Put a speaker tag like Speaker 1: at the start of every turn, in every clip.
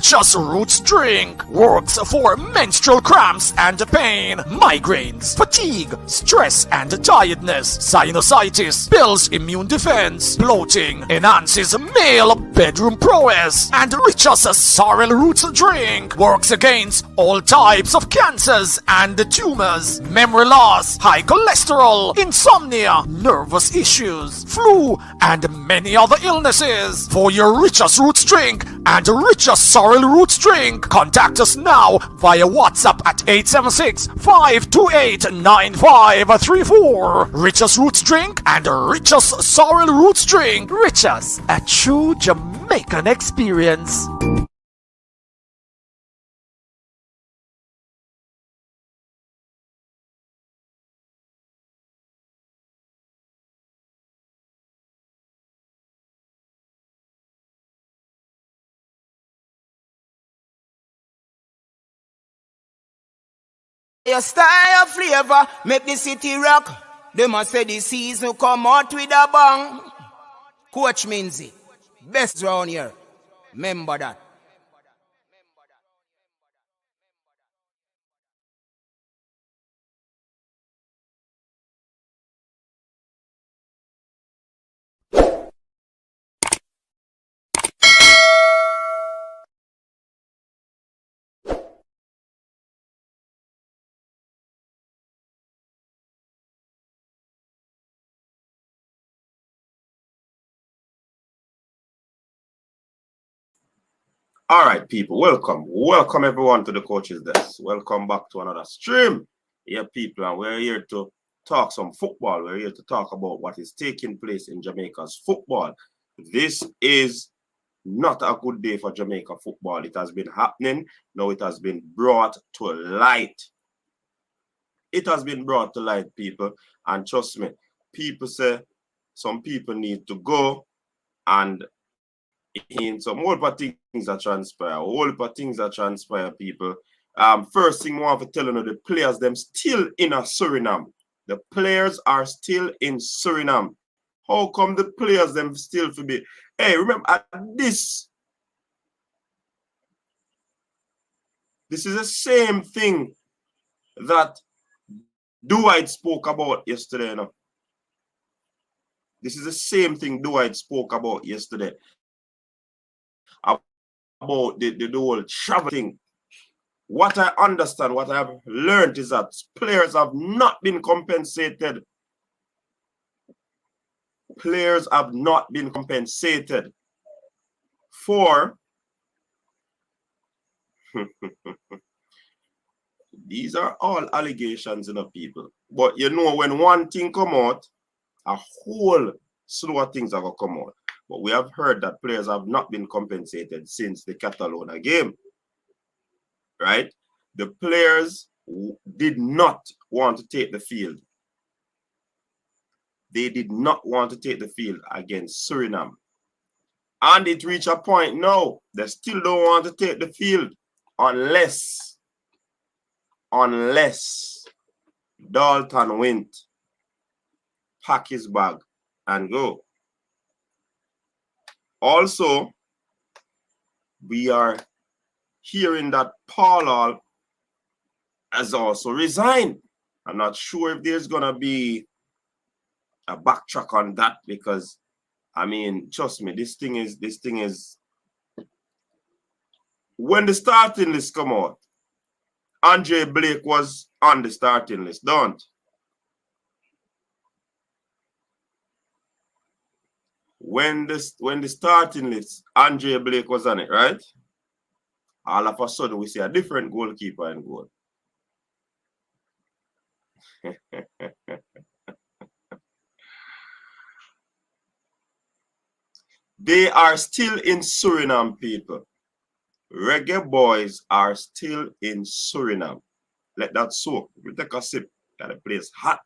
Speaker 1: Richest Roots drink works for menstrual cramps and pain, migraines, fatigue, stress and tiredness, sinusitis, builds immune defense, bloating, enhances male bedroom prowess, and Richest Sorrel Roots drink works against all types of cancers and tumors, memory loss, high cholesterol, insomnia, nervous issues, flu, and many other illnesses. For your Richest Roots drink and Richest Sorrel Roots drink, contact us now via WhatsApp at 876-528-9534. Richest Roots drink and Richest Sorrel Roots drink. Richest, a true Jamaican experience.
Speaker 2: Your style flavor make the city rock. They must say the season come out with a bang. Coach means it. Best round here. Remember that.
Speaker 3: All right, people, welcome everyone to the Coach's Desk. Welcome back to another stream. Yeah, people, and we're here to talk some football. We're here to talk about what is taking place in Jamaica's football. This is not a good day for Jamaica football. It has been happening. Now it has been brought to light. It has been brought to light, people. And trust me, people say some people need to go, and in some whole lot of things that transpire, people. First thing I want to tell you, the players them still in a Suriname. The players are still in Suriname. How come the players them still to be? Hey, remember this is the same thing that Dwight spoke about yesterday. You know? This is the same thing Dwight spoke about yesterday. About the whole travel thing. What I understand, what I have learned is that players have not been compensated. Players have not been compensated for these are all allegations, people. But you know, when one thing come out, a whole slew of things are going to come out. But we have heard that players have not been compensated since the Catalonia game. Right? The players did not want to take the field. They did not want to take the field against Suriname. And it reached a point now, they still don't want to take the field unless Dalton Wint pack his bag and go. Also, we are hearing that Paul has also resigned. I'm not sure if there's gonna be a backtrack on that, because I mean, trust me, this thing is when the starting list come out, Andre Blake was on the starting list, don't? When the starting list, Andre Blake was on it, right? All of a sudden, we see a different goalkeeper in goal. They are still in Suriname, people. Reggae Boyz are still in Suriname. Let that soak. We take a sip. Got the place hot.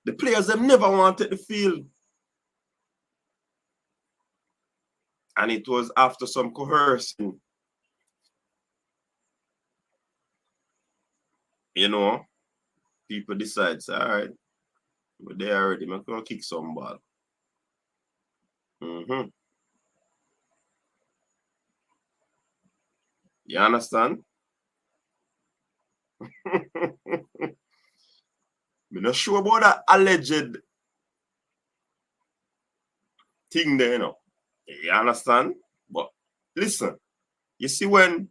Speaker 3: The players them never wanted the field. And it was after some coercing. You know, People decide, say, all right, we're there already. I'm going to kick some ball. Mm-hmm. You understand? I'm not sure about that alleged thing there, you know. You understand? But listen, you see when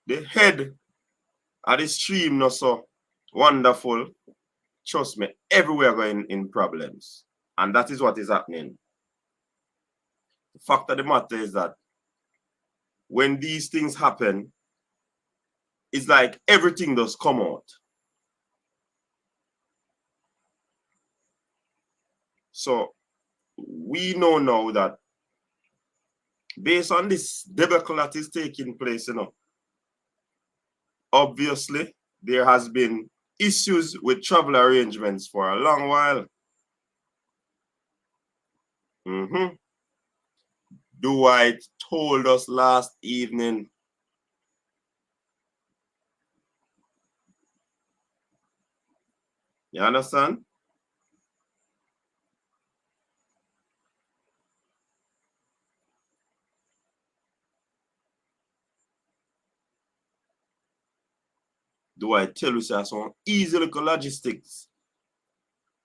Speaker 3: the head of the stream not so wonderful, trust me, everywhere going in problems. And that is what is happening. The fact of the matter is that when these things happen, it's like everything does come out. So we know now that based on this debacle that is taking place, you know, obviously there has been issues with travel arrangements for a long while. Mm-hmm. Dwight told us last evening. You understand? Dwight tell us some easy little logistics.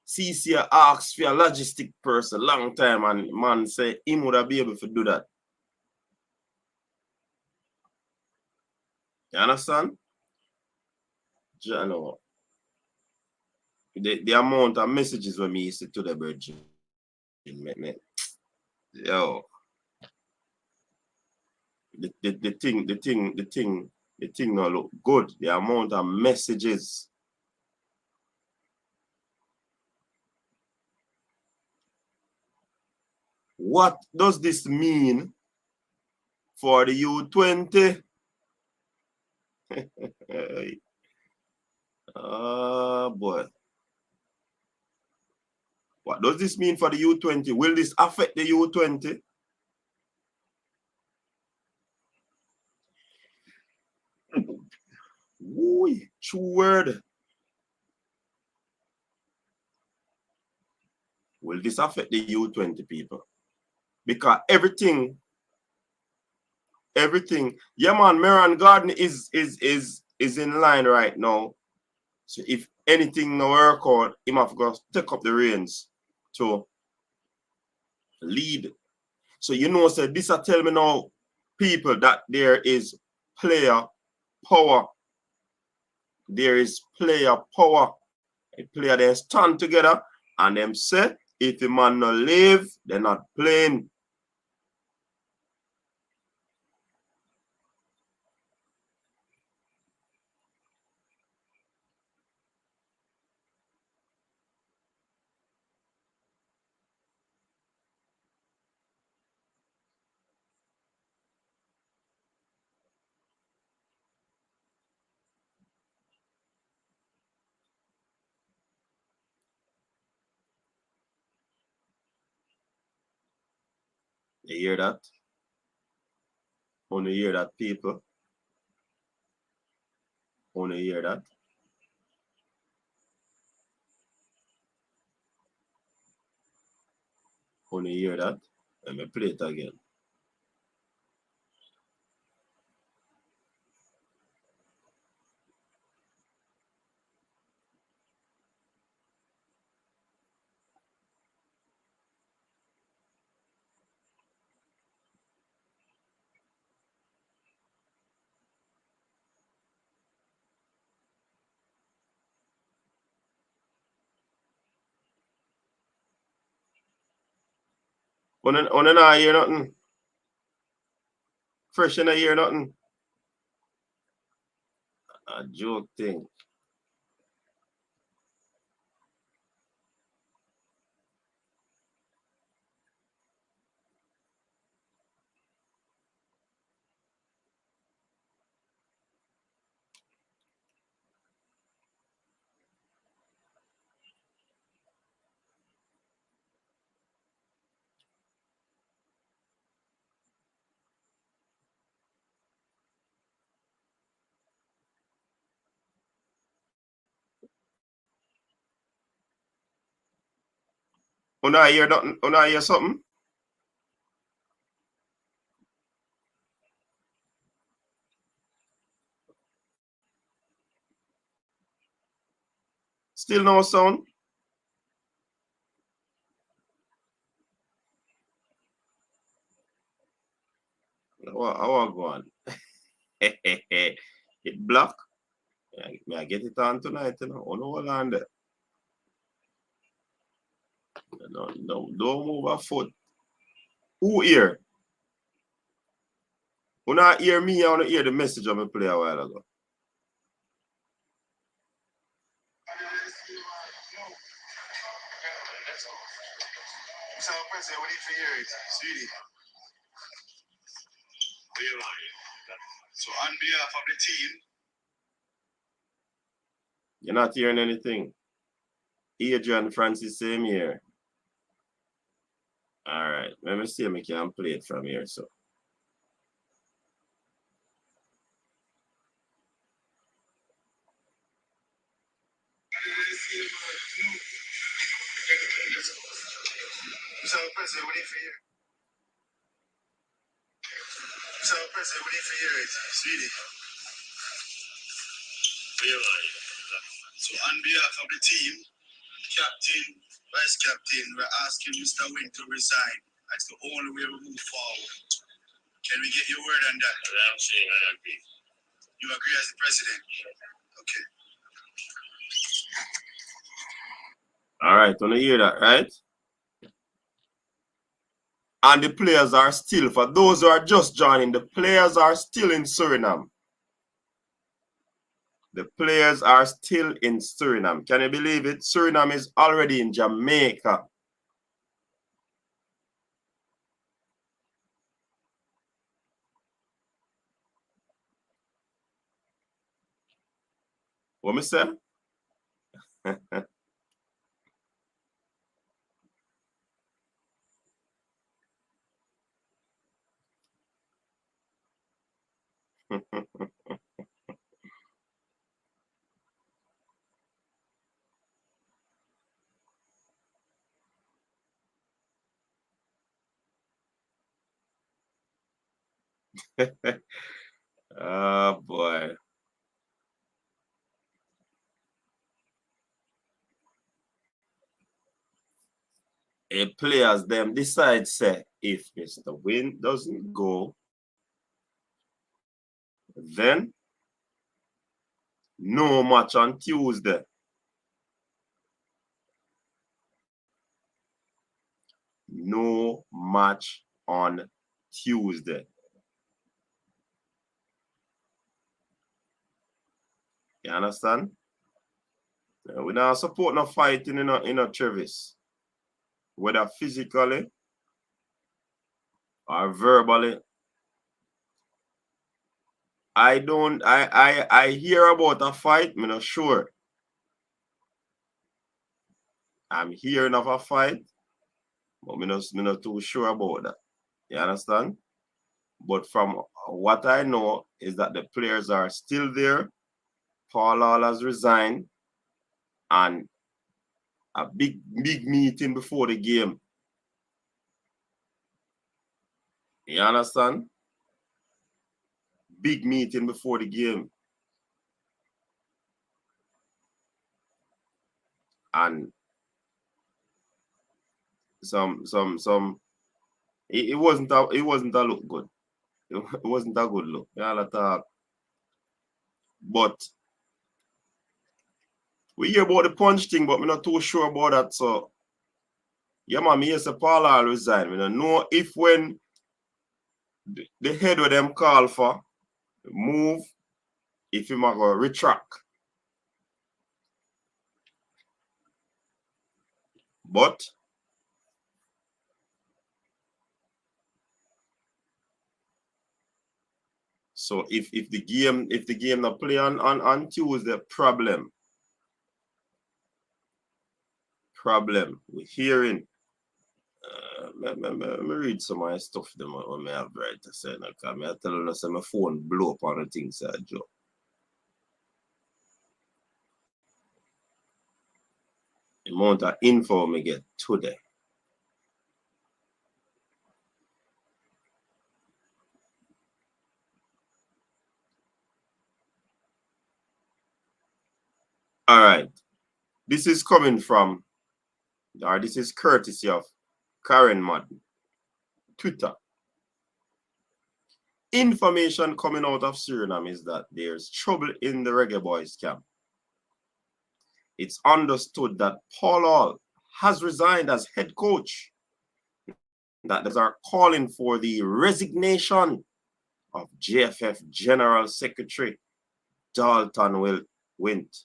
Speaker 3: CC asked for a logistic person long time and man say he would have be able to do that. You understand? You know, the amount of messages when me used to the virgin, yo, the thing now look good. The amount of messages. What does this mean for the U20? Boy. What does this mean for the U20? Will this affect the U20? Ooh, true word. Will this affect the U20 people? Because everything, yeah man, Meron Garden is in line right now. So if anything no work out, him have got to take up the reins to lead. So you know, so this are tell me now, people, that there is player power. There is player power. A player they stand together and them say, if the man not leave, they're not playing. You hear that? Only hear that, people. Only hear that. Only hear that. Let me play it again. On not hear nothing. Fresh in hear nothing. A joke thing. Una hear nothing? Una hear something? Still no sound? How I go on? It block. May I get it on tonight, you know? Oh, no, hold on there. No, don't move a foot. Who hear? Who not hear me? I want to hear the message of me play a while ago.
Speaker 4: So, President, we need to hear it, sweetie. So, on behalf of the team,
Speaker 3: You're not hearing anything. Adrian Francis, same here. All right. Let me see if I can play it from here. So.
Speaker 4: so, President, we need to hear it. So, President, we need to hear it, sweetie. So, on behalf of the team, captain, vice captain, we're asking Mr. Wint to resign. That's the only way we move forward. Can we get your word on that? I'm saying I agree. You agree as the president? Okay.
Speaker 3: All right, want to hear that, right? And the players are still, for those who are just joining, the players are still in Suriname. The players are still in Suriname. Can you believe it? Suriname is already in Jamaica. What me say? Oh boy. A players them decide say if Mr. Wint doesn't go, then no match on Tuesday. No match on Tuesday. You understand? We not support no fighting in a Travis. Whether physically or verbally. I hear about a fight, I'm not sure. I'm hearing of a fight, but I'm not too sure about that. You understand? But from what I know is that the players are still there. Paul Hall has resigned, and a big meeting before the game. You understand? Big meeting before the game. And it wasn't a look good. It wasn't a good look. But we hear about the punch thing, but we're not too sure about that. So yeah, man, me say Paul Hall resign. We don't know if when the head of them call for move, if him go retract. But so if the game not play on Tuesday, problem. We're hearing. Let me read some of my stuff them what I have right to say now. Because I tell you say my phone blow up on the things I do. The amount of info me get today. All right. This is coming from, or this is courtesy of Karen Madden, Twitter. Information coming out of Suriname is that there's trouble in the Reggae Boyz camp. It's understood that Paul Hall has resigned as head coach, that they are calling for the resignation of JFF General Secretary Dalton Wint.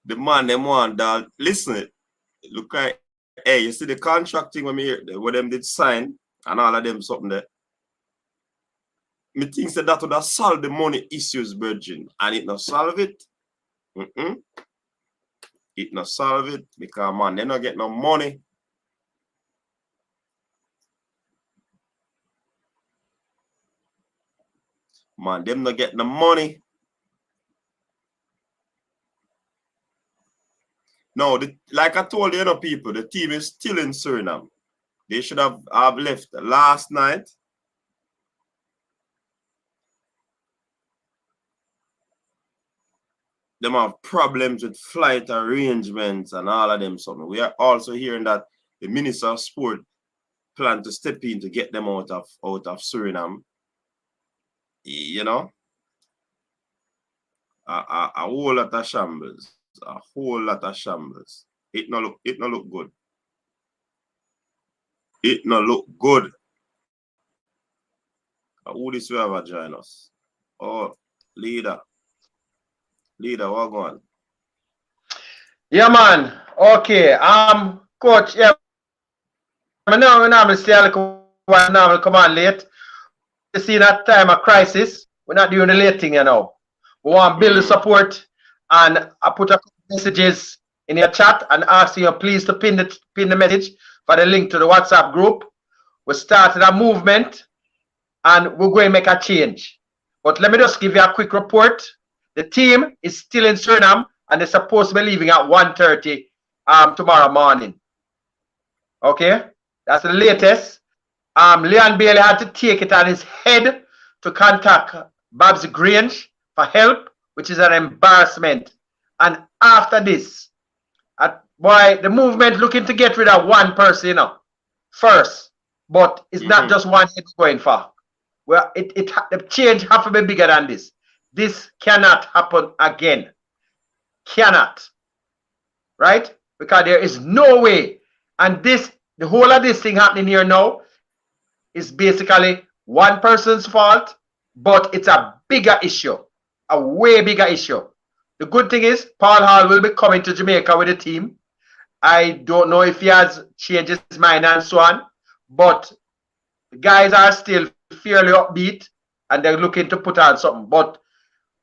Speaker 3: The man, them want that. Listen, look at, hey, you see the contracting when them did sign and all of them something there. Me think that would have solved the money issues, Virgin, and it not solve it. It not solve it because man, they not get no money. Man, them not get the money. No, like I told you, people, the team is still in Suriname. They should have left last night. Them have problems with flight arrangements and all of them something. We are also hearing that the Minister of Sport plan to step in to get them out of Suriname. You know, a whole lot of shambles. A whole lot of shambles. It no look good. It no look good. Who this will ever join us? Oh, leader, what going?
Speaker 5: Yeah, man. Okay. Coach. Yeah. I know I'm still come on late. You see that time of crisis, we're not doing the late thing, you know. We want to build the support, and I put a couple messages in your chat and ask you please to pin the message for the link to the WhatsApp group. We started a movement and we're going to make a change. But let me just give you a quick report. The team is still in Suriname and they're supposed to be leaving at 1:30 tomorrow morning. Okay? That's the latest. Leon Bailey had to take it on his head to contact Babs Grange for help, which is an embarrassment. And after this, boy, the movement looking to get rid of one person, you know, first. But it's not just one head going for. Well, the change have to be bigger than this. This cannot happen again. Cannot. Right? Because there is no way. And the whole of this thing happening here now is basically one person's fault, but it's a bigger issue. A way bigger issue. The good thing is Paul Hall will be coming to Jamaica with the team. I don't know if he has changed his mind and so on, but the guys are still fairly upbeat and they're looking to put on something. But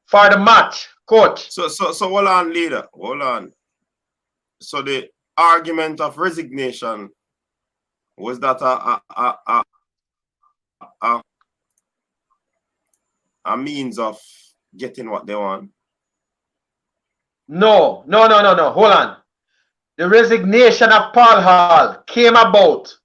Speaker 5: for the match, coach.
Speaker 3: So hold on, leader. Hold on. So the argument of resignation was that a means of getting what they want?
Speaker 5: No. Hold on. The resignation of Paul Hall came about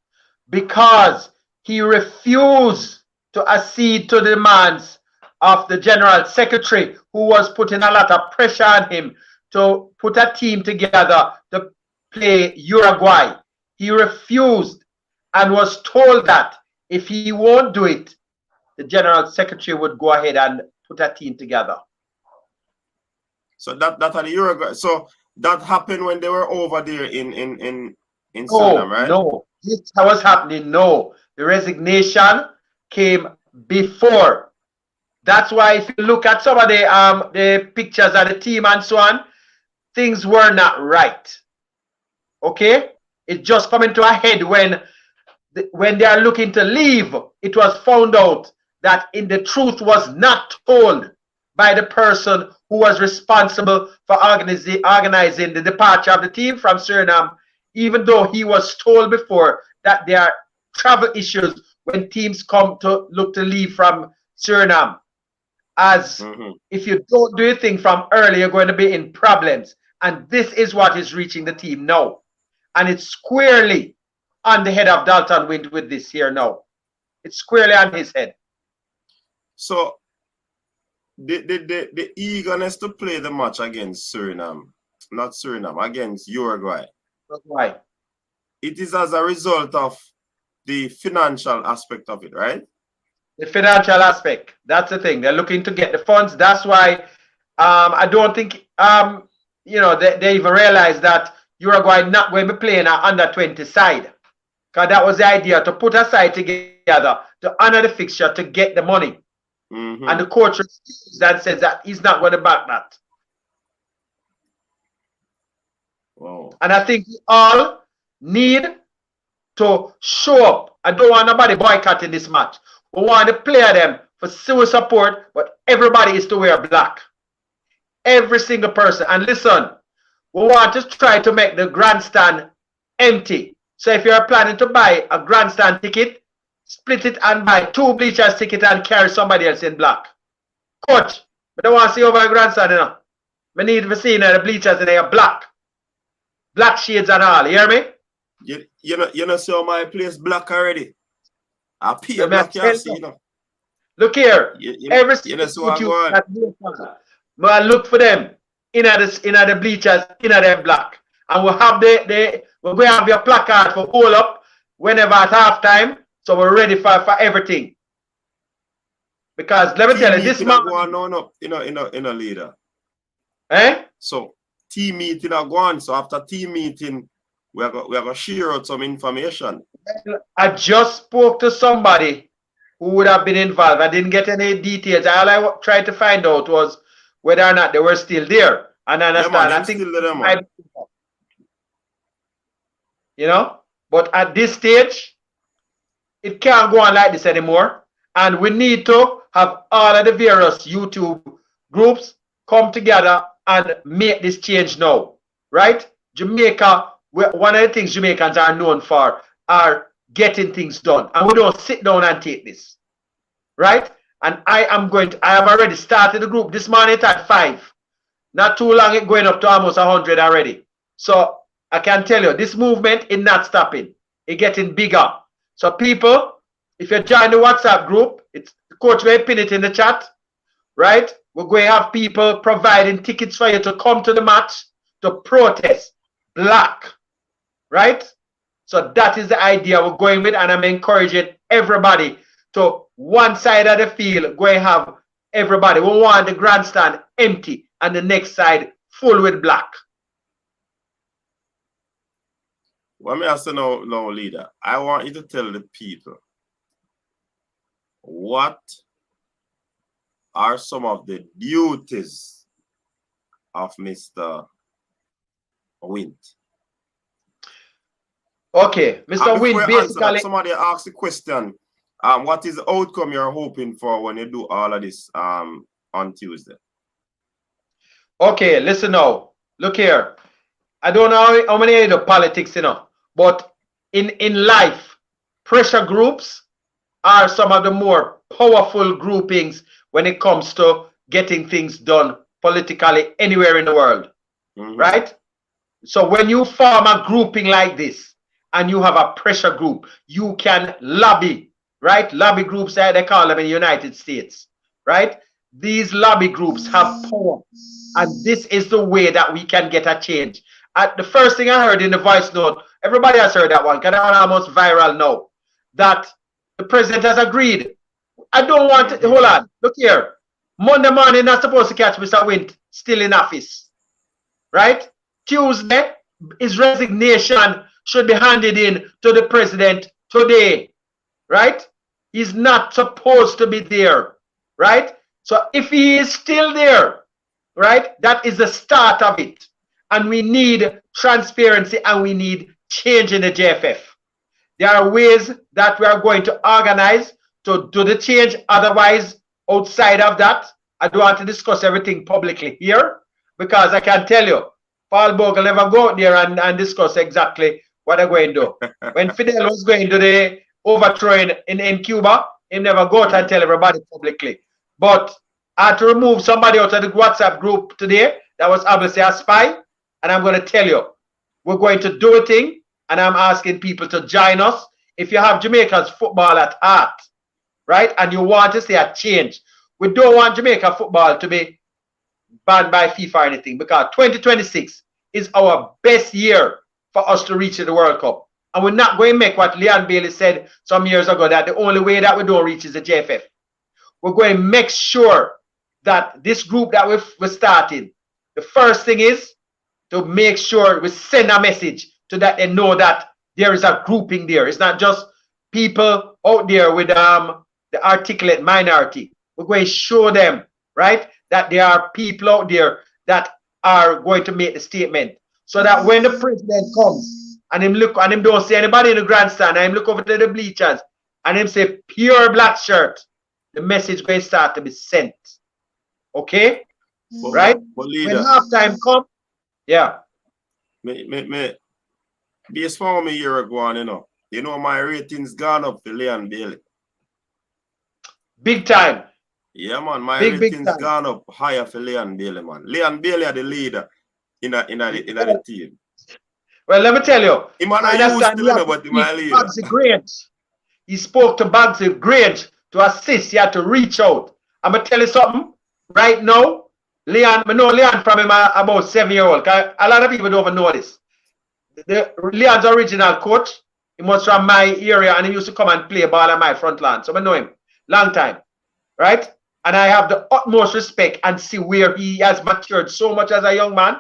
Speaker 5: because he refused to accede to the demands of the General Secretary, who was putting a lot of pressure on him to put a team together to play Uruguay. He refused and was told that if he won't do it, the General Secretary would go ahead and put a team together.
Speaker 3: So that had the Uruguay. So that happened when they were over there in Suriname, right?
Speaker 5: No, this was happening. No, the resignation came before. That's why if you look at some of the pictures of the team and so on, things were not right. Okay, it just coming to a head when they are looking to leave. It was found out that the truth was not told by the person who was responsible for organizing the departure of the team from Suriname, even though he was told before that there are travel issues when teams come to look to leave from Suriname. As if you don't do anything from early, you're going to be in problems. And this is what is reaching the team now. And it's squarely on the head of Dalton Wint with this here now. It's squarely on his head.
Speaker 3: So the eagerness to play the match against Suriname, not Suriname, against Uruguay.
Speaker 5: Why?
Speaker 3: It is as a result of the financial aspect of it, right?
Speaker 5: The financial aspect. That's the thing. They're looking to get the funds. That's why I don't think you know they even realize that Uruguay not going to be playing an under 20 side. Because that was the idea, to put a side together to honor the fixture to get the money. And the coach that says that he's not going to back that.
Speaker 3: Wow.
Speaker 5: And I think we all need to show up. I don't want nobody boycotting this match. We want to play them for civil support, but everybody is to wear black. Every single person. And listen, we want to try to make the grandstand empty. So if you're planning to buy a grandstand ticket, split it and buy 2 bleachers ticket and carry somebody else in black. Coach, I don't want to see over a grandstand, you know. I need to see the bleachers in there black. Black shades and all, you hear me?
Speaker 3: You know, see my place black already. I pay black, you see, you know.
Speaker 5: Look here, every single I look for them in the bleachers, in the black. And we'll have we're going to have your placard for hold up whenever at halftime. So we're ready for everything. Because let me tell you, this man
Speaker 3: in a leader.
Speaker 5: Eh?
Speaker 3: So team meeting are gone. So after team meeting, we're going to share out some information.
Speaker 5: I just spoke to somebody who would have been involved. I didn't get any details. All I tried to find out was whether or not they were still there. And I understand.
Speaker 3: Yeah, man,
Speaker 5: I think
Speaker 3: still there, man.
Speaker 5: You know, but at this stage, it can't go on like this anymore. And we need to have all of the various YouTube groups come together and make this change now. Right? Jamaica, one of the things Jamaicans are known for are getting things done. And we don't sit down and take this. Right? And I have already started the group this morning at 5. Not too long, it's going up to almost 100 already. So I can tell you, this movement is not stopping. It's getting bigger. So people, if you join the WhatsApp group, the coach will pin it in the chat, right? We're going to have people providing tickets for you to come to the match to protest black, right? So that is the idea we're going with, and I'm encouraging everybody to one side of the field, go and have everybody. We want the grandstand empty and the next side full with black.
Speaker 3: What me ask you now, leader, I want you to tell the people what are some of the duties of Mr. Wint.
Speaker 5: Okay, Mr. Wint basically.
Speaker 3: Somebody asked the question, what is the outcome you're hoping for when you do all of this on Tuesday?
Speaker 5: Okay, listen now. Look here. I don't know how many of the politics, you know, but in life, pressure groups are some of the more powerful groupings when it comes to getting things done politically anywhere in the world, right? So when you form a grouping like this and you have a pressure group, you can lobby, right? Lobby groups, they call them in the United States, right? These lobby groups have power, and this is the way that we can get a change. The first thing I heard in the voice note, everybody has heard that one, because that one almost viral now, that the president has agreed. I don't want to, hold on, look here. Monday morning, not supposed to catch Mr. Wint still in office, right? Tuesday, his resignation should be handed in to the president today, right? He's not supposed to be there, right? So if he is still there, right, that is the start of it. And we need transparency and we need change in the JFF. There are ways that we are going to organize to do the change. Otherwise, outside of that, I don't want to discuss everything publicly here, because I can tell you, Paul Bogle never go out there and discuss exactly what they're going to do. When Fidel was going to the overthrowing in Cuba, he never go out and tell everybody publicly. But I had to remove somebody out of the WhatsApp group today that was obviously a spy. And I'm going to tell you, we're going to do a thing and I'm asking people to join us. If you have Jamaica's football at heart, right, and you want to see a change, we don't want Jamaica football to be banned by FIFA or anything, because 2026 is our best year for us to reach the World Cup. And we're not going to make what Leon Bailey said some years ago, that the only way that we don't reach is the JFF. We're going to make sure that this group that we're starting, the first thing is to make sure we send a message to that they know that there is a grouping there. It's not just people out there with the articulate minority. We're going to show them, right, that there are people out there that are going to make the statement, so that when the president comes and him look and him don't see anybody in the grandstand, and him look over to the bleachers and him say pure black shirt, the message going to start to be sent. Okay? Right?
Speaker 3: But
Speaker 5: when halftime come, yeah.
Speaker 3: Based on me a year ago, you know my ratings gone up for Leon Bailey.
Speaker 5: Big time.
Speaker 3: Yeah, man, my ratings gone up higher for Leon Bailey, man. Leon Bailey are the leader in the team.
Speaker 5: Well, let me tell you.
Speaker 3: He might not use to but he might leader.
Speaker 5: Bugsy Grange. He spoke to Bugsy Grange to assist. He had to reach out. I'm going to tell you something. Right now, Leon, I know Leon from him about 7-year-old. A lot of people don't even know this. Leon's original coach, he was from my area, and he used to come and play ball on my front lawn. So I know him. Long time. Right? And I have the utmost respect and see where he has matured so much as a young man,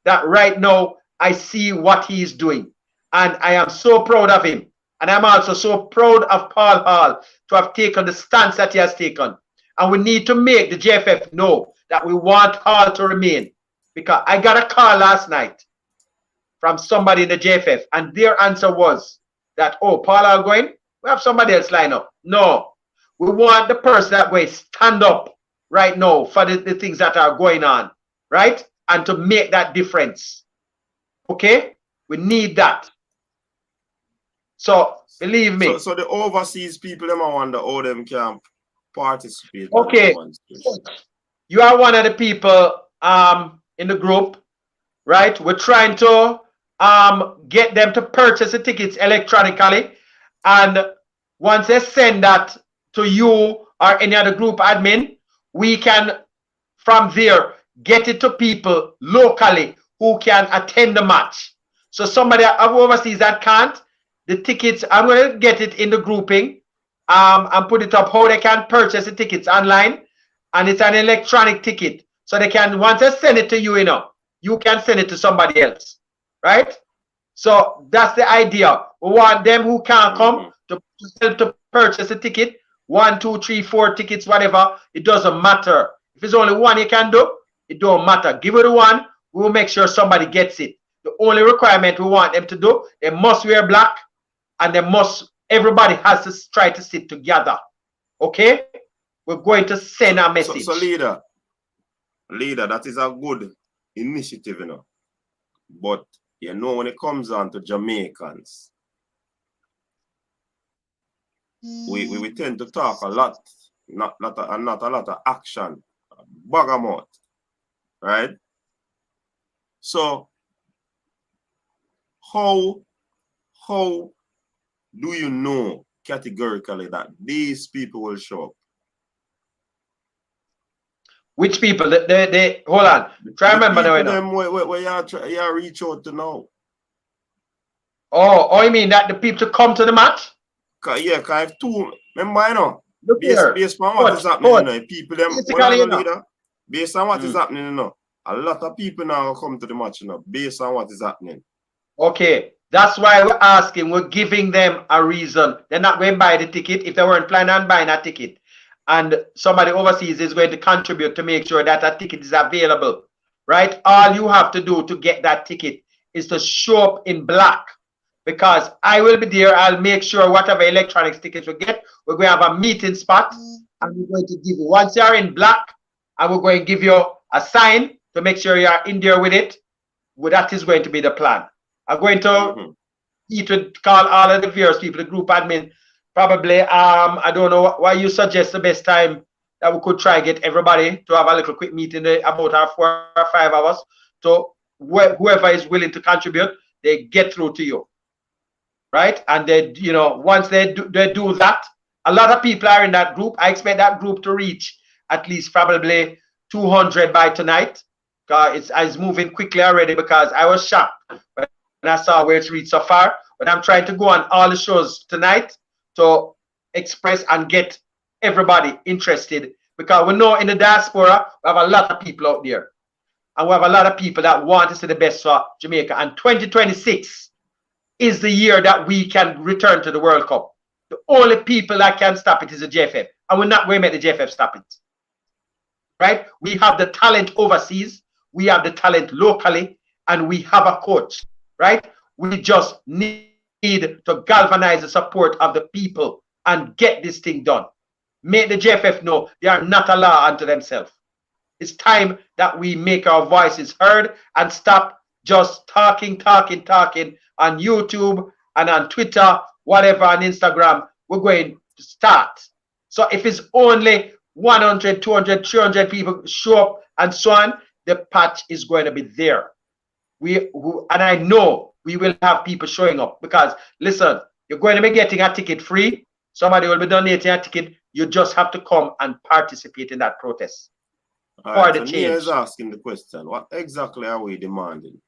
Speaker 5: that right now I see what he is doing. And I am so proud of him. And I'm also so proud of Paul Hall to have taken the stance that he has taken. And we need to make the JFF know that we want Hall to remain. Because I got a call last night from somebody in the JFF, and their answer was that, oh, Paul Hall going? We have somebody else line up. No. We want the person that will stand up right now for the things that are going on, right? And to make that difference. Okay? We need that. So, believe me.
Speaker 3: So the overseas people, them, I wonder how them can participate.
Speaker 5: Okay. You are one of the people in the group, right? We're trying to get them to purchase the tickets electronically. And once they send that to you or any other group admin, we can, from there, get it to people locally who can attend the match. So somebody overseas that can't, the tickets, I'm going to get it in the grouping and put it up how they can purchase the tickets online. And it's an electronic ticket. So they can, once they send it to you, you can send it to somebody else. Right? So that's the idea. We want them who can't come to purchase a ticket. 1, 2, 3, 4 tickets, whatever. It doesn't matter. If it's only one you can do, it don't matter. Give it one. We will make sure somebody gets it. The only requirement we want them to do, they must wear black, and everybody has to try to sit together. Okay? We're going to send a message.
Speaker 3: So leader, that is a good initiative, But when it comes on to Jamaicans, we tend to talk a lot, not a lot of action, bag them out, right? So how do you know categorically that these people will show up?
Speaker 5: Which people? They hold on. Try remember now.
Speaker 3: Where you reach out to now.
Speaker 5: Oh, you mean that the people to come to the match?
Speaker 3: Yeah, because I have two. Remember, based on what is happening, people them based on what is happening, a lot of people now come to the match, based on what is happening.
Speaker 5: Okay, that's why we're asking. We're giving them a reason. They're not going to buy the ticket if they weren't planning on buying a ticket. And somebody overseas is going to contribute to make sure that ticket is available, right? All you have to do to get that ticket is to show up in black. Because I will be there, I'll make sure whatever electronics tickets we get, we're going to have a meeting spot, and we're going to give you, once you're in black, and we're going to give you a sign to make sure you're in there with it. Well, that is going to be the plan. I'm going to call all of the various people, the group admin, probably, I don't know why you suggest the best time that we could try get everybody to have a little quick meeting about 4 or 5 hours. So whoever is willing to contribute, they get through to you. right? And they, you know, once they do that, a lot of people are in that group. I expect that group to reach at least probably 200 by tonight. It's moving quickly already because I was shocked when I saw where it's reached so far. But I'm trying to go on all the shows tonight to express and get everybody interested, because we know in the diaspora we have a lot of people out there, and we have a lot of people that want to see the best for Jamaica. And 2026 is the year that we can return to the World Cup. The only people that can stop it is the JFF, and we're not going to make the JFF stop it. Right? We have the talent overseas, we have the talent locally, and we have a coach. Right? We just need to galvanize the support of the people and get this thing done. Make the JFF know they are not a law unto themselves. It's time that we make our voices heard and stop just talking on YouTube and on Twitter, whatever, on Instagram. We're going to start. So if it's only 100, 200, 300 people show up and so on, the patch is going to be there. And I know we will have people showing up, because listen, you're going to be getting a ticket free. Somebody will be donating a ticket. You just have to come and participate in that protest.
Speaker 3: All right,
Speaker 5: for the
Speaker 3: so
Speaker 5: change.
Speaker 3: Nia is asking the question, what exactly are we demanding?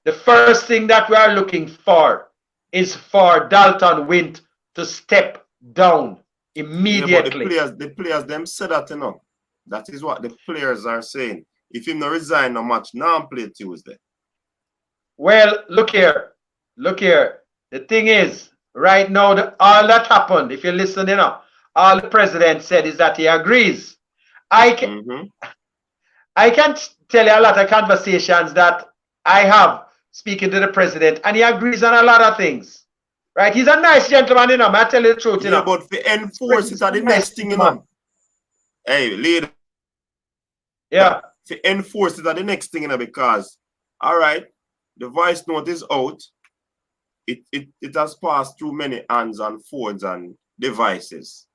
Speaker 5: The first thing that we are looking for is for Dalton Wint to step down immediately.
Speaker 3: Yeah, but the players them said that, you know. That is what the players are saying. If him not resign no match, now play Tuesday.
Speaker 5: Well, look here. The thing is, right now, all that happened, if you listen, you know, all the president said is that he agrees. I can tell you a lot of conversations that I have speaking to the president, and he agrees on a lot of things. Right? He's a nice gentleman, you know. I tell you the truth, you know.
Speaker 3: But to enforce it at the next thing, you know. Hey, leader.
Speaker 5: Yeah.
Speaker 3: To enforce it at the next thing, you know, because, all right, the voice note is out. It has passed through many hands and phones and devices.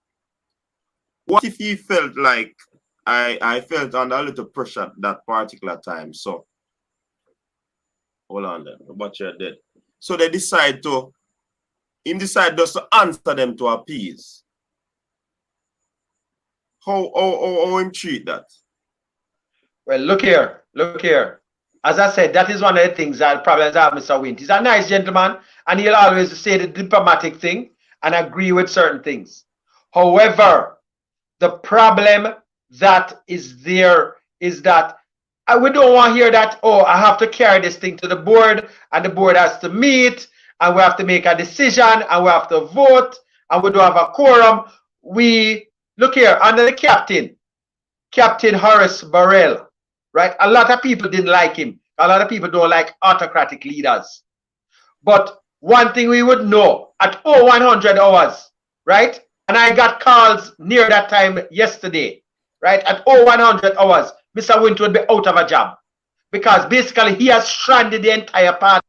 Speaker 3: What if he felt like I felt under a little pressure at that particular time? So, hold on then. But you're dead. So they decide just to answer them to appease. How him treat that?
Speaker 5: Well, look here. As I said, that is one of the things that problems I have, Mr. Wint. He's a nice gentleman, and he'll always say the diplomatic thing and agree with certain things. However, the problem that is there is that we don't want to hear that, oh, I have to carry this thing to the board, and the board has to meet, and we have to make a decision, and we have to vote, and we don't have a quorum. Look here, under the Captain Horace Burrell, right? A lot of people didn't like him. A lot of people don't like autocratic leaders. But one thing we would know at 0100 hours, right? And I got calls near that time yesterday, right? At 0100 hours, Mr. Wint would be out of a job, because basically he has stranded the entire party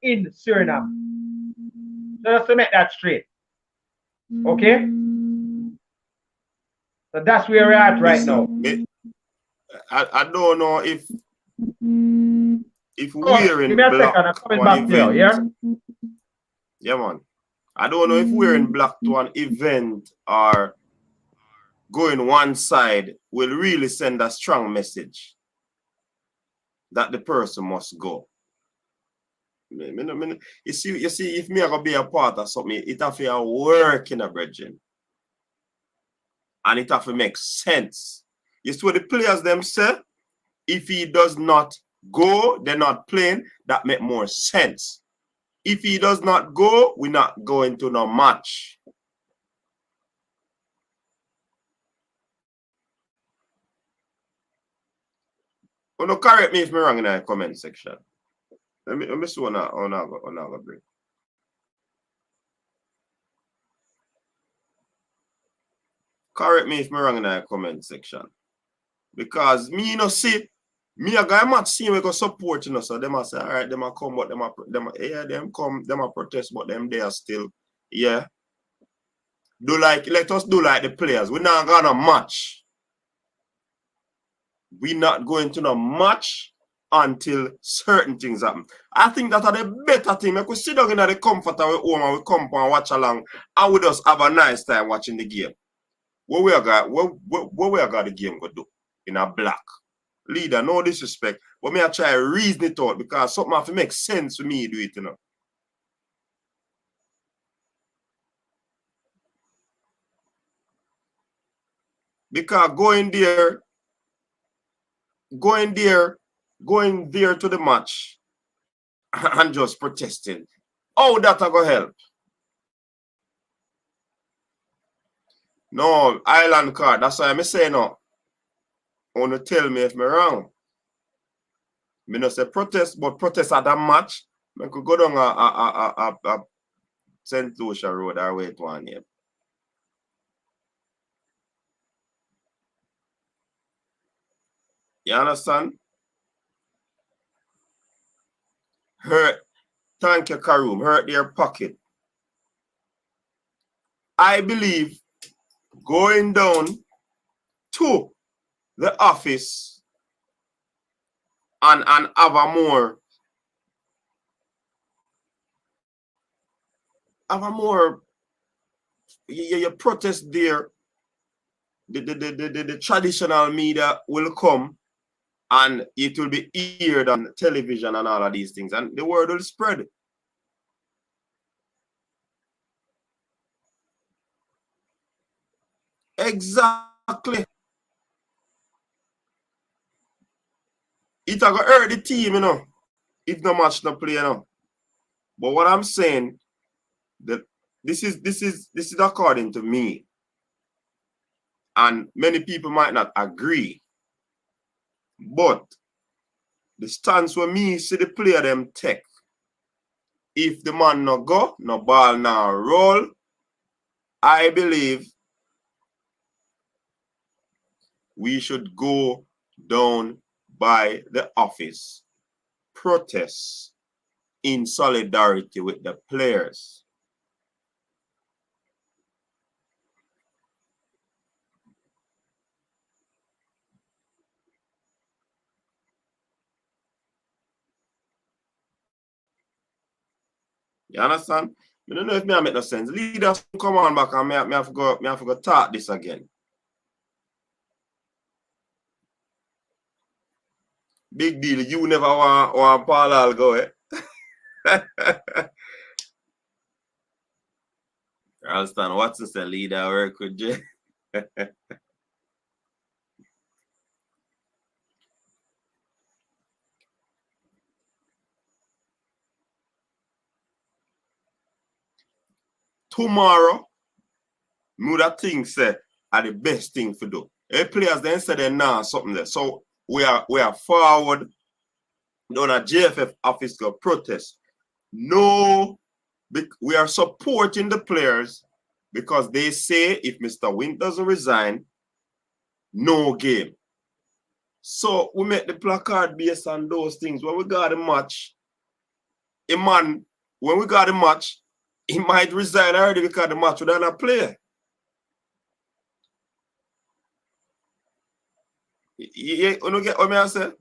Speaker 5: in Suriname. So just to make that straight. Okay? So that's where we're at right now.
Speaker 3: I don't know if
Speaker 5: Oh,
Speaker 3: wearing
Speaker 5: give me a
Speaker 3: black
Speaker 5: second, I'm coming
Speaker 3: to
Speaker 5: back
Speaker 3: an
Speaker 5: to you,
Speaker 3: event.
Speaker 5: yeah?
Speaker 3: Yeah, man. I don't know if wearing black to an event or going one side will really send a strong message that the person must go. You see, if me are gonna be a part of something, it have to work in a bridging. And it have to make sense. You see what the players them say? If he does not go, they're not playing, that make more sense. If he does not go, we're not going to no match. Oh, no, correct me if I'm wrong in the comment section. Let me see what I bring. Correct me if I'm wrong in the comment section. Because me, you know, see, me a guy might see we go support, you know, so them a say, all right, them a come, but them come, them a protest, but them they are still, yeah. Let us do like the players. We're not gonna match. We're not going to no match until certain things happen. I think that are the better thing. Like we sit down in the comfort of our home and we come and watch along and we just have a nice time watching the game. What we are got the game go do in a black. Leader, no disrespect, but me I try to reason it out because something have to make sense for me to do it, you know. Because going there to the match and just protesting. Oh, that I go help. No, island card. That's why I'm saying no. Want to tell me if I'm wrong. Me not say protest, but protest at that match. I could go down a St. Lucia Road or wait one here. You understand? Hurt. Thank you, Karoom. Hurt their pocket. I believe going down to the office and have a more you protest there. The traditional media will come and it will be aired on television and all of these things, and the word will spread. Exactly. It will hurt the team, you know, if no match no play, you know. But what I'm saying, that this is according to me, and many people might not agree. But the stance where me see the player them take, if the man no go, no ball now roll, I believe we should go down by the office, protest in solidarity with the players. You understand? I don't know if me make no sense. Leaders come on back and me have to go talk this again. Big deal. You never want Paul I'll go, eh? I understand. What's this a leader work with you? Tomorrow, me that thing say are the best thing to do. Hey, players then say they nah something there. So we are forward on a JFF office to protest. No, we are supporting the players because they say if Mr. Wint doesn't resign, no game. So we make the placard based on those things. When we got a match, when we got a match, he might resign already because the match would not play. You don't get what I say?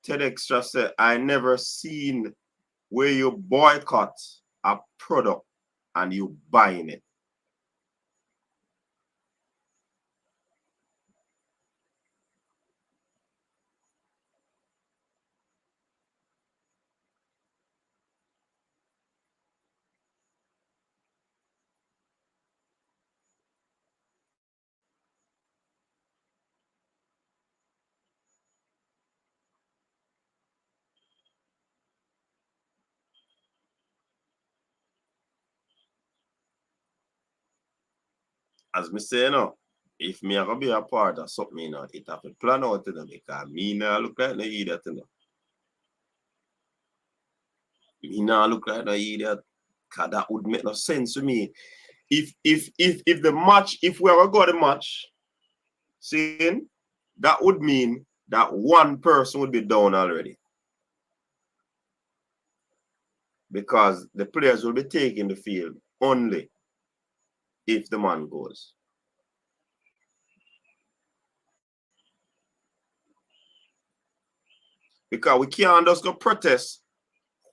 Speaker 3: Ted Extra said, I never seen where you boycott a product and you buying it. As me say, you know, if me are going to be a part of something, you know, it have to plan out, you know, because me not look like no idiot, you know. Me not look like no idiot, because that would make no sense to me. If the match, if we are going to go to the match, seeing, that would mean that one person would be down already. Because the players will be taking the field only if the man goes. Because we can't just go protest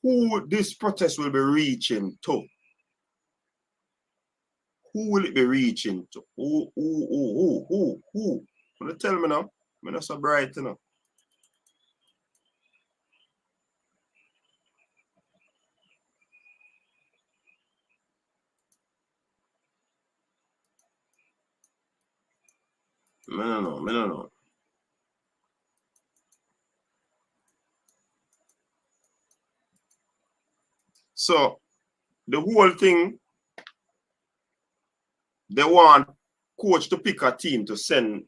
Speaker 3: who this protest will be reaching to. Who will it be reaching to? Who? Wanna tell me now? I'm not so bright, you know. I don't know. So the whole thing, they want coach to pick a team to send.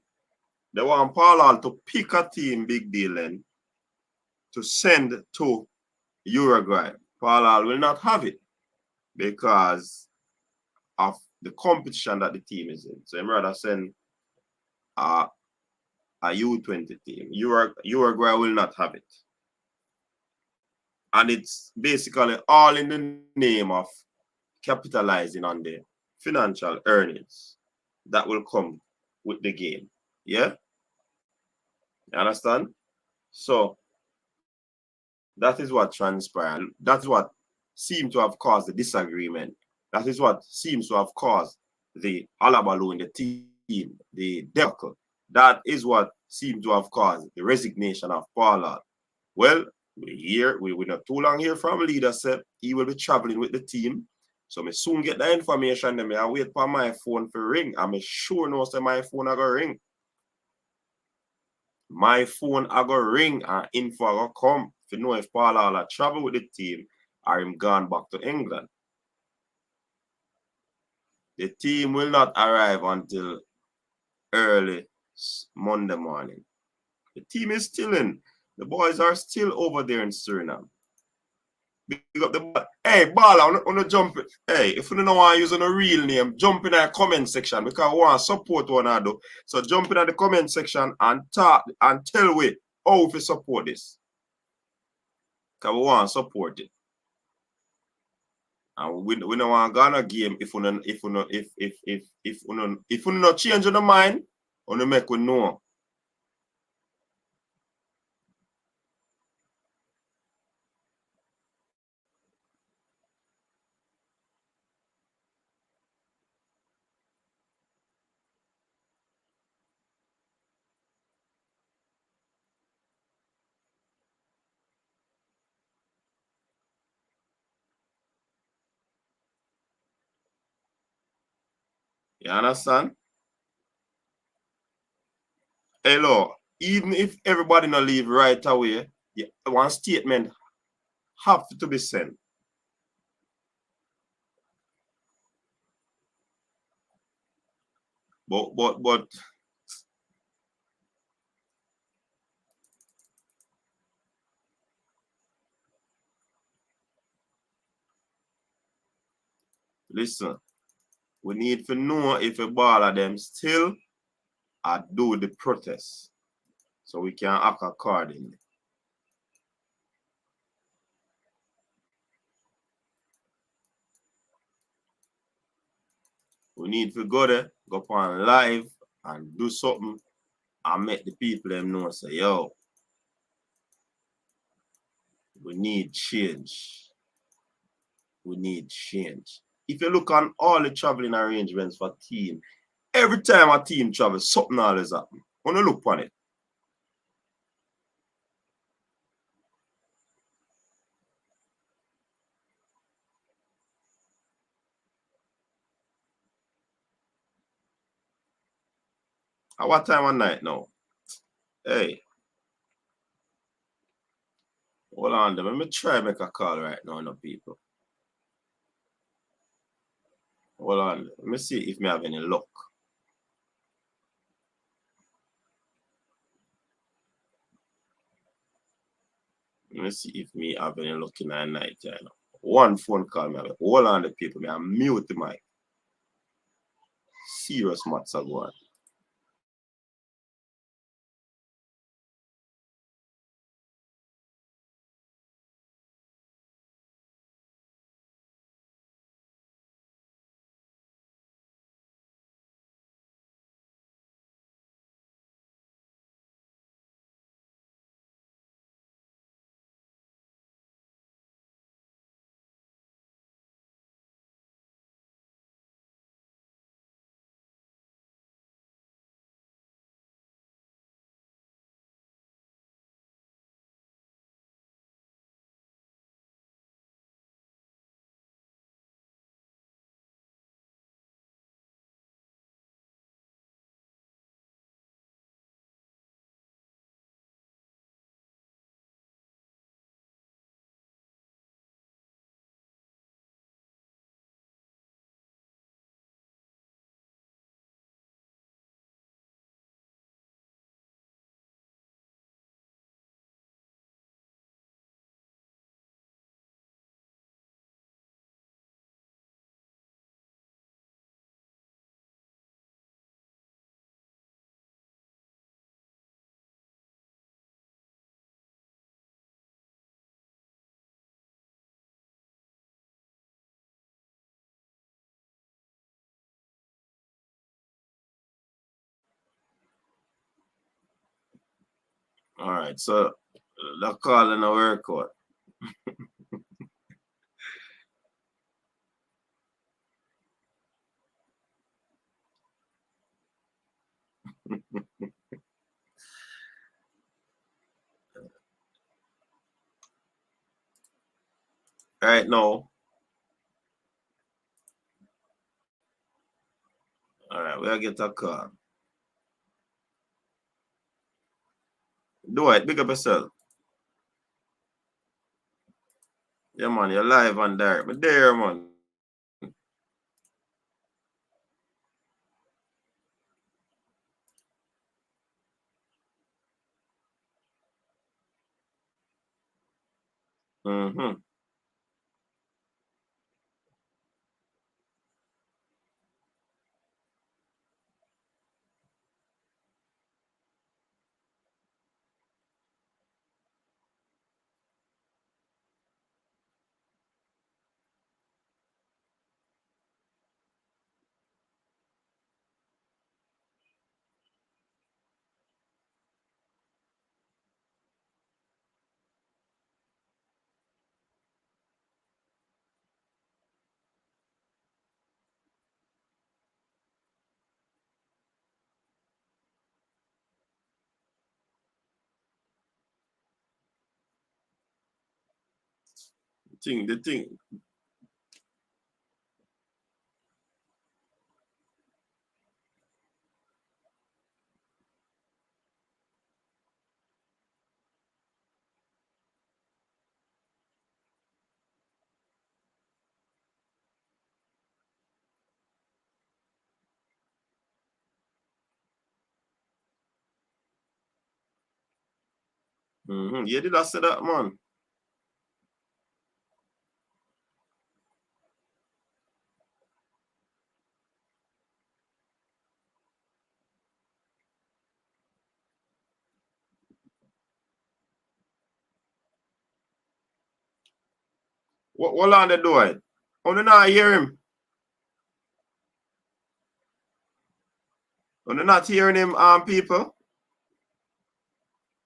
Speaker 3: They want Paul to pick a team, big deal, then to send to Uruguay. Paul will not have it because of the competition that the team is in. So I'm rather send a U20 team. Uruguay will not have it. And it's basically all in the name of capitalizing on the financial earnings that will come with the game. Yeah? You understand? So that is what transpired. That's what seemed to have caused the disagreement. That is what seems to have caused the alabaloo in the team, the debacle. That is what seemed to have caused the resignation of Paul. Well, we're not too long here from leader said he will be traveling with the team. So I soon get the information. Then I wait for my phone for ring. I'm sure no say my phone I go ring. My phone I go ring and info I go come to know if Paul Hall travel with the team or him gone back to England. The team will not arrive until early Monday morning. The team is still in. The boys are still over there in Suriname. Big up the hey, Ball, I want to jump. Hey, if you don't want to use a real name, jump in the comment section because we want to support one another. So jump in the comment section and talk and tell we how we support this. Because we want to support it. And we don't want to go on a game if we not change the mind, we make we know. You understand? Hello, even if everybody not leave right away, one statement have to be sent. But listen, we need to know if a ball of them still do the protest so we can act accordingly. We need to go there, go on live and do something and make the people them know say, yo, we need change. We need change. If you look on all the traveling arrangements for team, every time a team travels, something always happens. When you look on it. At what time of night now? Hey. Hold on, let me try make a call right now, no people. Hold on, let me see if I have any luck. Let me see if me have any luck in the night. You know. One phone call me. Hold on, the people. I mute the mic. Serious matters are going. All right, so the call in a workout. Right now. All right, we'll get a call. Do it, big up yourself. Yeah, man, you're live and direct. But there, man. Mm-hmm. The thing. Mm-hmm. You did I say that, man? What on they doing? Oh, they not hear him. Oh, they not hearing him, people.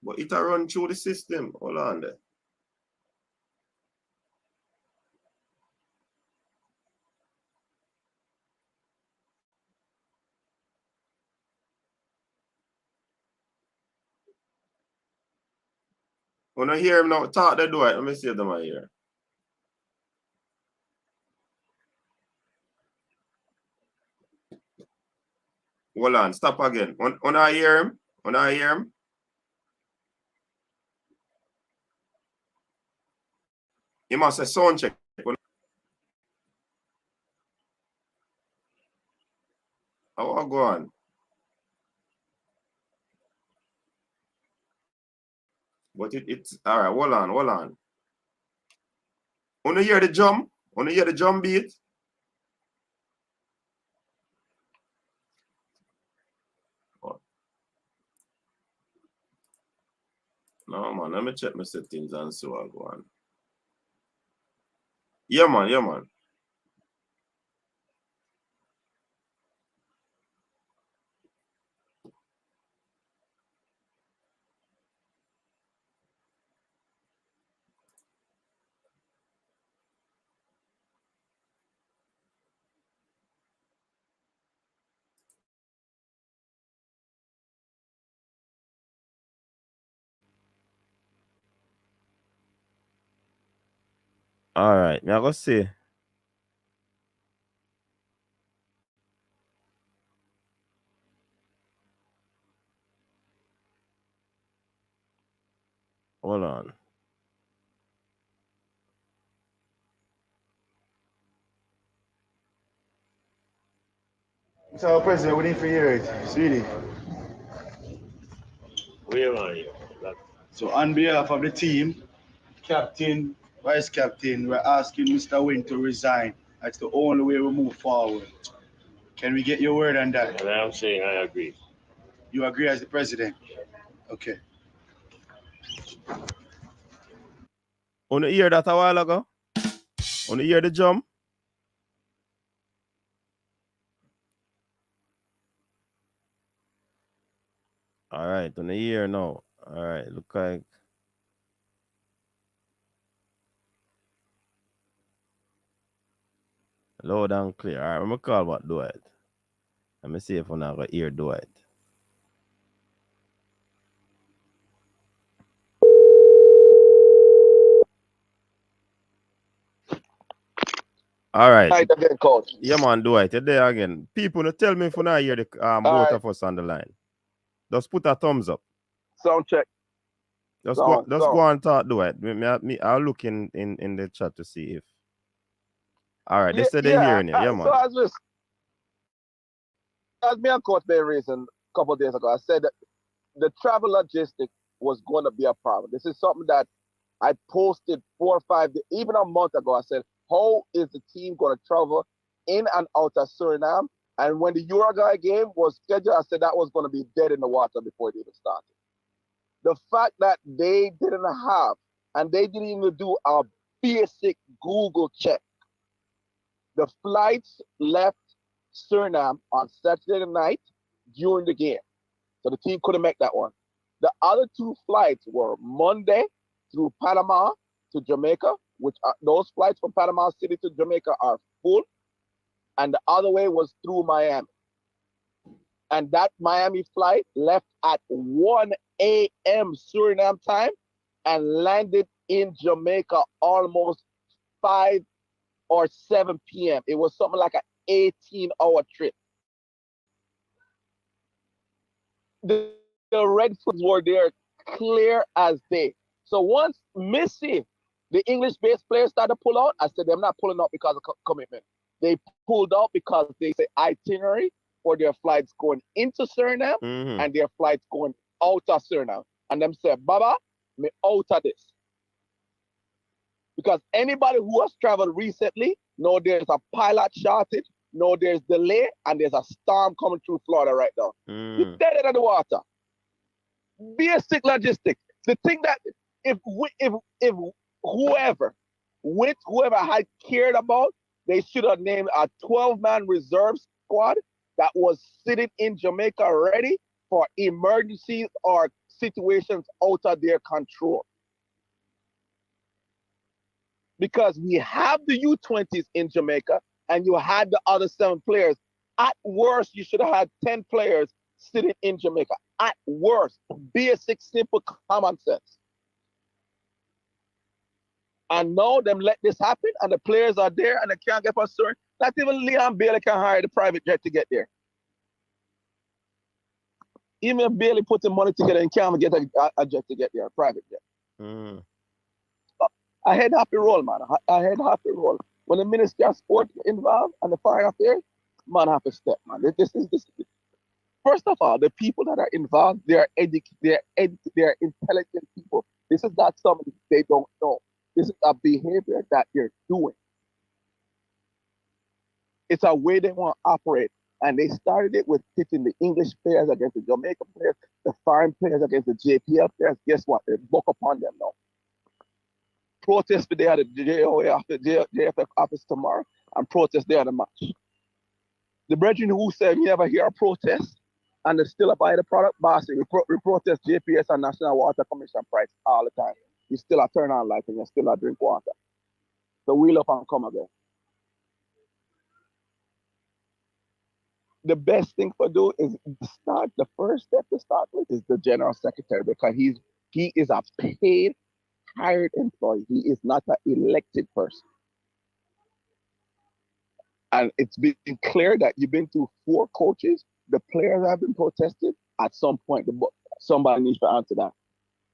Speaker 3: But it a run through the system. Hold on there. When I hear him now, talk they do it. Let me see if them are here. Hold on, stop again. When I hear him, he must say sound check. How I go on? But it's all right. Hold on. When you hear the drum, beat. Oh, no man, let me check my settings and see what I go on. Yeah man. All right, now go see. Hold on.
Speaker 6: So, President, we need to hear it, sweetie.
Speaker 7: Where are you?
Speaker 6: So, on behalf of the team, captain, vice captain, we're asking Mr. Wint to resign. That's the only way we move forward. Can we get your word on that?
Speaker 7: And I'm saying I agree.
Speaker 6: You agree as the president? Okay.
Speaker 3: On the hear that a while ago? On the hear the drum? All right, on the hear now. All right, look like loud and clear. All right, I'm gonna call what Dwight. Let me see if I'm not gonna hear Dwight. All right.
Speaker 8: Right again, coach.
Speaker 3: Yeah, man, Dwight. You're there again. People, no tell me if you not hear the
Speaker 8: All
Speaker 3: both
Speaker 8: right,
Speaker 3: of us on the line. Just put a thumbs up.
Speaker 8: sound check.
Speaker 3: Just go
Speaker 8: Sound.
Speaker 3: and talk, Dwight. I'll look in the chat to see if. All right, they
Speaker 8: Yeah,
Speaker 3: said they're
Speaker 8: yeah.
Speaker 3: hearing you. Yeah,
Speaker 8: So
Speaker 3: man.
Speaker 8: as me and Coach Bay reason a couple of days ago, I said that the travel logistic was going to be a problem. This is something that I posted 4 or 5 days, even a month ago. I said, how is the team going to travel in and out of Suriname? And when the Uruguay game was scheduled, I said that was going to be dead in the water before it even started. The fact that they didn't have, and they didn't even do a basic Google check. The flights left Suriname on Saturday night during the game. So the team couldn't make that one. The other two flights were Monday through Panama to Jamaica, which are, those flights from Panama City to Jamaica are full. And the other way was through Miami. And that Miami flight left at 1 a.m. Suriname time and landed in Jamaica almost 5 or 7 p.m. It was something like an 18-hour trip. The red flags were there clear as day. So once Missy, the English based players, started to pull out, I said, they're not pulling out because of commitment. They pulled out because they say itinerary for their flights going into Suriname and their flights going out of Suriname. And them said, Baba, me out of this. Because anybody who has traveled recently know there's a pilot shortage, know there's delay, and there's a storm coming through Florida right now. You're dead in the water. Basic logistics. The thing that if whoever had cared about, they should have named a 12-man reserve squad that was sitting in Jamaica ready for emergencies or situations out of their control. Because we have the U20s in Jamaica and you had the other 7 players. At worst, you should have had 10 players sitting in Jamaica. At worst, basic, simple common sense. And now them let this happen and the players are there and they can't get past Suriname. Not even Leon Bailey can hire the private jet to get there. Even if Bailey put the money together and can't get a jet to get there, a private jet. I had happy roll, man. I had happy roll. When the Ministry of Sport involved and the foreign affairs, man, have to step, man. This is first of all, the people that are involved, they're intelligent people. This is not something they don't know. This is a behavior that they're doing. It's a way they want to operate. And they started it with pitching the English players against the Jamaican players, the foreign players against the JPL players. Guess what? They buck upon them now. Protest today at the JOA after JFF office tomorrow and protest there at the match. The brethren who said we never hear a protest and they still buy the product, bossy, we protest JPS and National Water Commission price all the time. You still a turn on light and you still a drink water. So wheel up and come again. The best thing to do is start, the first step to start with is the general secretary because he is a paid, hired employee. He is not an elected person. And it's been clear that you've been through 4 coaches. The players have been protested. At some point, somebody needs to answer that.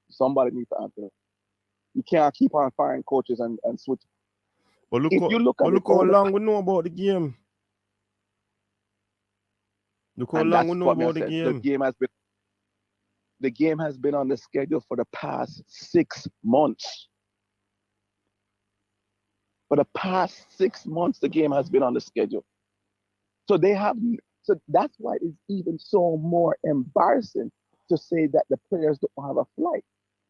Speaker 8: Somebody needs to answer that. You can't keep on firing coaches and switch.
Speaker 3: But look,
Speaker 8: If you look at
Speaker 3: how long we know about the game. Look how long we know about the game.
Speaker 8: The game has been on the schedule for the past 6 months. For the past 6 months, the game has been on the schedule. So that's why it's even so more embarrassing to say that the players don't have a flight.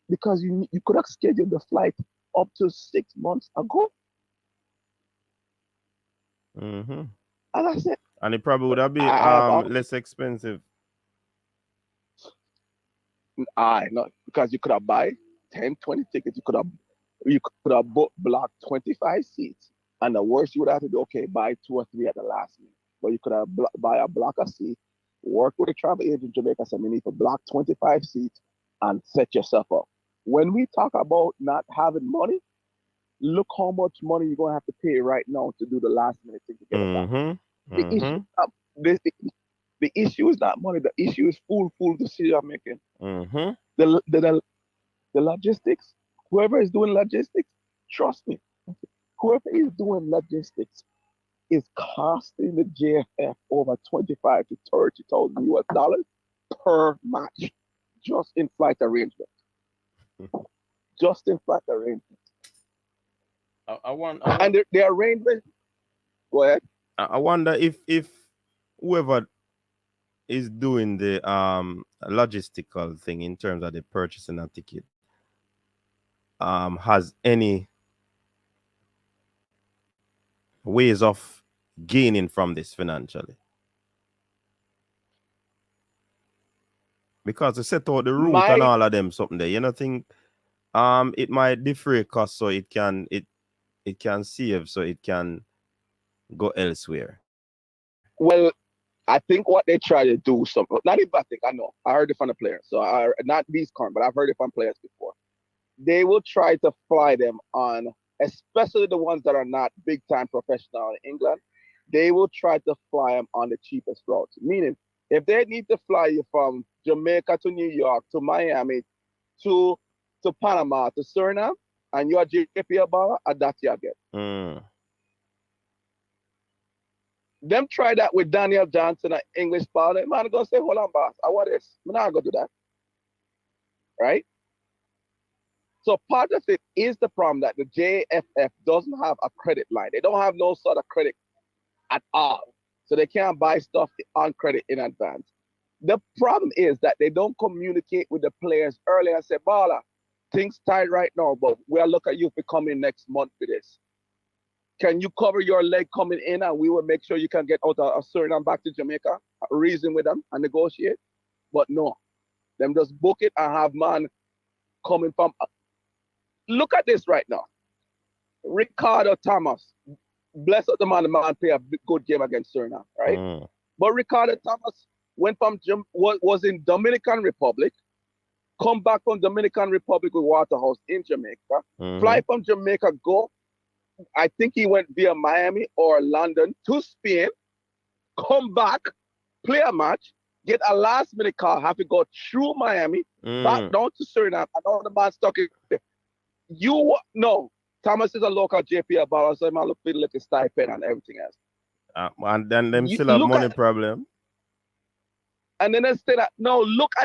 Speaker 8: Because you could have scheduled the flight up to 6 months ago.
Speaker 3: Mm-hmm.
Speaker 8: And I said,
Speaker 3: and it probably would have been less expensive.
Speaker 8: Not because you could have buy 10, 20 tickets. You could have blocked 25 seats. And the worst you would have to do, okay, buy 2 or 3 at the last minute. But you could have buy a block of seats, work with a travel agent in Jamaica, say, we need to block 25 seats and set yourself up. When we talk about not having money, look how much money you're going to have to pay right now to do the last minute thing to get it back. The issue is not money. The issue is full decision making. The logistics, whoever is doing logistics, trust me, whoever is doing logistics is costing the JFF over 25 to 30,000 US dollars per match, just in flight arrangement. Just in flight arrangement.
Speaker 3: I wonder,
Speaker 8: and the arrangement. Go ahead.
Speaker 3: I wonder if whoever is doing the logistical thing in terms of the purchasing a ticket has any ways of gaining from this financially, because they set out the route and all of them something there. You know, think it might defray cost so it can save so it can go elsewhere.
Speaker 8: Well, I think what they try to do, not even I think, I know, I heard it from the players. So not these current, but I've heard it from players before. They will try to fly them on, especially the ones that are not big time professional in England. They will try to fly them on the cheapest routes. Meaning, if they need to fly you from Jamaica to New York to Miami to Panama to Suriname, and you're JP Abala, that's your get. Them try that with Daniel Johnson, an English pilot. Man, I'm gonna say, hold on, boss. I want this. I'm not gonna do that. Right? So part of it is the problem that the JFF doesn't have a credit line. They don't have no sort of credit at all. So they can't buy stuff on credit in advance. The problem is that they don't communicate with the players early and say, Bala, things tight right now, but we'll look at you for coming next month for this. Can you cover your leg coming in and we will make sure you can get out of Suriname back to Jamaica, reason with them and negotiate? But no, them just book it and have man coming from. Look at this right now. Ricardo Thomas, bless up the man play a good game against Suriname, right? But Ricardo Thomas went from was in Dominican Republic, come back from Dominican Republic with Waterhouse in Jamaica, fly from Jamaica, go. I think he went via Miami or London to Spain, come back, play a match, get a last minute call, have to go through Miami, back down to Suriname, and all the man stuck in there. No, Thomas is a local JP Abala, so he might look for like a stipend and everything else.
Speaker 3: And then them still have money problem.
Speaker 8: And then they say that, look,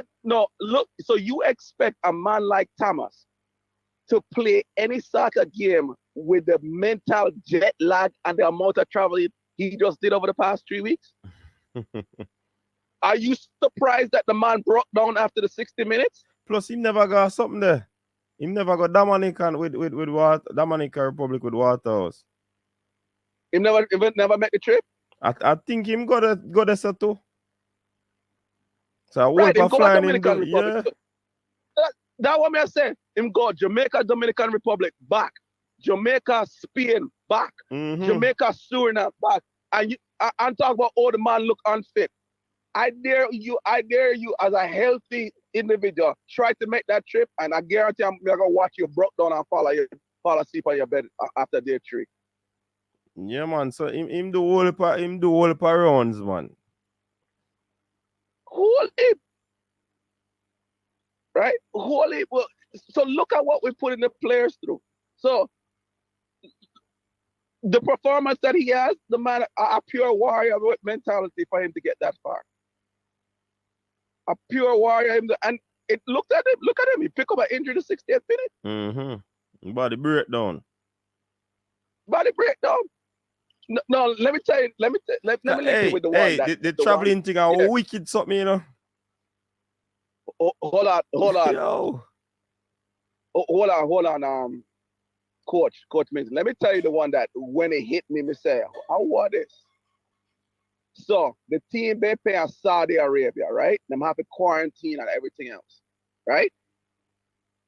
Speaker 8: so you expect a man like Thomas to play any soccer game with the mental jet lag and the amount of traveling he just did over the past 3 weeks? Are you surprised that the man broke down after the 60 minutes?
Speaker 3: Plus, he never got something there. He never got Dominican with Dominican Republic with Waterhouse.
Speaker 8: He never met the trip?
Speaker 3: I think him go there so too. So
Speaker 8: right, him
Speaker 3: go
Speaker 8: to Dominican Republic. Yeah. That what I say. Him go Jamaica, Dominican Republic, back. Jamaica, Spain, back. Jamaica, Suriname, back. And I'm talking about all the man look unfit. I dare you as a healthy individual, try to make that trip, and I guarantee I'm gonna watch you broke down and fall asleep on your bed after day 3.
Speaker 3: Yeah, man. So him do whole rounds, man.
Speaker 8: Whole heap. Right? Whole heap. Well, so look at what we're putting the players through. So the performance that he has, the man, a pure warrior mentality for him to get that far. A pure warrior, and it look at him. He picked up an injury the 60th minute.
Speaker 3: Body breakdown.
Speaker 8: No, let me tell you. Let me link you with the one that
Speaker 3: the traveling thing are wicked something, you know.
Speaker 8: Hold on.
Speaker 3: Yo.
Speaker 8: Hold on. Coach Mason. Let me tell you the one that when it hit me say, how was this? So the team they pay in Saudi Arabia, right? Them have to quarantine and everything else. right?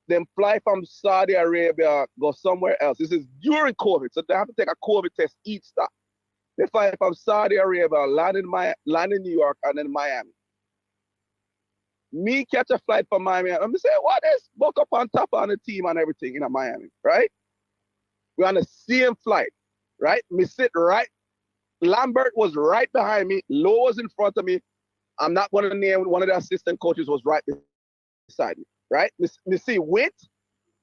Speaker 8: Then fly from Saudi Arabia, go somewhere else. This is during COVID, so they have to take a COVID test each stop. They fly from Saudi Arabia, land in New York, and then Miami. Me catch a flight from Miami. I'm say, what is book up on top on the team and everything in Miami, right? We're on the same flight, right? Me sit right. Lambert was right behind me. Lowe was in front of me. I'm not going to name one of the assistant coaches was right beside me, right? Me see Wint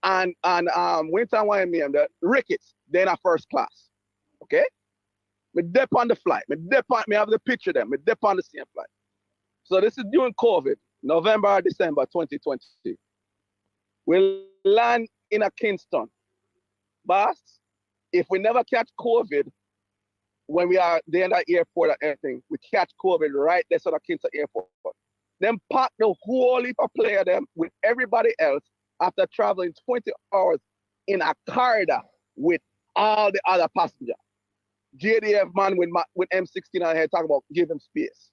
Speaker 8: and Wint and YME and the Ricketts. They're in first class, okay? Me dip on the flight. Me have the picture of them. Me dip on the same flight. So this is during COVID, November, December 2020. We land in a Kingston. Boss, if we never catch COVID when we are there in that airport or anything, we catch COVID right there at the Kingston airport. Then pack the whole heap of player them with everybody else after traveling 20 hours in a corridor with all the other passengers. JDF man with M16 on head talking about give him space.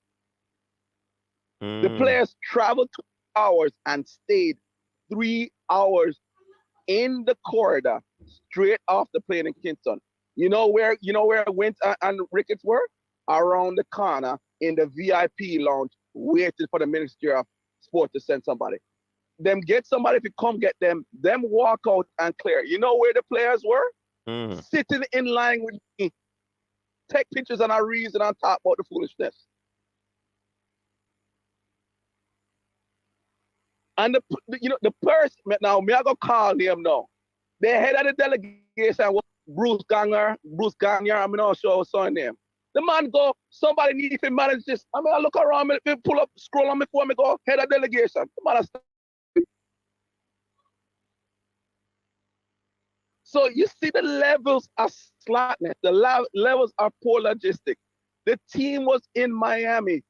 Speaker 8: The players traveled 2 hours and stayed 3 hours in the corridor straight off the plane in Kingston. You know where Wint and Ricketts were? Around the corner in the VIP lounge, waiting for the Ministry of Sport to send somebody. Them get somebody to come get them walk out and clear. You know where the players were? Sitting in line with me. Take pictures and I reason and talk about the foolishness. And the person now, me I go call them now. The head of the delegation was Bruce Gagne. I'm not sure what's his name. The man go, somebody need to manage this. I mean, I look around, me pull up, scroll on me phone, me go, head of delegation. The man So you see the levels of slackness, the levels are poor logistics. The team was in Miami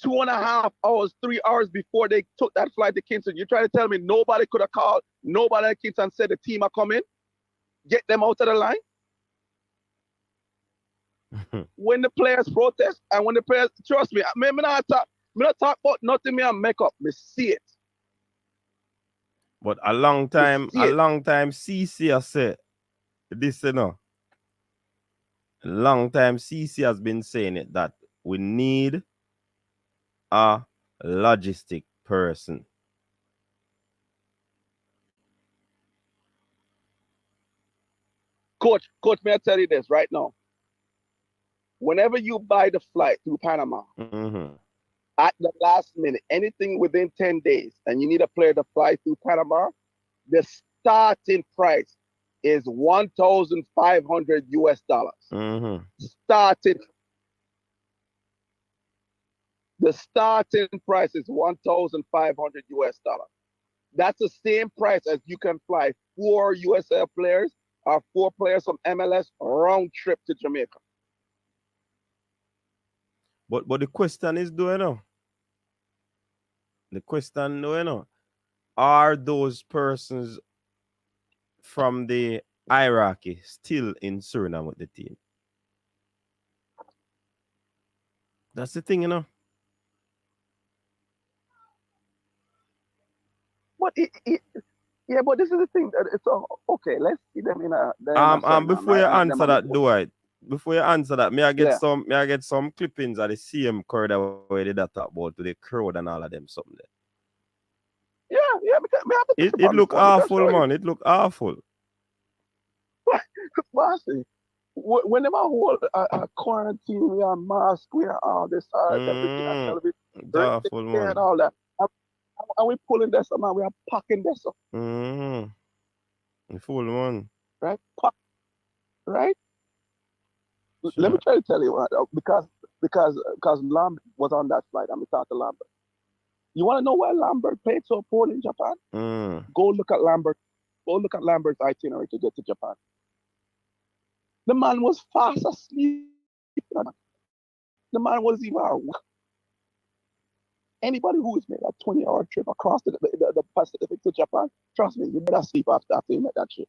Speaker 8: 2.5 hours, 3 hours before they took that flight to Kingston. You try to tell me nobody could have called, nobody at Kingston said the team are coming, get them out of the line? When the players protest and when the players, trust me, me not talk about nothing me and make up, me see it.
Speaker 9: But a long time CC has said this, you know. A long time CC has been saying it that we need a logistic person.
Speaker 8: Coach, may I tell you this right now? Whenever you buy the flight through Panama, at the last minute, anything within 10 days, and you need a player to fly through Panama, the starting price is $1,500 US. The starting price is $1,500 US. That's the same price as you can fly 4 USL players or 4 players from MLS round trip to Jamaica.
Speaker 9: But the question is, do you know? The question, do you know? Are those persons from the hierarchy still in Suriname with the team? That's the thing, you know.
Speaker 8: But yeah, but this is the thing. It's okay. Let's see them in a.
Speaker 9: Before you answer that, Dwight. Before you answer that, may I get some clippings of the same corridor where they talk about to the crowd and all of them something there.
Speaker 8: Yeah.
Speaker 9: It look awful, man. It look awful.
Speaker 8: Bossy, when them hold a quarantine, we are mask, we are all this, everything on television,
Speaker 9: awful, man.
Speaker 8: And all that. And we pulling this up, man. We are packing this up.
Speaker 9: Full one.
Speaker 8: Right? Right?
Speaker 9: Sure.
Speaker 8: Let me try to tell you what, because Lambert was on that flight, and we talked to Lambert. You want to know why Lambert played so poorly in Japan? Go look at Lambert. Go look at Lambert's itinerary to get to Japan. The man was fast asleep. The man was even awake. Anybody who has made a 20-hour trip across the Pacific to Japan, trust me, you better sleep after you make that trip.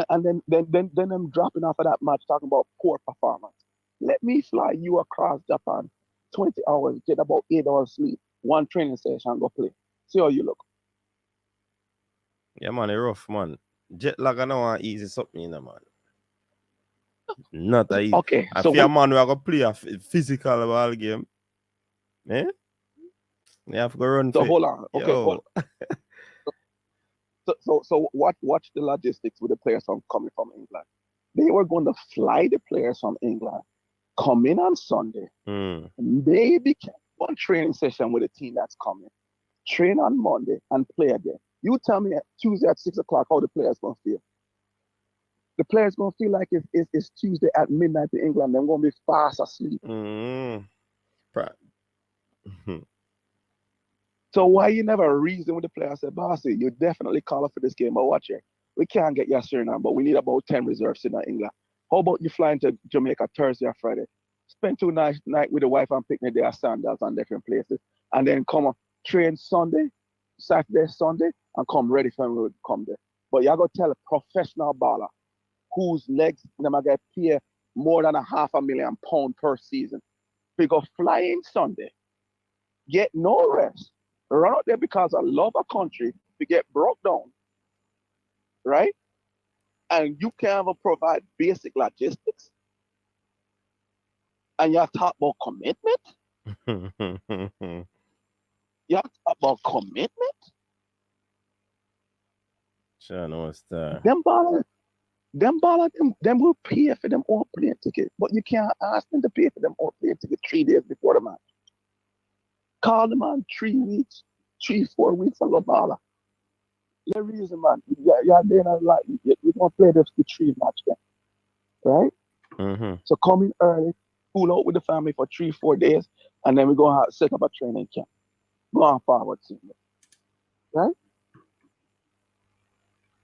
Speaker 8: And then I'm dropping off of that match talking about poor performance. Let me fly you across Japan 20 hours, get about 8 hours sleep, one training session, go play. See how you look.
Speaker 9: Yeah, man, it's rough, man. Jet lag, I know want easy something, you know, man. Not a easy.
Speaker 8: Okay,
Speaker 9: I
Speaker 8: so
Speaker 9: feel man, we are going to play a physical ball game. Eh? You have to go run
Speaker 8: so
Speaker 9: for
Speaker 8: hold on. Okay,
Speaker 9: Yo.
Speaker 8: so watch the logistics with the players coming from England. They were going to fly the players from England, come in on Sunday, maybe one training session with the team that's coming, train on Monday and play again. You tell me Tuesday at 6 o'clock how the players gonna feel. The players gonna feel like it's Tuesday at midnight in England. They're gonna be fast asleep. So why you never reason with the players? Say, Bossy, you definitely call up for this game, but watch it. We can't get your Suriname, but we need about 10 reserves in England. How about you flying to Jamaica Thursday or Friday? Spend 2 nights with the wife and picnic their sandals on different places, and then come on, train Sunday, Saturday, Sunday, and come ready for them to come there. But you gotta tell a professional baller whose legs never get paid more than £500,000 per season. We go flying Sunday, get no rest, run out there because I love a country, we get broke down, right? And you can't even provide basic logistics. And you talk about commitment. You talk about commitment.
Speaker 9: Sure, no star.
Speaker 8: Them will pay for them all plane ticket, but you can't ask them to pay for them all plane ticket 3 days before the match. Call them on 3 weeks, 4 weeks and go baller. The reason, man, you're doing a lot. You're gonna play the 3 match then, right? So come in early, pull out with the family for 3-4 days, and then we're gonna set up a training camp. Go on forward, right?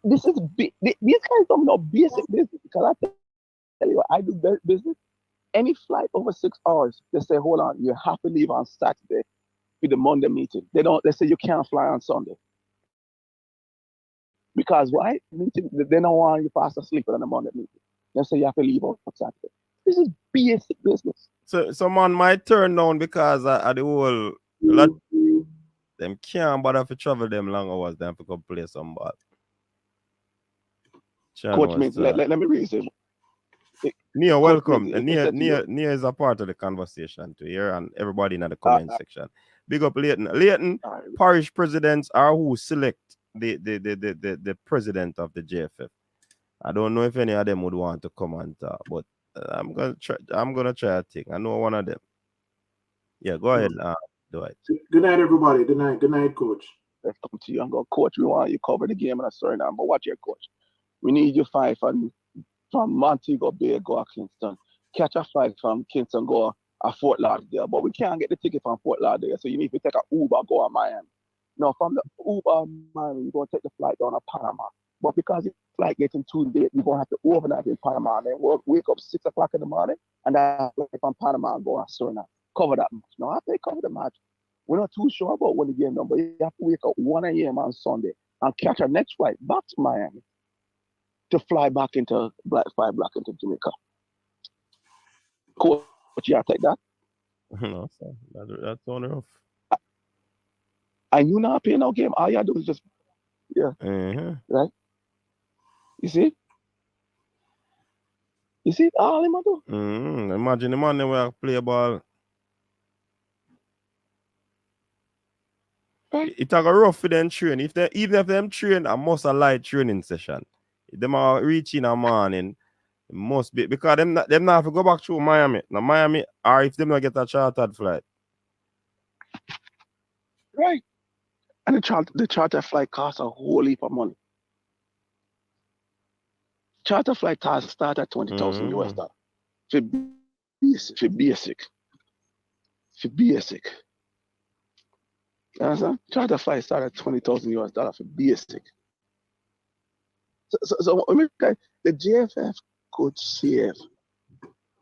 Speaker 8: This is these guys don't know basic business because I tell you what, I do business. Any flight over 6 hours, they say, hold on, you have to leave on Saturday with the Monday meeting. They say you can't fly on Sunday. Because why? Meeting, they don't want you fast asleep on the Monday meeting. They say you have to leave on Saturday. This is basic business.
Speaker 9: So man might turn down because of the whole lot them can't bother to travel them long hours them to come play some ball.
Speaker 8: Coach Mintz, let me reason.
Speaker 9: Nia, welcome. Nia is a part of the conversation to hear, and everybody in the comment section. Big up Leighton. Leighton, parish presidents are who select the president of the JFF. I don't know if any of them would want to come and talk, but I'm gonna try a thing. I know one of them. Yeah, go ahead. Dwight.
Speaker 10: Good night, everybody. Good night, coach.
Speaker 8: Let's come to you and go, coach. We want you to cover the game and a story now, but watch your coach. We need you 5 from Montego Bay, go to Kingston. Catch a flight from Kingston, go to Fort Lauderdale. But we can't get the ticket from Fort Lauderdale, so you need to take an Uber, go to Miami. No, from the Uber Miami, you're going to take the flight down to Panama. But because the flight getting too late, you're going to have to overnight in Panama. And then wake up 6 o'clock in the morning, and then from Panama and go to Suriname. Cover that match. No, after they cover the match, we're not too sure about when the game done, but you have to wake up 1 a.m. on Sunday and catch our next flight back to Miami to fly back into Jamaica. Coach, you take that?
Speaker 9: No, sir. That's on rough.
Speaker 8: And you not paying no game. All you do is just, right? You see? You see all him do?
Speaker 9: Imagine the man will play ball.
Speaker 8: Right.
Speaker 9: It a rough for them train. Even if them train a must a light training session. If them are reaching a morning, it must be because them not have to go back to Miami. Now Miami, or if them not get a chartered flight.
Speaker 8: Right. And the charter flight costs a whole heap of money. Charter flight start at 20,000 US dollars. For basic. You understand? Charter flight start at 20,000 US dollars for basic. So the JFF could save,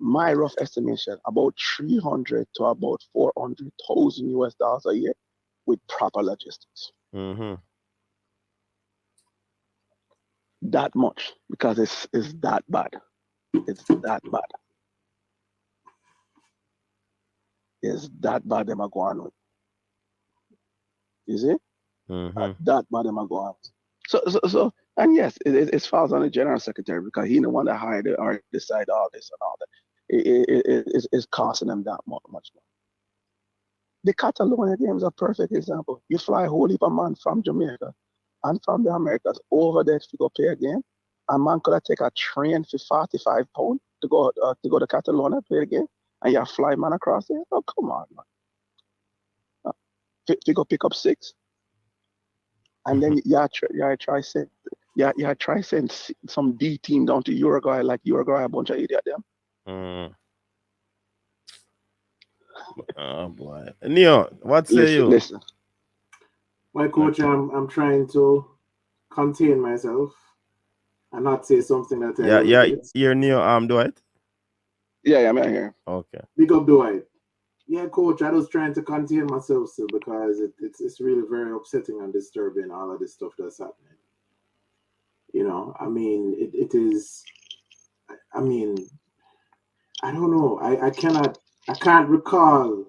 Speaker 8: my rough estimation, about 300 to about 400,000 US dollars a year with proper logistics. That much, because it's that bad. It's that bad. is that bad them are going with. You see? That bad them are going with. So, and yes, it falls on the general secretary because he the one that hired it or decide all this and all that. It's costing them that much more. The Catalonia game is a perfect example. You fly a whole heap of man from Jamaica and from the Americas over there to go play a game. A man could have take a train for £45 to go to Catalonia play a game, and you fly man across there. Oh, come on, man. To go pick up 6, and then try send some D team down to Uruguay, like Uruguay a bunch of idiot them.
Speaker 9: Oh boy, Neo, what say you?
Speaker 8: Listen.
Speaker 10: My coach, I'm trying to contain myself and not say something that I regret.
Speaker 9: You're Neo, Dwight?
Speaker 8: Yeah, I'm here.
Speaker 9: Okay.
Speaker 10: Big up, Dwight. Yeah, coach, I was trying to contain myself still because it's really very upsetting and disturbing, all of this stuff that's happening. You know, I mean, it is, I mean, I don't know. I can't recall.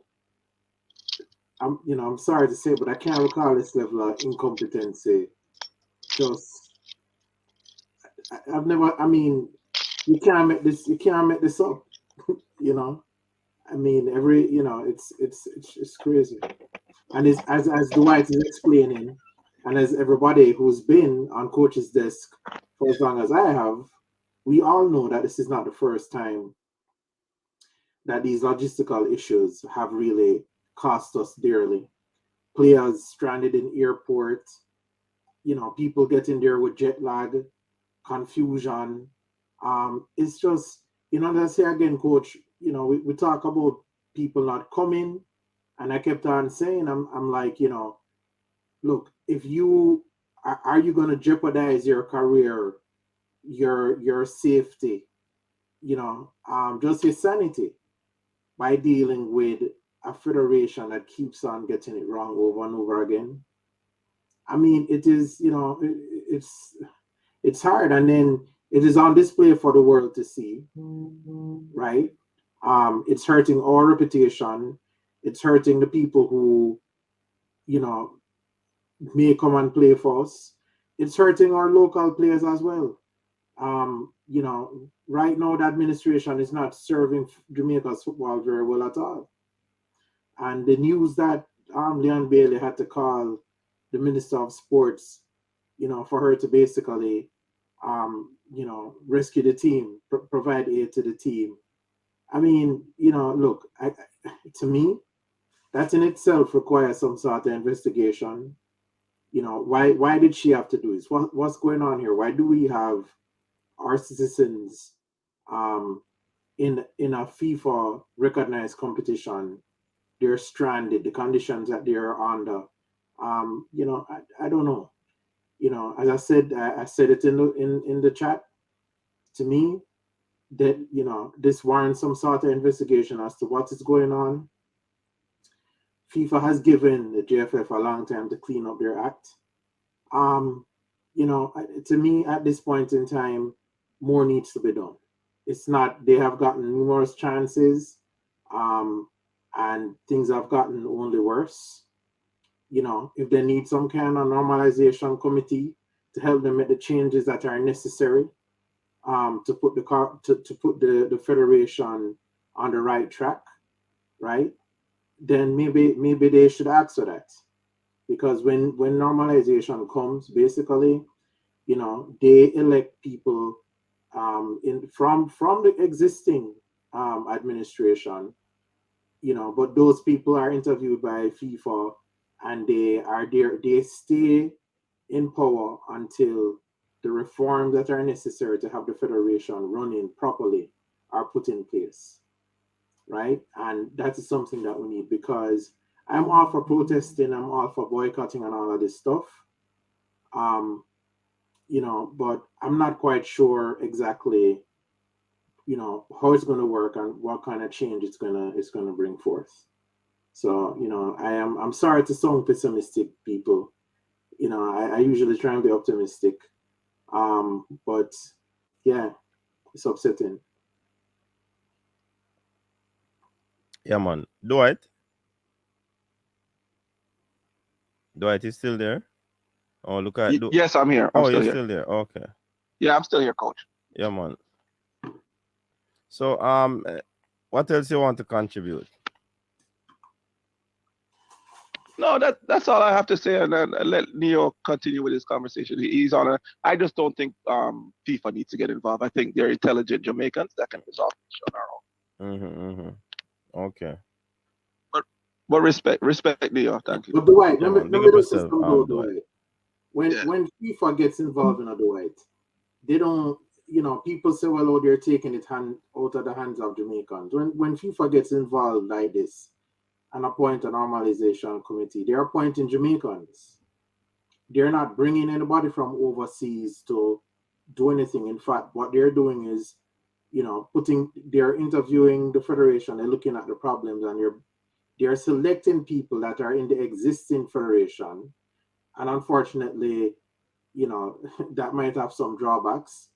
Speaker 10: I'm sorry to say, but I can't recall this level of incompetency. I've never, I mean, you can't make this up, you know? I mean, it's crazy. And as Dwight is explaining, and as everybody who's been on coach's desk for as long as I have, we all know that this is not the first time that these logistical issues have really cost us dearly. Players stranded in airports, people getting there with jet lag, confusion. It's just, let's say again, coach, we talk about people not coming, and I kept on saying, I'm like, look, if you are you going to jeopardize your career, your safety, just your sanity by dealing with a federation that keeps on getting it wrong over and over again? I mean, it is, it's hard, and then it is on display for the world to see, right? It's hurting our reputation. It's hurting the people who, may come and play for us. It's hurting our local players as well. Right now the administration is not serving Jamaica's football very well at all. And the news that Leon Bailey had to call the Minister of Sports, for her to basically, rescue the team, provide aid to the team. I mean, look, to me, that in itself requires some sort of investigation. Why did she have to do this? What's going on here? Why do we have our citizens in a FIFA recognized competition? They're stranded, the conditions that they're under. I don't know. As I said it in the chat. To me, that this warrants some sort of investigation as to what is going on. FIFA has given the JFF a long time to clean up their act. To me, at this point in time, more needs to be done. It's not, they have gotten numerous chances, and things have gotten only worse. If they need some kind of normalization committee to help them make the changes that are necessary, to put the federation on the right track, right? Then maybe they should ask for that. Because when normalization comes, basically, they elect people from the existing administration, but those people are interviewed by FIFA, and they stay in power until the reforms that are necessary to have the federation running properly are put in place, right? And that is something that we need, because I'm all for protesting, I'm all for boycotting and all of this stuff. But I'm not quite sure exactly, how it's going to work and what kind of change it's gonna bring forth. So, I'm sorry to sound pessimistic, people. I usually try and be optimistic. But yeah, it's upsetting.
Speaker 9: Yeah, man. Dwight is still there. Oh, look at
Speaker 8: Yes, I'm here. I'm
Speaker 9: Oh,
Speaker 8: still
Speaker 9: you're
Speaker 8: here.
Speaker 9: still there. Okay.
Speaker 8: Yeah, I'm still here, coach.
Speaker 9: Yeah, man. So, what else you want to contribute?
Speaker 8: No, that's all I have to say, and then let Neo continue with his conversation. He's on a. I just don't think FIFA needs to get involved. I think they're intelligent Jamaicans that can resolve the issue on our own.
Speaker 9: Okay.
Speaker 8: But respect Neo. Thank you.
Speaker 10: But Dwight,
Speaker 9: Yeah,
Speaker 10: let
Speaker 9: man.
Speaker 10: me
Speaker 9: Big up
Speaker 10: just say
Speaker 9: yourself,
Speaker 10: something though,
Speaker 9: Dwight.
Speaker 10: Dwight. When FIFA gets involved in a Dwight, they don't, people say, well, oh, they're taking it out of the hands of Jamaicans. When FIFA gets involved like this and appoint a normalization committee, they're appointing Jamaicans. They're not bringing anybody from overseas to do anything. In fact, what they're doing is, they're interviewing the federation, they're looking at the problems, and they're selecting people that are in the existing federation. And unfortunately, that might have some drawbacks,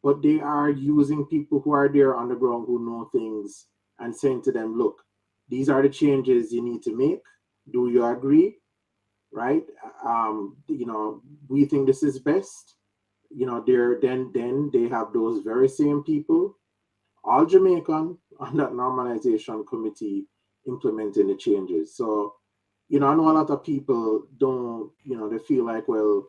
Speaker 10: but they are using people who are there on the ground who know things and saying to them, look, these are the changes you need to make. Do you agree? Right? We think this is best. Then they have those very same people, all Jamaican, on that normalization committee implementing the changes. So, I know a lot of people don't, they feel like, well,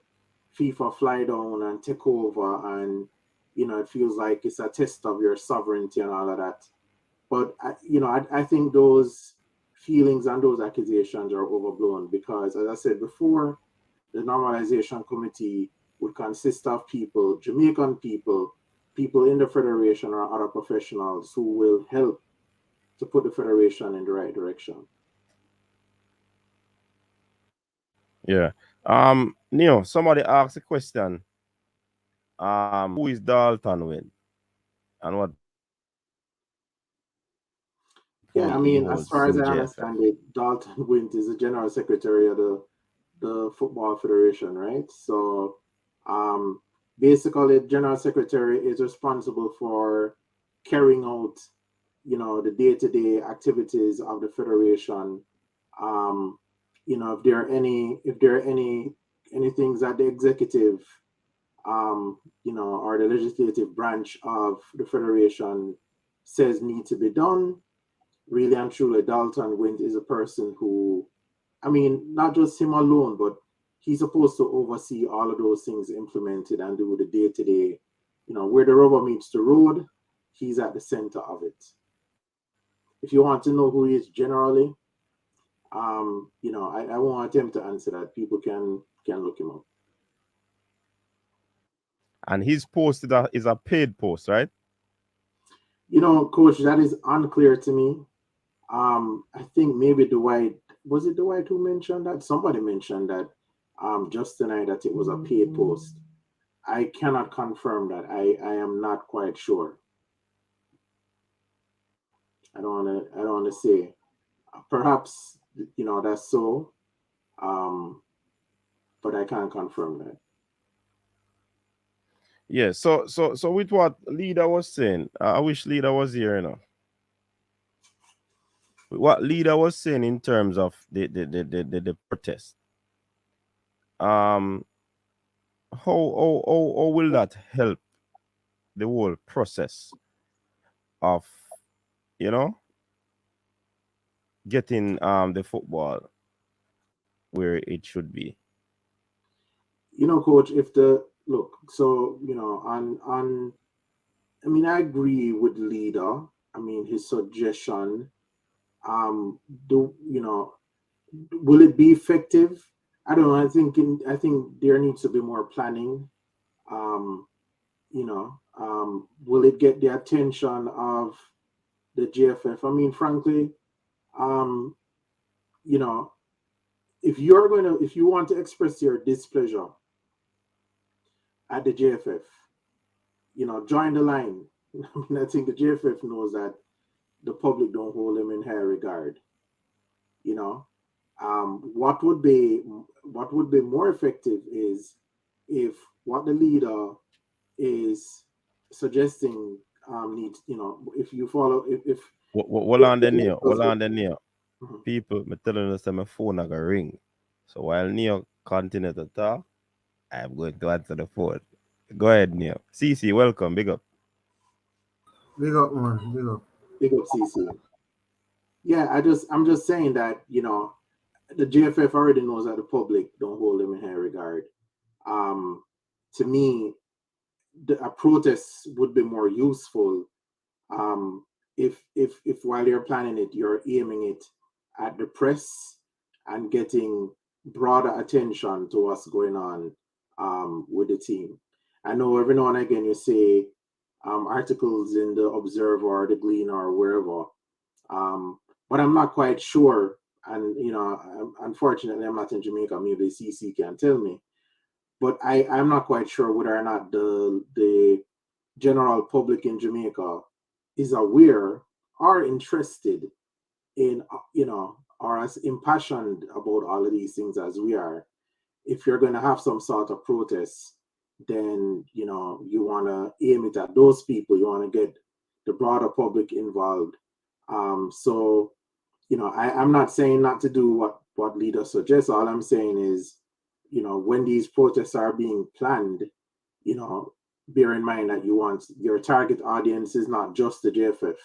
Speaker 10: FIFA fly down and take over, and it feels like it's a test of your sovereignty and all of that. But I think those feelings and those accusations are overblown, because, as I said before, the normalization committee would consist of people, Jamaican people in the federation or other professionals who will help to put the federation in the right direction.
Speaker 9: Yeah. Neo, somebody asked a question. Who is Dalton Wint? And what
Speaker 10: Yeah, I
Speaker 9: he
Speaker 10: mean, as
Speaker 9: holds
Speaker 10: far
Speaker 9: in
Speaker 10: as
Speaker 9: the
Speaker 10: I
Speaker 9: JFF?
Speaker 10: understand it, Dalton Wint is the general secretary of the Football Federation, right? So basically, the general secretary is responsible for carrying out, the day-to-day activities of the federation. If there are any things that the executive, or the legislative branch of the federation says need to be done, really and truly, Dalton Wint is a person who, I mean, not just him alone, but he's supposed to oversee all of those things implemented and do the day-to-day, where the rubber meets the road, he's at the center of it. If you want to know who he is generally, I won't attempt to answer that. People can look him up.
Speaker 9: And his post is a paid post, right?
Speaker 10: Coach, that is unclear to me. I think maybe Dwight, was it Dwight who mentioned that? Somebody mentioned that just tonight, that it was a paid post. I cannot confirm that. I am not quite sure. I don't want to say. Perhaps that's so, but I can't confirm that.
Speaker 9: Yeah. So with what Leader was saying, I wish Leader was here, What Leader was saying in terms of the protest. How will that help the whole process of getting the football where it should be?
Speaker 10: Coach, if the look, so on I mean, I agree with Leader. I mean, his suggestion. Do will it be effective? I don't know. I think there needs to be more planning. Um, will it get the attention of the GFF? I mean, frankly, um, you know, if you want to express your displeasure at the JFF, join the line. I mean, I think the JFF knows that the public don't hold them in high regard. What would be more effective is if what the leader is suggesting needs, if you follow,
Speaker 9: Hold on the Neo. Hold on the Neo.
Speaker 10: Mhm.
Speaker 9: People, me telling you that my phone a go ring. So while Neo continue to talk, I'm going to answer the phone. Go ahead, Neo. CC, welcome. Big up.
Speaker 11: Big up, man. Big up.
Speaker 10: Big up, CC. Yeah, I'm just saying that, you know, the GFF already knows that the public don't hold them in high regard. To me, a protest would be more useful if while you're planning it, you're aiming it at the press and getting broader attention to what's going on with the team. I know every now and again you say articles in the Observer or the Gleaner or wherever, but I'm not quite sure. And you know, unfortunately, I'm not in Jamaica. Maybe CC can tell me, but I'm not quite sure whether or not the general public in Jamaica is aware or interested in, you know, or as impassioned about all of these things as we are. If you're going to have some sort of protest, then, you know, you want to aim it at those people. You want to get the broader public involved. So, you know, I'm not saying not to do what leaders suggest. All I'm saying is, you know, when these protests are being planned, you know, bear in mind that you want your target audience is not just the JFF,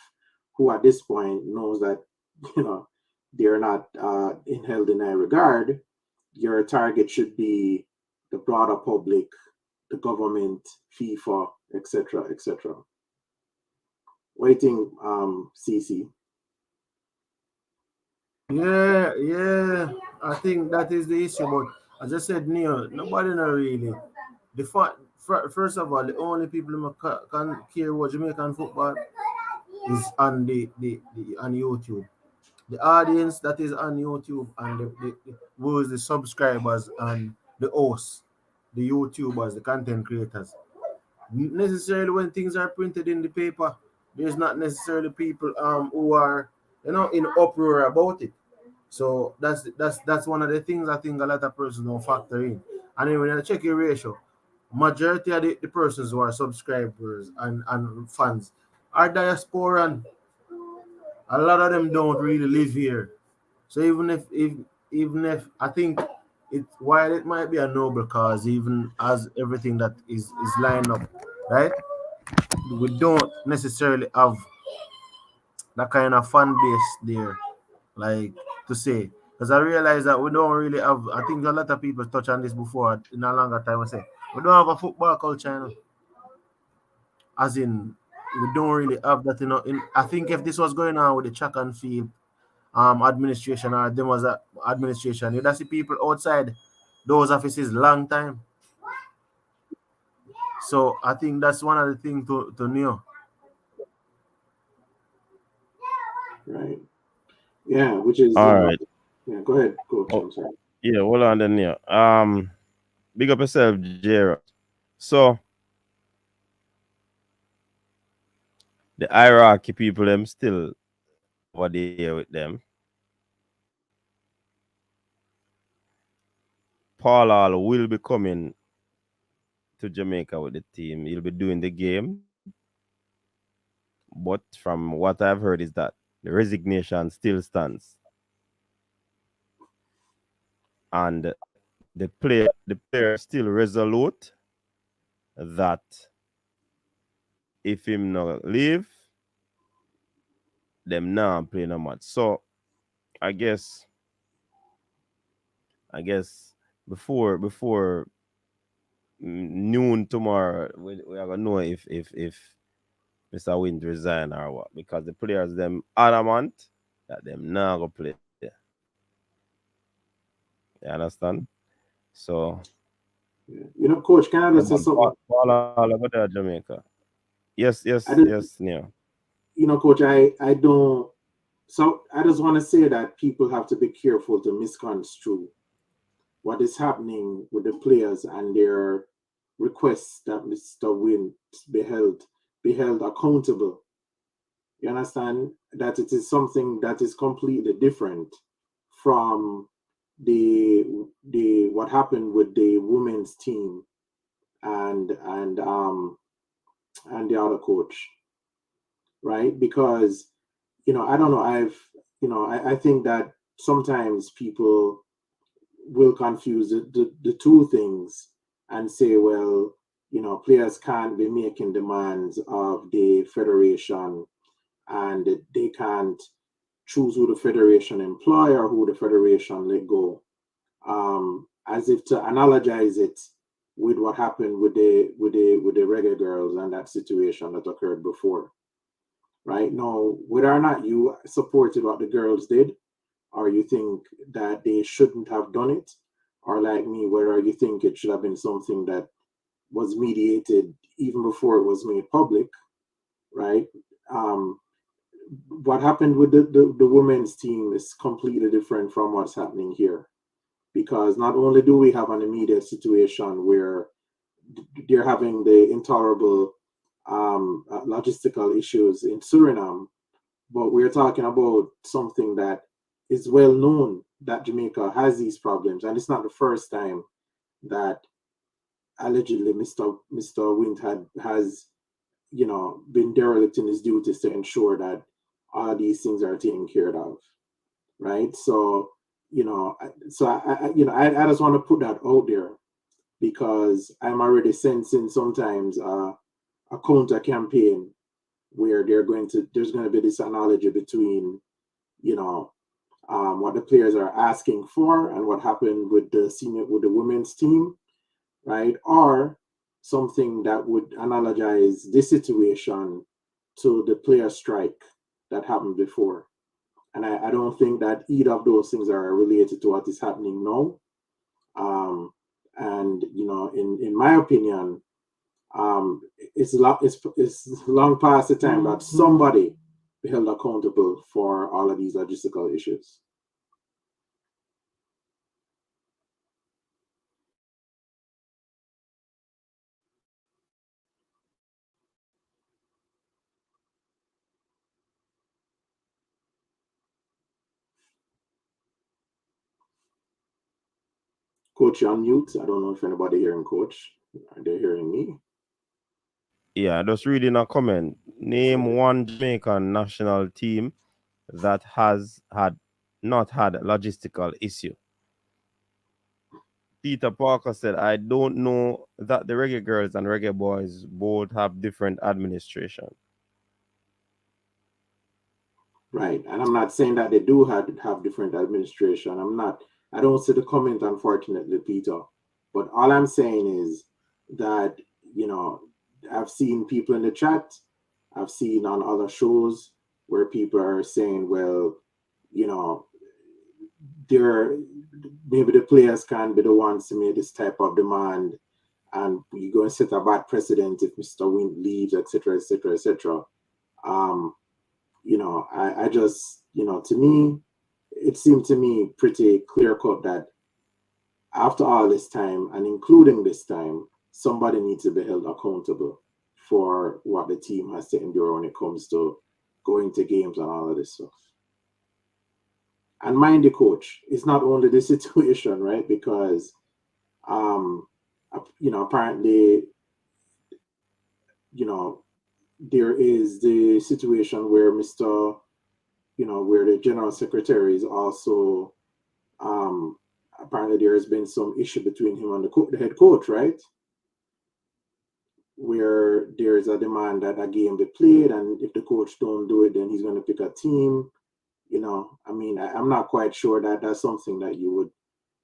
Speaker 10: who at this point knows that, you know, they're not held in high regard. Your target should be the broader public, the government, FIFA, etc., etc. What do you think, CC?
Speaker 11: Yeah. I think that is the issue. But as I said, Neil, nobody know really. First of all, the only people who can care about Jamaican football is on the on YouTube. The audience that is on YouTube and was the subscribers and the hosts, the YouTubers, the content creators. Necessarily when things are printed in the paper, there's not necessarily people who are, you know, in uproar about it. So that's one of the things I think a lot of persons don't factor in. And then when you check your ratio, majority of the persons who are subscribers and fans are diasporan. A lot of them don't really live here. So even if I think it, while it might be a noble cause, even as everything that is lined up, right? We don't necessarily have that kind of fan base there, like to say. Because I realize that we don't really have. I think a lot of people touch on this before in a longer time. I say we don't have a football culture, you know? As in we don't really have that. You know, I think if this was going on with the track and field administration or them was a administration, you'd see people outside those offices long time. So I think that's one of the things to know.
Speaker 10: Right. Yeah, which is, you
Speaker 9: All
Speaker 10: know,
Speaker 9: right.
Speaker 10: yeah, go ahead, coach.
Speaker 9: Oh,
Speaker 10: I'm sorry.
Speaker 9: yeah, hold on the Neo. Big up yourself, Jera. So the hierarchy people them still over there with them. Paul Hall will be coming to Jamaica with the team. He'll be doing the game. But from what I've heard is that the resignation still stands. And the player still resolute that if him not leave, them now play no match. So I guess before noon tomorrow, we are gonna know if Mr. Wint resign or what, because the players them adamant that them now go play. You understand? So
Speaker 10: You know, coach, can I just say something?
Speaker 9: Paul all over there, Jamaica. Yes,
Speaker 10: I just,
Speaker 9: Neil.
Speaker 10: you know, coach, I don't. So I just want to say that people have to be careful to misconstrue what is happening with the players and their requests that Mr. Wint be held accountable. You understand that it is something that is completely different from the what happened with the women's team and the other coach, right? Because I don't know. I think that sometimes people will confuse the two things and say, well, players can't be making demands of the federation and they can't choose who the federation employ or who the federation let go. As if to analogize it with what happened with the reggae girls and that situation that occurred before. Right now, whether or not you supported what the girls did, or you think that they shouldn't have done it, or like me, whether you think it should have been something that was mediated even before it was made public, right? Um, what happened with the women's team is completely different from what's happening here. Because not only do we have an immediate situation where they're having the intolerable logistical issues in Suriname, but we're talking about something that is well known that Jamaica has these problems, and it's not the first time that allegedly Mr. Wint has been derelict in his duties to ensure that all these things are taken care of, right? So I just want to put that out there because I'm already sensing sometimes a counter campaign where there's going to be this analogy between what the players are asking for and what happened with the women's team, right? Or something that would analogize this situation to the player strike that happened before. And I don't think that either of those things are related to what is happening now. And in my opinion, it's long past the time that somebody be held accountable for all of these logistical issues. Coach, you're on mute. I don't know if anybody hearing Coach. Are they hearing me?
Speaker 9: Yeah, just reading a comment. Name one Jamaican national team that has not had a logistical issue. Peter Parker said, I don't know that the Reggae Girls and Reggae Boys both have different administration.
Speaker 10: Right. And I'm not saying that they do have different administration. I don't see the comment, unfortunately, Peter. But all I'm saying is that, I've seen people in the chat, I've seen on other shows where people are saying, well, you know, they're maybe the players can be the ones to make this type of demand and you go and set a bad precedent if Mr. Wint leaves, etc., etc., etc. I just, to me, it seemed to me pretty clear cut that after all this time, and including this time, somebody needs to be held accountable for what the team has to endure when it comes to going to games and all of this stuff. And mind the coach, it's not only the situation, right? Because, apparently, there is the situation where where the general secretary is also, apparently there has been some issue between him and the head coach, right? Where there's a demand that a game be played, and if the coach don't do it, then he's going to pick a team. I'm not quite sure that that's something that you would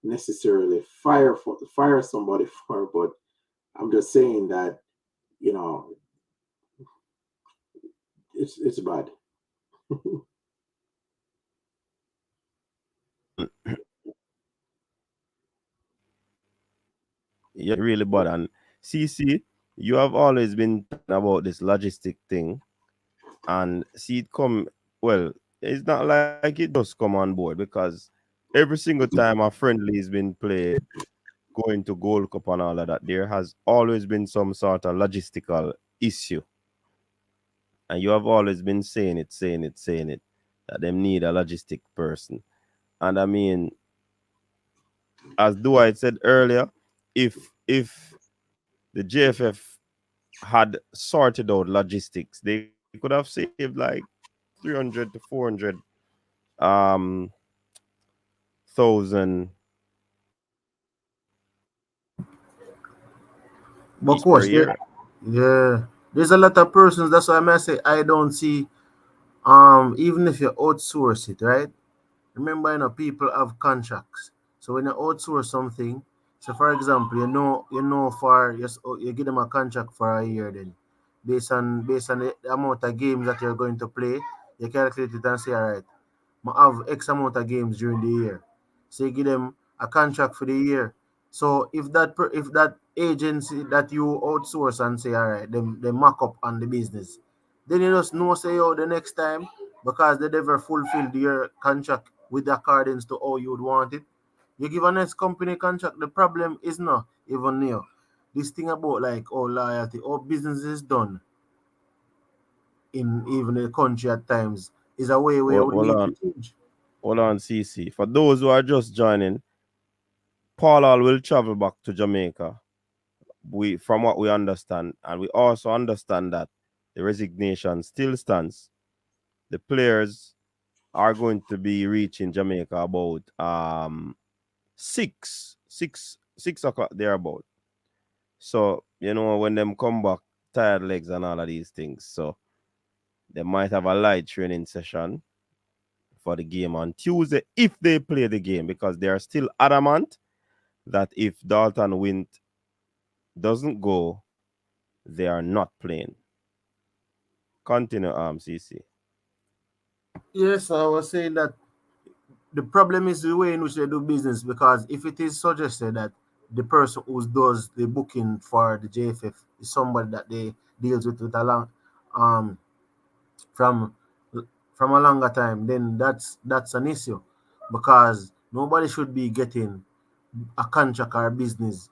Speaker 10: necessarily fire somebody for, but I'm just saying that it's bad.
Speaker 9: Yeah, really bad. And CC, you have always been talking about this logistic thing, and see it come. Well, it's not like it just come on board because every single time a friendly has been played, going to Gold Cup and all of that, there has always been some sort of logistical issue, and you have always been saying it, that them need a logistic person. And I mean, as Dwight said earlier, if the JFF had sorted out logistics, they could have saved like 300 to 400 thousand
Speaker 11: But
Speaker 9: each per
Speaker 11: coach,
Speaker 9: year.
Speaker 11: yeah, there's a lot of persons. That's why I may say I don't see. Even if you outsource it, right? Remember, people have contracts. So when you outsource something, so for example, for yes, you give them a contract for a year, then based on the amount of games that you're going to play, you calculate it and say, all right, I have X amount of games during the year. So you give them a contract for the year. So if that agency that you outsource and say, all right, them they mark up on the business, then you just know say, oh, the next time, because they never fulfilled your contract with accordance to how you would want it, you give a next company contract. The problem is not even near this thing about like, oh, loyalty, oh, business is done in even the country at times is a way where
Speaker 9: Hold,
Speaker 11: we
Speaker 9: hold
Speaker 11: need
Speaker 9: on,
Speaker 11: to change.
Speaker 9: hold on, CC. For those who are just joining, Paul Hall will travel back to Jamaica. From what we understand, and we also understand that the resignation still stands. The players are going to be reaching Jamaica about 6 o'clock thereabout. So when them come back, tired legs and all of these things. So they might have a light training session for the game on Tuesday if they play the game, because they are still adamant that if Dalton Wint doesn't go, they are not playing. Continue, CC.
Speaker 11: Yes, I was saying that the problem is the way in which they do business, because if it is suggested that the person who does the booking for the JFF is somebody that they deals with a long um from a longer time, then that's an issue, because nobody should be getting a contract or a business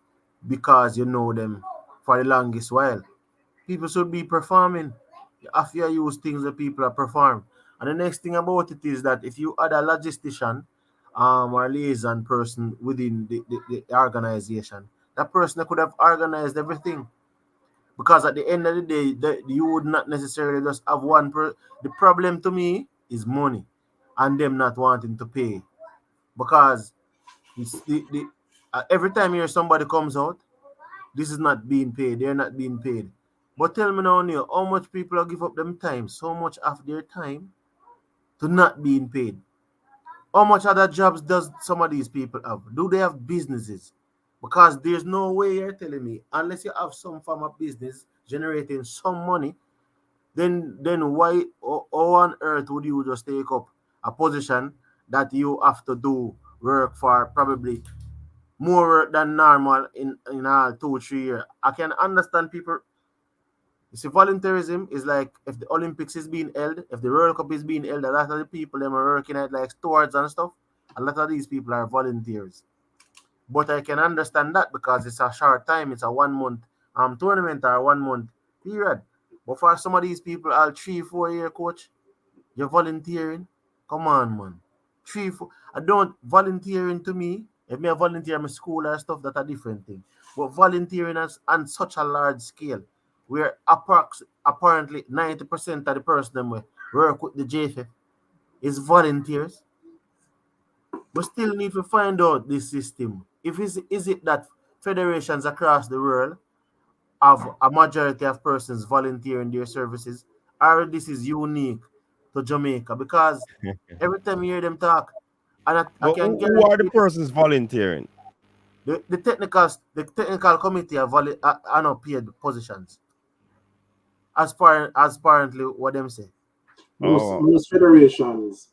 Speaker 11: because you know them for the longest while. People should be performing. After you use things that people are perform. And the next thing about it is that if you add a logistician or liaison person within the organization, that person that could have organized everything. Because at the end of the day, you would not necessarily just have one The problem to me is money and them not wanting to pay. Because it's every time here somebody comes out, this is not being paid. They're not being paid. But tell me now, Neil, how much people are give up them time, so much of their time to not being paid? How much other jobs does some of these people have? Do they have businesses? Because there's no way you're telling me, unless you have some form of business generating some money, then why how on earth would you just take up a position that you have to do work for probably more work than normal in all 2 3 years? I can understand people. You see, volunteerism is like if the Olympics is being held, if the World Cup is being held, a lot of the people them are working at like stewards and stuff. A lot of these people are volunteers. But I can understand that because it's a short time, it's a 1 month tournament or 1 month period. But for some of these people, all 3 4 year coach, you're volunteering. Come on, man. 3 4. I don't volunteering to me. If me a volunteer in my school or stuff, that's a different thing. But volunteering on such a large scale, where apparently 90% of the person them we work with the JFF is volunteers. We still need to find out this system. If is it that federations across the world have a majority of persons volunteering their services, or this is unique to Jamaica? Because every time you hear them talk, and I
Speaker 9: But
Speaker 11: can
Speaker 9: who are the
Speaker 11: guarantee
Speaker 9: persons volunteering?
Speaker 11: the technical committee are not paid positions, as apparently what them say.
Speaker 10: Most
Speaker 9: Oh,
Speaker 10: most federations,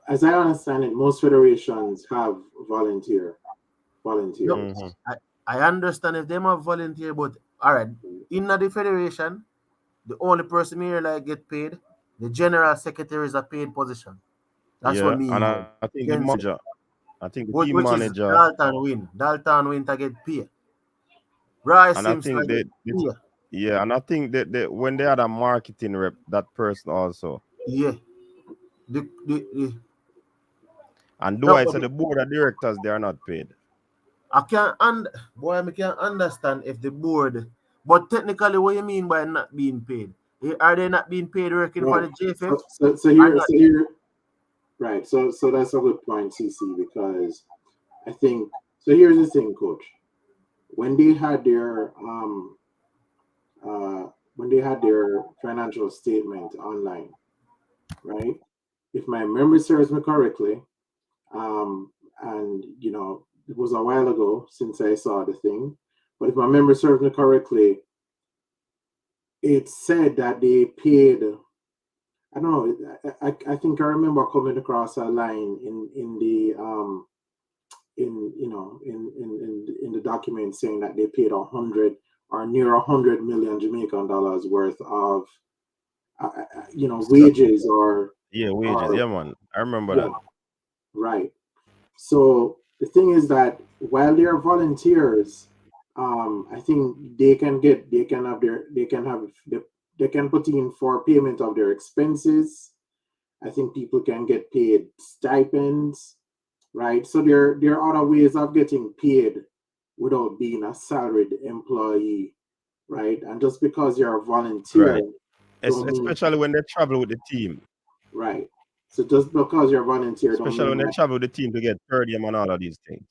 Speaker 10: as I understand it, most federations have
Speaker 11: No,
Speaker 10: volunteers.
Speaker 9: mm-hmm.
Speaker 11: I understand if them have volunteer, but all right, in the federation, the only person here like get paid, the general secretary is a paid position. That's what
Speaker 9: Yeah,
Speaker 11: me
Speaker 9: and
Speaker 11: hear.
Speaker 9: I think the
Speaker 11: Can say,
Speaker 9: manager, I think the team
Speaker 11: which is
Speaker 9: manager,
Speaker 11: Dalton Win to get paid. Roy
Speaker 9: and I
Speaker 11: Sims to
Speaker 9: think
Speaker 11: get paid.
Speaker 9: yeah, and I think that when they had a marketing rep, that person also.
Speaker 11: Yeah, the
Speaker 9: And do
Speaker 11: no,
Speaker 9: I
Speaker 11: but
Speaker 9: say the board of directors they are not paid?
Speaker 11: I can't boy, I can understand if the board, but technically, what you mean by not being paid? Are they not being paid working for the JFF?
Speaker 10: So here, right. So that's a good point, CC, because I think so. Here's the thing, Coach. When they had their financial statement online, right? If my memory serves me correctly, and it was a while ago since I saw the thing, but if my memory serves me correctly, it said that they paid. I don't know. I think I remember coming across a line in the in the document saying that they paid 100 or near 100 million Jamaican dollars worth of wages or
Speaker 9: wages. Yeah, man. I remember
Speaker 10: yeah,
Speaker 9: that.
Speaker 10: right. So the thing is that while they are volunteers, I think they can put in for payment of their expenses. I think people can get paid stipends, right? So there are other ways of getting paid without being a salaried employee, right? And just because you're a volunteer,
Speaker 9: Right.
Speaker 10: don't mean,
Speaker 9: Especially when they travel with the team.
Speaker 10: right. So just because you're a volunteer, don't
Speaker 9: Especially
Speaker 10: mean
Speaker 9: when they
Speaker 10: that.
Speaker 9: travel with the team to get per diem and all of these things.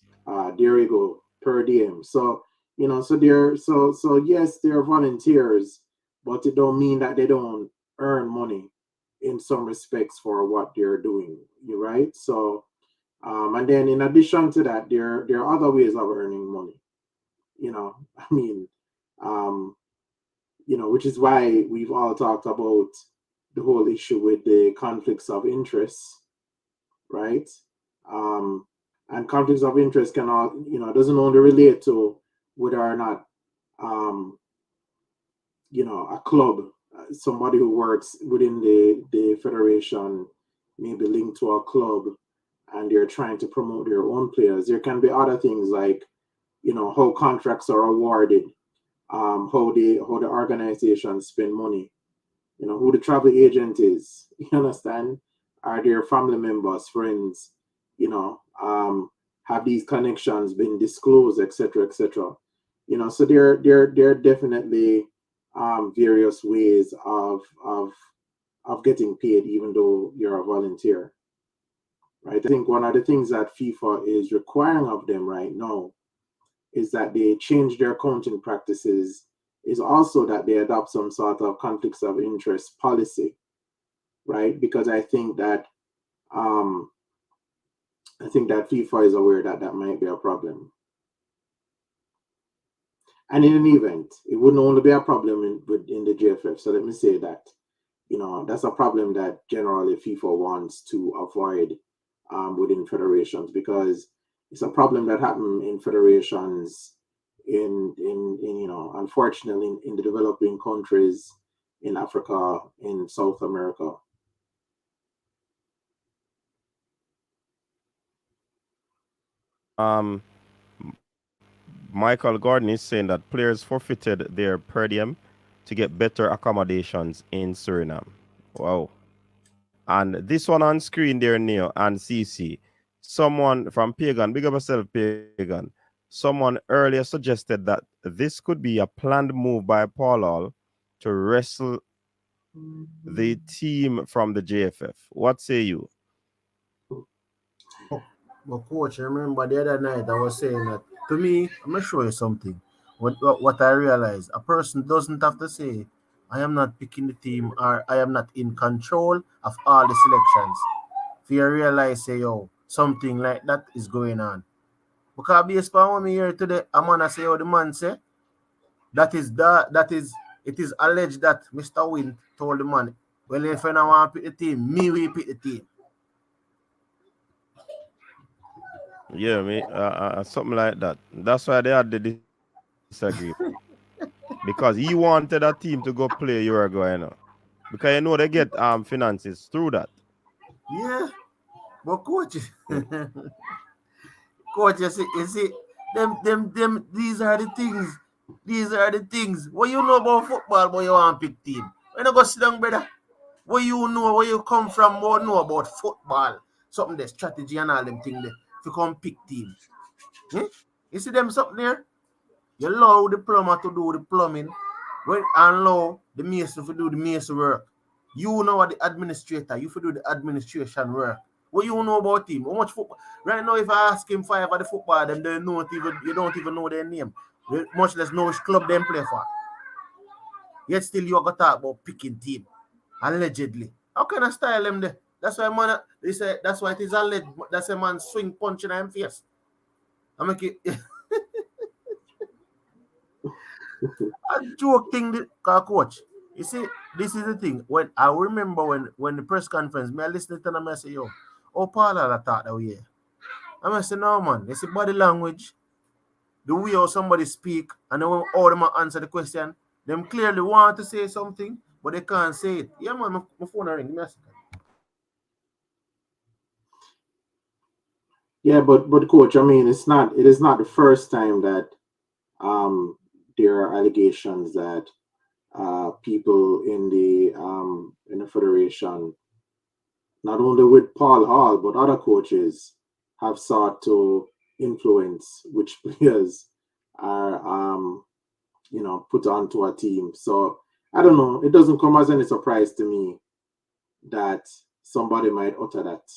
Speaker 10: There you go, per diem. So so yes, they're volunteers, but it don't mean that they don't earn money in some respects for what they're doing. You're right. So and then in addition to that, there are other ways of earning money. I mean, which is why we've all talked about the whole issue with the conflicts of interest, right? And conflicts of interest cannot, doesn't only relate to whether or not, a club, somebody who works within the federation may be linked to a club and they're trying to promote their own players. There can be other things like, how contracts are awarded, how the organizations spend money, who the travel agent is. You understand? Are their family members, friends, have these connections been disclosed, etc., etc. So there are definitely various ways of getting paid, even though you're a volunteer, right? I think one of the things that FIFA is requiring of them right now is that they change their accounting practices, is also that they adopt some sort of conflicts of interest policy, right? Because I think that FIFA is aware that that might be a problem. And in an event, it wouldn't only be a problem in the JFF. So let me say that, that's a problem that generally FIFA wants to avoid within federations, because it's a problem that happened in federations in unfortunately in the developing countries, in Africa, in South America.
Speaker 9: Michael Gordon is saying that players forfeited their per diem to get better accommodations in Suriname. Wow. And this one on screen there, Neo and CC. Someone from Pagan, big up yourself, Pagan. Someone earlier suggested that this could be a planned move by Paul Hall to wrestle the team from the JFF. What say you?
Speaker 11: But coach, I remember the other night I was saying that to me, I'm gonna show you something. What I realized, a person doesn't have to say, I am not picking the team or I am not in control of all the selections. If you realize, say, yo, something like that is going on. Because based on what me here today, I'm gonna say how the man say, it is alleged that Mr. Wint told the man, well, if I don't want to pick the team, me will pick the team.
Speaker 9: Yeah, something like that. That's why they had the disagreement. Because he wanted a team to go play Uruguay, because they get finances through that.
Speaker 11: Yeah, but coach,
Speaker 9: Yeah.
Speaker 11: coach, you see, them, these are the things. These are the things. What you know about football, but you want to pick team. When you go sit down, brother, what you know, where you come from, what you know about football, something the strategy and all them things there, if you come pick team. You see them something there? You allow the plumber to do the plumbing, when allow the mason to do the mason work. You know what the administrator, you for do the administration work. What you know about him? How much football? Right now, if I ask him 5 of the football, them they don't even you don't even know their name. Much less know which club them play for. Yet still you got to talk about picking team. Allegedly. How can I style them there? That's why man they say that's why it is alleged. That's a man swing punch in him face. I make it a joke thing, coach. You see, this is the thing. When I remember when the press conference, me I listened to them, I say, yo, oh Paul I thought that way. I say, no man, it's a body language, the way how somebody speak, and then how them answer the question, them clearly want to say something, but they can't say it. Yeah man, my phone ring. Give me a second.
Speaker 10: Yeah, but coach, I mean, it is not the first time that there are allegations that people in the federation, not only with Paul Hall but other coaches, have sought to influence which players are put onto a team. So I don't know. It doesn't come as any surprise to me that somebody might utter that.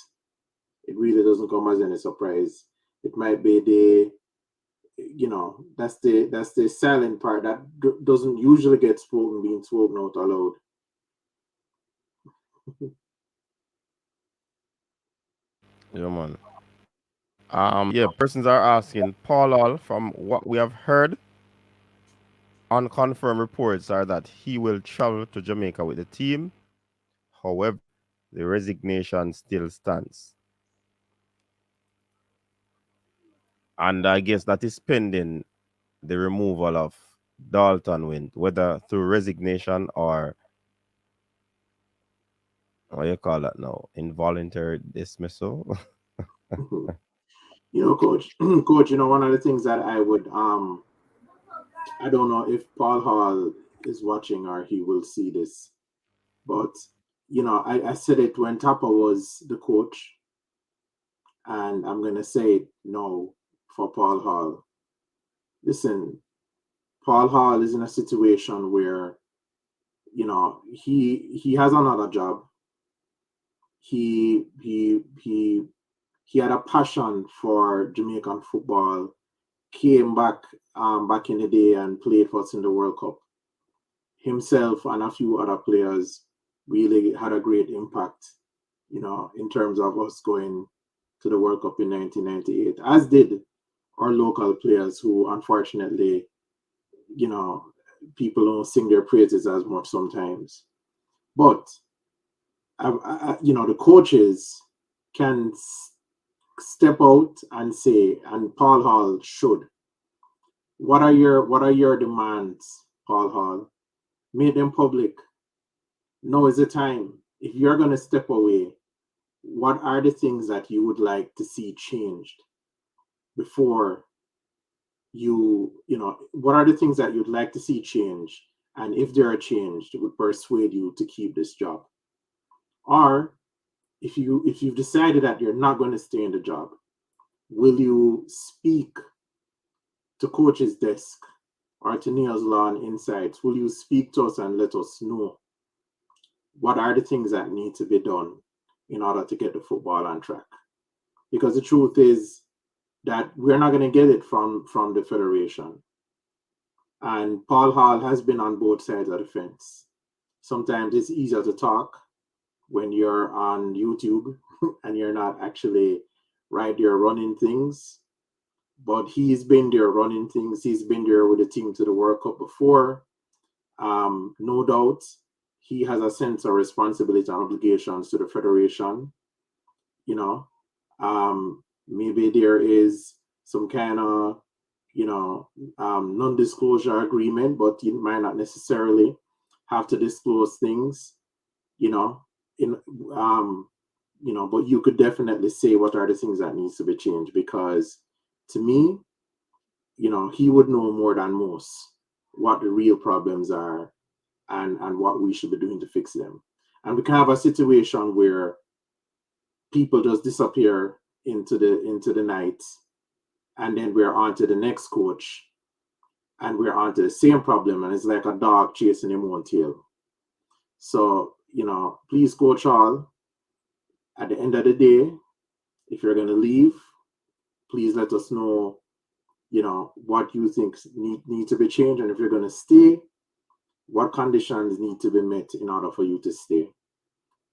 Speaker 10: It really doesn't come as any surprise. It might be that's the silent part that doesn't usually get being spoken out aloud.
Speaker 9: Yeah, man. Persons are asking Paul Hall, from what we have heard, unconfirmed reports are that he will travel to Jamaica with the team. However, the resignation still stands. And I guess that is pending the removal of Dalton Wint, whether through resignation or what you call that now, involuntary dismissal.
Speaker 10: Coach, coach, one of the things that I would I don't know if Paul Hall is watching or he will see this, but I said it when Tapa was the coach, and I'm gonna say it now for Paul Hall. Listen, Paul Hall is in a situation where he has another job. He had a passion for Jamaican football, came back in the day and played for us in the World Cup. Himself and a few other players really had a great impact, in terms of us going to the World Cup in 1998, as did our local players who, unfortunately, people don't sing their praises as much sometimes. But, the coaches can step out and say, and Paul Hall should, what are your demands, Paul Hall? Make them public. Now is the time. If you're going to step away, what are the things that you would like to see changed before what are the things that you'd like to see change? And if they are changed, it would persuade you to keep this job. Or if you've decided that you're not going to stay in the job, will you speak to coach's desk or to Neil's Law and Insights? Will you speak to us and let us know what are the things that need to be done in order to get the football on track? Because the truth is that we're not going to get it from the federation. And Paul Hall has been on both sides of the fence. Sometimes it's easier to talk when you're on YouTube and you're not actually right there running things. But he's been there running things. He's been there with the team to the World Cup before. No doubt, he has a sense of responsibility and obligations to the federation. Maybe there is some kind of, non-disclosure agreement, but you might not necessarily have to disclose things, but you could definitely say what are the things that needs to be changed, because to me, he would know more than most what the real problems are and what we should be doing to fix them. And we can have a situation where people just disappear into the night, and then we're on to the next coach, and we're onto the same problem, and it's like a dog chasing his own tail. So, please, Coach Hall, at the end of the day, if you're going to leave, please let us know, what you think need to be changed. And if you're going to stay, what conditions need to be met in order for you to stay.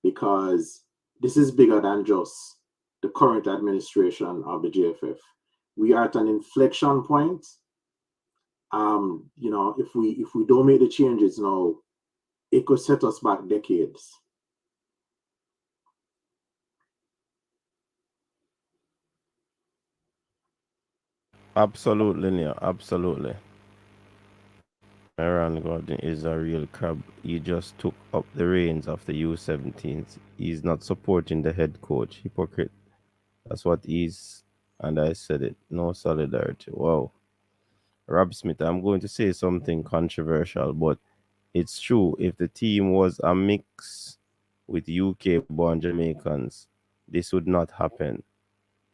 Speaker 10: Because this is bigger than just the current administration of the JFF. We are at an inflection point. If we don't make the changes now, it could set us back decades.
Speaker 9: Absolutely, Neil. Absolutely. Aaron Gordon is a real crab. He just took up the reins of the U17s. He's not supporting the head coach. Hypocrite. That's what he's. And I said it. No solidarity. Wow. Rob Smith, I'm going to say something controversial, but it's true. If the team was a mix with UK born Jamaicans, this would not happen.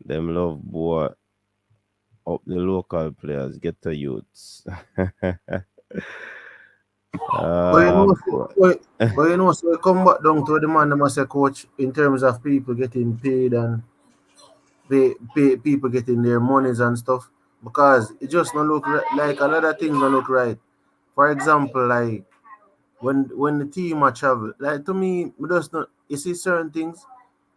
Speaker 9: Them love boy up the local players, get the youths.
Speaker 11: So we come back down to the man that must say, coach, in terms of people getting paid and people getting their monies and stuff, because it just not look like a lot of things don't look right. For example, like when the team are travel, like to me, we just not you see certain things.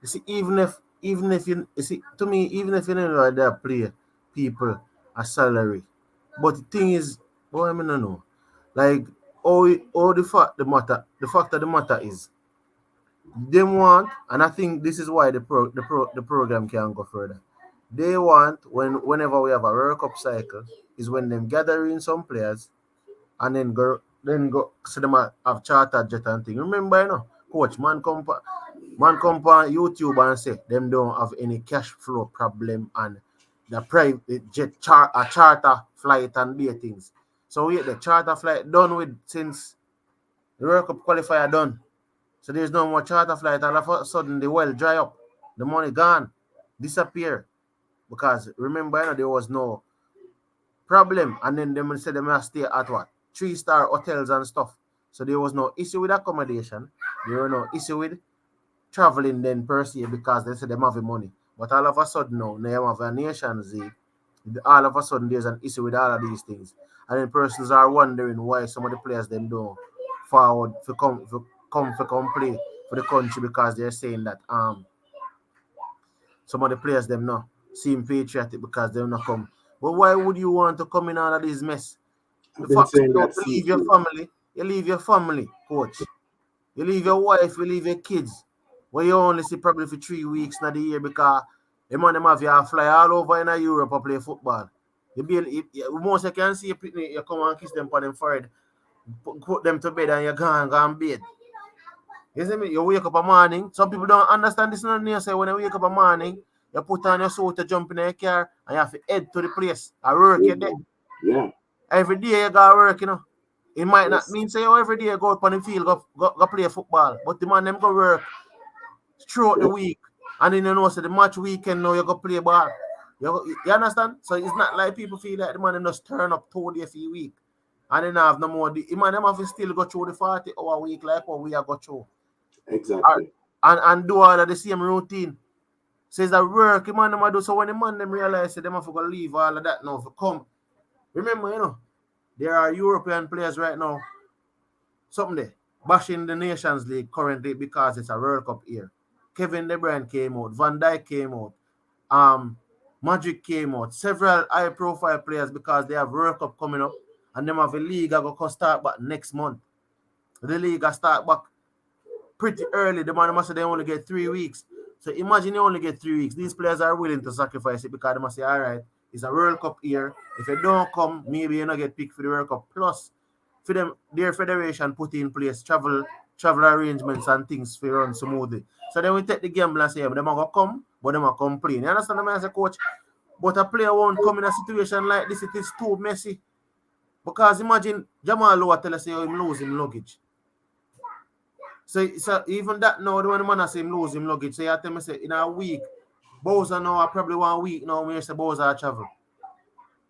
Speaker 11: You see, even if you see to me, even if you know like that play people a salary, but the thing is, boy, I mean, I know, like all the fact of the matter is they want, and I think this is why the program can go further. They want whenever we have a World Cup cycle is when them gathering some players and then go so them have charter jet and thing. Remember, coach man come on YouTube and say them don't have any cash flow problem and the private a charter flight and be things. So we the charter flight done with since the World Cup qualifier done. So there's no more charter flight. All of a sudden, the well dry up. The money gone, disappear. Because remember, there was no problem. And then they said they must stay at what? 3-star hotels and stuff. So there was no issue with accommodation. There were no issue with traveling then per se because they said they have the money. But all of a sudden now, they have a Nations League. All of a sudden there's an issue with all of these things. And then persons are wondering why some of the players them don't forward to come play for the country because they're saying that some of the players them not seem patriotic because they not come. But why would you want to come in all of this mess? The fact you don't leave your family, you leave your family, coach. You leave your wife, you leave your kids. Where you only see probably for 3 weeks in the year because the man them have you fly all over in Europe and play football. Most you can see you come and kiss them on them forehead, put them to bed and you're gone bed. You see me? You wake up a morning. Some people don't understand this. Say when you wake up a morning, you put on your suit to jump in your car and you have to head to the place. I work your day.
Speaker 10: Yeah.
Speaker 11: Every day you go work, It might not mean say every day you go up on the field, go play football. But the man them go work throughout the week. And then so the match weekend now you go play ball. You understand? So it's not like people feel like the man them just turn up 2 days a week. And then have no more. The man them have to still go through the 40-hour week like what we are go through.
Speaker 10: Exactly.
Speaker 11: And do all of the same routine. Says that work, the man them do. So when the man them realize them have to go leave all of that now to come. Remember, there are European players right now. Something there. Bashing the Nations League currently because it's a World Cup year. Kevin De Bruyne came out. Van Dijk came out. Magic came out. Several high-profile players because they have World Cup coming up. And them have a league that will start back next month. The league will start back pretty early. The man must say they only get 3 weeks. So imagine you only get 3 weeks. These players are willing to sacrifice it because they must say, all right, it's a World Cup year. If you don't come, maybe you don't get picked for the World Cup. Plus, for them, their federation put in place travel arrangements and things for run smoothly. So then we take the gamble and say, yeah, them are going to come, but them are complain. You understand what I say, coach? But a player won't come in a situation like this. It is too messy. Because imagine Jamal Lowe tell us him lose him luggage. So even that now, the one man say him lose him luggage. So you tell me say in a week, Bowser now probably 1 week now when you say Bowser travel.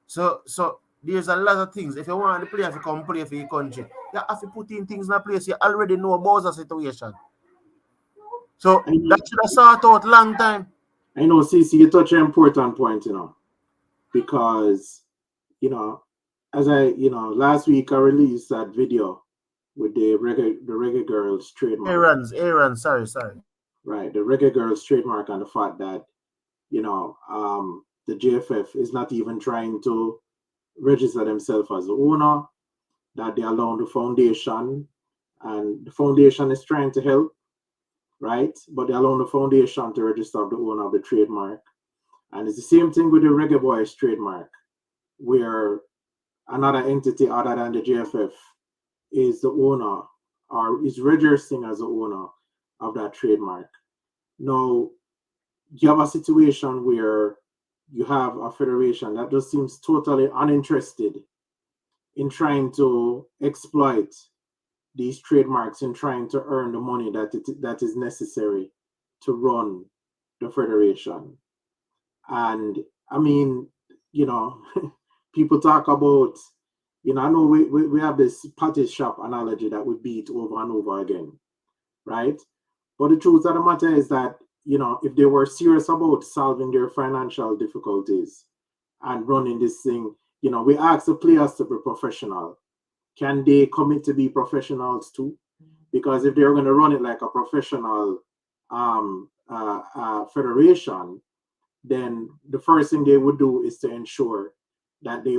Speaker 11: So there's a lot of things. If you want the player to come play for your country, you have to put in things in a place you already know about the situation. So that should have sorted out long time.
Speaker 10: I know, CC, you touch an important point, because, as last week I released that video with the Reggae Girls trademark.
Speaker 11: Aaron, sorry.
Speaker 10: Right, the Reggae Girls trademark, and the fact that, the JFF is not even trying to register themselves as the owner, that they allow the foundation, and the foundation is trying to help, right? But they allow the foundation to register the owner of the trademark. And it's the same thing with the Reggae Boyz trademark, where another entity other than the JFF is the owner or is registering as the owner of that trademark. Now, you have a situation where you have a federation that just seems totally uninterested in trying to exploit these trademarks and trying to earn the money that is necessary to run the federation. And I mean, people talk about, I know we have this patty shop analogy that we beat over and over again, right? But the truth of the matter is that, if they were serious about solving their financial difficulties and running this thing, we ask the players to be professional. Can they commit to be professionals too? Because if they're going to run it like a professional federation, then the first thing they would do is to ensure that they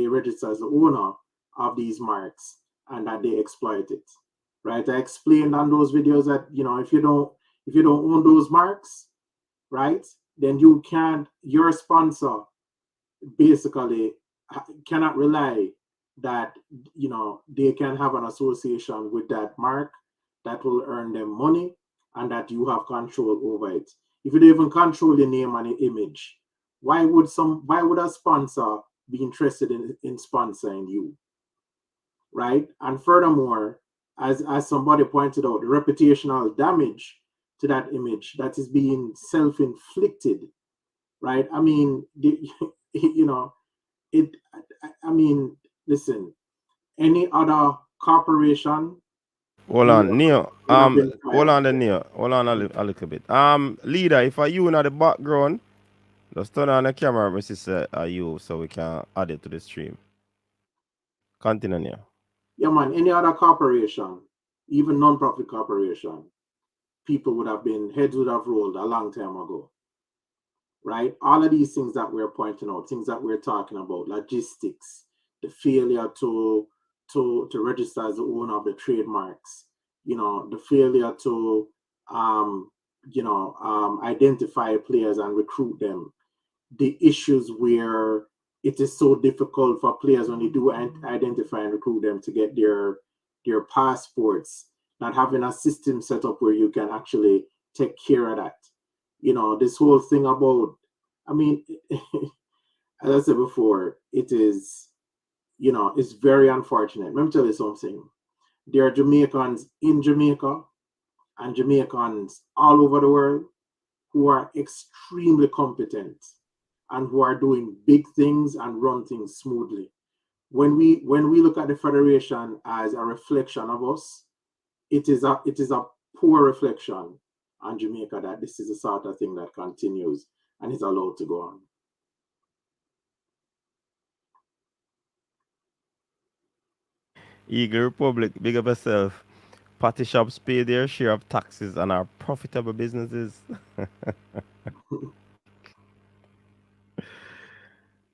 Speaker 10: register as the owner of these marks and that they exploit it, right? I explained on those videos that, if you don't own those marks, right, then your sponsor basically cannot rely that, they can have an association with that mark that will earn them money and that you have control over it. If you don't even control the name and the image, why would a sponsor be interested in sponsoring you, right? And furthermore, as somebody pointed out, the reputational damage to that image that is being self-inflicted, right? I mean, listen, any other corporation.
Speaker 9: Hold on, Neo. Hold on, Neo. Hold on a little bit. Leader, if are you in the background, just turn on the camera, Mrs. Are you, so we can add it to the stream. Continue, Neo.
Speaker 10: Yeah, man. Any other corporation, even non-profit corporation, heads would have rolled a long time ago, right? All of these things that we're pointing out, things that we're talking about, logistics, the failure to register as the owner of the trademarks, the failure to identify players and recruit them, the issues where it is so difficult for players when they do identify and recruit them to get their passports, not having a system set up where you can actually take care of that. This whole thing about, as I said before, it is, it's very unfortunate. Let me tell you something. There are Jamaicans in Jamaica and Jamaicans all over the world who are extremely competent and who are doing big things and run things smoothly. When we look at the federation as a reflection of us, it is a poor reflection on Jamaica that this is the sort of thing that continues and is allowed to go on.
Speaker 9: Eagle Republic, big up yourself. Party shops pay their share of taxes and are profitable businesses.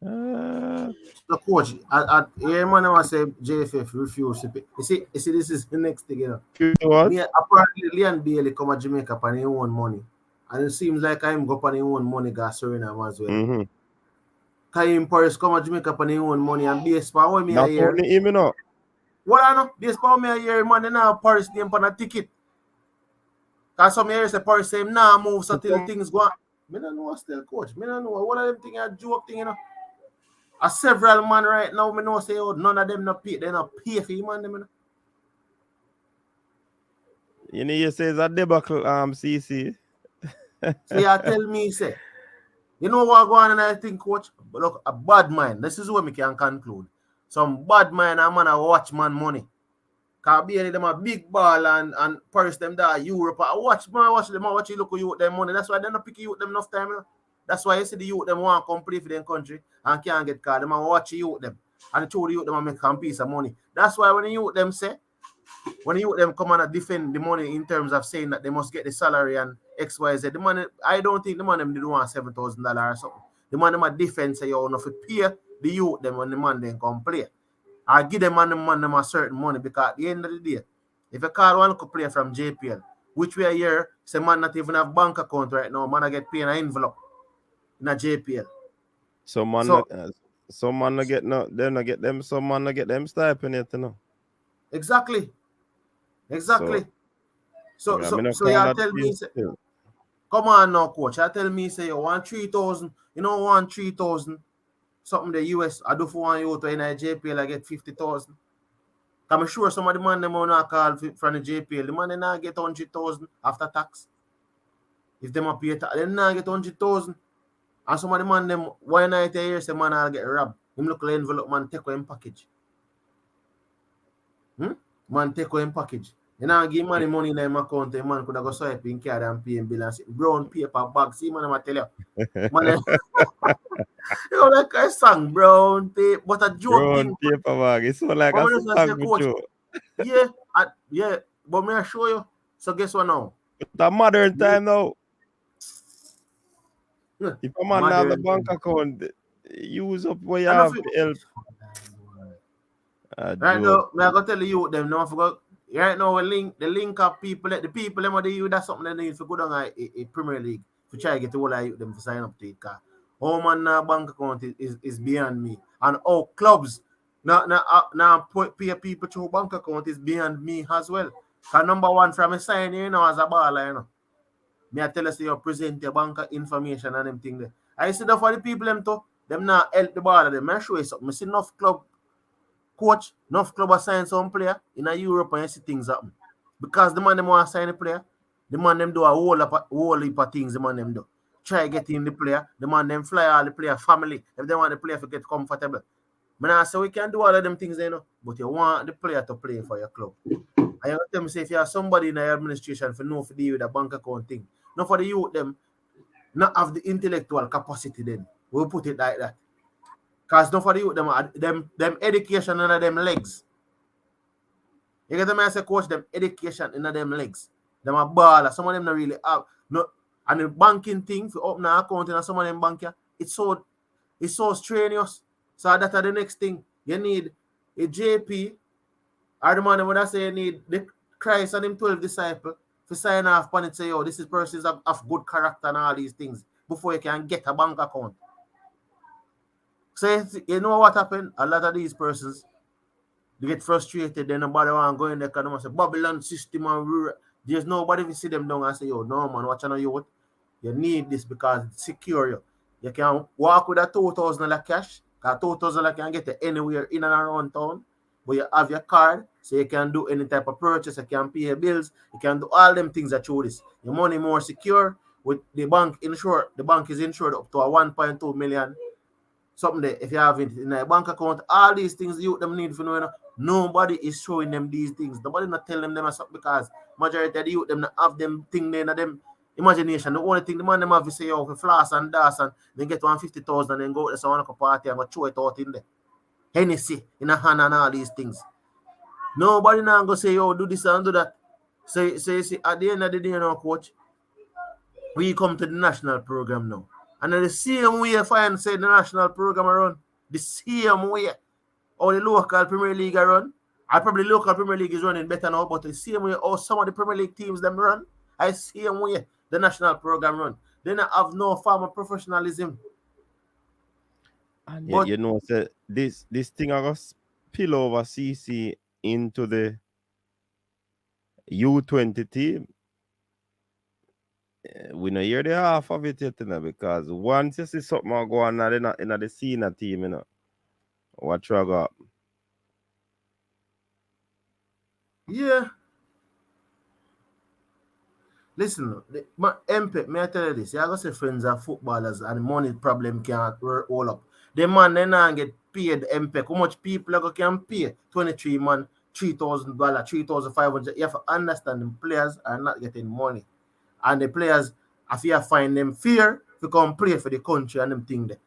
Speaker 11: The coach, here man I say JFF refuse to pay. You see, this is the next thing,
Speaker 9: What?
Speaker 11: Apparently Leon Bailey come to Jamaica for his own money. And it seems like I'm go for his own money gas Suriname as well.
Speaker 9: Mm-hmm.
Speaker 11: Kaim Paris come to Jamaica for his own money and baseball when me a year.
Speaker 9: Not him,
Speaker 11: What I know, baseball me a year, man, they now Paris name on a ticket. Cause some years the Paris say nah move so till things go on. Me don't know still coach. Me don't know what of them thing a joke thing, A several man right now, me know say none of them not pay, they not pay for him, man.
Speaker 9: You say it's a debacle, CC.
Speaker 11: So you tell me, say, You know what going on, and I think, coach, look, a bad mind. This is what we can conclude. Some bad mind and man a watch man money. Cause be them a big ball and Paris them there Europe. I watch them, I watch you look at you them money. That's why they not pick you with them enough time. You know? That's why you see the youth them want to come play for them country and can't get card. Them and watch you with them. And the youth them and make some piece of money. That's why when the youth them say, when you them come and defend the money in terms of saying that they must get the salary and XYZ, the money, I don't think the money them did want $7,000 or something. The money them a defense say you know to pay the youth them when the man then come play. I give them and the man them a certain money because at the end of the day, if you call one player from JPL, which we are here, say man not even have bank account right now, man I get paid an envelope in a JPL.
Speaker 9: Some man not get no, they not get them. Some man not get them stipend yet, you know.
Speaker 11: Exactly. So
Speaker 9: you
Speaker 11: tell me, say, come on now, coach. You tell me, say you want 3,000, you know, want 3,000 something the US. I do for one you to in a JPL, I get 50,000. I'm sure some of the man them want call from the JPL. The man they not get 100,000 after tax. If them a pay tax, they not get 100,000. And some of the man them 1 night a year say man I'll get robbed. Him look like envelope man take away him package. Man take away him package. You know, give man the money in him account, the man could have go swipe in card and pay him bill and say, brown paper bag. See, man, I tell you. Man, you know, like I sang brown paper, but a joke
Speaker 9: brown
Speaker 11: thing.
Speaker 9: paper bag. It's so like a song with you.
Speaker 11: Yeah, but may I show you? So guess what now?
Speaker 9: It's a modern time now. If a man have the bank account, use up what you have to help.
Speaker 11: Right now, I gotta tell you them now. I forgot. Right now, we link up people. The people them they use that's something they need to go down a Premier League to try to get all of them to sign up to it. Oh man, bank account is beyond me. And clubs now pay people through bank account is beyond me as well. Cause number one from a sign, you know, as a baller, you know. Me I tell us you present your bank information and them thing there. I see that for the people them too, them not help the baller. Them I show you something. I see enough club coach, enough club assign some player in a Europe and you see things happen. Because the man them want to sign a player, the man them do a whole heap of things the man them do. Try getting the player, the man them fly all the player family if they want the player to get comfortable. Man, I say we can do all of them things, you know, but you want the player to play for your club. I you tell me say if you have somebody in the administration for know for deal with a bank account thing, not for the youth them, not have the intellectual capacity then. We'll put it like that. Because not for the youth them education under them legs. You get them I say coach them education in them legs. Them a baller. Some of them not really have no and the banking thing for open an account in some of them bank it's so strenuous. So that's the next thing. You need a JP or the man when I say you need the Christ and him 12 disciples to sign off on it say, oh, this is persons of good character and all these things before you can get a bank account. So you know what happened? A lot of these persons they get frustrated, then nobody want to go in there because they say Babylon system and rural. There's nobody if you see them down and say, yo, no man, watch on you. You need this because it's secure you. You can walk with a $2,000 cash, because $2,000 can get you anywhere in and around town. But you have your card, so you can do any type of purchase, you can pay your bills, you can do all them things that through this. Your money more secure with the bank insured. The bank is insured up to a 1.2 million. Something there, if you have it in a bank account, all these things you them need for know. Nobody is showing them these things. Nobody not telling them as because majority of the youth them not have them thing there in them imagination. The only thing the man them have to say, oh, for floss and dance and then get 150,000 and go to some party and go throw it out in there. Hennessy in a hand and all these things. Nobody now go say, yo, do this and do that. So you see, at the end of the day, you know, coach, we come to the national program now. And the same way find say the national program run, the same way or the local Premier League run. I probably local Premier League is running better now, but the same way or some of the Premier League teams them run, I same way the national program run. They not have no form of professionalism.
Speaker 9: And but, you know, so this thing I got spill over CC into the U20 team. We don't hear the half of it yet, you know, because once you see something go on in the senior team, you know, what you got?
Speaker 11: Yeah. Listen, MP, may I tell you this? You gotta say friends are footballers and money problem can't roll up. The man then not get paid MP. How much people can pay? 23 man, $3,000, 3,500. You have to understand the players are not getting money. And the players, if you find them fair, to come play for the country and them thing there.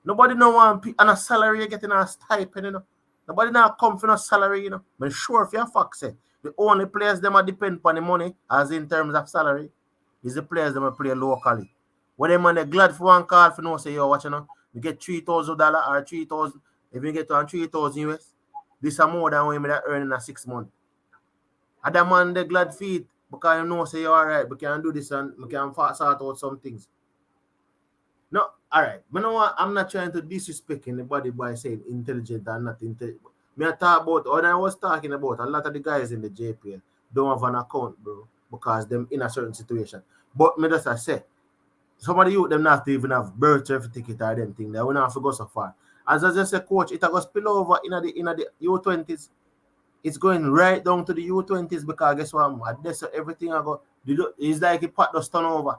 Speaker 11: Nobody no want and a salary you getting a stipend, you know. Nobody now come for no salary, you know. But sure, if you fact say the only players them are depend on the money as in terms of salary is the players them play locally. When them man they glad for one call for no say yo watch you know, you get $3,000 or 3,000. If you get on 3,000 US, this is more than what you earn in a 6 month. And that man they glad for it because you know say you alright, we can do this and we can sort out some things. No, all right. But no, I'm not trying to disrespect anybody by saying intelligent and not intelligent. Me I talk about, when I was talking about, a lot of the guys in the JPL don't have an account, bro, because them in a certain situation. But me just I say, some of the youth them not even have birth certificate or them thing. They will not have to go so far. As I just say, coach, it will spill over in the U20s. It's going right down to the U20s because guess what? That's everything I go. It's like a pot just turn over.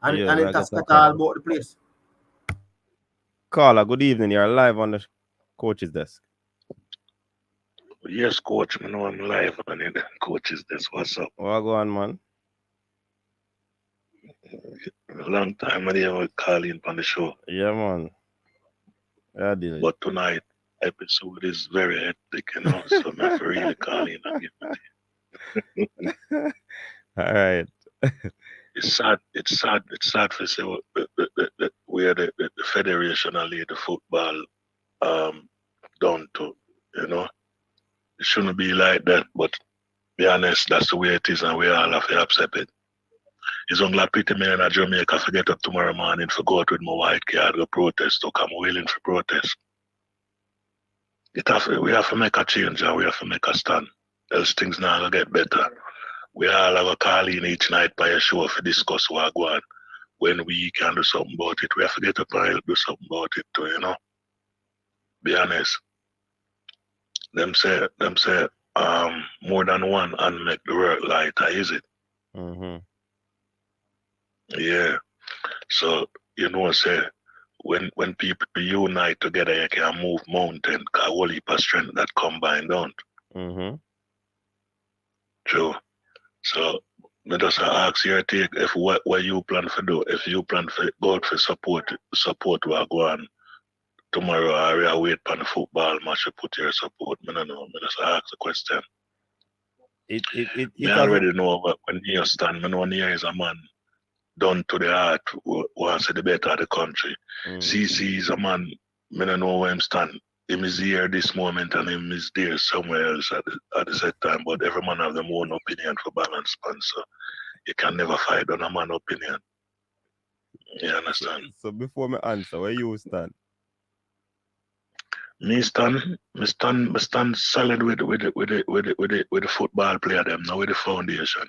Speaker 11: And,
Speaker 9: Yes,
Speaker 11: and
Speaker 9: I
Speaker 11: it has
Speaker 9: get a
Speaker 11: got all
Speaker 9: call.
Speaker 11: about the place.
Speaker 9: Caller, good evening. You're live on the coach's desk.
Speaker 12: Yes, coach. I know I'm live on the coach's desk. What's up?
Speaker 9: What go on, man?
Speaker 12: A long time I didn't call in on the show.
Speaker 9: Yeah, man. Yeah, deal.
Speaker 12: But tonight episode is very hectic, you know, so I'm not really calling and give it.
Speaker 9: All right.
Speaker 12: It's sad to say where the federation and lead the football down to, you know. It shouldn't be like that, but be honest, that's the way it is and we all have to accept it. It's only a pity me in Jamaica to get up tomorrow morning for go out with my white card go protest to come willing for protest. We have to make a change and we have to make a stand. Else things not gonna get better. We all have a call in each night by a show to discuss what go on. When we can do something about it, we have to get up and do something about it too, you know. Be honest. Them say more than one and make the world lighter, is it?
Speaker 9: Mm-hmm.
Speaker 12: Yeah. So, you know, say when people unite together, you can move mountain, because whole heap of strength that combine, don't.
Speaker 9: Mm-hmm.
Speaker 12: True. So, me just ask your take if what you plan to do, if you plan to go out for support what go on tomorrow, or you wait for the football match to put your support. Me no know. Me just ask the question. Me already know when you stand, me know here is a man done to the heart who wants the better of the country. CC is a man, me don't know where him stand. Him is here this moment and him is there somewhere else at the same time, but every man have their own opinion for balance span, so you can never fight on a man opinion. You understand?
Speaker 9: So before me answer, where you stand?
Speaker 12: Me stand solid with the football player them, not with the foundation.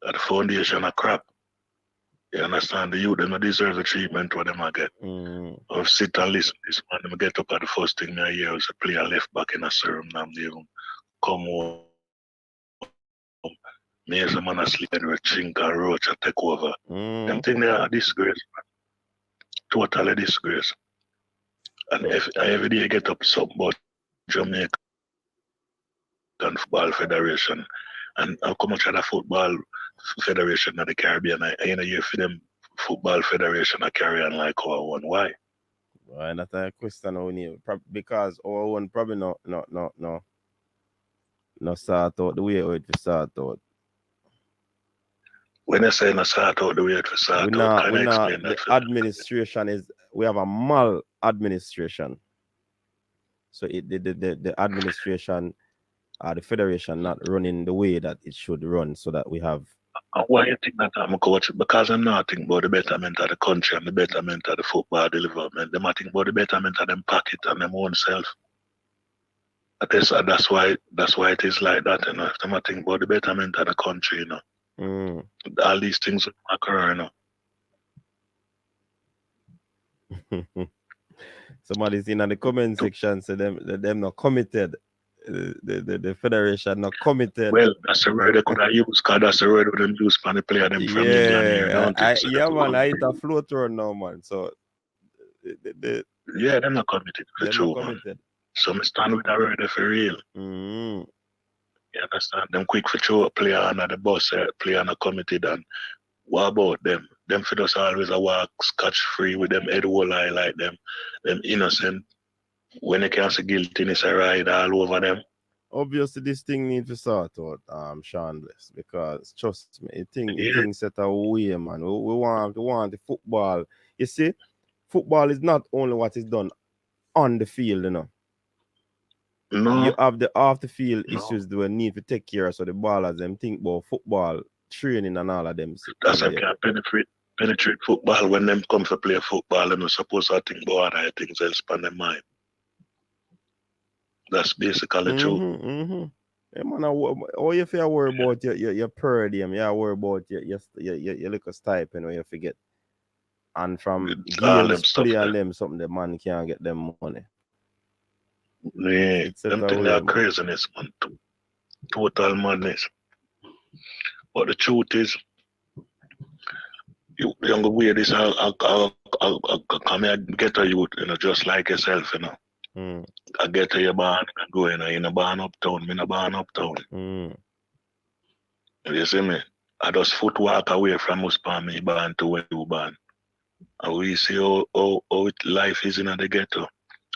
Speaker 12: The foundation a crap. You understand? The youth, they don't deserve the treatment what them get. I've sit and listen this man, them get up at the first thing I hear is a player left back in a serum, and they even come home. Me as a man asleep and we chink and roach and take over. Them thing they are a disgrace, man. Totally disgrace. And if I every day get up something about Jamaica and Football Federation and how come much of the football federation of the Caribbean, I ain't hear for them football federation are carrying like our one. Why?
Speaker 9: Why not a question only? Because our one probably no sort out the way it to sort out.
Speaker 12: When I say no sort out the way to sort out, can I explain that?
Speaker 9: The administration is, we have a mal-administration. So the administration the federation not running the way that it should run, so that we have.
Speaker 12: Why you think that I'm a coach? Because I'm not thinking about the betterment of the country and the betterment of the football development. Them I think about the betterment of them pocket and them own self. That's why it is like that, you know. Them I think about the betterment of the country, you know. All these things occur,
Speaker 9: you know. Somebody's in the comment section, so them not committed. the federation not committed.
Speaker 12: Well, that's the word they could have used, because that's the word them use for the player them from England here, don't it? So
Speaker 9: Yeah, man, I hit a float run now, man. So
Speaker 12: yeah, they're not committed for
Speaker 9: they're
Speaker 12: true,
Speaker 9: not
Speaker 12: man.
Speaker 9: committed.
Speaker 12: So me stand with that word for real.
Speaker 9: Mm-hmm.
Speaker 12: You understand? Them quick for throw a player under the bus, player not committed, and what about them? Them for us always a walk scotch free with them head whole eye like them innocent. When they can't say guiltiness, I ride all over them.
Speaker 9: Obviously, this thing needs to sort out, Sean Bless, because trust me, the thing set away, man. We want the football. You see, football is not only what is done on the field, you know.
Speaker 12: No.
Speaker 9: You have the off the field issues that we need to take care of, so the ballers them think about football training and all of them.
Speaker 12: That's why can't penetrate football when them come to play football. They're not supposed to think about other things else on their mind. That's basically true.
Speaker 9: Mm-hmm. Yeah, man, all you feel worry about your per diem, you worry about your little stipend when you forget. And from games play and them something the man can't get them money.
Speaker 12: Yeah, them things are craziness, man. Total madness. But the truth is, you younger way this I'll come here get to you, you know, just like yourself, you know. I get to your barn and go in a barn uptown, me in a barn uptown. You see me? I just foot walk away from us by me barn to where you barn. And we see how life is in the ghetto.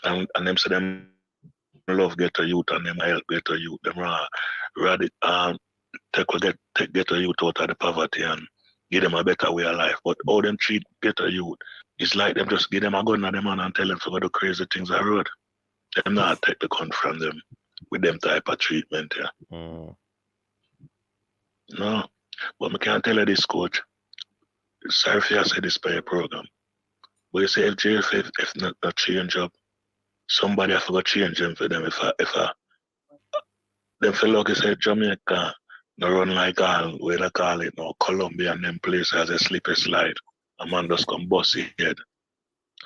Speaker 12: And them say them love ghetto youth and them help ghetto youth. Them take ghetto youth out of the poverty and give them a better way of life. But how them treat ghetto youth, it's like them just give them a gun at them and tell them to go do crazy things on the road. Them not take the gun from them with them type of treatment, yeah. No. But I can't tell you this, coach. Sorry if you say this by your program. But you say if JFF if not change up, somebody have to go change them for them. If them feel like you say Jamaica no run like all where they call it now Colombia and them places as a slippery slide. A man just come bust his head.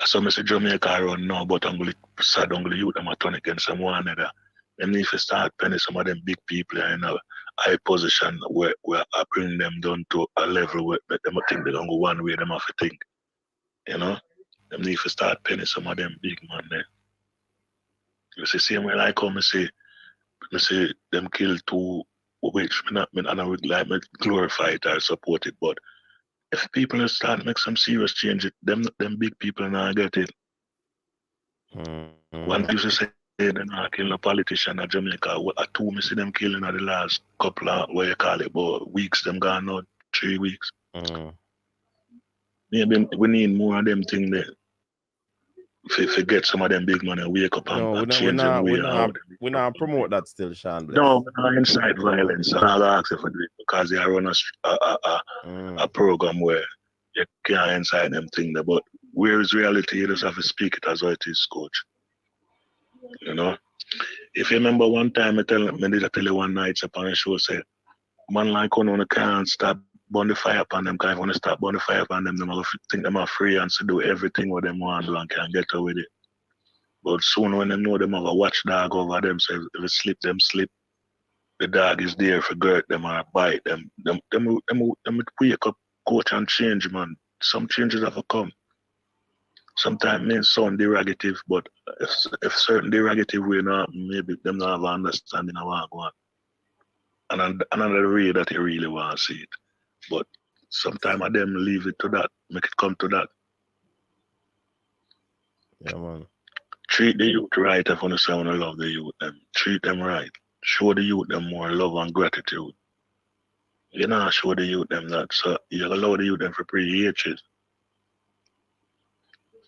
Speaker 12: So I say Jamaica run now, but I'm going to sad youth them a turn against them one another. Them need to start penning some of them big people in a high position where I bring them down to a level where them think they're going to go one way, them have to think. You know? Them need to start penning some of them big man there. You see, same way like how I say them kill two, which I don't like me glorify it or support it, but if people start make some serious change, them big people now get it. One used to say they're not killing a politician in Jamaica. Two I see them killing in the last couple of what you call it, but weeks them gone out, 3 weeks. Maybe we need more of them things there. If you get some of them big money, wake up and change them way.
Speaker 9: We not promote that still, Sean Bless.
Speaker 12: No, we're not incite violence. I'll ask you for it because they run a program where you can't incite them thing there. But where is reality? You just have to speak it as it is, coach. You know? If you remember one time I did tell you one night upon a show, say, man like one can't stop burn the fire upon them, because if you stop burn the fire upon them, they're going to think them are free and to do everything what they want to do and can get away with it. But soon when they know them have a watchdog over them, so if you slip, them slip. The dog is there for hurt them or bite them. Them wake up, coach, and change, man. Some changes have to come. Sometimes it may sound derogative, but if certain derogative way not, maybe them not have an understanding of what going on. And another way that you really want to see it. But sometimes I them leave it to that, make it come to that.
Speaker 9: Yeah, man.
Speaker 12: Treat the youth right if you say you love the youth. Treat them right. Show the youth them more love and gratitude. You know, show the youth them that. So you allow the youth them for pre-hatred.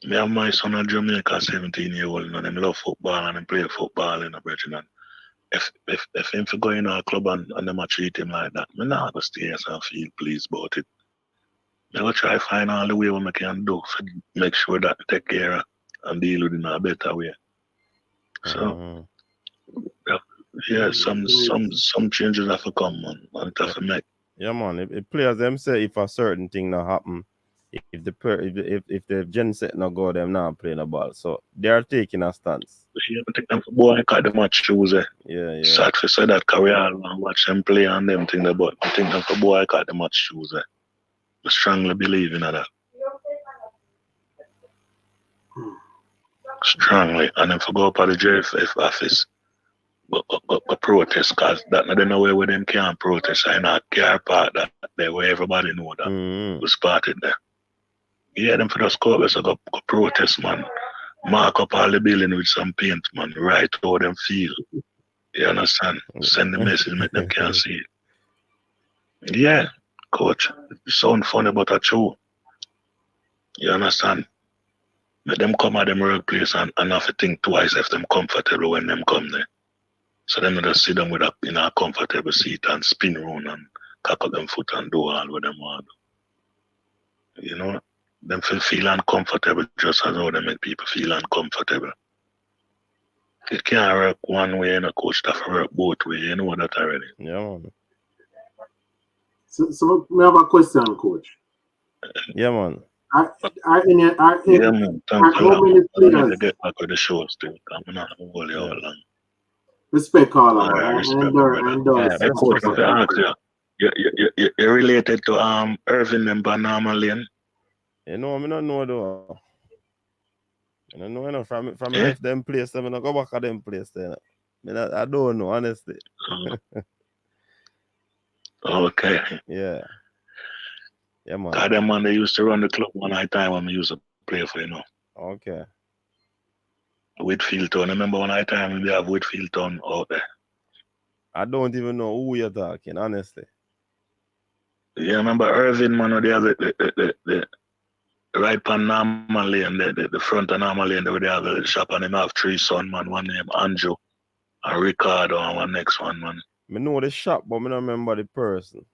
Speaker 12: Me and my son in Jamaica, 17-year-old, and them love football and them play football in the Bridget. If him for go in a club and them treat him like that, me not go stay and feel pleased about it. I go try find all the way what I can do to make sure that I take care of and deal with it in a better way. So yeah, some changes have to come, man. And it have to make.
Speaker 9: Yeah, man. If players them say if a certain thing not happen, if the gen set no go, them not playing the ball. So they are taking a stance.
Speaker 12: You take them for boycott the match shoes.
Speaker 9: Yeah.
Speaker 12: Sad for say that career and watch them play and them thing about. I think them for boycott the match shoes. I strongly believe in that. Strongly. And then for go up at the JFF office, go protest, because that not the way where them can't protest. I not care part that there where everybody know that was started there. Yeah, them for just go so go protest, man. Mark up all the building with some paint, man. Right how them feel. You understand? Send the message, make them can't see it. Yeah, coach. It sound funny, but it's true. You understand? Let them come at them workplace and have to think twice if them comfortable when them come there. So them just sit them with in a comfortable seat and spin around and cock up them foot and do all what them want. You know? Them feel uncomfortable just as how they make people feel uncomfortable. It can't work one way and a coach that work both ways. You know that already.
Speaker 9: Yeah, man.
Speaker 10: So we have a question, coach.
Speaker 9: Yeah, man.
Speaker 10: How
Speaker 12: Thank you.
Speaker 10: many
Speaker 12: I need to
Speaker 10: players?
Speaker 12: get back with the show still. I'm not hold you all long.
Speaker 10: Respect all of
Speaker 12: Alright,
Speaker 10: them.
Speaker 12: respect, my brother. Hey, coach, if I ask you, you're related to Irvin and Banama Lane?
Speaker 9: You know, I don't know though. I don't know enough from left them place. I don't go back at them place. I don't know, honestly.
Speaker 12: Okay.
Speaker 9: Yeah. Yeah, man.
Speaker 12: God, them man, they used to run the club one night time when we used to play for, you know.
Speaker 9: Okay.
Speaker 12: Whitfield Town. Remember one night time we have Whitfield Town out there?
Speaker 9: I don't even know who you're talking, honestly.
Speaker 12: Yeah, remember Irvin, man, they have the right pan Normal Lane, the front of Normal Lane, they have a shop and they have 3 sons, man. One named Andrew and Ricardo and one next one, man.
Speaker 9: I know the shop, but I don't remember the person.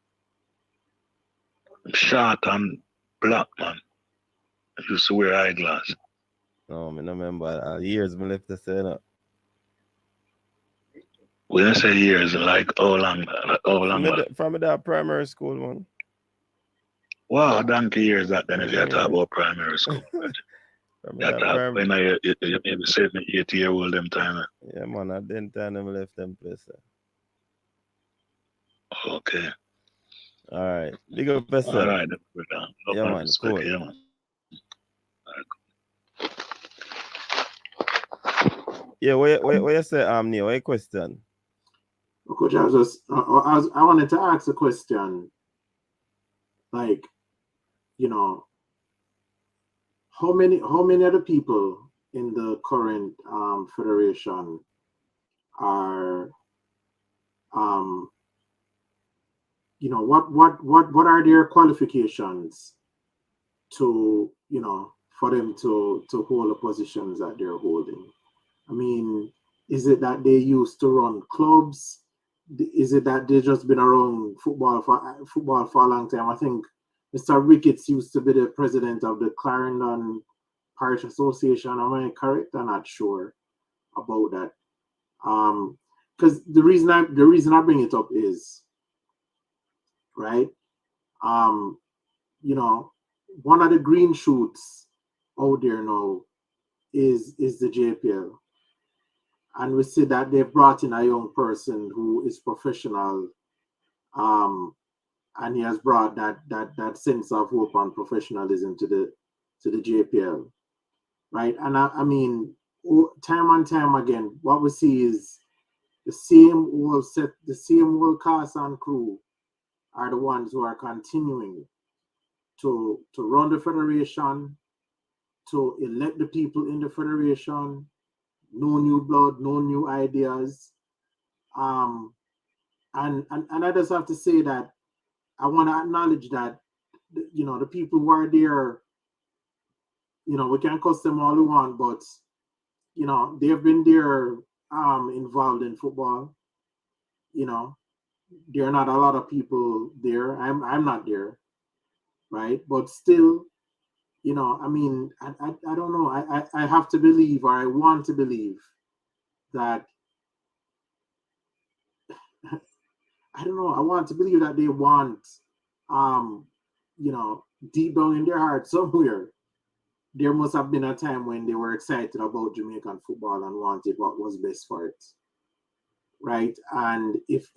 Speaker 12: Short and black, man. I used to wear eyeglass.
Speaker 9: No, I don't remember. Years I left to say that.
Speaker 12: When I say years, like how long?
Speaker 9: From that primary school, man.
Speaker 12: Wow, donkey years that then if you talk about primary school. You talk when you maybe 7, 8-year-old them time.
Speaker 9: Yeah, man, at then time I left them place.
Speaker 12: Okay.
Speaker 9: All right. Big up yourself.
Speaker 12: All right.
Speaker 9: Yeah, man, cool.
Speaker 12: Yeah, man.
Speaker 9: Yeah, what you say, Neil? What your question?
Speaker 10: Coach, I wanted to ask a question. Like, you know, how many of the people in the current federation are you know, what are their qualifications to, you know, for them to hold the positions that they're holding? I mean, is it that they used to run clubs? Is it that they've just been around football for a long time? I think Mr. Ricketts used to be the president of the Clarendon Parish Association. Am I correct? I'm not sure about that. Because the reason I bring it up is, right? You know, one of the green shoots out there now is the JPL. And we see that they've brought in a young person who is professional, and he has brought that sense of hope and professionalism to the JPL, right? And I mean, time and time again, what we see is the same old cast and crew are the ones who are continuing to run the federation, to elect the people in the federation. No new blood, no new ideas. And I just have to say that I want to acknowledge that, you know, the people who are there, you know, we can cuss them all we want, but, you know, they've been there involved in football. You know, there are not a lot of people there. I'm not there, right? But still, you know, I mean, I don't know. I have to believe, or I want to believe that, I don't know, I want to believe that they want you know, deep down in their heart somewhere, there must have been a time when they were excited about Jamaican football and wanted what was best for it. Right? And if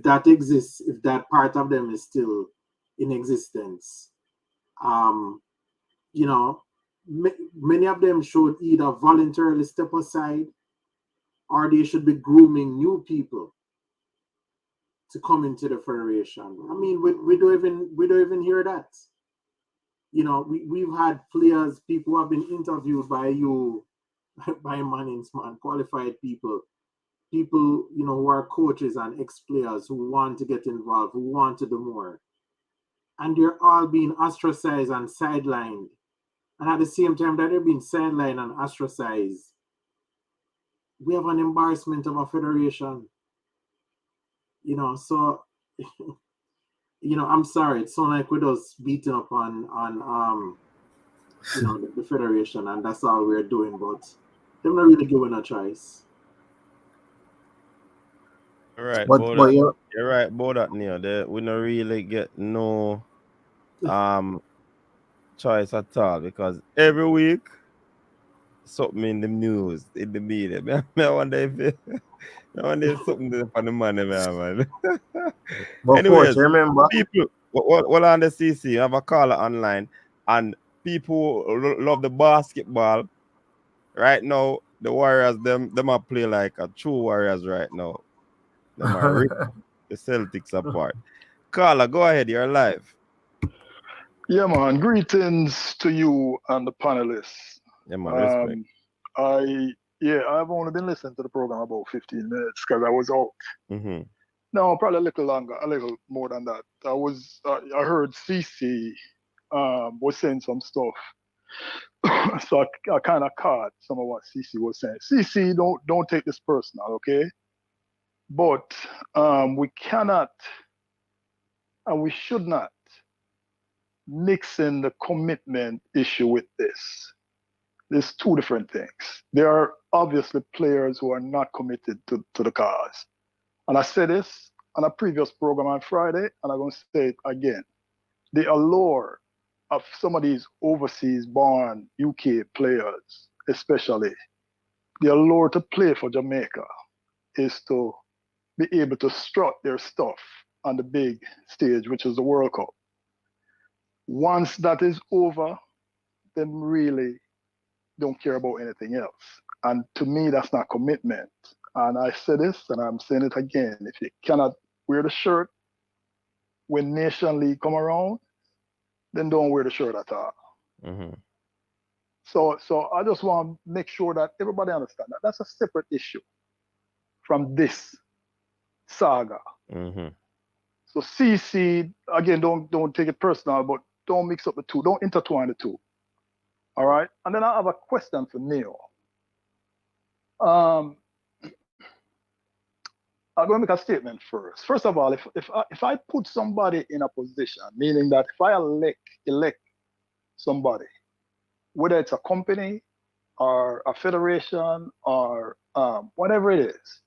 Speaker 10: that exists, if that part of them is still in existence, you know, many of them should either voluntarily step aside or they should be grooming new people to come into the federation. I mean, we don't even hear that. You know, we've had players, people who have been interviewed by you, by Mannings, man, qualified people, you know, who are coaches and ex-players who want to get involved, who want to do more. And they're all being ostracized and sidelined. And at the same time that they're being sidelined and ostracized, we have an embarrassment of a federation. You know, so you know, I'm sorry, it sounds like we're just beating up on you know, the federation, and that's all we're doing, but they're not really giving a choice.
Speaker 9: All right,
Speaker 11: But
Speaker 9: you're right about that, Neil. We don't really get no choice at all because every week something in the news, in the media. I wonder if something on the money, man.
Speaker 11: But
Speaker 9: Anyways,
Speaker 11: coach, remember,
Speaker 9: people, what on the CC, have a caller online, and people who love the basketball. Right now, the Warriors, them are play like a true Warriors right now. Them are rip the Celtics apart. Caller, go ahead, you're live.
Speaker 13: Yeah, man. Greetings to you and the panelists.
Speaker 9: Yeah, man, respect.
Speaker 13: I've only been listening to the program about 15 minutes because I was out.
Speaker 9: Mm-hmm.
Speaker 13: No, probably a little longer, a little more than that. I heard CC was saying some stuff, so I kind of caught some of what CC was saying. CC, don't take this personal, okay? But we cannot and we should not mix in the commitment issue with this. There's two different things. There are obviously players who are not committed to the cause. And I said this on a previous program on Friday, and I'm going to say it again. The allure of some of these overseas born UK players, especially, the allure to play for Jamaica is to be able to strut their stuff on the big stage, which is the World Cup. Once that is over, then really don't care about anything else. And to me, that's not commitment. And I said this, and I'm saying it again. If you cannot wear the shirt when Nation League come around, then don't wear the shirt at all.
Speaker 9: Mm-hmm.
Speaker 13: So I just want to make sure that everybody understands that that's a separate issue from this saga.
Speaker 9: Mm-hmm.
Speaker 13: So CC, again, don't take it personal, but don't mix up the two. Don't intertwine the two. All right? And then I have a question for Neil. I'm going to make a statement first. First of all, if I put somebody in a position, meaning that if I elect somebody, whether it's a company or a federation or whatever it is,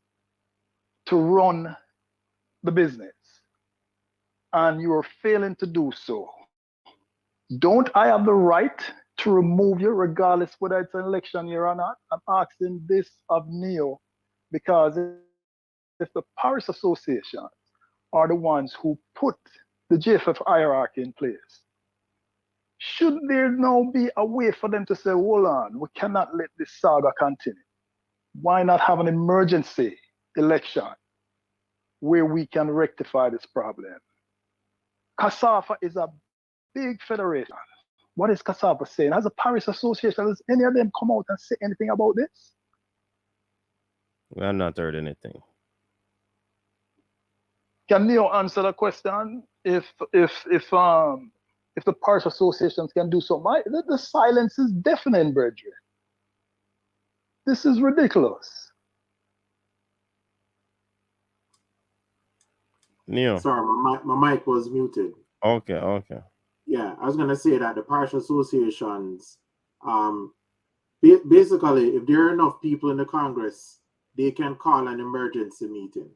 Speaker 13: to run the business, and you are failing to do so, don't I have the right to remove you regardless whether it's an election year or not? I'm asking this of Neil because if the parish associations are the ones who put the JFF hierarchy in place, should there now be a way for them to say, hold on, we cannot let this saga continue? Why not have an emergency election where we can rectify this problem? CASAFA is a big federation. What is CASAFA saying? As a parish association, does any of them come out and say anything about this?
Speaker 9: We have not heard anything.
Speaker 13: Can Neil answer the question? If the parish associations can do something, the silence is deafening, brethren. This is ridiculous.
Speaker 9: Neil.
Speaker 10: Sorry, my mic was muted.
Speaker 9: Okay.
Speaker 10: Yeah, I was gonna say that the parish associations, basically, if there are enough people in the Congress, they can call an emergency meeting,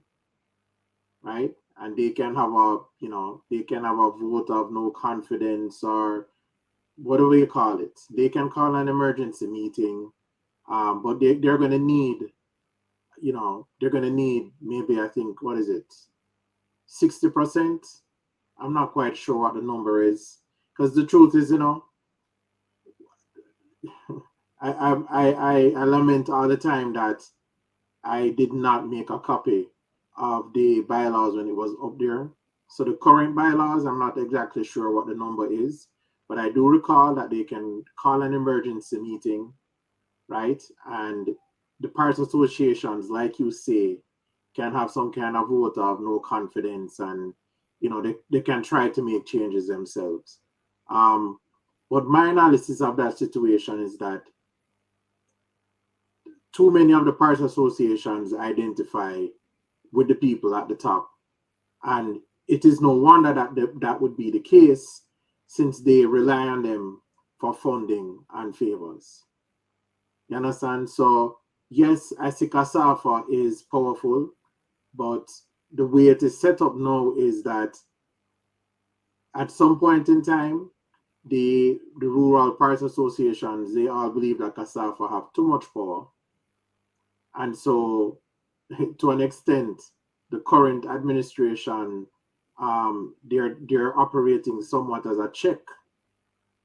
Speaker 10: right? and they can have a vote of no confidence or whatever you call it. They can call an emergency meeting, but they're gonna need, maybe, I think, what is it, 60%? I'm not quite sure what the number is, because the truth is, I lament all the time that I did not make a copy of the bylaws when it was up there. So the current bylaws, I'm not exactly sure what the number is, but I do recall that they can call an emergency meeting, right? And the parts associations, like you say, can have some kind of vote of no confidence, and they can try to make changes themselves. But my analysis of that situation is that too many of the parts associations identify with the people at the top, and it is no wonder that that would be the case, since they rely on them for funding and favors. You understand? So yes, I see CASAFA is powerful, but the way it is set up now is that at some point in time, the rural parts associations, they all believe that CASAFA have too much power. And so to an extent, the current administration, they're operating somewhat as a check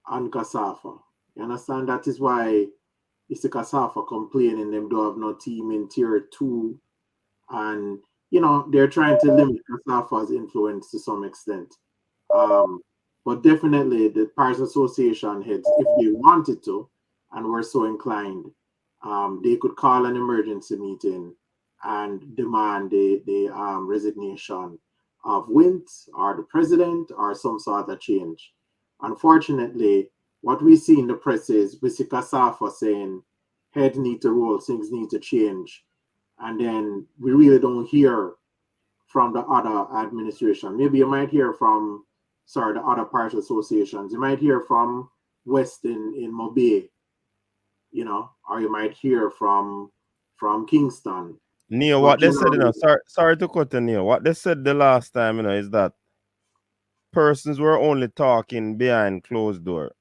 Speaker 10: on CASAFA. You understand? That is why it's the CASAFA complaining them don't have no team in tier 2, and they're trying to limit CASAFA's influence to some extent. But definitely the Parish Association heads, if they wanted to and were so inclined, they could call an emergency meeting and demand the resignation of Wint or the president or some sort of change. Unfortunately, what we see in the press is we see CASAFA saying heads need to roll, things need to change, and then we really don't hear from the other administration. Maybe you might hear from the other parish associations. You might hear from West in Mobay, or you might hear from Kingston.
Speaker 9: Neil,
Speaker 10: But
Speaker 9: what they said, sorry to cut in, Neil. What they said the last time, is that persons were only talking behind closed door,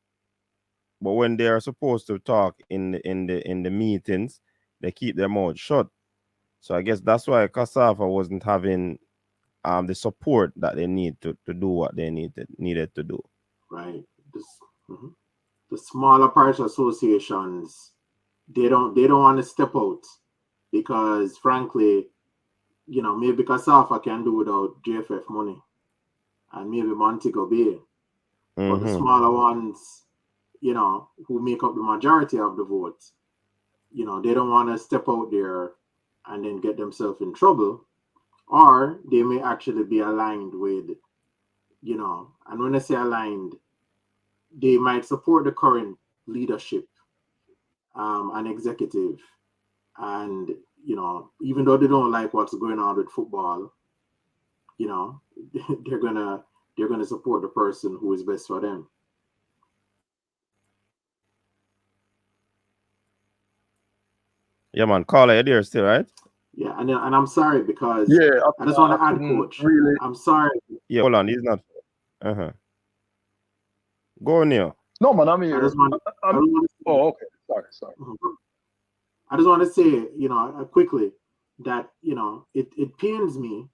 Speaker 9: but when they are supposed to talk in the meetings, they keep their mouth shut. So I guess that's why CASAFA wasn't having the support that they need to do what they needed to do.
Speaker 10: Right. The smaller parish associations, they don't want to step out because, frankly, maybe CASAFA can do without JFF money, and maybe Montego Bay. But the smaller ones, who make up the majority of the vote, they don't want to step out there and then get themselves in trouble, or they may actually be aligned with, and when I say aligned, they might support the current leadership and executive, and even though they don't like what's going on with football, they're gonna support the person who is best for them.
Speaker 9: Yeah, man. Caller, you're there still, right?
Speaker 10: Yeah, and I'm sorry because I just want to add, Coach.
Speaker 13: Really?
Speaker 10: I'm sorry.
Speaker 9: Yeah, hold on. He's not. Go, Neil.
Speaker 13: No, man, I'm here.
Speaker 10: Oh,
Speaker 13: okay. Sorry.
Speaker 10: I just want to say, quickly that it pains me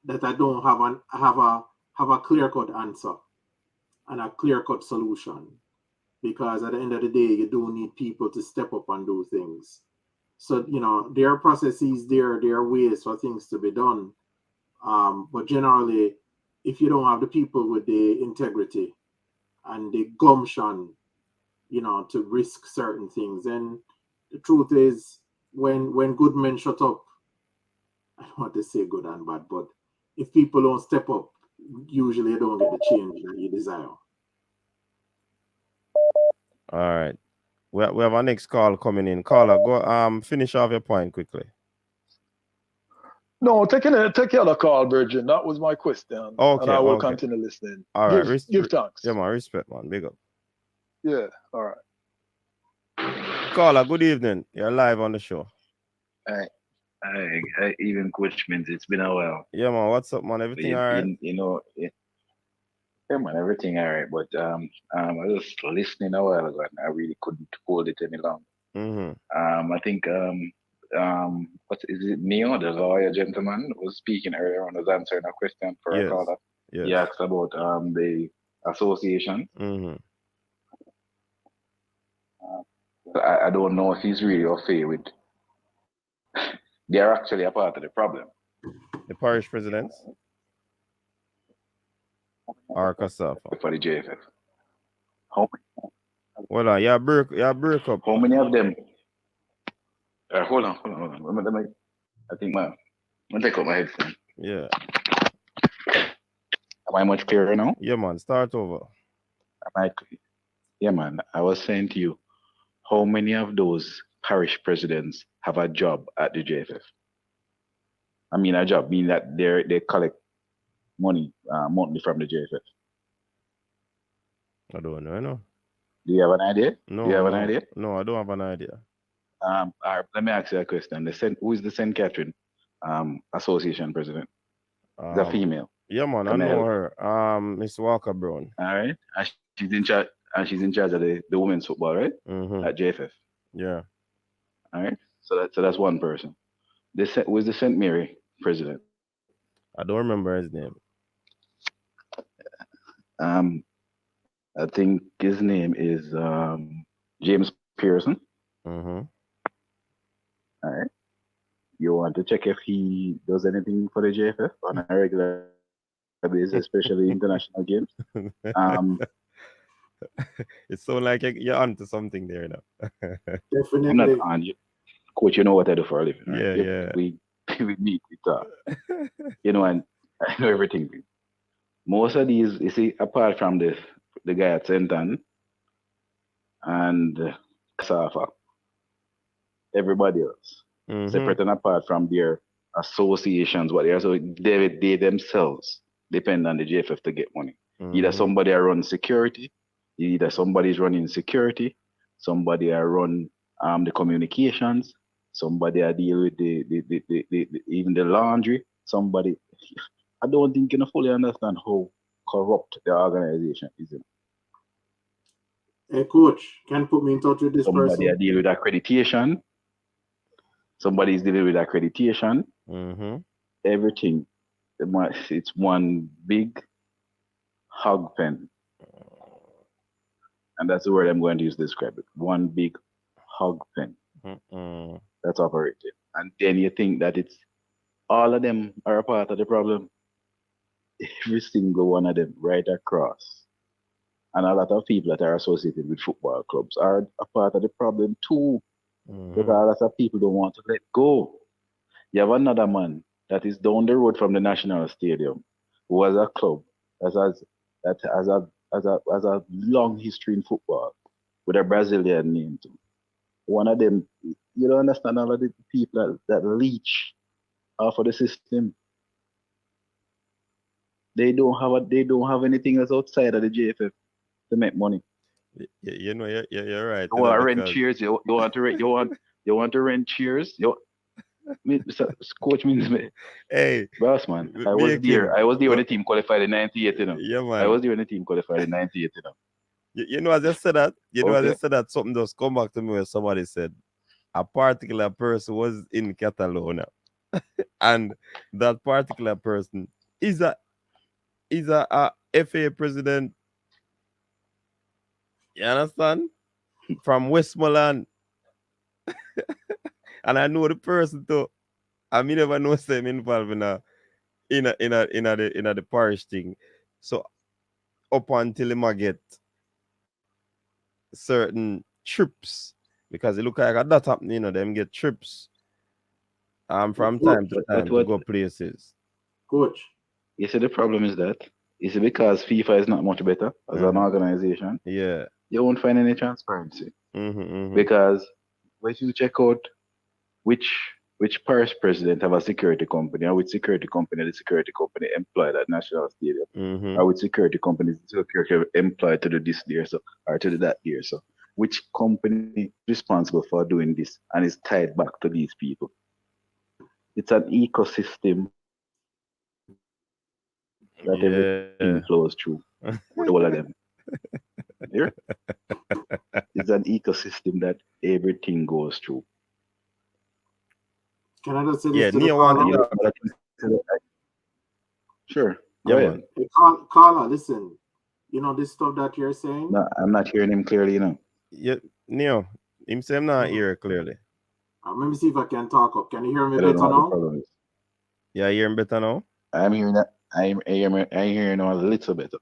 Speaker 10: that I don't have a clear-cut answer and a clear-cut solution, because at the end of the day, you do need people to step up and do things. So there are processes, there are ways for things to be done, but generally, if you don't have the people with the integrity and the gumption, to risk certain things, then the truth is, when good men shut up, I don't want to say good and bad, but if people don't step up, usually you don't get the change that you desire.
Speaker 9: All right. We have our next call coming in. Caller, go finish off your point quickly.
Speaker 13: No, take the call, Virgin. That was my question.
Speaker 9: Okay,
Speaker 13: and I will continue listening.
Speaker 9: All right.
Speaker 13: Give thanks.
Speaker 9: Yeah, man. Respect, man. Big up.
Speaker 13: Yeah. All right.
Speaker 9: Caller, good evening. You're live on the show.
Speaker 14: All right. Even Coach Mins, it's been a while.
Speaker 9: Yeah, man. What's up, man? Everything all right?
Speaker 14: Yeah, man, everything all right. But I was listening a while ago, and I really couldn't hold it any longer.
Speaker 9: Mm-hmm.
Speaker 14: I think what is it? Neo, the lawyer gentleman, was speaking earlier on, was answering a question for a
Speaker 9: Yes.
Speaker 14: caller.
Speaker 9: Yes.
Speaker 14: He asked about the association.
Speaker 9: Mm-hmm.
Speaker 14: I don't know if he's really au fait with. They are actually a part of the problem.
Speaker 9: The parish presidents or Kasafa.
Speaker 14: For the JFF. How
Speaker 9: Well, yeah, break up.
Speaker 14: many of them? Hold on. I think I'm gonna take out my headphone.
Speaker 9: Yeah.
Speaker 14: Am I much clearer now?
Speaker 9: Yeah, man. Start over.
Speaker 14: Yeah, man. I was saying to you, how many of those parish presidents have a job at the JFF? I mean, a job meaning that they collect money monthly from the JFF.
Speaker 9: I don't know. No.
Speaker 14: Do you have an idea?
Speaker 9: No.
Speaker 14: Do you have an idea?
Speaker 9: No, I don't have an idea.
Speaker 14: All right, let me ask you a question. Who is the St. Catherine Association president? The female.
Speaker 9: Yeah, man. I know her. Miss Walker Brown.
Speaker 14: All right. And she's in charge. And she's in charge of the women's football, right?
Speaker 9: Mm-hmm.
Speaker 14: At JFF.
Speaker 9: Yeah.
Speaker 14: All right. So that's one person. Who is the St. Mary president?
Speaker 9: I don't remember his name.
Speaker 14: I think his name is James Pearson.
Speaker 9: Mm-hmm.
Speaker 14: All right. You want to check if he does anything for the JFF on a regular basis, especially international games?
Speaker 9: It sounds like you're onto something there now.
Speaker 10: Definitely.
Speaker 14: I'm not on you. Coach, you know what I do for a living, right?
Speaker 9: Yeah.
Speaker 14: We meet, we talk. And I know everything. Most of these, you see, apart from the guy at St. Anne and Safa, everybody else, separate and apart from their associations, what they are, so they themselves depend on the JFF to get money. Either somebody runs security, either somebody's running security, somebody run the communications, somebody deal with the even the laundry, somebody. I don't think you fully understand how corrupt the organization is.
Speaker 10: Hey, coach, can you put me in touch with this person?
Speaker 14: Somebody deal with accreditation. Somebody's dealing with accreditation. Everything. It's one big hog pen. And that's the word I'm going to use to describe it. One big hog pen. That's operating. And then you think that it's all of them are a part of the problem. Every single one of them right across. And a lot of people that are associated with football clubs are a part of the problem too. Because a lot of people don't want to let go. You have another man that is down the road from the National Stadium who has a club that has a long history in football with a Brazilian name too. One of them, you don't understand all of the people that leech off of the system. They don't have anything else outside of the JFF to make money.
Speaker 9: You're right.
Speaker 14: You want to rent cheers? You want to rent cheers? Coach means me.
Speaker 9: Hey,
Speaker 14: boss man, I was there. I was there when the team qualified in '98.
Speaker 9: Yeah, man.
Speaker 14: I was there when the team qualified in '98.
Speaker 9: You know, I just said that. I just said that something just come back to me where somebody said a particular person was in Catalonia, and that particular person is a FA president. You understand? From Westmoreland. And I know the person too. I mean, never know them involved in the parish thing. So up until him get certain trips, because it look like that happening, them get trips from time to time to go places.
Speaker 10: Coach.
Speaker 14: You see, the problem is that because FIFA is not much better as an organization.
Speaker 9: Yeah.
Speaker 14: You won't find any transparency. Because when you check out which parish president have a security company, or which security company the security company employed at National Stadium, or which security company is security employed to do this there, so or to do that there. So which company is responsible for doing this and is tied back to these people? it's an ecosystem that everything flows through. All of them. Here? It's an ecosystem that everything goes through.
Speaker 10: Can I just say
Speaker 9: Yeah,
Speaker 10: this to the
Speaker 9: Neo wanted
Speaker 10: caller?
Speaker 14: Sure.
Speaker 9: Yeah,
Speaker 14: Go ahead.
Speaker 9: man.
Speaker 10: Hey, caller, listen. You know this stuff that you're saying?
Speaker 14: No, I'm not hearing him clearly, you know.
Speaker 9: Yeah, Neo. Him say him not hear clearly.
Speaker 10: Let me see if I can talk up. Can you hear me
Speaker 14: I don't know
Speaker 10: better
Speaker 14: what the
Speaker 10: now?
Speaker 14: problem is.
Speaker 9: Yeah, you hear him better now?
Speaker 14: I'm hearing that. I'm hearing now a little better.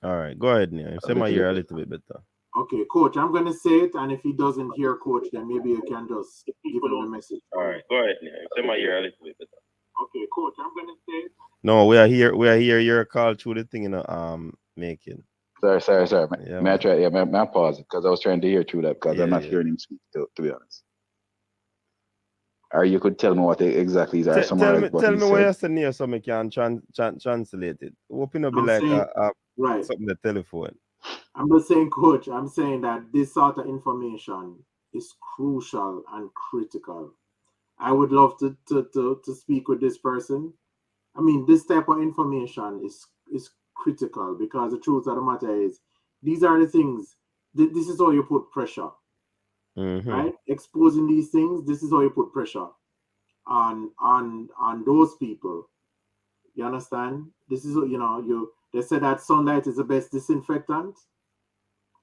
Speaker 9: All right, go ahead, Neo. Him say my ear a little bit better.
Speaker 10: Okay, coach, I'm going to say it, and if he doesn't hear coach, then maybe you can just give him a message.
Speaker 9: All right, go ahead, Neo. Him say my ear a little bit better.
Speaker 10: Okay, coach, I'm going to say it.
Speaker 9: No, we are here your call through the thing, making.
Speaker 14: Sorry.
Speaker 9: Yeah,
Speaker 14: May I try? Yeah, may I pause because I was trying to hear through that because I'm not hearing him speak. To be honest, or you could tell me what exactly is our summary.
Speaker 9: Tell me where you said Neo so I can translate it. Hoping it'll be
Speaker 10: I'm
Speaker 9: like
Speaker 10: saying, right.
Speaker 9: something the telephone.
Speaker 10: I'm not saying coach. I'm saying that this sort of information is crucial and critical. I would love to speak with this person. I mean, this type of information is critical because the truth of the matter is, these are the things. This is how you put pressure, right? Exposing these things. This is how you put pressure on those people. You understand? This is they said that sunlight is the best disinfectant,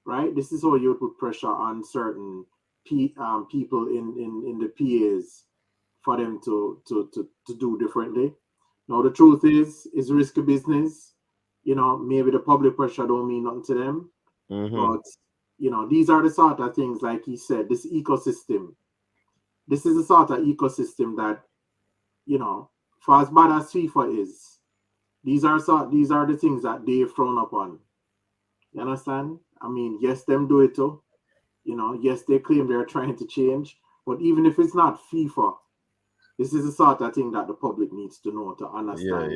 Speaker 10: right? This is how you put pressure on certain people in the PAs for them to do differently. Now the truth is risky business. Maybe the public pressure don't mean nothing to them, but these are the sort of things, like he said, this ecosystem. This is the sort of ecosystem that, for as bad as FIFA is, these are the things that they frown upon. You understand? I mean, yes, them do it too. Yes, they claim they're trying to change, but even if it's not FIFA, this is the sort of thing that the public needs to know to understand.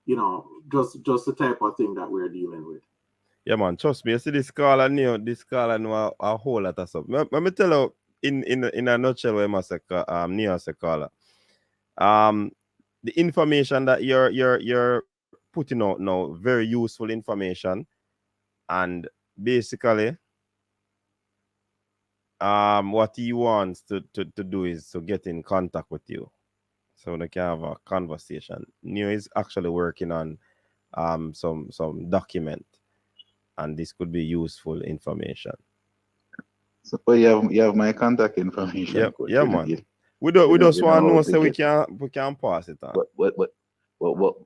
Speaker 10: Just the type of thing that we're dealing with.
Speaker 9: Yeah, man. Trust me. You see this caller know a whole lot of stuff. Let me tell you in a nutshell where Neo say caller. The information that you're putting out now, very useful information, and basically what he wants to do is to get in contact with you so they can have a conversation. Neo is actually working on some document, and this could be useful information.
Speaker 14: So you have my contact information.
Speaker 9: Yep,
Speaker 14: Coach.
Speaker 9: yeah, man. We just want to know so we can pass it on.
Speaker 14: But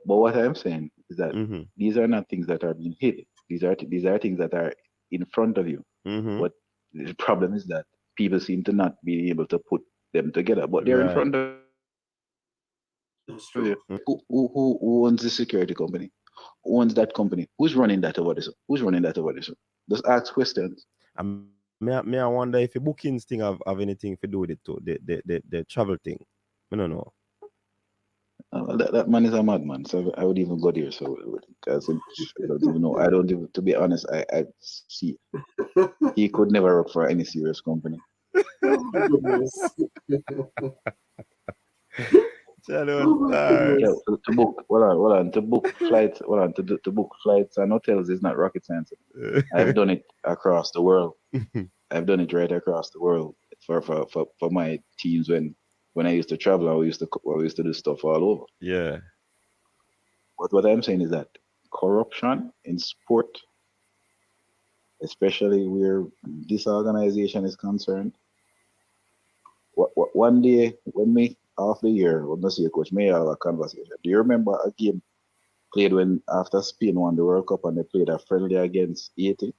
Speaker 14: what I'm saying is that these are not things that are being hidden. These are things that are in front of you. But the problem is that people seem to not be able to put them together. But they're in front of you. Who owns the security company? Who owns that company? Who's running that over this? Who's running that over this? Just ask questions.
Speaker 9: I wonder if the bookings thing have anything to do with it too. The travel thing. I don't know.
Speaker 14: That man is a madman, so I would even go there. So because I don't even know. I don't even, to be honest. I see he could never work for any serious company.
Speaker 10: Oh my goodness.
Speaker 14: To book, hold on, to book flights, to book flights and hotels is not rocket science. I've done it across the world. I've done it right across the world for my teams when I used to travel. I used to do stuff all over.
Speaker 9: Yeah.
Speaker 14: But what I'm saying is that corruption in sport, especially where this organization is concerned, one day when me half the year, when I see a coach, may have a conversation. Do you remember a game played when after Spain won the World Cup and they played a friendly against Haiti?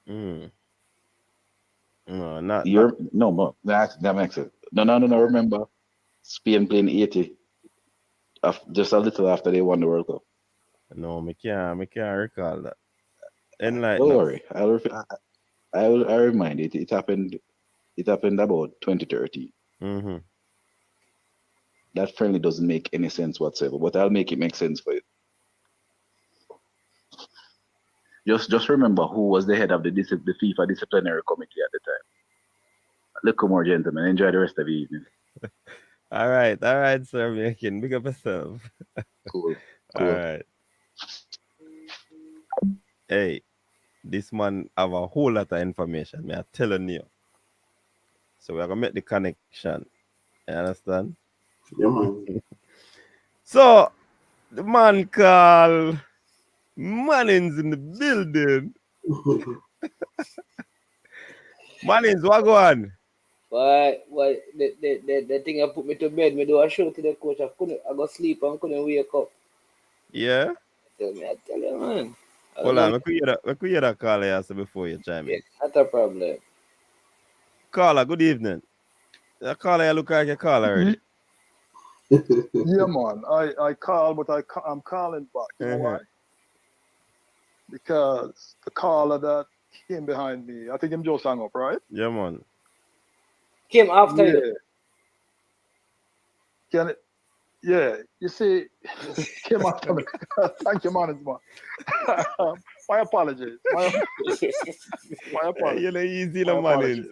Speaker 9: No,
Speaker 14: that makes it. No. Remember Spain playing Haiti just a little after they won the World Cup.
Speaker 9: No, I can't recall that. Enlighten
Speaker 14: Don't
Speaker 9: us.
Speaker 14: worry, I'll remind it. It happened about 2013. That friendly doesn't make any sense whatsoever, but I'll make it make sense for you. Just remember who was the head of the FIFA disciplinary committee at the time. Look more, gentlemen. Enjoy the rest of the evening.
Speaker 9: All right, sir. Making big up yourself.
Speaker 8: Cool.
Speaker 9: All right. Hey, this man have a whole lot of information. Me, I telling you. So we're gonna make the connection. You understand?
Speaker 10: Yeah, man.
Speaker 9: So the man called Manning's in the building. Manning's, what go on?
Speaker 15: Why the thing I put me to bed, me do a show to the coach. I go sleep and couldn't wake up.
Speaker 9: Yeah?
Speaker 15: I tell you, man. I don't
Speaker 9: Hold
Speaker 15: know.
Speaker 9: on, we could hear that caller answer before you chime
Speaker 15: Yeah,
Speaker 9: in.
Speaker 15: not a problem.
Speaker 9: Caller, good evening. That caller, you look like a caller already.
Speaker 13: Yeah, man. I call, but I'm calling back. You know why? Because the caller that came behind me, I think him just hung up, right?
Speaker 9: Yeah, man.
Speaker 15: Came after
Speaker 13: Yeah.
Speaker 15: you.
Speaker 13: Can it? Yeah. You see, came after me. Thank you, man. My apologies. My apologies.
Speaker 9: You're easy,
Speaker 13: My
Speaker 9: no Manning's.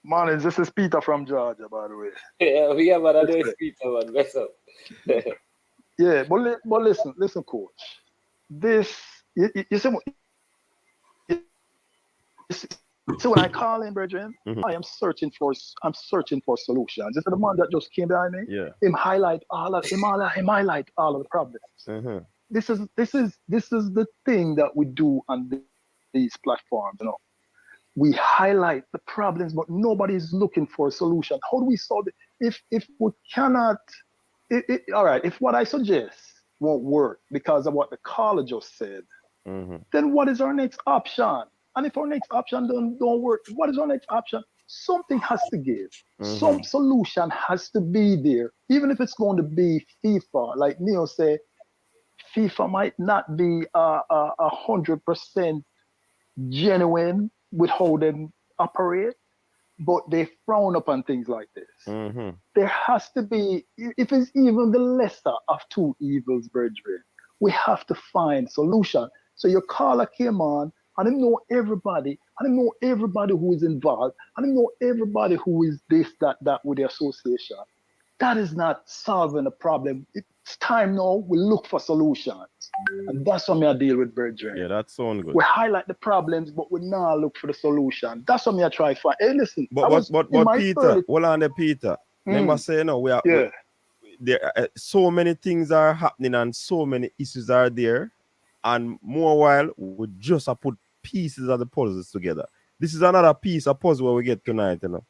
Speaker 13: Mannings, this is Peter from Georgia, by the way.
Speaker 15: Yeah, man, I know it's Peter, man. Mess up.
Speaker 13: Yeah, but listen, coach. This, you see, so when I call in, brethren, I'm searching for solutions. This is the man that just came behind me.
Speaker 9: Yeah.
Speaker 13: Him highlight all of the problems. This is the thing that we do on these platforms. We highlight the problems, but nobody is looking for a solution. How do we solve it? If we cannot, all right. If what I suggest won't work because of what the caller just said, then what is our next option? And if our next option don't work, what is our next option? Something has to give. Some solution has to be there, even if it's going to be FIFA. Like Neo said, FIFA might not be 100% genuine with how they operate, but they frown upon things like this. There has to be, if it's even the lesser of two evils, brethren, we have to find solution. So your caller came on, and I know everybody, who is involved, and I know everybody who is this, that with the association. That is not solving the problem. It's time now we look for solutions. And that's what I deal with, brethren.
Speaker 9: Yeah, that sounds good.
Speaker 13: We highlight the problems, but we now look for the solution. That's what I try to find. Hey, listen.
Speaker 9: But Peter, hold on there, Peter. Remember saying, there so many things are happening and so many issues are there. And more while, we just have put pieces of the puzzles together. This is another piece of puzzle where we get tonight, But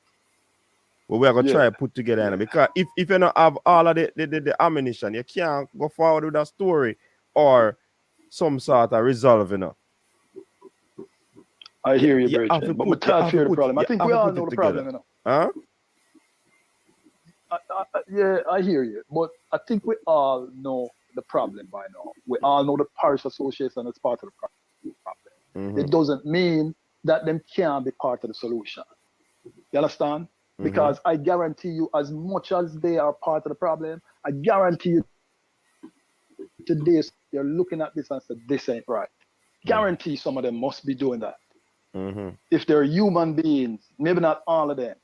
Speaker 9: we are gonna try to put together, because if you don't have all of the ammunition, you can't go forward with a story or some sort of resolve,
Speaker 13: I hear you, Bridget. But we can't fear the problem. I think we all know the problem,
Speaker 9: Huh?
Speaker 13: Yeah, I hear you. But I think we all know the problem by now. We all know the parish association is part of the problem. It doesn't mean that them can't be part of the solution. You understand? Because I guarantee you, as much as they are part of the problem, I guarantee you today they're looking at this and said, this ain't right. Guarantee some of them must be doing that. If they're human beings, maybe not all of them.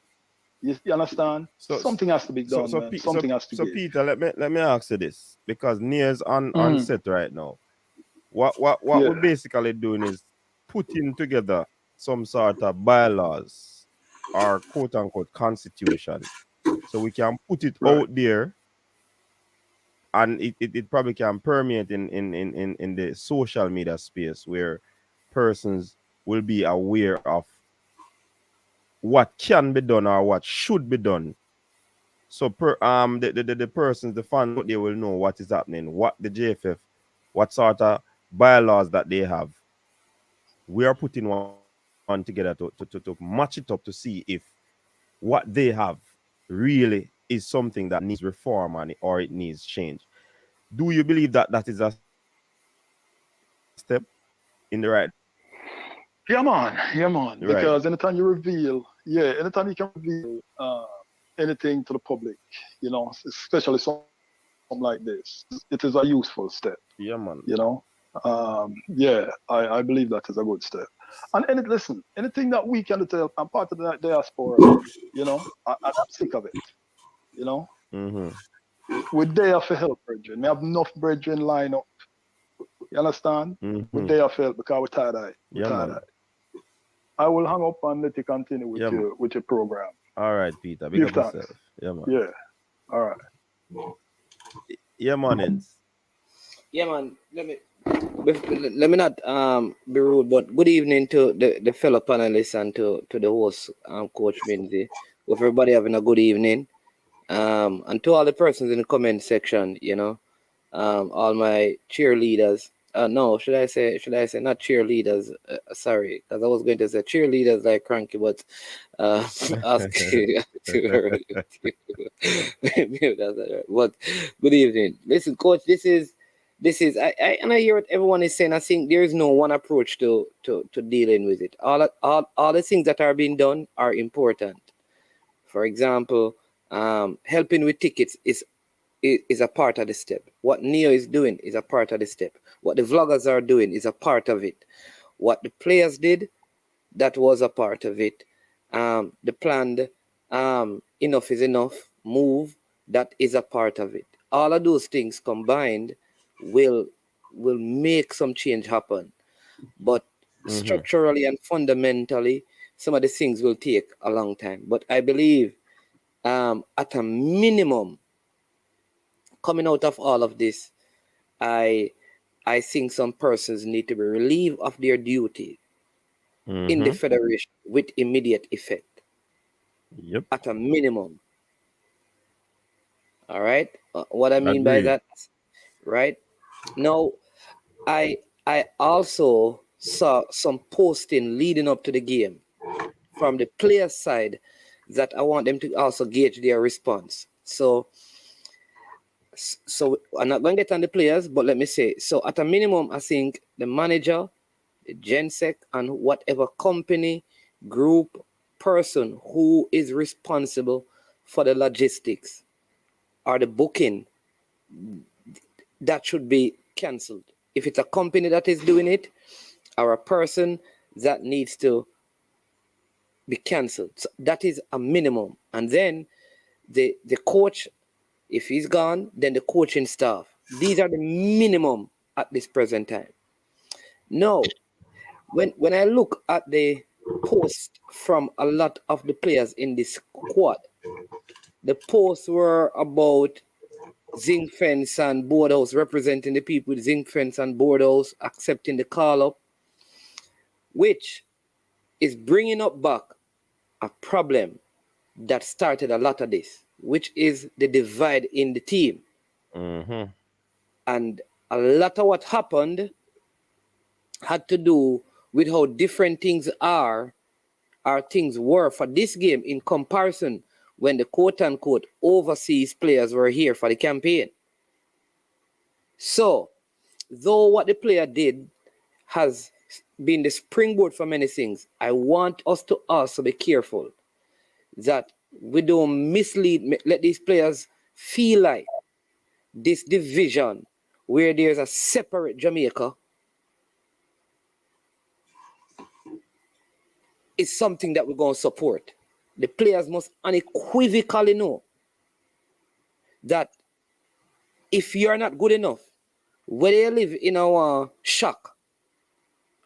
Speaker 13: You understand? Something has to be done. Something has to
Speaker 9: So
Speaker 13: give.
Speaker 9: Peter, let me ask you this, because Nia's on set right now. What we're basically doing is putting together some sort of bylaws or quote unquote constitution, so we can put it out there, and it probably can permeate in the social media space where persons will be aware of what can be done or what should be done. So the persons, the fans out there will know what is happening, what the JFF, what sort of bylaws that they have. We are putting one together to match it up to see if what they have really is something that needs reform or it needs change. Do you believe that that is a step in the right?
Speaker 13: Yeah, man.
Speaker 9: Right.
Speaker 13: Because anytime you can reveal anything to the public, especially something like this, it is a useful step.
Speaker 9: Yeah, man.
Speaker 13: I believe that is a good step. And listen, anything that we can do, I'm part of the diaspora, you know, and I'm sick of it, you know. We're there for help, brethren. We have enough brethren line up. You understand? We're there for help because we're tired of it. We're tired of it. I will hang up and let you continue with your program.
Speaker 9: All right, Peter. Big
Speaker 13: Give
Speaker 9: up
Speaker 13: thanks.
Speaker 9: yourself. Yeah, man.
Speaker 13: Yeah. All right.
Speaker 9: Yeah, man.
Speaker 15: Yeah, man. Let me not be rude, but good evening to the fellow panelists and to the host, Coach Minzy. With everybody having a good evening. And to all the persons in the comment section, you know, all my cheerleaders. No, should I say not cheerleaders? Sorry, because I was going to say cheerleaders like Cranky, but but good evening. Listen, Coach, this is I hear what everyone is saying. I think there is no one approach to dealing with it. All the things that are being done are important. For example, helping with tickets is a part of the step. What Neo is doing is a part of the step. What the vloggers are doing is a part of it. What the players did, that was a part of it. The planned enough is enough move, that is a part of it. All of those things combined will make some change happen. But structurally and fundamentally, some of the things will take a long time. But I believe at a minimum, coming out of all of this, I think some persons need to be relieved of their duty in the federation with immediate effect.
Speaker 9: Yep.
Speaker 15: At a minimum. All right. What I mean by that, right? Now, I also saw some posting leading up to the game from the player side that I want them to also gauge their response. So I'm not going to get on the players, but let me say, so at a minimum, I think the manager, the GenSec, and whatever company, group, person who is responsible for the logistics or the booking, that should be cancelled. If it's a company that is doing it, or a person, that needs to be cancelled. So that is a minimum. And then the coach, if he's gone, then the coaching staff. These are the minimum at this present time. No, when I look at the post from a lot of the players in this squad, the posts were about zinc fence and boardhouse, representing the people with zinc fence and boardhouse, accepting the call up, which is bringing up back a problem that started a lot of this, which is the divide in the team. And a lot of what happened had to do with how different things are, or things were for this game in comparison when the quote-unquote overseas players were here for the campaign. So, though what the player did has been the springboard for many things, I want us to also be careful that we don't mislead, let these players feel like this division where there's a separate Jamaica is something that we're going to support. The players must unequivocally know that if you're not good enough, whether you live in a shack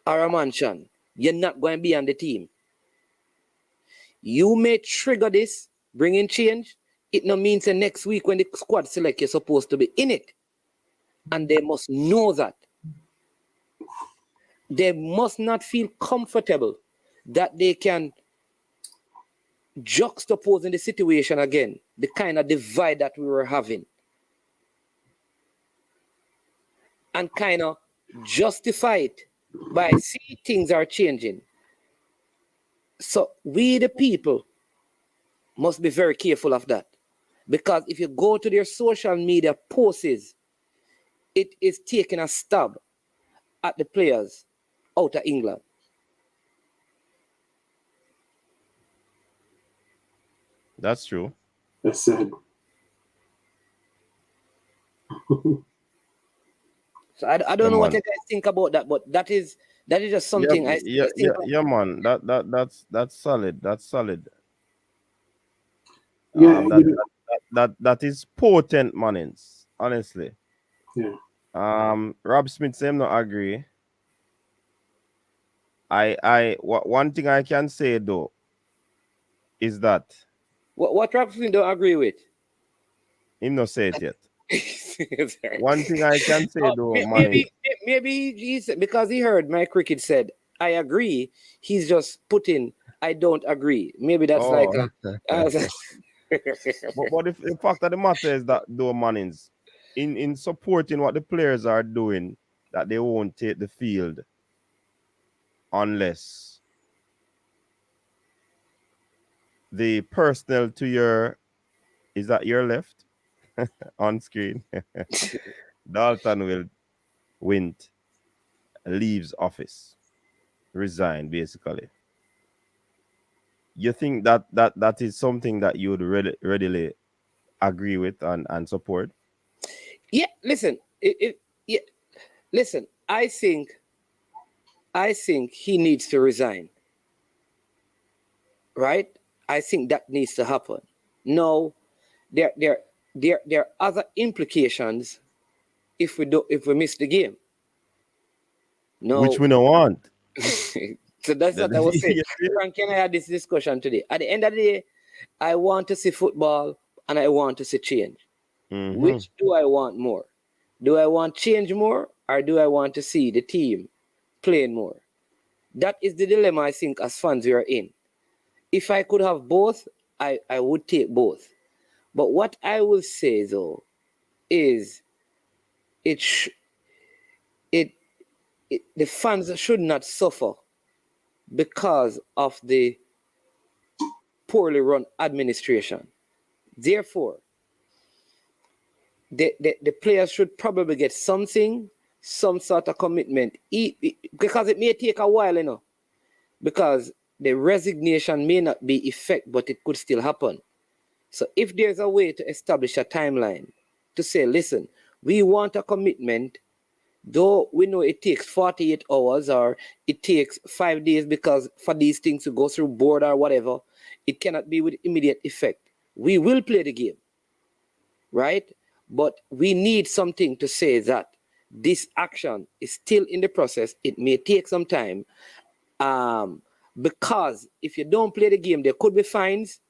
Speaker 15: or a mansion, you're not going to be on the team. You may trigger this, bring in change. It no means that next week when the squad select, you're supposed to be in it. And they must know that. They must not feel comfortable that they can juxtapose in the situation again, the kind of divide that we were having. And kind of justify it by seeing things are changing. So we the people must be very careful of that. Because if you go to their social media posts, it is taking a stab at the players out of England.
Speaker 9: That's true.
Speaker 10: That's sad.
Speaker 15: So I don't know what you guys think about that, but that is That is just something I think.
Speaker 9: Yeah, man. That's solid. That's solid.
Speaker 10: Yeah,
Speaker 9: That is potent, manins. Honestly.
Speaker 10: yeah.
Speaker 9: Rob Smith say him not agree. One thing I can say though is that
Speaker 15: What Rob Smith don't agree with?
Speaker 9: him not say it yet.
Speaker 15: Sorry.
Speaker 9: One thing I can say though,
Speaker 15: maybe he's because he heard my cricket said I agree. He's just putting I don't agree. Maybe that's like a.
Speaker 9: But if the fact of the matter is that though, manins, in supporting what the players are doing, that they won't take the field unless the personnel to your is that your left on screen. Dalton will Wint leaves office, resign basically. You think that is something that you would readily agree with and support?
Speaker 15: Yeah, listen. Listen. I think he needs to resign. Right? I think that needs to happen. No, there are other implications if we miss the game. No,
Speaker 9: which we don't want.
Speaker 15: So that's what I was saying. Frank, can I have this discussion today? At the end of the day, I want to see football and I want to see change.
Speaker 9: Mm-hmm.
Speaker 15: Which do I want more? Do I want change more or do I want to see the team playing more? That is the dilemma I think as fans we are in. If I could have both, I would take both. But what I will say though is the fans should not suffer because of the poorly run administration. Therefore, the players should probably get something, some sort of commitment, because it may take a while, because the resignation may not be effect, but it could still happen. So if there's a way to establish a timeline to say, listen, we want a commitment, though we know it takes 48 hours or it takes 5 days because for these things to go through board or whatever, it cannot be with immediate effect. We will play the game, right? But we need something to say that this action is still in the process. It may take some time because if you don't play the game, there could be fines.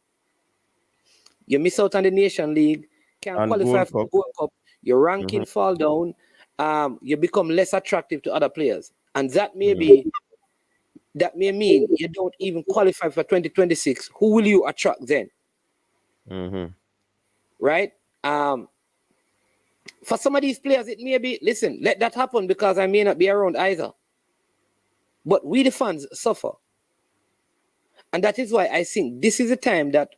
Speaker 15: You miss out on the Nation League, can't qualify for the Gold Cup, your ranking fall down, you become less attractive to other players. And that may mean you don't even qualify for 2026. Who will you attract then? Right? For some of these players, it may be, listen, let that happen because I may not be around either. But we the fans suffer. And that is why I think this is a time that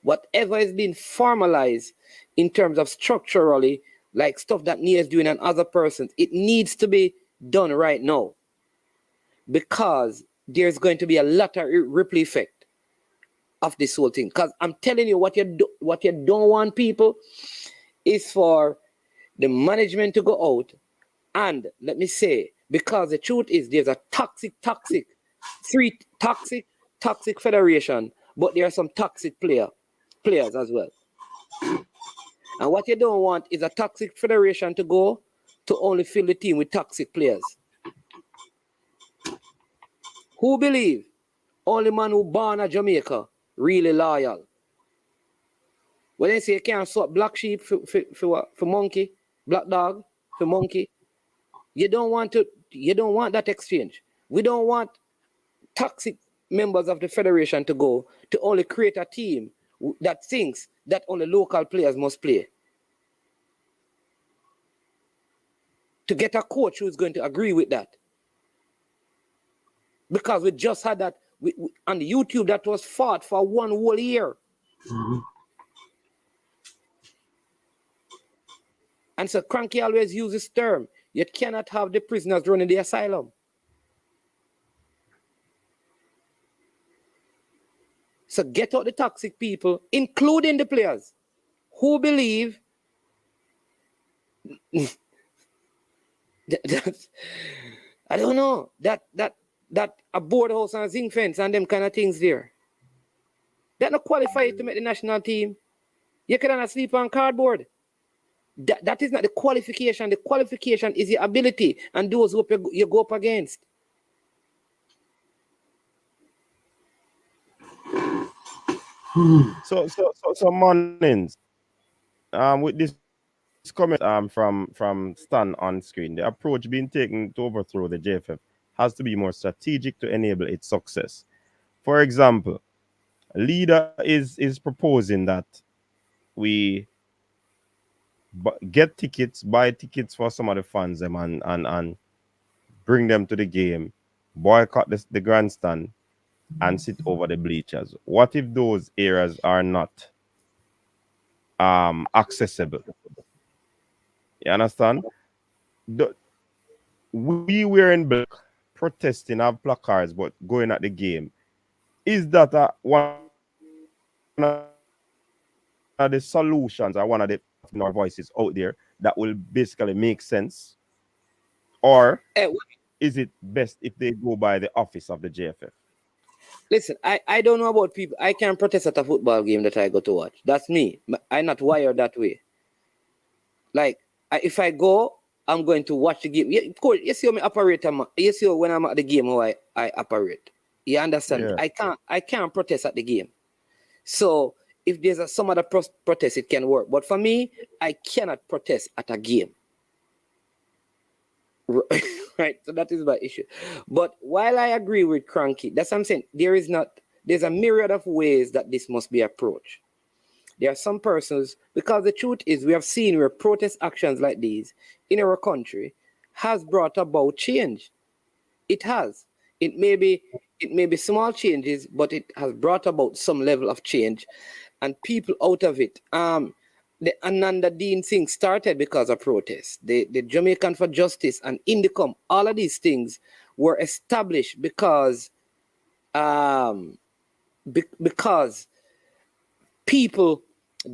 Speaker 15: whatever is being formalized in terms of structurally, like stuff that Nia is doing and other persons, it needs to be done right now. Because there's going to be a lot of ripple effect of this whole thing. Because I'm telling you, what you don't want, people, is for the management to go out and, let me say, because the truth is there's a toxic federation, but there are some toxic players as well. And what you don't want is a toxic federation to go to only fill the team with toxic players. Who believe only man who born in Jamaica really loyal? When they say you can't swap black sheep for monkey, black dog for monkey, you don't want that exchange. We don't want toxic members of the federation to go to only create a team that thinks that only local players must play. To get a coach who's going to agree with that. Because we just had that on the YouTube that was fought for 1 whole year. And so Cranky always uses this term, you cannot have the prisoners running the asylum. So get out the toxic people, including the players, who believe I don't know. That a board house and zinc fence and them kind of things there. That not qualify you to make the national team. You cannot sleep on cardboard. That is not the qualification. The qualification is your ability and those who you go up against.
Speaker 9: So mornings. With this comment from Stan on screen, the approach being taken to overthrow the JFF has to be more strategic to enable its success. For example, a leader is proposing that we get tickets, buy tickets for some of the fans them and bring them to the game, boycott the grandstand, and sit over the bleachers. What if those areas are not accessible? You understand? We wearing black, protesting, have placards, but going at the game. Is that one of the solutions or one of the voices out there that will basically make sense? Or is it best if they go by the office of the JFF?
Speaker 15: Listen, I don't know about people. I can't protest at a football game that I go to watch. That's me. I'm not wired that way. Like, if I go, I'm going to watch the game. Yeah, of course, you see how I operate. You see when I'm at the game how I operate. You understand?
Speaker 9: Yeah.
Speaker 15: I can't protest at the game. So if there's some other protest, it can work. But for me, I cannot protest at a game. Right, so that is my issue. But while I agree with Cranky, that's what I'm saying. There's a myriad of ways that this must be approached. There are some persons, because the truth is, we have seen where protest actions like these in our country has brought about change. It has. It may be small changes, but it has brought about some level of change, and people out of it. The Ananda Dean thing started because of protests. The Jamaican for Justice and Indicom, all of these things were established because people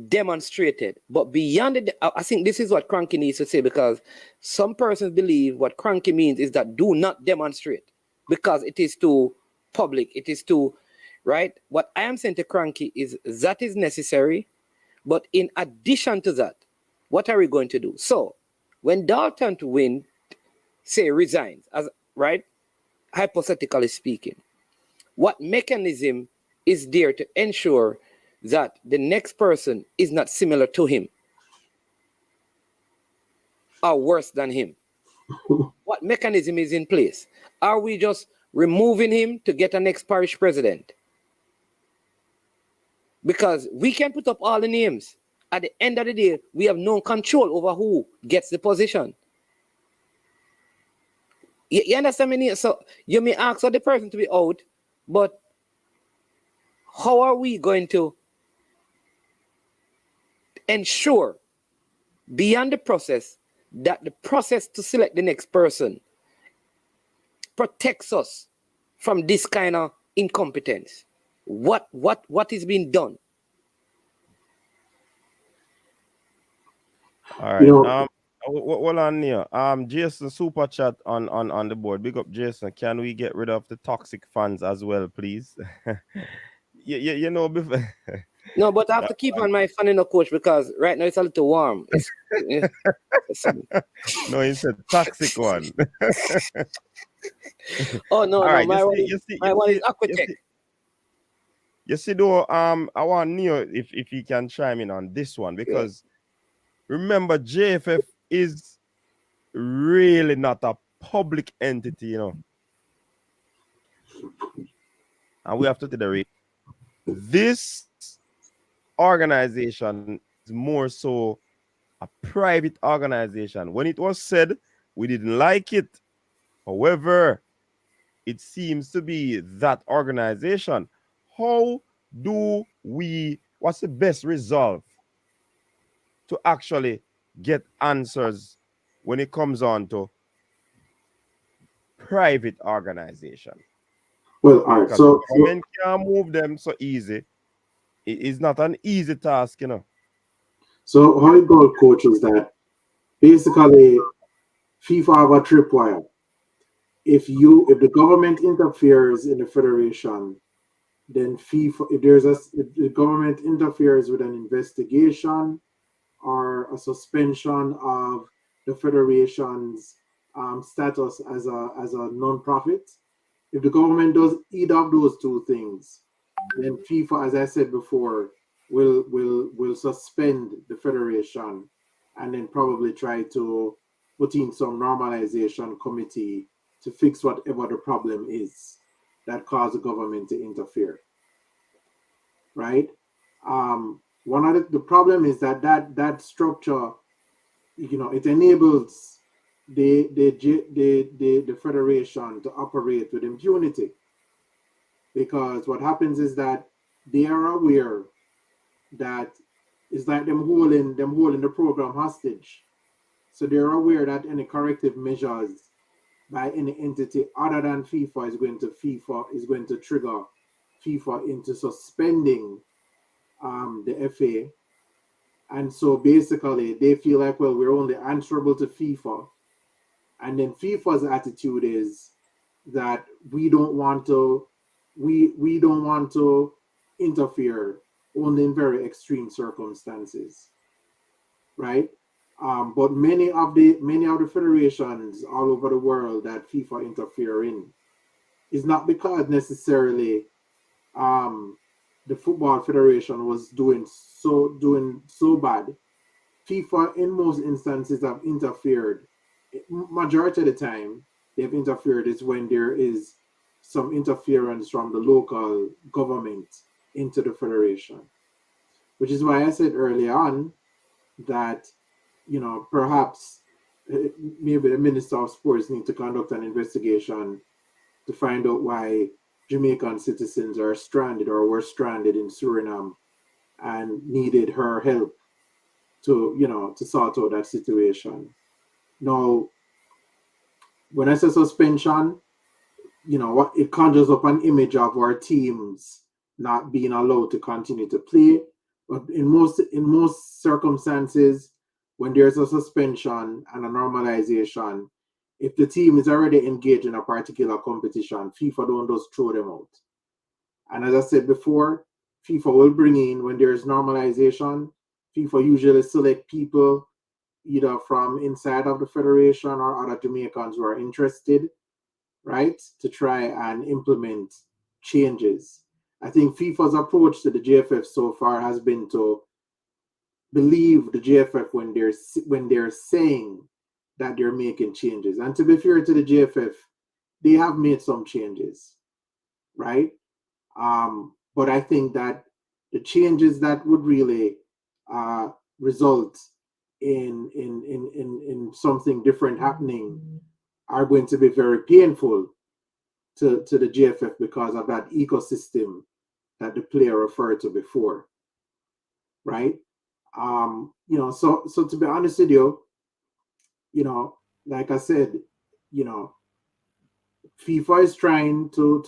Speaker 15: demonstrated. But beyond it, I think this is what Cranky needs to say, because some persons believe what Cranky means is that do not demonstrate because it is too public. It is too, right? What I am saying to Cranky is that is necessary. But in addition to that, what are we going to do? So when Dalton to Wint, say, resigns, right, hypothetically speaking, what mechanism is there to ensure that the next person is not similar to him or worse than him? What mechanism is in place? Are we just removing him to get a next parish president? Because we can put up all the names. At the end of the day, we have no control over who gets the position. You understand me? So you may ask for the person to be out, but how are we going to ensure beyond the process that the process to select the next person protects us from this kind of incompetence? What is being done?
Speaker 9: All right. Hold on here. Jason super chat on the board. Big up Jason. Can we get rid of the toxic fans as well, please? you know before.
Speaker 15: No, but I have to keep on my fan in the coach because right now it's a little warm.
Speaker 9: No, it's a toxic one.
Speaker 15: Oh no,
Speaker 9: right,
Speaker 15: my one is Aquatech.
Speaker 9: You see though, I want Neo if he can chime in on this one, because remember JFF is really not a public entity, you know. And we have to iterate. This organization is more so a private organization. When it was said, we didn't like it. However, it seems to be that organization. How do what's the best resolve to actually get answers when it comes on to private organization?
Speaker 10: Well, all right. So
Speaker 9: government can't move them so easy. It is not an easy task, you know.
Speaker 10: So how it goes, coach, is that basically FIFA have a tripwire. if the government interferes in the federation, then FIFA, if the government interferes with an investigation or a suspension of the federation's status as a non-profit, if the government does either of those two things, then FIFA, as I said before, will suspend the federation and then probably try to put in some normalization committee to fix whatever the problem is that caused the government to interfere. Right? One of the problem is that structure, it enables the federation to operate with impunity, because what happens is that they are aware that it's like them holding the program hostage. So they're aware that any corrective measures by any entity other than FIFA is going to trigger FIFA into suspending the FA. And so basically they feel like, well, we're only answerable to FIFA. And then FIFA's attitude is that we don't want to interfere only in very extreme circumstances, right? But many of the federations all over the world that FIFA interfere in is not because necessarily the football federation was doing so bad. FIFA in most instances have interfered. Majority of the time they've interfered is when there is some interference from the local government into the federation, which is why I said early on that perhaps maybe the Minister of Sports need to conduct an investigation to find out why Jamaican citizens are stranded or were stranded in Suriname and needed her help to sort out that situation. Now, when I say suspension, what it conjures up an image of our teams not being allowed to continue to play. But in most circumstances, when there's a suspension and a normalization, if the team is already engaged in a particular competition, FIFA don't just throw them out. And as I said before, FIFA will bring in, when there's normalization, FIFA usually select people either from inside of the federation or other Jamaicans who are interested, right, to try and implement changes. I think FIFA's approach to the JFF so far has been to believe the JFF when they're saying that they're making changes. And to be fair to the JFF, they have made some changes, right? But I think that the changes that would really result in something different happening are going to be very painful to the JFF because of that ecosystem that the player referred to before, right? So to be honest with you, like I said, FIFA is trying to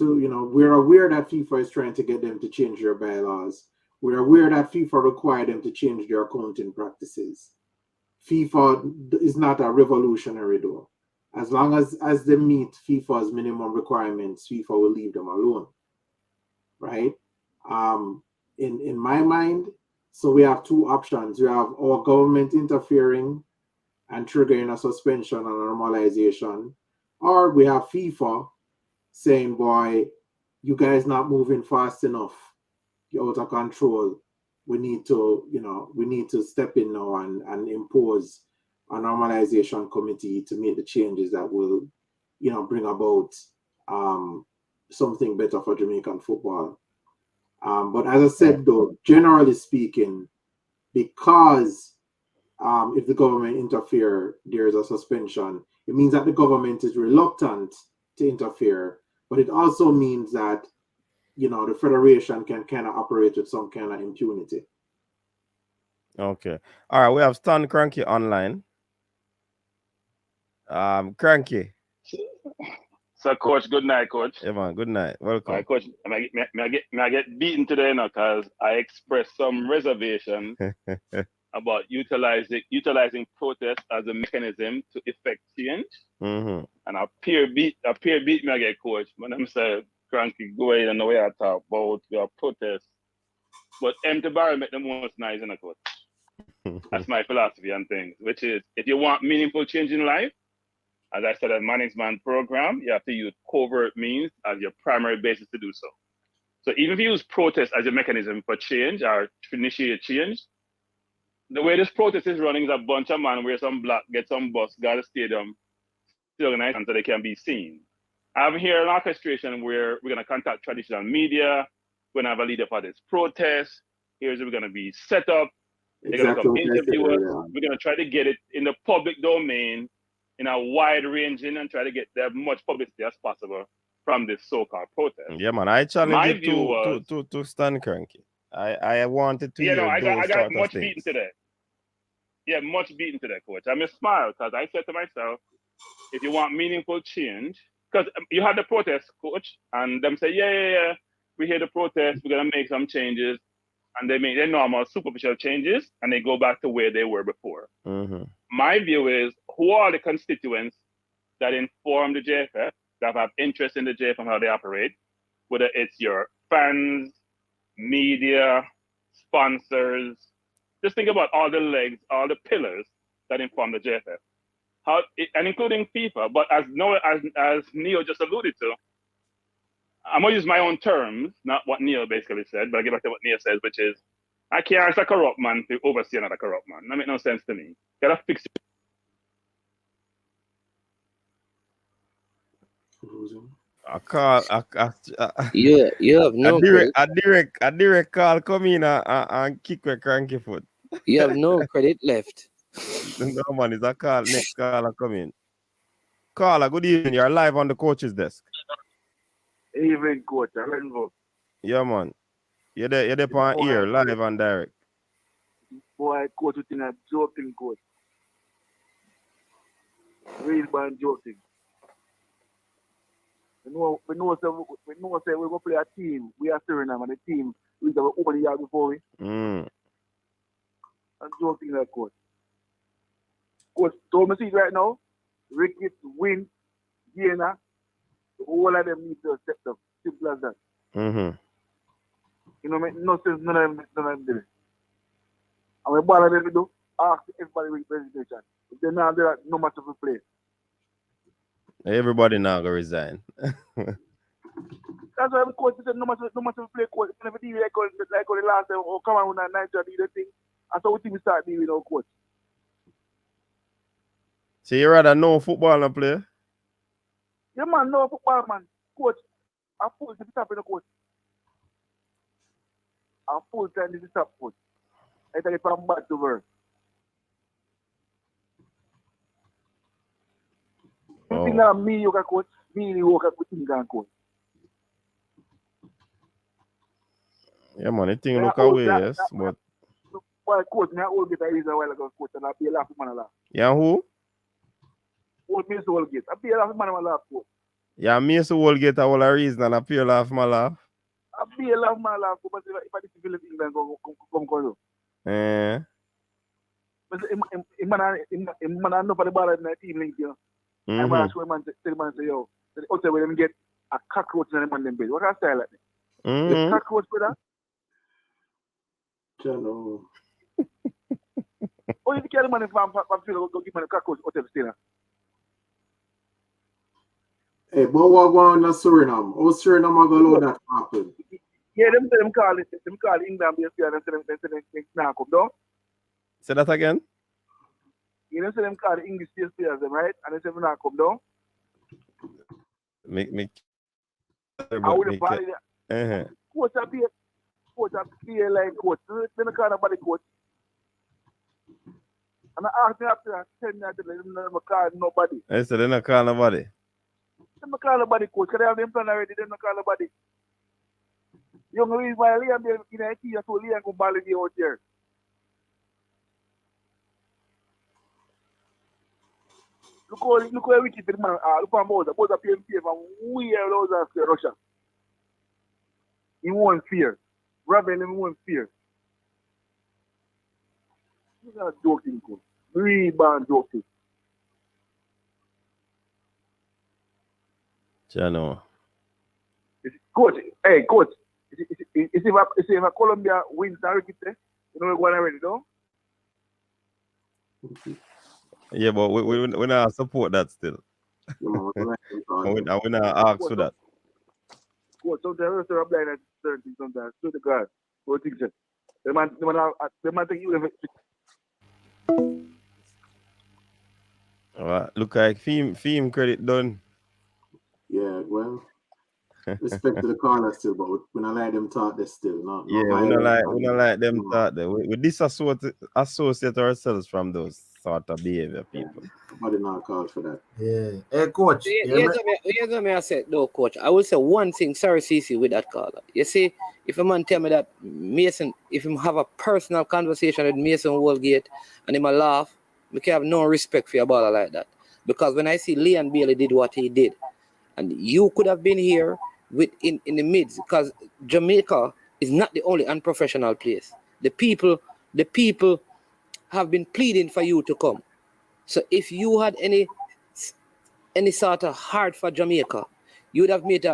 Speaker 10: we're aware that FIFA is trying to get them to change their bylaws. We're aware that FIFA require them to change their accounting practices. FIFA is not a revolutionary though. As long as they meet FIFA's minimum requirements, FIFA will leave them alone, right? In my mind, so we have two options. We have our government interfering and triggering a suspension and normalization, or we have FIFA saying, boy, you guys not moving fast enough. You're out of control. We need to step in now and impose a normalization committee to make the changes that will, bring about something better for Jamaican football. But as I said, though, generally speaking, because if the government interfere, there's a suspension. It means that the government is reluctant to interfere, but it also means that the federation can kind of operate with some kind of impunity.
Speaker 9: Okay. All right, we have Stan Cranky online. Cranky.
Speaker 16: So, Coach, good night, Coach.
Speaker 9: Yeah, man, good night. Welcome.
Speaker 16: All right, Coach, may I get beaten today now because I expressed some reservation about utilizing protest as a mechanism to effect change.
Speaker 9: Mm-hmm.
Speaker 16: And a peer beat me again, coach. When I'm saying cranky go ahead and the way I talk about your protest. But empty barrel make the most noise in a coach. That's my philosophy and things, which is if you want meaningful change in life, as I said, a management program, you have to use covert means as your primary basis to do so. So even if you use protest as a mechanism for change or to initiate change, the way this protest is running is a bunch of men wear some black, get some bus, got a stadium, still organized until they can be seen. I have here an orchestration where we're going to contact traditional media, we're going to have a leader for this protest, here's where we're going to be set up, they're going to
Speaker 10: Exactly
Speaker 16: come
Speaker 10: what I said
Speaker 16: interview us,
Speaker 10: earlier on.
Speaker 16: we're going to try to get it in the public domain in a wide ranging and try to get as much publicity as possible from this so-called protest.
Speaker 9: Yeah, man. I challenge
Speaker 16: My
Speaker 9: you
Speaker 16: view was,
Speaker 9: to stand cranky. I wanted to
Speaker 16: you know,
Speaker 9: hear
Speaker 16: I
Speaker 9: those
Speaker 16: got
Speaker 9: sort of
Speaker 16: much
Speaker 9: things.
Speaker 16: beaten today. Yeah, much beaten today, coach. I smile because I said to myself, if you want meaningful change, because you had the protest, coach, and them say, yeah, we hear the protest, we're gonna make some changes, and they make their normal superficial changes, and they go back to where they were before.
Speaker 9: Mm-hmm.
Speaker 16: My view is, who are the constituents that inform the JFF, that have interest in the JFF and how they operate, whether it's your fans, media, sponsors. Just think about all the legs, all the pillars that inform the JFF, and including FIFA. But as Neil just alluded to, I'm gonna use my own terms, not what Neil basically said, but I get back to what Neil says, which is, I can't ask a corrupt man to oversee another corrupt man. That makes no sense to me. Gotta fix it.
Speaker 9: I call
Speaker 15: You have no credit.
Speaker 9: a direct call come in and kick with cranky foot.
Speaker 15: You have no credit left.
Speaker 9: No man, it's a call. Next caller come in. Caller, good evening. You're live on the coach's desk.
Speaker 6: Evening, coach. Renvo.
Speaker 9: Yeah, man. You're there on ear, live and direct.
Speaker 6: Boy, coach, you think I'm joking, coach. Real band joking. We know say we're going to play a team. We are Suriname, and the team we have over the year before we.
Speaker 9: Mm.
Speaker 6: I'm joking that, coach. Coach, told me see it right now. Ricky, Wint, Gina, all of them need to step up. Simple as that.
Speaker 9: Mm-hmm.
Speaker 6: You know, make no sense, none of them do it. And when ball them do, ask everybody with resignation. If they're not there, no matter who play.
Speaker 9: Everybody now gonna resign.
Speaker 6: That's why the coach said no matter who play, coach. If never do like the last time, oh come on with that Nigeria do the thing. That's how we think we start dealing with our coach.
Speaker 9: So you rather know football than play?
Speaker 6: Yeah man, no football man. Coach, I'm full to stop in the coach. I'm full time to stop coach. I tell you from bad to worse. You think that me you can coach, me you can coach.
Speaker 9: Yeah man, the thing look away, yes, but
Speaker 6: Well, coach, me I all get a reason a while ago, coach, and I be a laugh man a laugh.
Speaker 9: yeah, who?
Speaker 6: Old me so all get. I be a laugh man a laugh, coach.
Speaker 9: Yeah, me so will get a whole reason and appear laugh my laugh.
Speaker 6: I be a laugh man a laugh, but if I did feel it England come.
Speaker 9: Eh.
Speaker 6: But in man I know for the ball in the team link, you know. I want to show man tell man say yo, the outside where them get a cockroach in the man them bed. What a style like that? The cockroach brother.
Speaker 10: Channel.
Speaker 6: Oh, you carry money from feel go give man a cockroach hotel still.
Speaker 10: Hey, but what going on Suriname? How Suriname gonna allow that happen?
Speaker 6: Yeah, them call England based and them now come down.
Speaker 9: Say that again?
Speaker 6: You know, say them call the English based players, them right? And they say now come down. Coach a be like coach. They don't call nobody coach. And I asked me after 10 minutes, they don't call nobody.
Speaker 9: I said they don't call nobody.
Speaker 6: They don't call nobody coach. Because they have them plan already, they don't call nobody. Young reason why Liam in a team, so Liam can ball in out there. Look how wicked the man are. Look for Bowser. Bowser pay him favor. We are those after Russia. He won't fear. Raven him won't fear. It's not joking, coach. Really bad joking.
Speaker 9: Chano.
Speaker 6: Coach, hey, coach. Is if a Colombia wins the Reggae, you know we're going already, though?
Speaker 9: Yeah, but we not support that still. we not ask for that.
Speaker 6: Coach, sometimes we're blind at certain things sometimes. To the God. What things it? They might think you
Speaker 9: All right. Look like theme credit done.
Speaker 10: Yeah, well, respect to the corner still, but we not like them talk this still. No
Speaker 9: Yeah, we don't like them thought that. We disassociate ourselves from those sort of behavior people.
Speaker 10: Nobody not called for that.
Speaker 11: Yeah. Hey, coach.
Speaker 15: Here's what I said, though, coach. I will say one thing, sorry, CC, with that caller. You see, if a man tell me that Mason, if him have a personal conversation with Mason Woolgate and him a laugh, we can have no respect for your baller like that. Because when I see Leon Bailey did what he did, and you could have been here in the midst, because Jamaica is not the only unprofessional place. The people have been pleading for you to come. So if you had any sort of heart for Jamaica, you would have made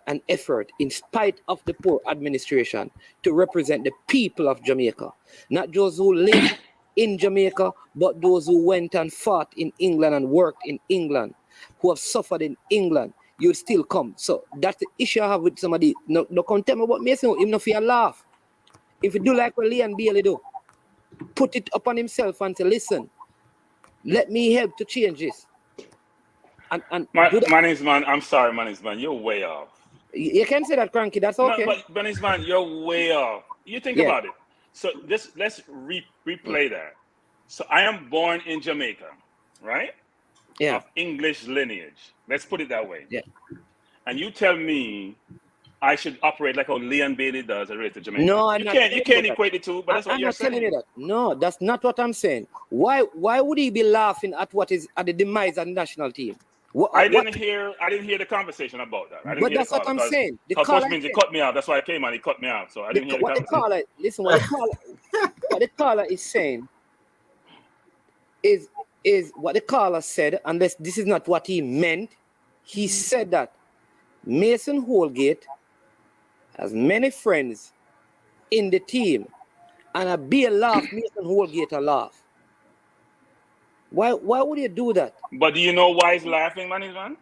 Speaker 15: an effort, in spite of the poor administration, to represent the people of Jamaica. Not those who live in Jamaica, but those who went and fought in England and worked in England, who have suffered in England. You'd still come. So that's the issue I have with somebody. No come tell me about Mason, even if you laugh. If you do like what Leon Bailey do, put it upon himself and say, listen, let me help to change this. And
Speaker 16: Manningsman, I'm sorry, Manningsman, you're way off.
Speaker 15: You can say that, Cranky, that's okay.
Speaker 16: No, but Manningsman, you're way off. You think about it. So let's replay that. So I am born in Jamaica, right?
Speaker 15: Yeah.
Speaker 16: Of English lineage. Let's put it that way.
Speaker 15: Yeah.
Speaker 16: And you tell me I should operate like how Leon Bailey does related to Jamaica.
Speaker 15: No,
Speaker 16: you can't equate the two, but that's what you're saying.
Speaker 15: I'm not telling you that. No, that's not what I'm saying. Why would he be laughing at what is at the demise of the national team?
Speaker 16: I didn't hear the conversation about that. I didn't hear
Speaker 15: that's what I'm saying.
Speaker 16: Coach means he cut me out. That's why I came and he cut me out. So I didn't hear the conversation.
Speaker 15: Listen, what the caller is saying is what the caller said, unless this is not what he meant. He said that Mason Holgate has many friends in the team, and a beer laugh, Mason Holgate a laugh. Why would you do that?
Speaker 16: But do you know why he's laughing, man?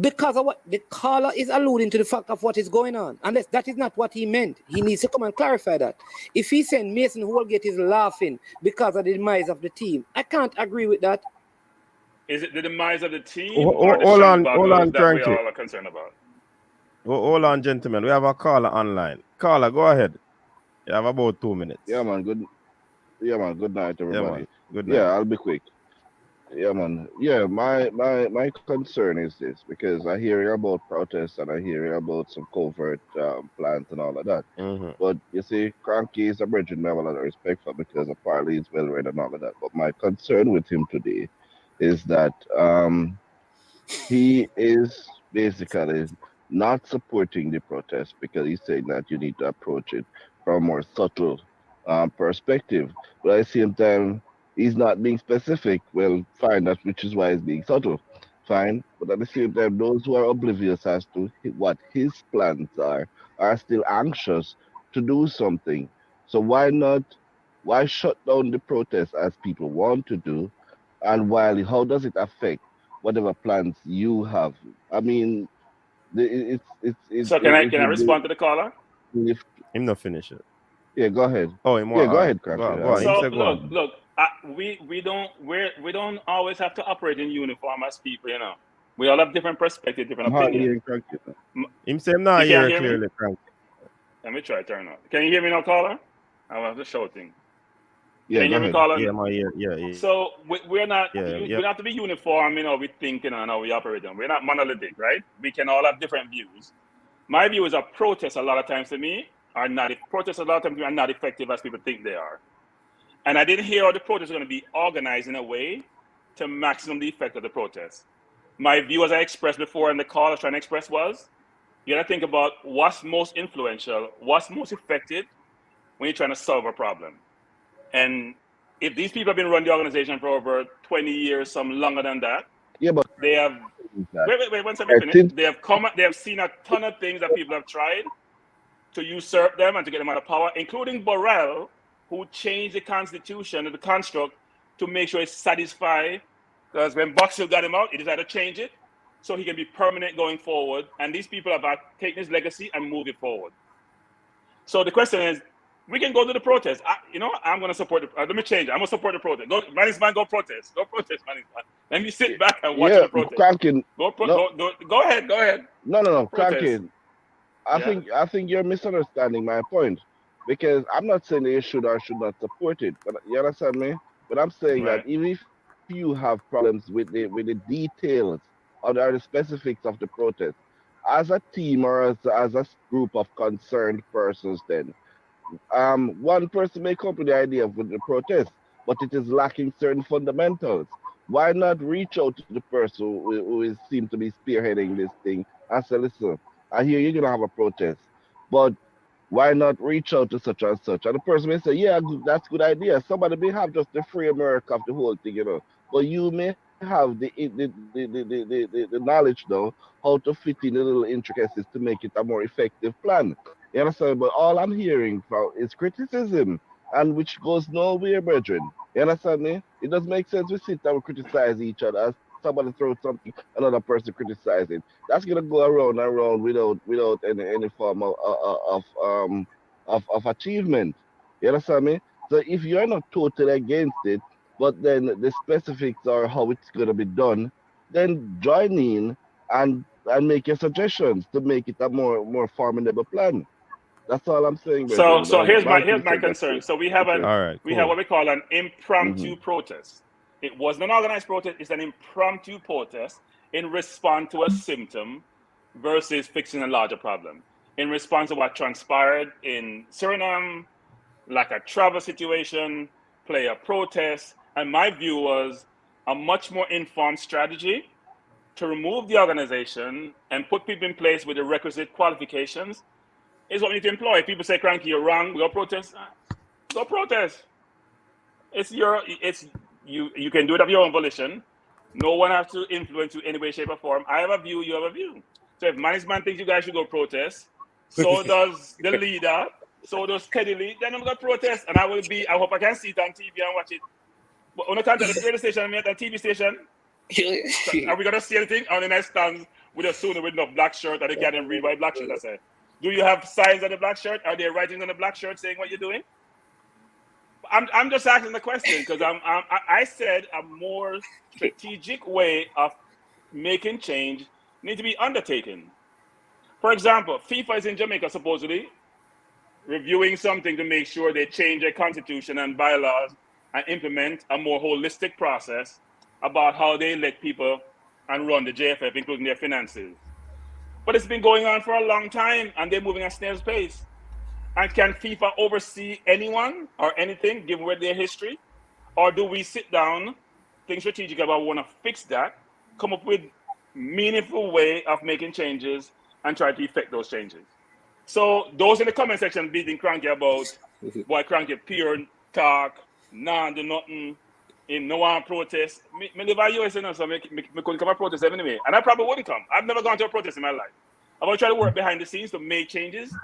Speaker 15: Because of what the caller is alluding to, the fact of what is going on. Unless that is not what he meant. He needs to come and clarify that. If he's saying Mason Holgate is laughing because of the demise of the team, I can't agree with that.
Speaker 16: Is it the demise of the team or the shambagos that we all are concerned about?
Speaker 9: Hold on, gentlemen. We have a caller online. Caller, go ahead. You have about 2 minutes.
Speaker 17: Yeah, man. Good night, everybody.
Speaker 9: Yeah, good night.
Speaker 17: Yeah, I'll be quick. Yeah, man. Yeah, my concern is this, because I hear about protests and I hear about some covert plans and all of that.
Speaker 9: Mm-hmm.
Speaker 17: But you see, Cranky is a brethren we have a lot of respect for, because apparently he's well read and all of that. But my concern with him today is that he is basically not supporting the protest, because he's saying that you need to approach it from a more subtle perspective. But at the same time, he's not being specific. Well, fine, that's which is why he's being subtle. Fine. But at the same time, those who are oblivious as to what his plans are still anxious to do something. So why shut down the protest as people want to do? And how does it affect whatever plans you have? I mean,
Speaker 16: So can I respond to the caller?
Speaker 9: Him not finish it.
Speaker 17: Yeah, go ahead.
Speaker 9: Oh,
Speaker 17: go ahead, Cranky.
Speaker 9: Go on.
Speaker 16: So look. We don't always have to operate in uniform as people, you know. We all have different perspectives, different opinions.
Speaker 9: Him say not hear clearly, Cranky.
Speaker 16: Let me try turn on. Can you hear me now, caller? I have the shouting.
Speaker 17: Yeah,
Speaker 16: can you hear me, caller?
Speaker 9: Yeah, my ear. Yeah.
Speaker 16: So we're not.
Speaker 9: Yeah,
Speaker 16: we don't have to be uniform, you know. We thinking and how we operate. We're not monolithic, right? We can all have different views. My view is a protest a lot of times to me are not effective as people think they are. And I didn't hear how the protests are going to be organized in a way to maximum the effect of the protest. My view, as I expressed before in the call I was trying to express, was you got to think about what's most influential, what's most effective when you're trying to solve a problem. And if these people have been running the organization for over 20 years, some longer than that,
Speaker 17: Yeah, but
Speaker 16: they have. Wait, one second,
Speaker 17: I
Speaker 16: finish.
Speaker 17: think
Speaker 16: They have seen a ton of things that people have tried to usurp them and to get them out of power, including Borrell, who changed the constitution and the construct to make sure it satisfies. Because when Boxhill got him out, he decided to change it so he can be permanent going forward. And these people have taken his legacy and moved it forward. So the question is, we can go to the protest. I'm going to support the. Let me change it. I'm going to support the protest. Go, Manny's man, go protest. Go protest, Manny's man. Let me sit back and watch the protest.
Speaker 17: Cranking.
Speaker 16: Go ahead.
Speaker 17: No,
Speaker 16: Protest.
Speaker 17: Cranking. I think you're misunderstanding my point, because I'm not saying that you should or should not support it, but you understand me. But I'm saying that even if you have problems with the details or the specifics of the protest, as a team or as a group of concerned persons, then one person may come up with the idea of the protest, but it is lacking certain fundamentals. Why not reach out to the person who is seem to be spearheading this thing and say, listen, I hear you're gonna have a protest, but why not reach out to such and such? And the person may say, yeah, that's a good idea. Somebody may have just the framework of the whole thing, but you may have the knowledge though how to fit in the little intricacies to make it a more effective plan. You understand? But all I'm hearing from is criticism, and which goes nowhere, brethren. You understand me? It doesn't make sense we sit and we criticize each other. As somebody throws something, another person criticizing. That's gonna go around and around without any form of achievement. You understand me? So if you're not totally against it, but then the specifics are how it's gonna be done, then join in and make your suggestions to make it a more formidable plan. That's all I'm saying, brethren.
Speaker 16: So here's
Speaker 17: My
Speaker 16: my
Speaker 17: 2 cents, that's
Speaker 16: concern.
Speaker 17: it.
Speaker 16: So we have
Speaker 17: Okay.
Speaker 16: we have what we call an impromptu
Speaker 17: Mhm.
Speaker 16: protest. It wasn't an organized protest. It's an impromptu protest in response to a symptom versus fixing a larger problem. In response to what transpired in Suriname, like a travel situation, player protest, and my view was a much more informed strategy to remove the organization and put people in place with the requisite qualifications is what we need to employ. People say, Cranky, you're wrong. Go protest. Go protest. You can do it of your own volition. No one has to influence you in any way, shape, or form. I have a view, you have a view. So if management thinks you guys should go protest, so does the leader, so does Teddy Lee, then I'm gonna protest. And I hope I can see it on TV and watch it. But on the contact the radio station and the TV station, so are we gonna see anything on the next stands with a student with no black shirt and they can't even read what black shirt I say? Do you have signs on the black shirt? Are there writings on the black shirt saying what you're doing? I'm just asking the question because I said a more strategic way of making change needs to be undertaken. For example, FIFA is in Jamaica supposedly reviewing something to make sure they change their constitution and bylaws and implement a more holistic process about how they elect people and run the JFF, including their finances. But it's been going on for a long time and they're moving at snail's pace. And can FIFA oversee anyone or anything, given where their history? Or do we sit down, think strategic about want to fix that, come up with meaningful way of making changes and try to effect those changes? So those in the comment section beating Cranky about why Cranky pure talk, nah, do nothing, in no one protest. Me live in the US, so me couldn't come and protest anyway. And I probably wouldn't come. I've never gone to a protest in my life. I'm going to try to work behind the scenes to make changes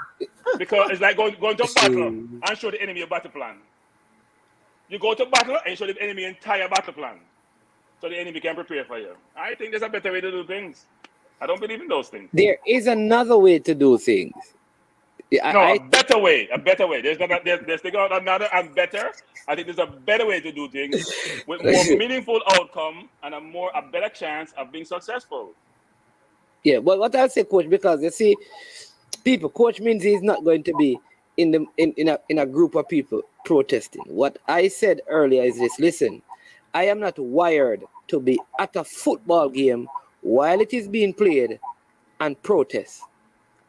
Speaker 16: because it's like going to battle and show the enemy a battle plan. You go to battle and show the enemy entire battle plan so the enemy can prepare for you. I think there's a better way to do things. I don't believe in those things.
Speaker 15: There is another way to do things.
Speaker 16: A better way. There's another and better. I think there's a better way to do things with more meaningful outcome and a better chance of being successful.
Speaker 15: Yeah, but what I'll say, Coach, because you see, Coach means he's not going to be in a group of people protesting. What I said earlier is this: listen, I am not wired to be at a football game while it is being played and protest.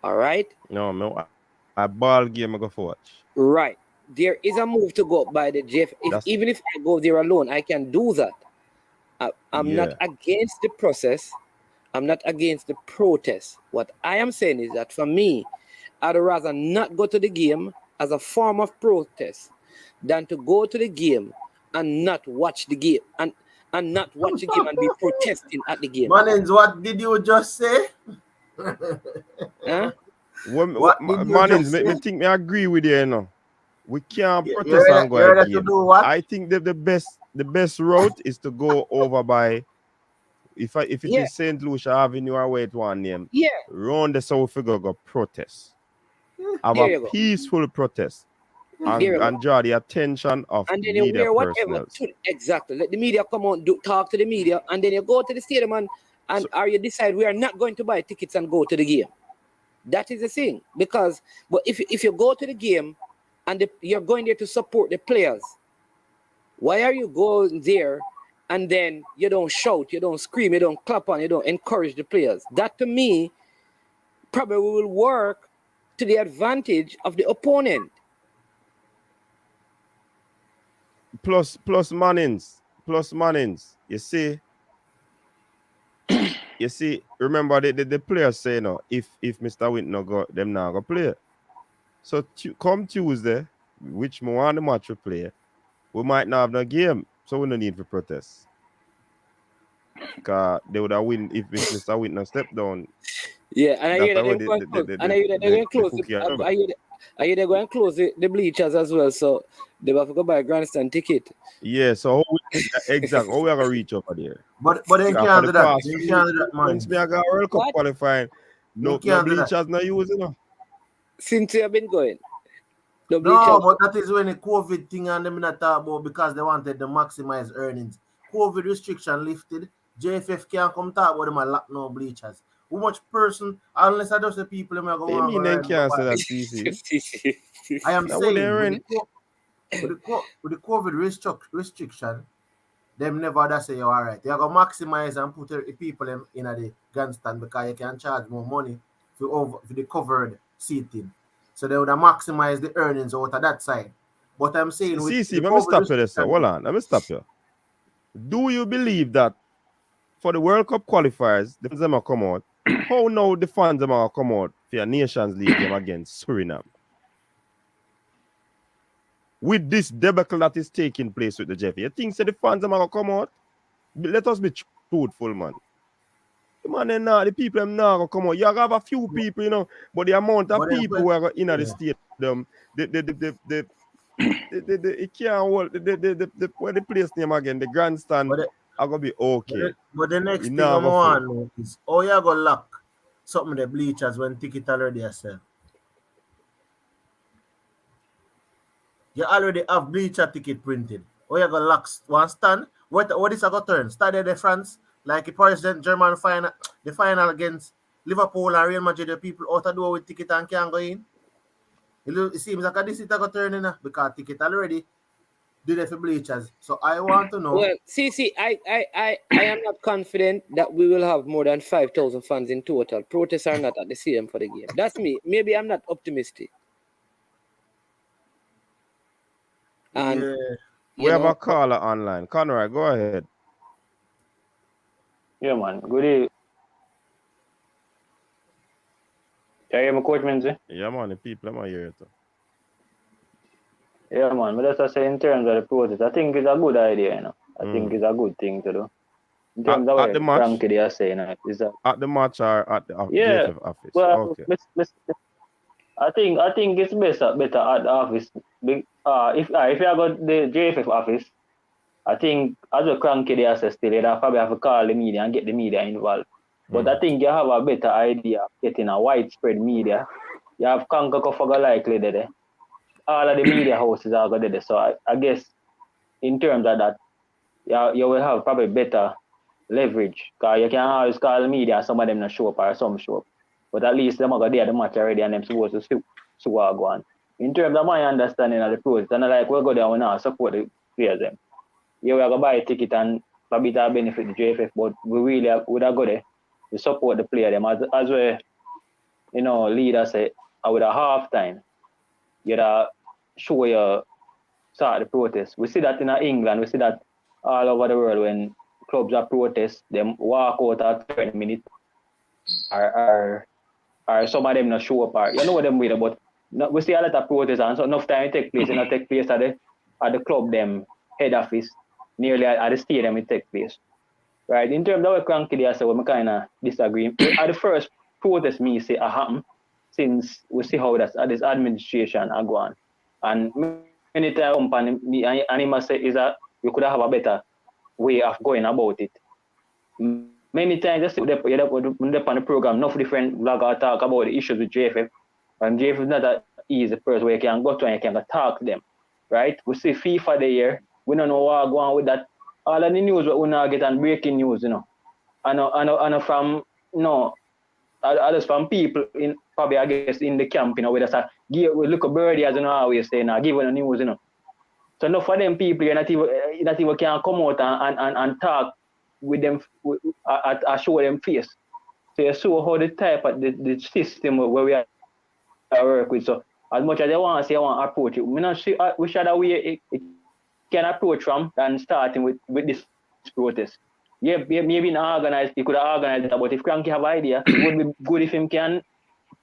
Speaker 15: All right?
Speaker 9: No, a ball game I go for watch.
Speaker 15: Right. There is a move to go by the Jeff. Even if I go there alone, I can do that. I'm not against the process. I'm not against the protest. What I am saying is that for me, I'd rather not go to the game as a form of protest than to go to the game and not watch the game and not watch the game and be protesting at the game.
Speaker 11: Manins, what did you just say?
Speaker 15: Huh?
Speaker 11: What did you
Speaker 9: Manins,
Speaker 11: just say?
Speaker 9: me think me agree with you, you know. We can't
Speaker 11: You're
Speaker 9: protest and go
Speaker 11: ready
Speaker 9: again.
Speaker 11: to do what?
Speaker 9: I think that the best route is to go over by if it is St. Lucia Avenue or where it one name.
Speaker 15: Yeah.
Speaker 9: Round the south figure go protest. Have
Speaker 15: There
Speaker 9: a
Speaker 15: you go.
Speaker 9: peaceful protest.
Speaker 15: There you go.
Speaker 9: And draw the attention of
Speaker 15: And then you
Speaker 9: media
Speaker 15: wear whatever
Speaker 9: personnel.
Speaker 15: exactly. Let the media come on, talk to the media, and then you go to the stadium and or you decide we are not going to buy tickets and go to the game. That is the thing. Because but if you go to the game and you're going there to support the players, why are you going there and then you don't shout, you don't scream, you don't clap on, you don't encourage the players? That to me probably will work to the advantage of the opponent.
Speaker 9: Plus Mannings. You see, remember the players say no, if Mr. Wint no go, them now go play. So come Tuesday, which we want the match to play, we might not have no game, so we don't need to protest. Because they would have win if Mr. Wint no step down.
Speaker 15: Yeah, and I hear that they're going to close. And I hear that they're going to close. I hear they're going to close the bleachers as well. So they have to go buy a grandstand ticket.
Speaker 9: Yeah, so exactly. How we are going to reach over there?
Speaker 11: But they can't do that. They can't do that, man.
Speaker 9: Since me I got World Cup qualifying, no bleachers no use, you know.
Speaker 15: Since you have been going.
Speaker 11: No, but that is when the COVID thing and them not talk about because they wanted to maximize earnings. COVID restriction lifted. JFF can't come talk about them and lock no bleachers. How much person, unless I just the people them are going to
Speaker 9: mean they can't say that, CC?
Speaker 11: I am
Speaker 9: Now
Speaker 11: saying with the COVID restriction, them never that say you're all right. You're going to maximize and put the people in the grandstand because you can charge more money for the covered seating. So they would have maximized the earnings out of that side. But I'm saying
Speaker 9: let me stop you there, sir. Hold on, let me stop you. Do you believe that for the World Cup qualifiers, the fans are come out? How now the fans are come out for your Nations League game against Suriname? With this debacle that is taking place with the Jeffy, you think so the fans are going to come out? Let us be truthful, man. The people are not going to come out. You have a few people, you know, but the amount of people who are in the stadium, it can't hold where the place name again, the grandstand are going to be okay.
Speaker 11: But the next thing I want to know is how you going to lock something the bleachers when ticket already are sell? You already have bleacher ticket printed. Or you going to lock one stand? What is a go turn? Stade de France, like the Paris Saint-Germain final, the final against Liverpool and Real Madrid, the people out the door with ticket and can't go in. It seems like this is a go turn in because ticket already did it for bleachers. So I want to know.
Speaker 15: Well, see, I am not confident that we will have more than 5,000 fans in total. Protests are not at the stadium for the game. That's me. Maybe I'm not optimistic. And
Speaker 9: we have a caller online. Conrad, go ahead.
Speaker 18: Yeah, man. Good day. Can you hear me, Coach Minzy?
Speaker 9: Yeah, man. The people are here too.
Speaker 18: Yeah, man. But that's say in terms of the protest, I think it's a good idea, you know. I think it's a good thing to do. In terms of what Frankie they are saying, is that
Speaker 9: at the match or at the
Speaker 18: JFF
Speaker 9: office?
Speaker 18: Well,
Speaker 9: okay.
Speaker 18: I think it's better at the office. If you have got the JFF office, I think as a cranky they are still, you probably have to call the media and get the media involved. But I think you have a better idea of getting a widespread media. You have Kanka likely there. All of the media houses are going there. So I guess in terms of that, you will have probably better leverage. Because you can always call the media, some of them not show up or some show up. But at least them are there the match already and them supposed to see what go on. In terms of my understanding of the process, and like we go there and now support the players them. Yeah, we are going to buy a ticket and probably that benefit the JFF, but we really would have go there to support the player them as well. You know, leaders say, with a halftime, you show your start the protest. We see that in England, we see that all over the world when clubs are protest, them walk out at 20 minutes or some of them not show up. You know what them with, but we see a lot of protests and so enough time take place, take place at the club them head office nearly at the stadium it take place. Right? In terms of what Cranky there, so we kind of disagree. At the first protest, me say happen since we see how this administration are going. And many times me and him say is that we could have a better way of going about it. Many times just on the program, enough different vloggers talk about the issues with JFF. And JFF is not an easy person where you can go to and you can talk to them. Right? We see FIFA the year. We don't know what going on with that. All of the news we now get and breaking news, and from others from people in probably I guess in the camp, where they say we look at birdie as always say now, give the news, So enough of them people not even can come out and talk with them show them face. So you show how the type of the system where we are work with. So as much as they want to say I want to approach it, we not see which other way it can approach from than starting with this protest. Yeah, maybe not organized, he could have organized it, but if Cranky have an idea, it would be good if him can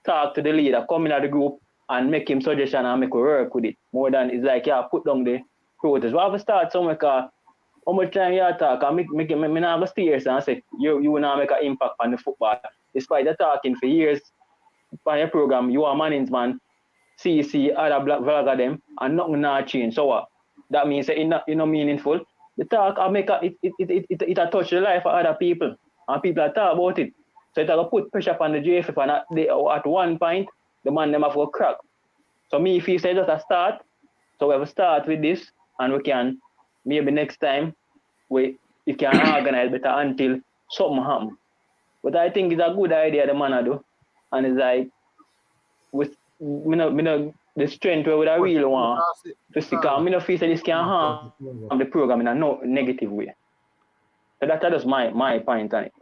Speaker 18: talk to the leader, come in at the group and make him suggestion and make work with it. More than it's like, put down the protest. We have to start somewhere, because how much time you talk, and make not have a steers and say, you will not make an impact on the football. Despite the talking for years on your program, you are Manning's man, CC, other black vlogger them, and nothing not change. So what? That means that it's not meaningful. The talk it touch the life of other people, and people are talk about it. So it will put pressure on the JFF, and at one point the man them have to crack. So me if you say just a start, so we have to start with this, and we can maybe next time you can organize better until something happen. But I think it's a good idea the man do, and it's like with the strength where we really want to see. Because I don't feel that this can harm the program in a negative way. So that's just my point on it.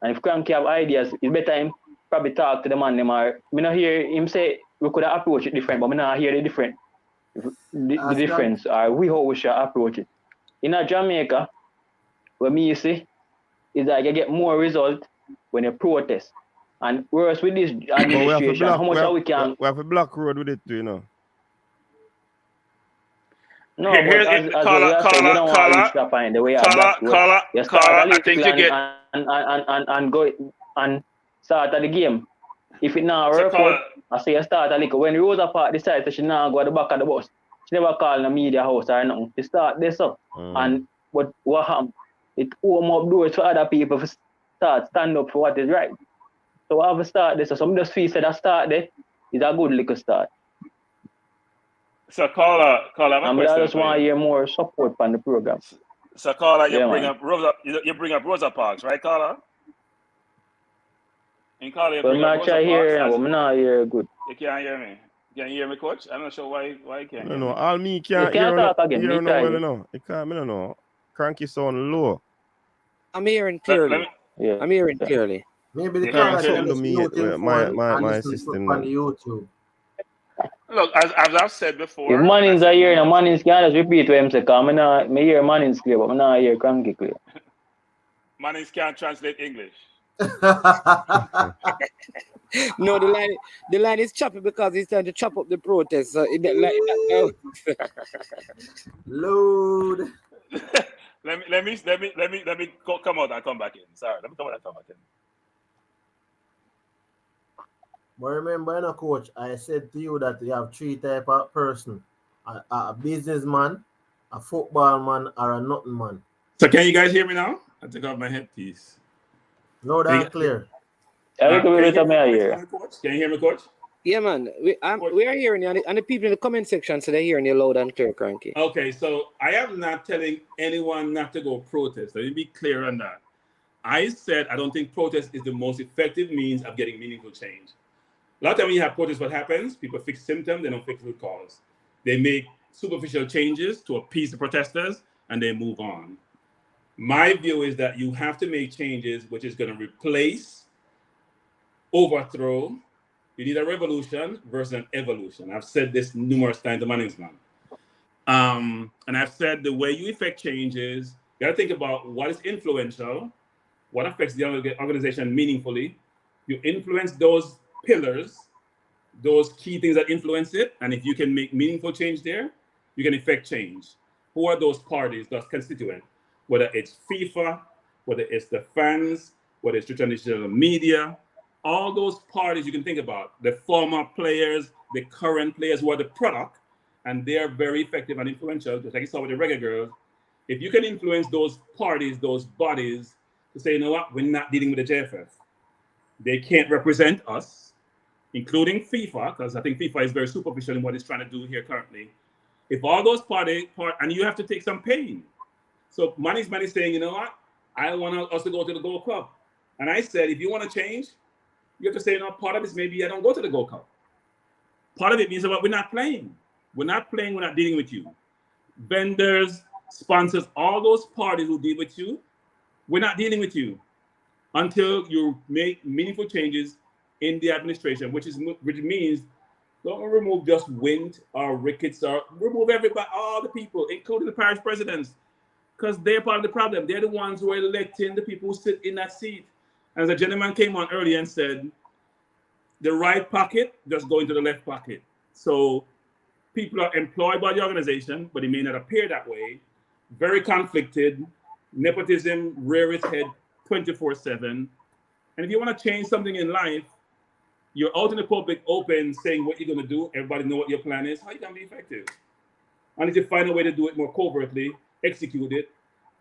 Speaker 18: And if Cranky have ideas, it's better him probably talk to the man. I don't hear him say we could have approached it different, but I don't hear the difference. The difference, or how we should approach it. In Jamaica, what me see is that you get more result when you protest. And whereas with this administration, how much we can...
Speaker 9: We have a block road with it too,
Speaker 18: No, but as we say, we don't want to reach that point. The way you start a little and go and start at the game. If it not work out, I say you start a little. When Rosa Parks decides that she not go at the back of the bus, she never call the media house or nothing. She start this up. And what happened? It open up doors for other people to stand up for what is right. So I have to start this. So some just feel that start there is a good little start.
Speaker 16: So Carla,
Speaker 18: I just want to hear more support from the program.
Speaker 16: So Carla, you bring up Rosa Parks, right, Carla? And Carla, you bring up Rosa Parks.
Speaker 18: I'm not hear good.
Speaker 16: You can't hear me. You can hear me, coach? I'm not sure why you can't hear me.
Speaker 9: No, all me can't hear talk again. Hear no well, no. I don't know. Cranky sound low.
Speaker 15: I'm hearing clearly. I'm hearing clearly.
Speaker 11: Maybe the camera
Speaker 9: my system
Speaker 11: on YouTube.
Speaker 16: Look, as I've said before,
Speaker 18: if Mannings are here, and Mannings can just repeat what him say, because I hear Mannings clear, but I not hear Cranky clear.
Speaker 16: Mannings can't translate English.
Speaker 15: No, the line is choppy because he's trying to chop up the protest. So
Speaker 11: Load.
Speaker 16: let me come out and come back in. Sorry, let me come out and come back in.
Speaker 11: But remember, coach, I said to you that you have three type of person: a businessman, a football man, or a nothing man.
Speaker 16: So can you guys hear me now? I take off my headpiece.
Speaker 11: No, that's clear.
Speaker 16: Can you hear me, coach?
Speaker 15: Yeah, man. We are hearing you, and the people in the comment section say they're hearing you loud and clear, Cranky.
Speaker 16: Okay, so I am not telling anyone not to go protest. Let me be clear on that. I said I don't think protest is the most effective means of getting meaningful change. A lot of times when you have protests, what happens? People fix symptoms, they don't fix root cause. They make superficial changes to appease the protesters, and they move on. My view is that you have to make changes which is going to replace, overthrow. You need a revolution versus an evolution. I've said this numerous times to Mannings, man. And I've said the way you effect changes, you got to think about what is influential, what affects the organization meaningfully. You influence those pillars, those key things that influence it, and if you can make meaningful change there, you can effect change.
Speaker 19: who are those parties, those constituents? Whether it's FIFA, whether it's the fans, whether it's the traditional media, all those parties you can think about, the former players, the current players who are the product, and they are very effective and influential, just like you saw with the Reggae Girls. If you can influence those parties, those bodies, to say, you know what, we're not dealing with the JFF. They can't represent us, including FIFA, because I think FIFA is very superficial in what it's trying to do here currently. If all those parties, and you have to take some pain. So money's saying, you know what, I want us to go to the Gold Cup. And I said, if you want to change, you have to say, you know, part of this maybe I don't go to the Gold Cup. Part of it means that we're not playing. We're not playing, we're not dealing with you. Vendors, sponsors, all those parties who deal with you, we're not dealing with you until you make meaningful changes in the administration, which means don't remove just Wint or Ricketts, or remove everybody, all the people, including the parish presidents, because they're part of the problem. They're the ones who are electing the people who sit in that seat. As a gentleman came on earlier and said, the right pocket just go into the left pocket. So people are employed by the organization, but it may not appear that way. Very conflicted. Nepotism rear its head 24/7. And if you want to change something in life, you're out in the public open saying what you're going to do. Everybody know what your plan is. How you going to be effective? Unless you find a way to do it more covertly, execute it,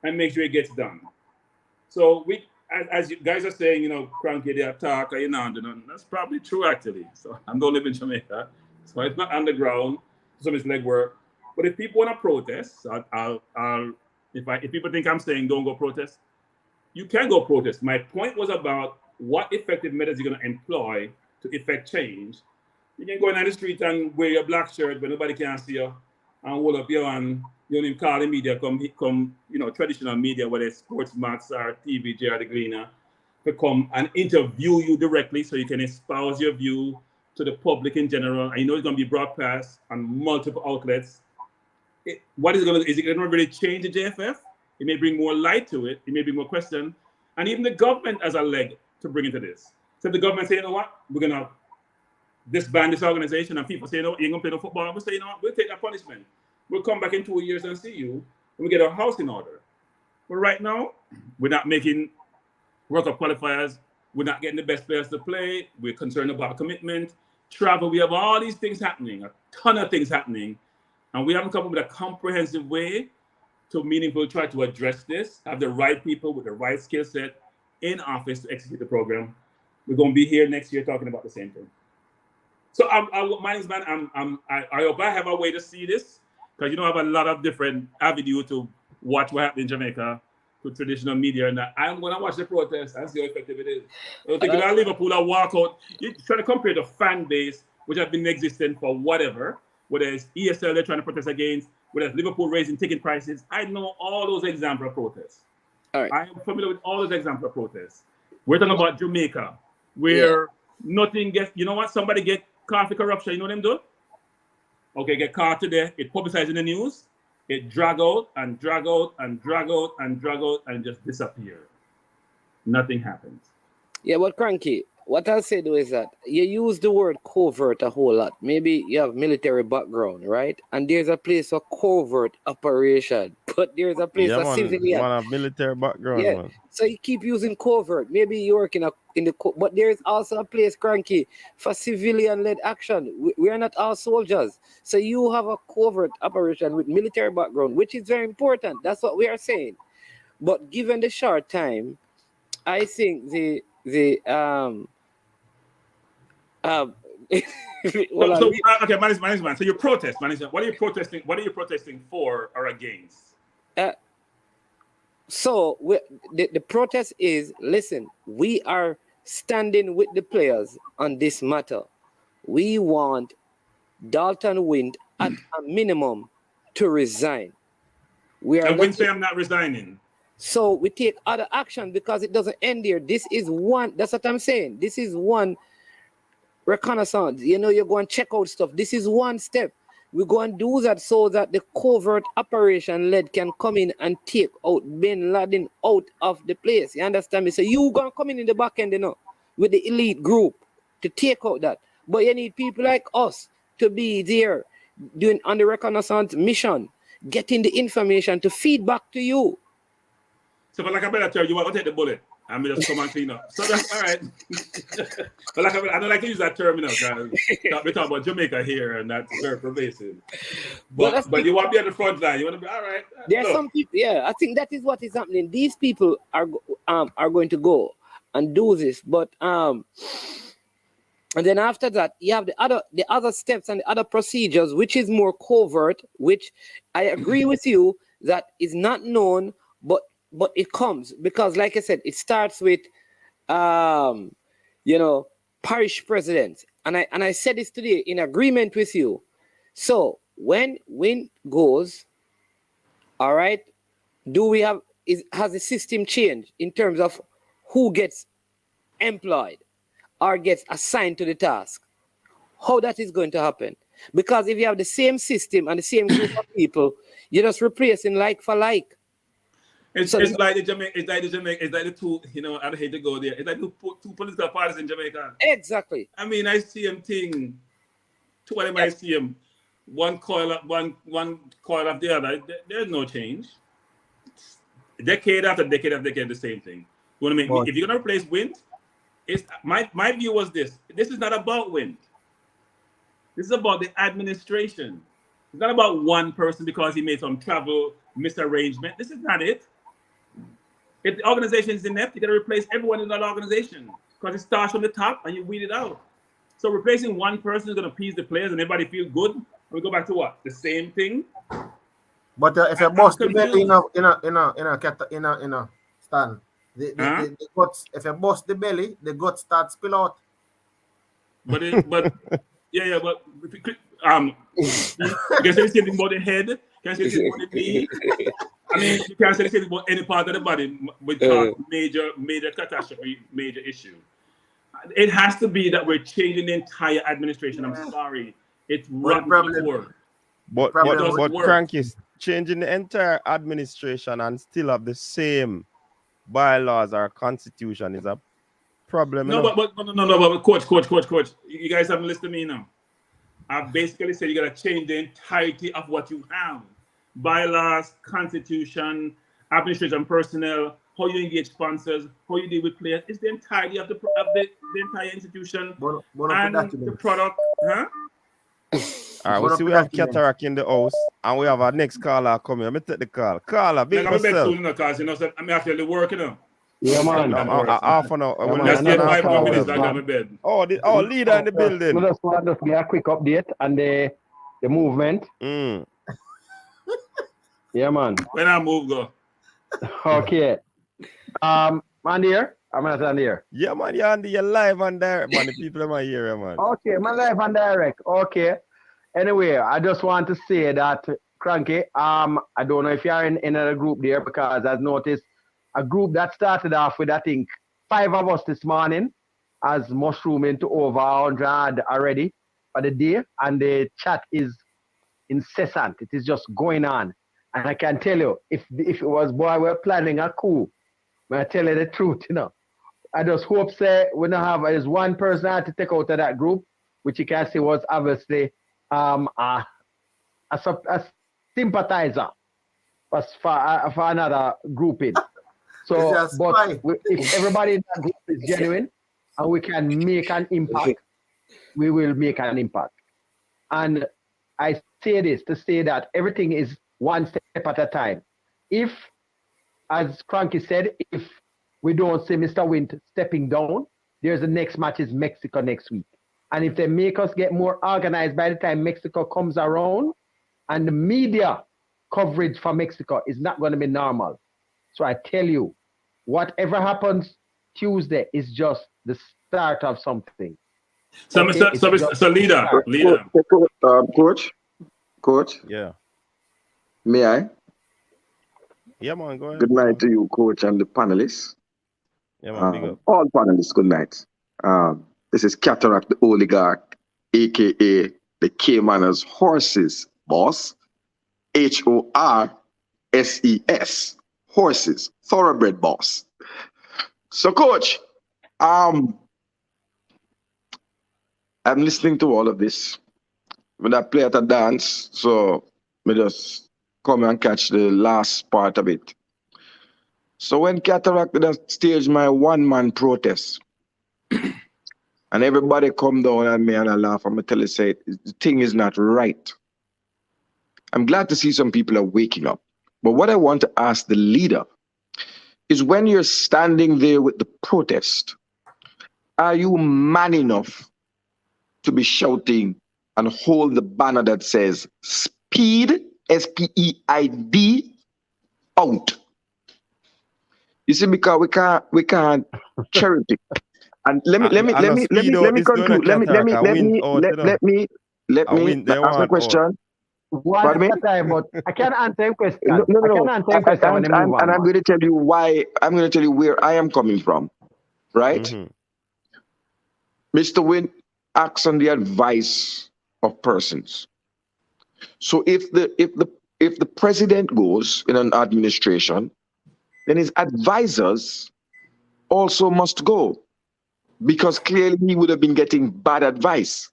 Speaker 19: and make sure it gets done. So as you guys are saying, you know, cranky, they attack, you know, that's probably true actually. So I don't live in Jamaica, so it's not underground. Some is legwork. But if people want to protest, if people think I'm saying don't go protest, you can go protest. My point was about what effective methods you're going to employ to effect change. You can go in the street and wear your black shirt, but nobody can see you, and hold up your hand. You don't even call the media, come, you know, traditional media, whether it's Sports Max or TVJ or the Gleaner, to come and interview you directly so you can espouse your view to the public in general. And you know it's going to be broadcast on multiple outlets. Is it going to really change the JFF? It may bring more light to it. It may bring more question. And even the government has a leg to bring into this. So the government say, you know what, we're going to disband this organization, and people say, you know, you ain't going to play no football. We'll say, you know what, we'll take that punishment. We'll come back in 2 years and see you, and we get our house in order. But right now, we're not making World Cup qualifiers. We're not getting the best players to play. We're concerned about commitment, travel. We have all these things happening, a ton of things happening. And we haven't come up with a comprehensive way to meaningfully try to address this, have the right people with the right skill set in office to execute the program. We're going to be here next year talking about the same thing. So I hope I have a way to see this, because you know I have a lot of different avenues to watch what happens in Jamaica with traditional media, and I'm going to watch the protest and see how effective it is. I don't think that Liverpool will walk out. You're trying to compare the fan base, which has been existing for whatever, whether it's ESL they're trying to protest against, whether it's Liverpool raising ticket prices. I know all those examples of protests.
Speaker 15: All right.
Speaker 19: I am familiar with all those examples of protests. We're talking about Jamaica, where nothing gets, you know what, somebody get caught for corruption, you know what them do? Okay, get caught today, it publicized in the news, it drag out and drag out and drag out and drag out and just disappear. Nothing happens.
Speaker 15: Yeah, but Cranky, what I'll say though is that you use the word covert a whole lot. Maybe you have military background, right? And there's a place for covert operation, but there's a place for civilian.
Speaker 9: Man have military background, man.
Speaker 15: So you keep using covert. Maybe you work in but there's also a place, Cranky, for civilian-led action. We are not all soldiers. So you have a covert operation with military background, which is very important. That's what we are saying. But given the short time, I think okay,
Speaker 19: management. So you protest, management. What are you protesting? What are you protesting for or against?
Speaker 15: So the protest is, listen, we are standing with the players on this matter. We want Dalton Wint at a minimum to resign.
Speaker 19: And Wint say I'm not resigning.
Speaker 15: So we take other action because it doesn't end there. This is one, that's what I'm saying. This is one reconnaissance. You know, you go and check out stuff. This is one step. We go and do that so that the covert operation lead can come in and take out Bin Laden out of the place. You understand me? So you gonna come in the back end, you know, with the elite group to take out that. But you need people like us to be there doing on the reconnaissance mission. getting the information to feed back to you.
Speaker 19: So, but like I better tell you, you want to take the bullet and me just come and clean up. So that's all right. But like I don't like to use that term, because we talk about Jamaica here, and that's very pervasive. But you want to be at the front line. You want to be all right.
Speaker 15: There are some people. Yeah, I think that is what is happening. These people are going to go and do this, but and then after that, you have the other steps and the other procedures, which is more covert. Which I agree with you that is not known, but it comes because, like I said, it starts with, parish presidents, and I said this today in agreement with you. So when Wint goes, all right, has the system changed in terms of who gets employed or gets assigned to the task? How that is going to happen? Because if you have the same system and the same group of people, you're just replacing like for like.
Speaker 19: It's like the Jamaica. It's like the two. I hate to go there. It's like two political parties in Jamaica.
Speaker 15: Exactly.
Speaker 19: I mean, I see him thing. Two of them, I see him. One coil up the other. There's no change. Decade after decade after decade, the same thing. You want to make if you're gonna replace Wint, it's my view was this. This is not about Wint. This is about the administration. It's not about one person because he made some travel misarrangement. This is not it. If the organization is inept, you got to replace everyone in that organization because it starts from the top and you weed it out. So replacing one person is going to appease the players and everybody feel good. And we go back to what? The same thing.
Speaker 5: But if you bust the belly in a stand, the guts. If you bust the belly, the guts start spill out.
Speaker 19: But you can say the same thing about the head. You can say the same about the knee. I mean, you can't say the same about any part of the body without major catastrophe, major issue. It has to be that we're changing the entire administration. I'm sorry. It's rotten before.
Speaker 9: But Cranky's changing the entire administration and still have the same bylaws or constitution is a problem.
Speaker 19: No, but coach. You guys haven't listened to me now. I basically said you gotta change the entirety of what you have. Bylaws, constitution, administration personnel, how you engage sponsors, how you deal with players. It's the entirety of the entire institution and the product. Huh?
Speaker 9: All right, we have Cataract in the house, and we have our next caller coming. Let me take the call. Caller, big yourself.
Speaker 19: I'm actually working.
Speaker 5: Yeah, man.
Speaker 9: Half an hour.
Speaker 19: Let's get 5 more minutes. I got my bed.
Speaker 9: Leader in the building.
Speaker 5: We just want to give a quick update on the movement. Yeah, man.
Speaker 19: When I move, go.
Speaker 5: Okay. Man here? I'm not on here.
Speaker 9: Yeah, man, you're live and direct, man. The people are here, man.
Speaker 5: Okay, man, live and direct. Okay. Anyway, I just want to say that, Cranky, I don't know if you're in another group there because I've noticed a group that started off with, I think, 5 of us this morning has mushroomed into over 100 already for the day, and the chat is incessant. It is just going on. And I can tell you, if it was boy, we're planning a coup, I tell you the truth, I just hope we don't have is one person I had to take out of that group, which you can see was obviously a sympathizer for another grouping. So, but if everybody in that group is genuine and we can make an impact, we will make an impact. And I say this to say that everything is one step at a time. If, as Cranky said, if we don't see Mr. Wint stepping down, there's the next match is Mexico next week. And if they make us get more organized by the time Mexico comes around, and the media coverage for Mexico is not going to be normal. So I tell you, whatever happens Tuesday is just the start of something.
Speaker 19: So, leader.
Speaker 17: Coach.
Speaker 9: Yeah.
Speaker 17: May I?
Speaker 9: Yeah, man, go ahead.
Speaker 17: Good night to you, coach, and the panelists.
Speaker 9: Yeah, man, big up.
Speaker 17: All panelists, good night. This is Cataract, the oligarch, aka the K-Manners Horses boss. HORSES, horses, thoroughbred boss. So, coach, I'm listening to all of this. When I play at a dance, so me just
Speaker 20: come and catch the last part of it. So when Cataract did I stage my one-man protest, and everybody come down on me and I laugh, I'm going to tell you, say, the thing is not right. I'm glad to see some people are waking up. But what I want to ask the leader is, when you're standing there with the protest, are you man enough to be shouting and hold the banner that says speed, S-P-E-I-D, out? You see, because we can't cherry pick. And let me conclude. Let me ask a question.
Speaker 21: One
Speaker 20: Pardon me?
Speaker 21: at a time, but I can't answer him question.
Speaker 20: No.
Speaker 21: I can answer him question when they move on.
Speaker 20: And I'm going to tell you why. I'm going to tell you where I am coming from. Right? Mr. Wint acts on the advice of persons. So if the president goes in an administration, then his advisors also must go, because clearly he would have been getting bad advice.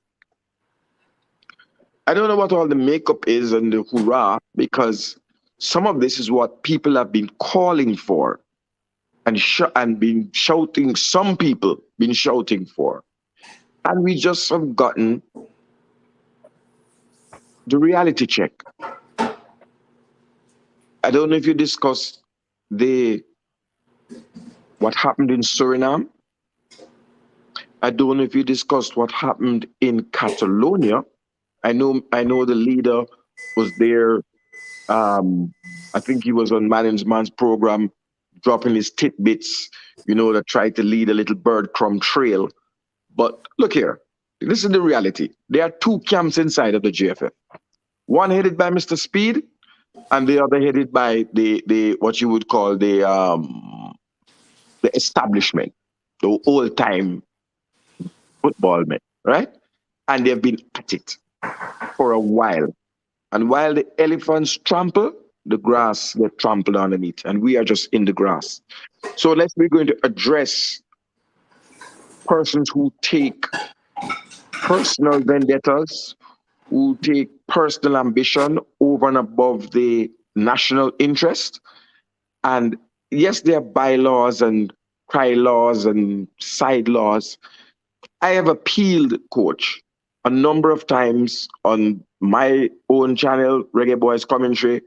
Speaker 20: I don't know what all the makeup is and the hoorah, because some of this is what people have been calling for and been shouting, some people been shouting for. And we just have gotten the reality check. I don't know if you discussed what happened in Suriname. I don't know if you discussed what happened in Catalonia. I know the leader was there. I think he was on Man's program, dropping his tidbits, that tried to lead a little breadcrumb trail. But look here, this is the reality. There are two camps inside of the GFF. One headed by Mr. Speed, and the other headed by the what you would call the establishment, the old-time football men, right? And they've been at it for a while. And while the elephants trample, the grass they trample underneath, and we are just in the grass. So we're going to address persons who take personal vendettas, who take personal ambition over and above the national interest. And yes, there are bylaws and cry laws and side laws. I have appealed, Coach, a number of times on my own channel, Reggae Boyz Commentary,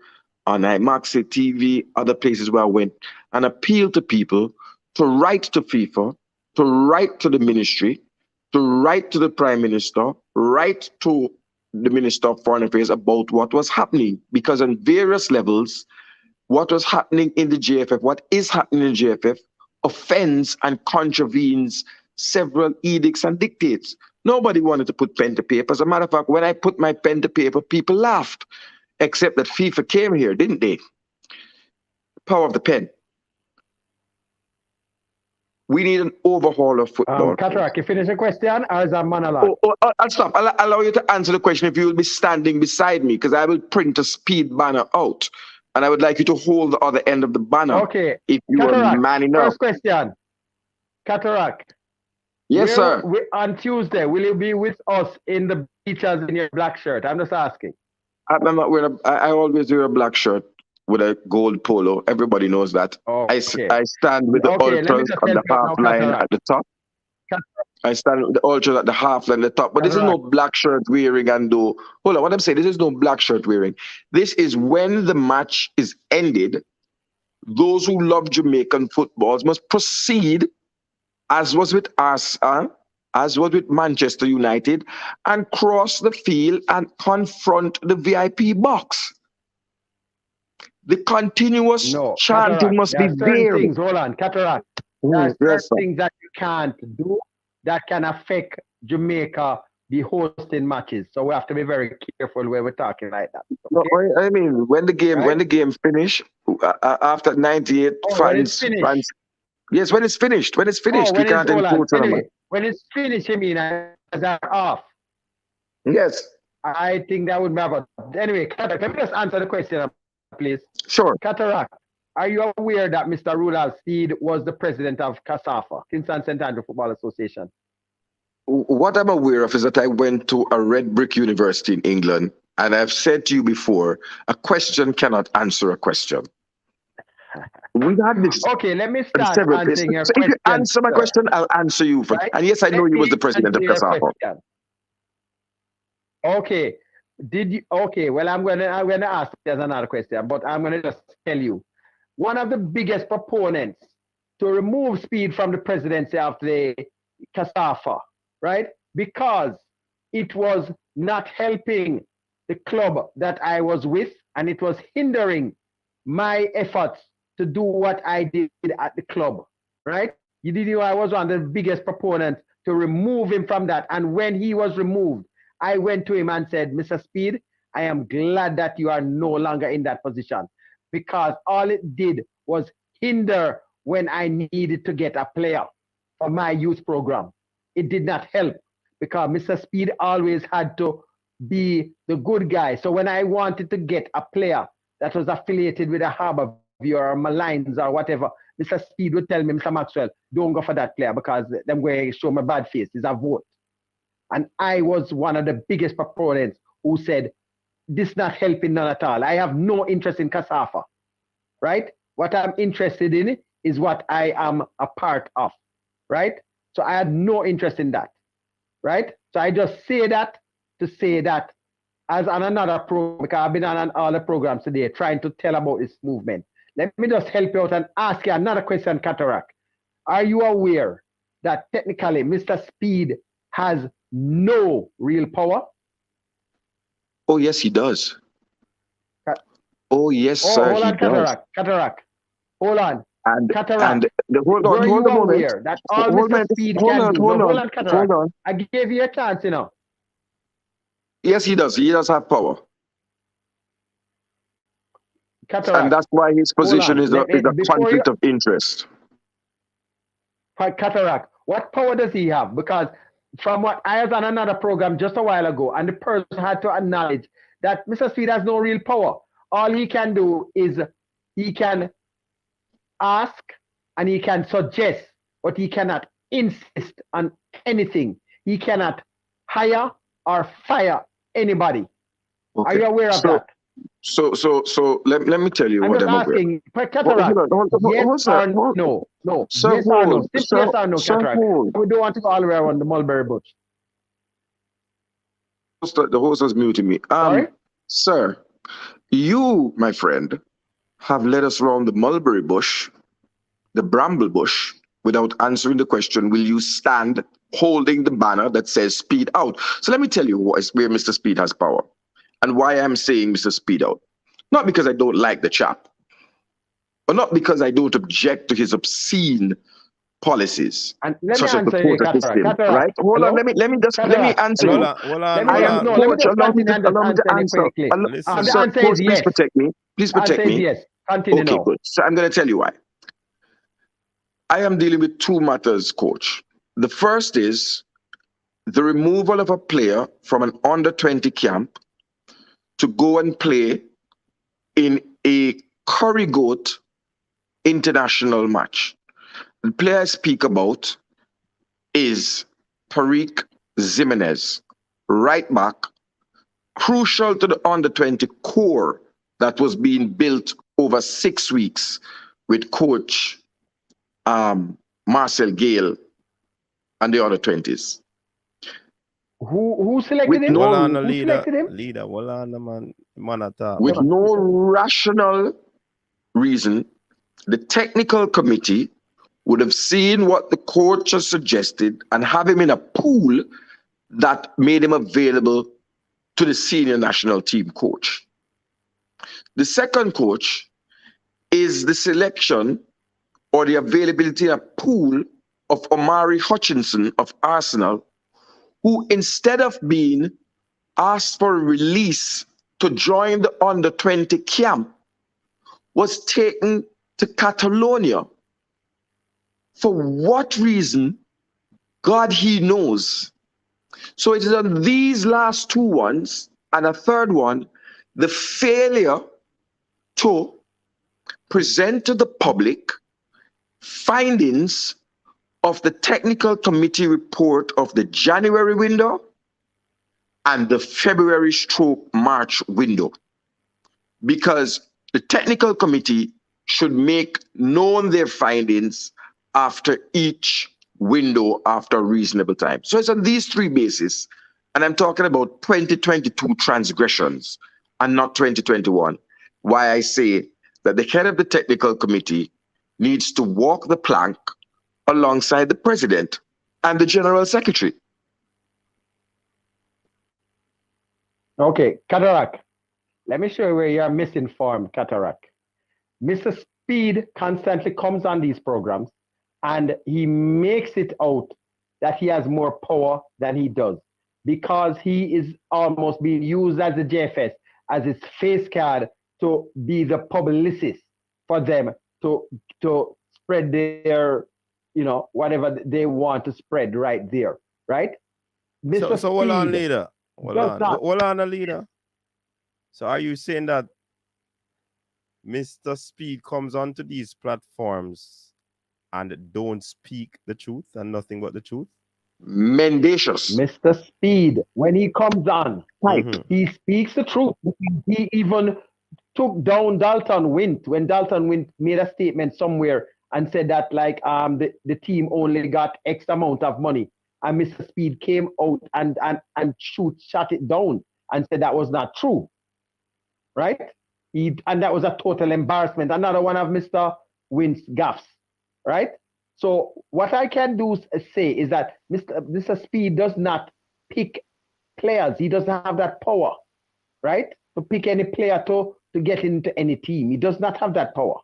Speaker 20: on IMAXI TV, other places where I went, and appealed to people to write to FIFA, to write to the ministry, to write to the Prime Minister, write to the Minister of Foreign Affairs about what was happening. Because on various levels, what was happening in the GFF, what is happening in the GFF, offends and contravenes several edicts and dictates. Nobody wanted to put pen to paper. As a matter of fact, when I put my pen to paper, people laughed, except that FIFA came here, didn't they? Power of the pen. We need an overhaul of football.
Speaker 21: Cataract, you finish the question, or is that monologue?
Speaker 20: I'll stop. I'll allow you to answer the question if you will be standing beside me, because I will print a speed banner out, and I would like you to hold the other end of the banner.
Speaker 21: Okay.
Speaker 20: If you are man enough.
Speaker 21: First question. Cataract.
Speaker 20: Yes, sir.
Speaker 21: On Tuesday, will you be with us in the beaches in your black shirt? I'm just asking.
Speaker 20: I'm not wearing I always wear a black shirt with a gold polo. Everybody knows that. I stand with the ultras on the half line at the top. I stand with the ultras at the half line at the top. But this is no black shirt wearing and do. Hold on, what I'm saying, this is no black shirt wearing. This is when the match is ended, those who love Jamaican footballs must proceed, as was with us, as was with Manchester United, and cross the field and confront the VIP box. The continuous chanting must be there.
Speaker 21: Hold on, Cataract. There are certain things that you can't do that can affect Jamaica be hosting matches. So we have to be very careful when we're talking like that. Okay?
Speaker 20: No, I mean, when the game finish, after 98 fans. Yes, when it's finished. When it's finished, we can't include tournament.
Speaker 21: When it's finished, you mean as are off?
Speaker 20: Yes.
Speaker 21: I think that would be about. Anyway, Cataract, let me just answer the question, please.
Speaker 20: Sure.
Speaker 21: Cataract, are you aware that Mr. Rudolph Steed was the president of CASAFA, Kingston St. Andrew Football Association?
Speaker 20: What I'm aware of is that I went to a red brick university in England, And I've said to you before, a question cannot answer a question. We had this
Speaker 21: Okay, let me
Speaker 20: on
Speaker 21: start
Speaker 20: several places.
Speaker 21: answering your
Speaker 20: So if you
Speaker 21: question,
Speaker 20: answer my
Speaker 21: sir.
Speaker 20: question, I'll answer you.
Speaker 21: Right?
Speaker 20: And yes, I know
Speaker 21: Let
Speaker 20: you was
Speaker 21: me
Speaker 20: the president
Speaker 21: answer
Speaker 20: of
Speaker 21: your
Speaker 20: CASAFA.
Speaker 21: question. Okay. Did you? Okay. Well, I'm gonna ask you another question, but I'm gonna just tell you, one of the biggest proponents to remove Speed from the presidency of the CASAFA, right? Because it was not helping the club that I was with, and it was hindering my efforts to do what I did at the club, right? You did know I was one of the biggest proponents to remove him from that. And when he was removed, I went to him and said, Mr. Speed, I am glad that you are no longer in that position, because all it did was hinder when I needed to get a player for my youth program. It did not help, because Mr. Speed always had to be the good guy. So when I wanted to get a player that was affiliated with a Harborview or Malines or whatever, Mr. Speed would tell me, Mr. Maxwell, don't go for that player because them going to show my bad face. It's a vote. And I was one of the biggest proponents who said, this not helping none at all. I have no interest in CASAFA, right? What I'm interested in is what I am a part of, right? So I had no interest in that, right? So I just say that to say that as on another program, because I've been on all the programs today trying to tell about this movement. Let me just help you out and ask you another question, Cataract. Are you aware that technically Mr. Speed has no real power?
Speaker 20: Oh, yes, he does. Oh, yes, sir,
Speaker 21: hold
Speaker 20: he
Speaker 21: on,
Speaker 20: does.
Speaker 21: Cataract. Hold on.
Speaker 20: And
Speaker 21: Cataract.
Speaker 20: hold on
Speaker 21: Were
Speaker 20: a
Speaker 21: you
Speaker 20: moment.
Speaker 21: aware that all Mr. Speed can do?
Speaker 20: Hold on,
Speaker 21: Cataract. I gave you a chance, you know.
Speaker 20: Yes, he does. He does have power.
Speaker 21: Cataract.
Speaker 20: And that's why his position is a conflict of interest.
Speaker 21: Cataract. What power does he have? Because from what I was on another program just a while ago, and the person had to acknowledge that Mr. Speed has no real power. All he can do is he can ask and he can suggest, but he cannot insist on anything. He cannot hire or fire anybody.
Speaker 20: Okay.
Speaker 21: Are you aware of that?
Speaker 20: So let me tell you what I'm
Speaker 21: asking,
Speaker 20: aware.
Speaker 21: Cataract, yes or no? No.
Speaker 20: Sir,
Speaker 21: yes or no? Simply yes or no, Cataract. We don't want to go all the way around the mulberry bush.
Speaker 20: The host was muting me.
Speaker 21: Sorry?
Speaker 20: Sir, you, my friend, have led us around the mulberry bush, the bramble bush, without answering the question, will you stand holding the banner that says Speed out? So let me tell you where Mr. Speed has power and why I'm saying Mr. Speed out. Not because I don't like the chap, or not because I don't object to his obscene policies,
Speaker 21: and let
Speaker 20: such
Speaker 21: me
Speaker 20: as the
Speaker 21: answer you,
Speaker 20: quota system, right? Hold on, let me answer you.
Speaker 21: Let me just continue and answer you quickly. The answer is yes.
Speaker 20: Please protect me. Please protect me.
Speaker 21: Yes. Continue
Speaker 20: okay,
Speaker 21: now.
Speaker 20: Good. So I'm going to tell you why. I am dealing with two matters, Coach. The first is the removal of a player from an under-20 camp to go and play in a curry goat international match. The player I speak about is Tariq Jimenez, right back, crucial to the under-20 core that was being built over 6 weeks with coach Marcel Gale and the under-20s.
Speaker 21: Who selected him? Who selected him?
Speaker 20: With no rational reason, the technical committee would have seen what the coach has suggested and have him in a pool that made him available to the senior national team coach. The second coach is the selection or the availability in a pool of Omari Hutchinson of Arsenal, who instead of being asked for a release to join the under-20 camp, was taken to Catalonia. For what reason? God, he knows. So it is on these last two ones, and a third one, the failure to present to the public findings of the technical committee report of the January window and the February/March window, because the technical committee should make known their findings after each window after a reasonable time. So it's on these three bases, and I'm talking about 2022 transgressions and not 2021, why I say that the head of the technical committee needs to walk the plank alongside the president and the general secretary.
Speaker 21: Okay, Cataract. Let me show you where you're misinformed, Cataract. Mr. Speed constantly comes on these programs and he makes it out that he has more power than he does because he is almost being used as the JFS, as his face card to be the publicist for them to spread their, whatever they want to spread right there, right? Mr.
Speaker 9: So hold on,
Speaker 21: Speed
Speaker 9: leader. Hold on, leader. So are you saying that Mr. Speed comes onto these platforms and don't speak the truth and nothing but the truth?
Speaker 20: Mendacious.
Speaker 21: Mr. Speed, when he comes on, he speaks the truth. He even took down Dalton Wint when Dalton Wint made a statement somewhere and said that the team only got X amount of money. And Mr. Speed came out and shut it down and said that was not true. Right? And that was a total embarrassment. Another one of Mr. Wint's gaffes. Right? So what I can say is that Mr. Speed does not pick players. He doesn't have that power, right? To pick any player to get into any team. He does not have that power.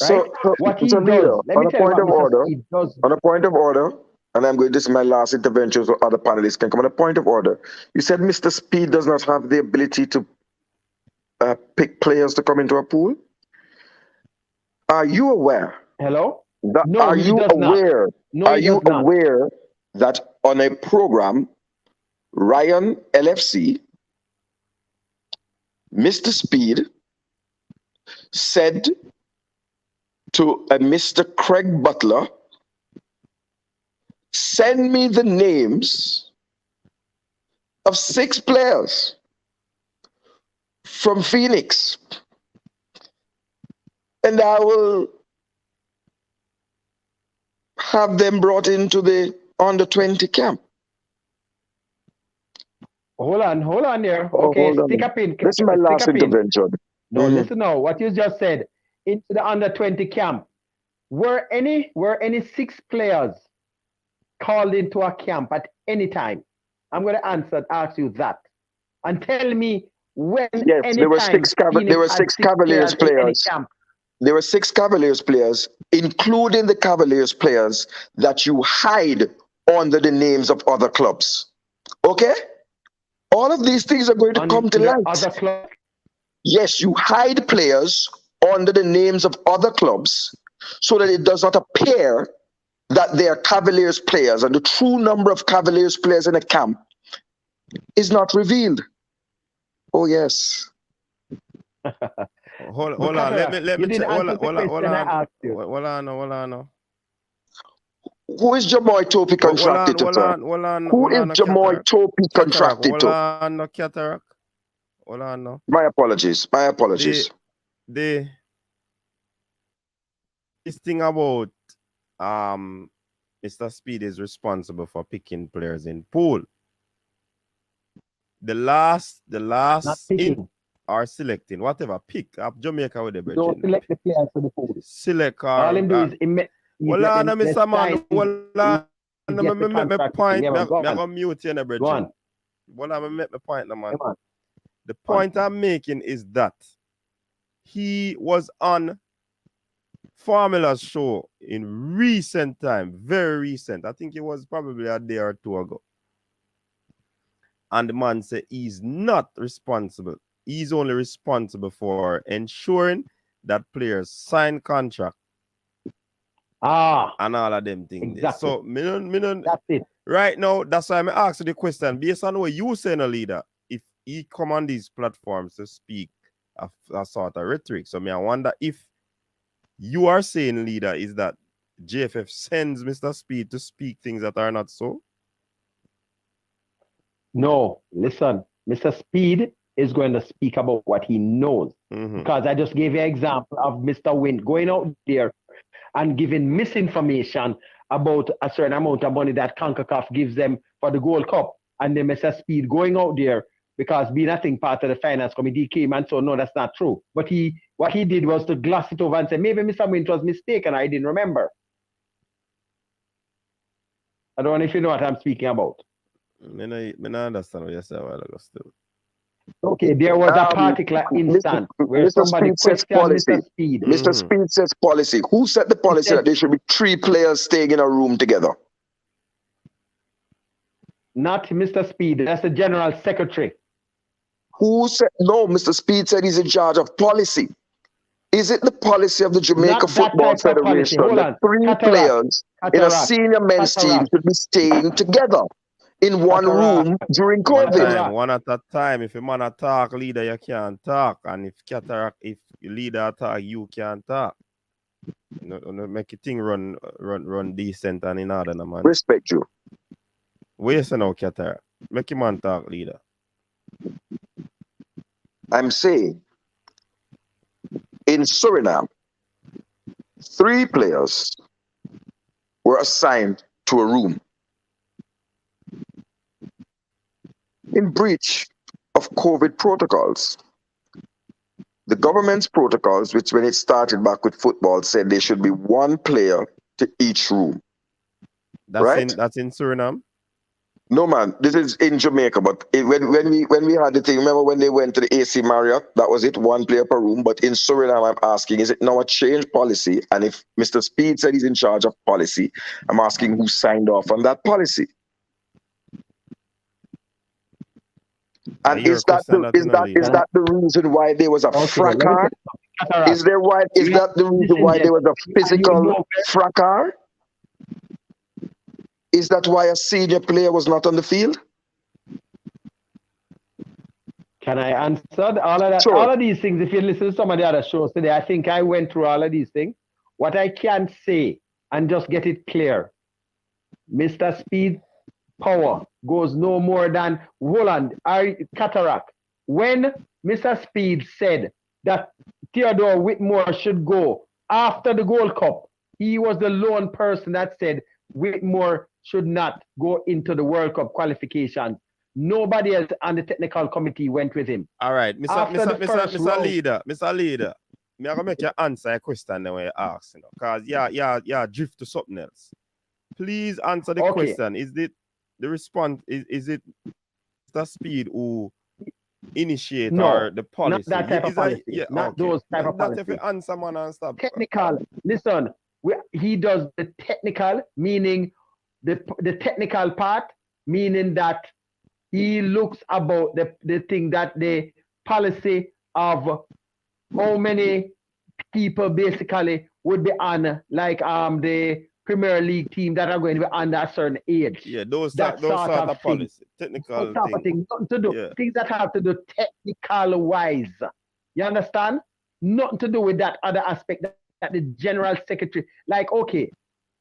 Speaker 21: Right?
Speaker 20: So,
Speaker 21: what he
Speaker 20: so
Speaker 21: does,
Speaker 20: leader,
Speaker 21: let me tell you what Mr. Speed does.
Speaker 20: On a point of order, and this is my last intervention so other panelists can come on a point of order. You said Mr. Speed does not have the ability to pick players to come into a pool. Are you aware?
Speaker 21: Hello?
Speaker 20: Are you aware?
Speaker 21: No,
Speaker 20: are you aware that on a program, Ryan LFC, Mr. Speed said to a Mr. Craig Butler, send me the names of 6 players from Phoenix, and I will have them brought into the under 20 camp.
Speaker 21: Hold on there. Okay, stick a pin.
Speaker 20: This is my last intervention.
Speaker 21: No, listen now. What you just said, into the under 20 camp. Were any 6 players called into a camp at any time? I'm going to ask you that. And tell me when.
Speaker 20: Yes, there were 6 Cavaliers players. There were 6 Cavaliers players, including the Cavaliers players that you hide under the names of other clubs. Okay? All of these things are going to come to light.
Speaker 21: Other clubs?
Speaker 20: Yes, you hide players under the names of other clubs so that it does not appear that they are Cavaliers players, and the true number of Cavaliers players in a camp is not revealed. Oh, yes.
Speaker 9: Hold on. Let me check. Hold on.
Speaker 20: Who is Jamoy Topi contracted to? Who is Jamoy Topi contracted to?
Speaker 9: Cataract. Hold on now.
Speaker 20: My apologies.
Speaker 9: This thing about Mr. Speed is responsible for picking players in pool. The last are selecting whatever pick up Jamaica with the bridge.
Speaker 21: Don't select the players for the pool.
Speaker 9: Select
Speaker 21: all him do is
Speaker 9: well, Mr. Man, make my point. I'm going to mute you in the bridge. Well, I'm make my point, man. The point I'm making is that he was on Formula's show in recent time, very recent. I think it was probably a day or 2 ago. And the man said he's not responsible. He's only responsible for ensuring that players sign contract. And all of them things.
Speaker 21: Exactly.
Speaker 9: So,
Speaker 21: that's it.
Speaker 9: Right now, that's why I'm asking the question. Based on what you say, a leader, if he come on these platforms to speak a sort of rhetoric. So, I wonder if you are saying, leader, is that JFF sends Mr. Speed to speak things that are not so?
Speaker 21: No, listen, Mr. Speed is going to speak about what he knows. Because I just gave you an example of Mr. Wint going out there and giving misinformation about a certain amount of money that CONCACAF gives them for the Gold Cup. And then Mr. Speed going out there because being I think part of the finance committee came and so no, that's not true. But what he did was to gloss it over and say maybe Mr. Wint was mistaken. I didn't remember. I don't know if you know what I'm speaking about.
Speaker 9: I understand what you said a while ago still.
Speaker 21: Okay, there was a particular instance where
Speaker 20: Mr.
Speaker 21: somebody
Speaker 20: Speed says
Speaker 21: questioned
Speaker 20: policy.
Speaker 21: Mr. Speed.
Speaker 20: Mr. Speed says policy. Who set the policy that there should be 3 players staying in a room together?
Speaker 21: Not Mr. Speed, that's the General Secretary.
Speaker 20: Who said, no, Mr. Speed said he's in charge of policy. Is it the policy of the Jamaica
Speaker 21: Not that
Speaker 20: Football
Speaker 21: type of policy.
Speaker 20: Federation
Speaker 21: Hold
Speaker 20: that
Speaker 21: on.
Speaker 20: 3 players in a senior men's team should be staying together in one room during COVID?
Speaker 9: One at a time. If a man attack leader, you can't talk. And if leader attack, you can't talk. No, make your thing run decent and in order, man.
Speaker 20: Respect you.
Speaker 9: Where you say now, Cataract? Make your man talk, leader.
Speaker 20: I'm saying, in Suriname, 3 players were assigned to a room in breach of COVID protocols. The government's protocols, which when it started back with football, said there should be 1 player to each room.
Speaker 9: That's in Suriname?
Speaker 20: No, man, this is in Jamaica. But when we had the thing, remember when they went to the AC Marriott, that was it, 1 player per room. But in Suriname, I'm asking, is it now a change policy? And if Mr. Speed said he's in charge of policy, I'm asking who signed off on that policy. And is that the reason why there was a fracas? Is that the reason why there was a physical fracas? Is that why a senior player was not on the field?
Speaker 21: Can I answer all of that?
Speaker 20: Sure.
Speaker 21: All of these things, if you listen to some of the other shows today, I think I went through all of these things. What I can say, and just get it clear, Mr. Speed power goes no more than Holland, Cataract. When Mr. Speed said that Theodore Whitmore should go after the Gold Cup, he was the lone person that said Whitmore should not go into the World Cup qualifications. Nobody else on the technical committee went with him.
Speaker 9: All right, Mr. Leader, I'm gonna make you answer a question the way you ask, because yeah, drift to something else. Please answer the question. Is it the response? Is it Mr. Speed who initiate or the policy?
Speaker 21: Not that type of policy. Those type of policy.
Speaker 9: If you answer, man, and stop.
Speaker 21: Technical. Listen, he does the technical, meaning the technical part, meaning that he looks about the thing that the policy of how many people basically would be on, like the Premier League team that are going to be under a certain age.
Speaker 9: Yeah, those sort of policy, technical
Speaker 21: thing. Nothing to do. Yeah. Things that have to do technical wise. You understand? Nothing to do with that other aspect that the general secretary, like, okay,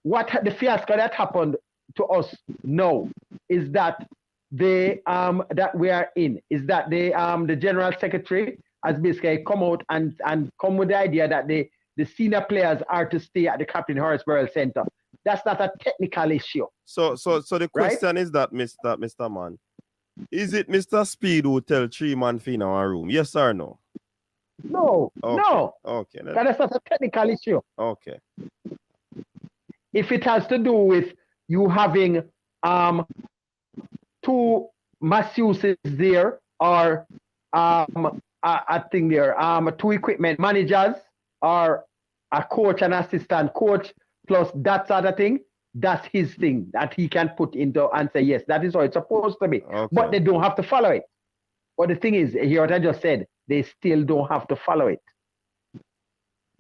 Speaker 21: what the fiasco that happened to us now is that that we are in is that the general secretary has basically come out and come with the idea that the senior players are to stay at the Captain Horace Burrell Center. That's not a technical issue.
Speaker 9: So the question is that, Mr. Man, is it Mr. Speed who tell 3 man in our room? Yes or no?
Speaker 21: No, no.
Speaker 9: Okay.
Speaker 21: That's not a technical issue.
Speaker 9: Okay.
Speaker 21: If it has to do with you having 2 masseuses there or a thing there, 2 equipment managers or a coach and assistant coach plus that sort of thing, that's his thing that he can put into and say, yes, that is how it's supposed to be. Okay. But they don't have to follow it. But the thing is, here what I just said, they still don't have to follow it.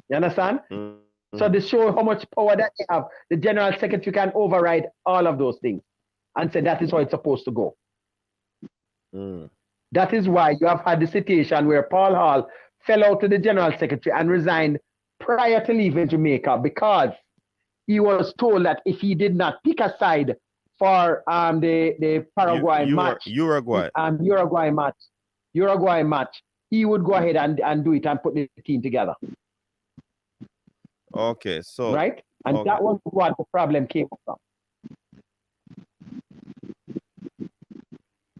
Speaker 21: You understand? Mm-hmm. So to show how much power that they have, the general secretary can override all of those things and say that is how it's supposed to go. Mm. That is why you have had the situation where Paul Hall fell out to the general secretary and resigned prior to leaving Jamaica because he was told that if he did not pick a side for the Paraguay match.
Speaker 9: Uruguay.
Speaker 21: Uruguay match. He would go ahead and do it and put the team together.
Speaker 9: Okay, so
Speaker 21: right? And that was what the problem came from.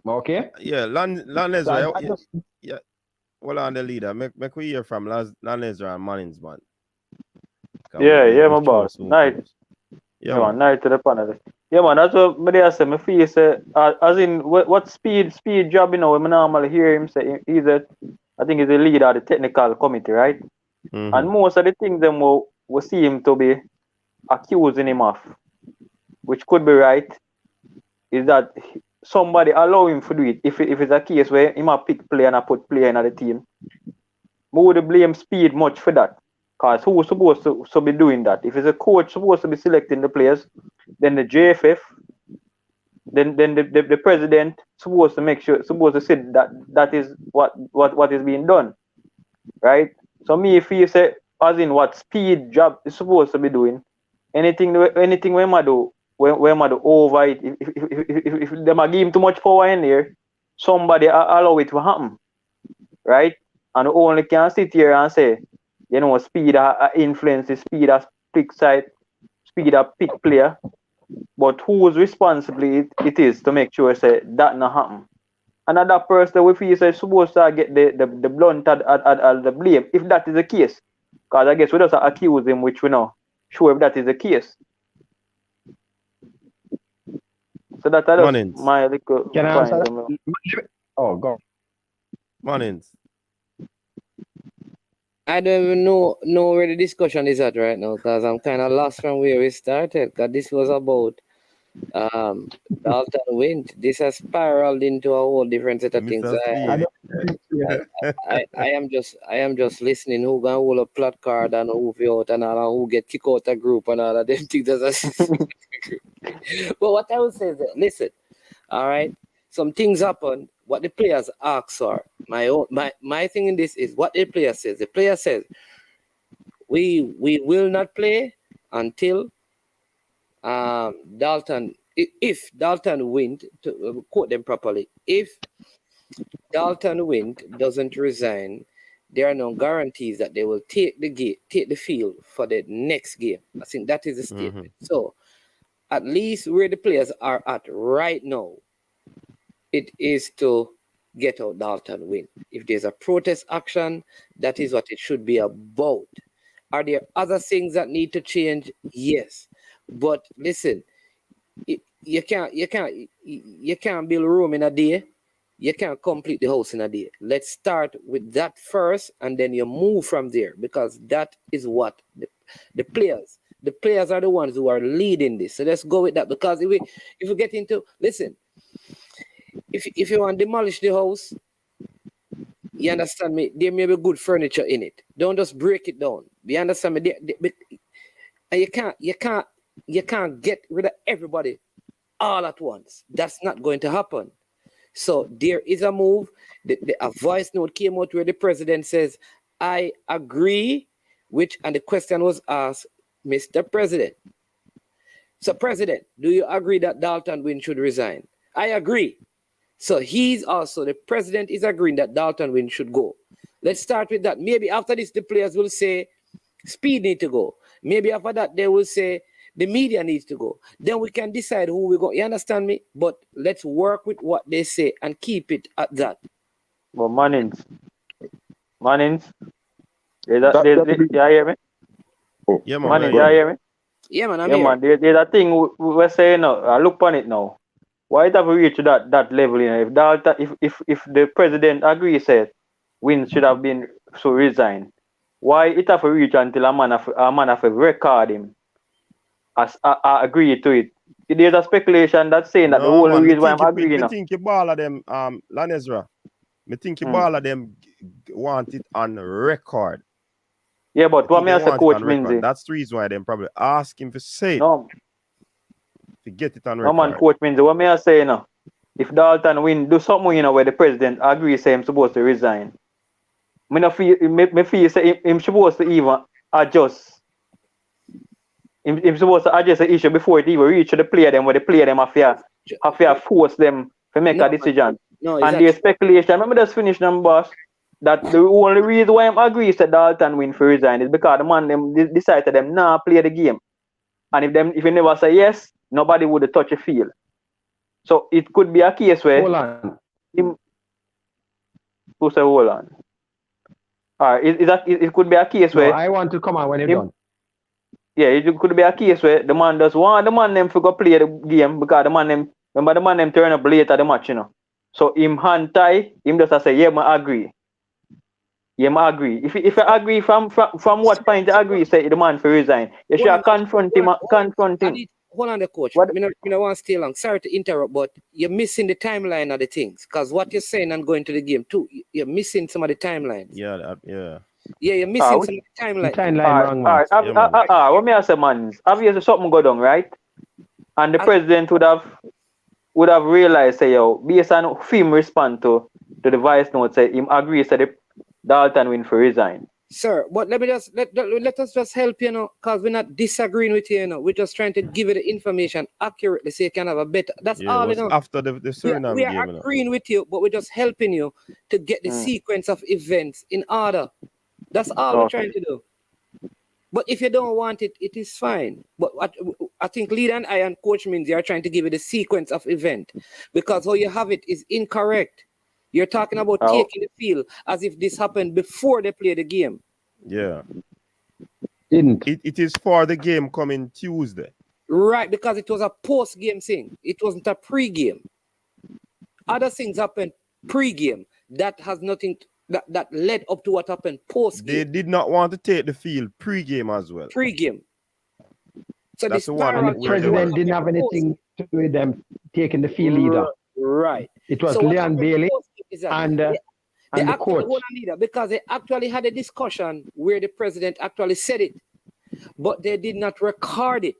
Speaker 21: Okay.
Speaker 9: Yeah, Lanezra.
Speaker 21: So
Speaker 9: yeah. Well, on the leader. Make we hear from Lanezra and Mannings, man.
Speaker 18: Yeah, my boss. Night.
Speaker 9: Yeah, man.
Speaker 18: Night to the panel. Yeah, man. That's what I say. My feel say, as in what speed job, you know, when I normally hear him say I think he's the leader of the technical committee, right?
Speaker 9: Mm-hmm.
Speaker 18: And most of the things them we see him to be accusing him of, which could be right, is that somebody allow him to do it. If it's a case where he might pick player and I put player in the team, we would blame Speed much for that. Because who's supposed to be doing that? If it's a coach supposed to be selecting the players, then the JFF, then the president supposed to say that is what is being done. Right? So me, if you say as in what Speed job is supposed to be doing, anything we might do, we might do over it. If they might give him too much power in there, somebody allow it to happen. Right? And only can sit here and say, you know, Speed influences, Speed has pick side, Speed has pick player. But whose responsibility it is to make sure say that not happen. Another person we feel is supposed to get the blunt at the blame, if that is the case. Because I guess we just accuse him, which we know sure if that is the case. So that I just my little
Speaker 21: can I answer that? Oh, go.
Speaker 9: Mannings.
Speaker 15: I don't even know where the discussion is at right now because I'm kind of lost from where we started. Because this was about Dalton Wint. This has spiraled into a whole different set of things. I am just listening. Who gonna hold a plot card and who out and all, and who get kicked out of group and all of them things. But what I would say is that, listen, all right, some things happen. What the players ask for. My thing in this is what the player says. The player says, we will not play until Dalton, if Dalton Wint, to quote them properly, if Dalton Wint doesn't resign, there are no guarantees that they will take the field for the next game. I think that is the statement. Mm-hmm. So at least where the players are at right now, it is to get out Dalton Wint. If there's a protest action, that is what it should be about. Are there other things that need to change? Yes. But listen, you can't build a room in a day. You can't complete the house in a day. Let's start with that first, and then you move from there, because that is what the players are the ones who are leading this. So let's go with that, because if we get into, listen, if you want to demolish the house, you understand me, there may be good furniture in it. Don't just break it down. You understand me? And you can't get rid of everybody all at once. That's not going to happen. So there is a move. A voice note came out where the president says, I agree, and the question was asked, Mr. President. So, President, do you agree that Dalton Wint should resign? I agree. So the president is agreeing that Dalton Wint should go. Let's start with that. Maybe after this, the players will say Speed need to go. Maybe after that, they will say the media needs to go. Then we can decide who we go. You understand me? But let's work with what they say and keep it at that.
Speaker 18: Well, Mannings. You hear me?
Speaker 9: Yeah, man.
Speaker 18: Mannings, you hear me?
Speaker 15: Yeah, man, I'm here.
Speaker 18: Man, there's a thing we're saying now. I look on it now. Why it have reached that level? You know, if the president agrees, said Wint should have been resign. Why it have reached until a man have record him as I agree to it? There's a speculation that's saying that the whole reason why I'm agreeing.
Speaker 9: I think all of them, Lanezra. I think all of them want it on record.
Speaker 18: Yeah, but what may I say, Coach Minzy?
Speaker 9: That's the reason why they probably ask him to say it.
Speaker 18: No.
Speaker 9: To get it on record.
Speaker 18: No, man, Coach Minzy, what may I say now? If Dalton Wint do something, you know, where the president agrees, say him supposed to resign. Me feel say him supposed to even adjust Him supposed to address the issue before it even reach to the player them, where the player them have to force them to make a decision.
Speaker 15: No,
Speaker 18: and the speculation, let me just finish them, boss. That the only reason why I'm agree said Dalton win for resign is because the man them decided them nah play the game. And if you never say yes, nobody would touch a field. So it could be a case where
Speaker 21: Hold on.
Speaker 18: Who say hold on? Alright, it could be a case
Speaker 21: No,
Speaker 18: where
Speaker 21: I want to come on when you're done.
Speaker 18: Yeah, it could be a case where the man does want the man them to go play the game because the man them remember the man them turn up late at the match, you know. So him hand tie, him just say, yeah, I agree. Yeah, I agree. If you agree from what point you agree, say the man for resign. You should confront him.
Speaker 15: Hold on, the coach. I don't want to stay long. Sorry to interrupt, but you're missing the timeline of the things. Because what you're saying and going to the game too, you're missing some of the timelines.
Speaker 9: Yeah.
Speaker 15: Yeah, you're missing some of the timeline.
Speaker 21: Wrong, man.
Speaker 18: What me I say, man? Obviously something go down, right? And the president would have realized, say, yo, based on film respond to the vice note, say him agree, say the Dalton win for resign.
Speaker 15: Sir, but let us just help you know, because we're not disagreeing with you, you know. We're just trying to give you the information accurately so you can have a better. That's all, you know.
Speaker 9: After the Suriname
Speaker 15: we are
Speaker 9: game,
Speaker 15: agreeing with you, but we're just helping you to get the sequence of events in order. That's all we're trying to do. But if you don't want it, it is fine. But I think Leader and I and Coach Minzy are trying to give you the sequence of event because how you have it is incorrect. You're talking about taking the field as if this happened before they play the game.
Speaker 9: Yeah.
Speaker 21: Didn't.
Speaker 9: It is for the game coming Tuesday.
Speaker 15: Right, because it was a post-game thing. It wasn't a pre-game. Other things happened pre-game. That has nothing that led up to what happened post-game.
Speaker 9: They did not want to take the field pre-game as well.
Speaker 15: Pre-game. So
Speaker 21: that's the one. And the president didn't have anything to do with them taking the field either.
Speaker 15: Right.
Speaker 21: It was Leon Bailey and the coach.
Speaker 15: Because they actually had a discussion where the president actually said it, but they did not record it.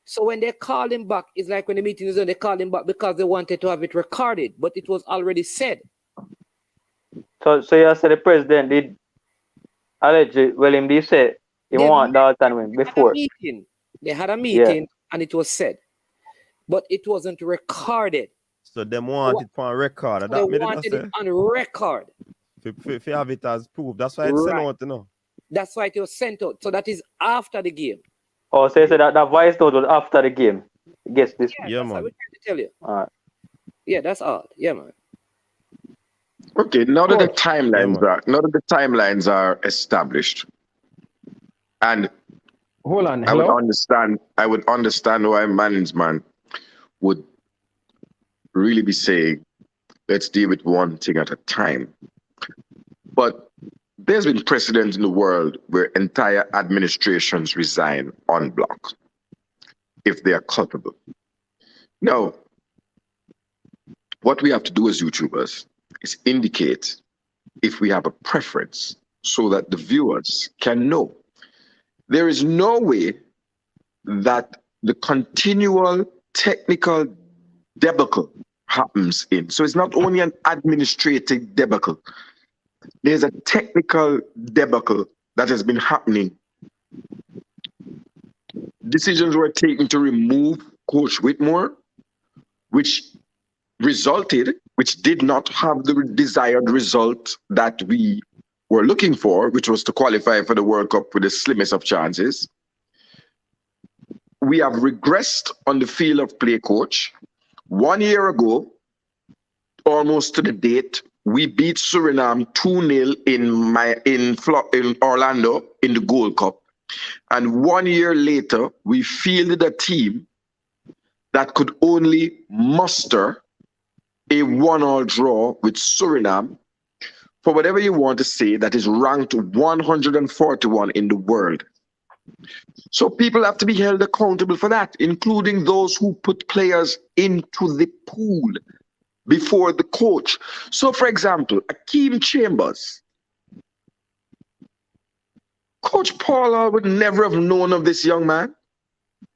Speaker 15: So when they called him back, it's like when the meeting is on, they called him back because they wanted to have it recorded, but it was already said.
Speaker 18: So you said the president did allegedly, well, him did say he want Dalton win before.
Speaker 15: They had a meeting and it was said, but it wasn't recorded.
Speaker 9: So them want it for a record.
Speaker 15: They wanted it on record.
Speaker 9: If you have it as proof, that's why it's sent out, you know.
Speaker 15: That's why it was sent out. So that is after the game.
Speaker 18: Oh, so you said that voice note was after the game. Guess this.
Speaker 15: Yeah, man. We're trying to tell you.
Speaker 18: All right.
Speaker 15: Yeah, that's odd. Yeah, man.
Speaker 20: Okay, now that the timelines are established, and
Speaker 21: hold on,
Speaker 20: I would understand why management would really be saying, let's deal with one thing at a time. But there's been precedent in the world where entire administrations resign en bloc if they are culpable. Now, what we have to do as YouTubers is indicate if we have a preference so that the viewers can know. There is no way that the continual technical debacle happens in. So it's not only an administrative debacle. There's a technical debacle that has been happening. Decisions were taken to remove Coach Whitmore, which did not have the desired result that we were looking for, which was to qualify for the World Cup with the slimmest of chances. We have regressed on the field of play coach. 1 year ago, almost to the date, we beat Suriname 2-0 in Orlando in the Gold Cup. And 1 year later, we fielded a team that could only muster a 1-1 draw with Suriname, for whatever you want to say, that is ranked 141 in the world. So people have to be held accountable for that, including those who put players into the pool before the coach. So, for example, Akeem Chambers. Coach Paul would never have known of this young man.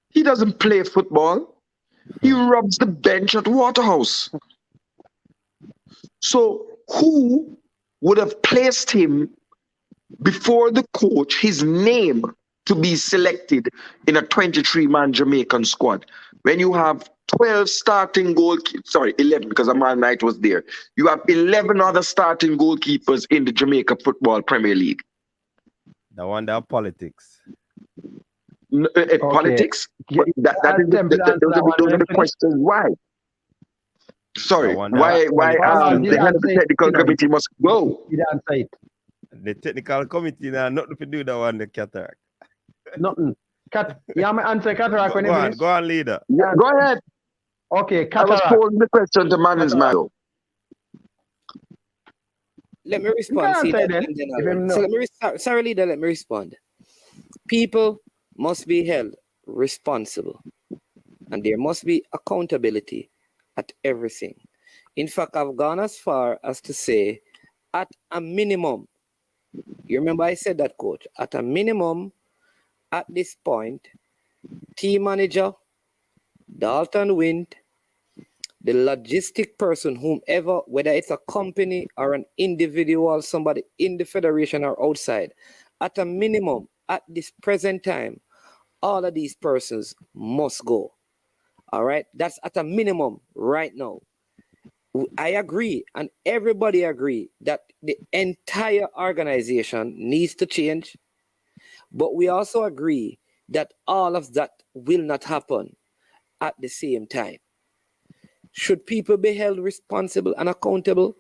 Speaker 20: He doesn't play football. He rubs the bench at Waterhouse. So who would have placed him before the coach, his name to be selected in a 23-man Jamaican squad when you have 12 starting 11 because Amal Knight was there. You have 11 other starting goalkeepers in the Jamaica Football Premier League.
Speaker 9: The one that politics.
Speaker 20: Politics? But those are the questions. Why? Sorry, why the head of the technical committee must go?
Speaker 9: The technical committee now nothing to do that one, the cataract.
Speaker 21: Nothing. Yeah, I'm answer cataract when you finish.
Speaker 9: Go on, leader.
Speaker 20: Yeah, go ahead.
Speaker 21: Okay,
Speaker 20: cataract. I was posing the question to management.
Speaker 15: Let me respond. See that, so let me sorry, leader. Let me respond. People must be held responsible, and there must be accountability at everything. In fact, I've gone as far as to say, at a minimum, you remember I said that, coach, at a minimum, at this point, team manager, Dalton Wint, the logistic person, whomever, whether it's a company or an individual, somebody in the federation or outside, at a minimum, at this present time, all of these persons must go. All right? That's at a minimum right now. I agree, and everybody agree that the entire organization needs to change, but we also agree that all of that will not happen at the same time. Should people be held responsible and accountable?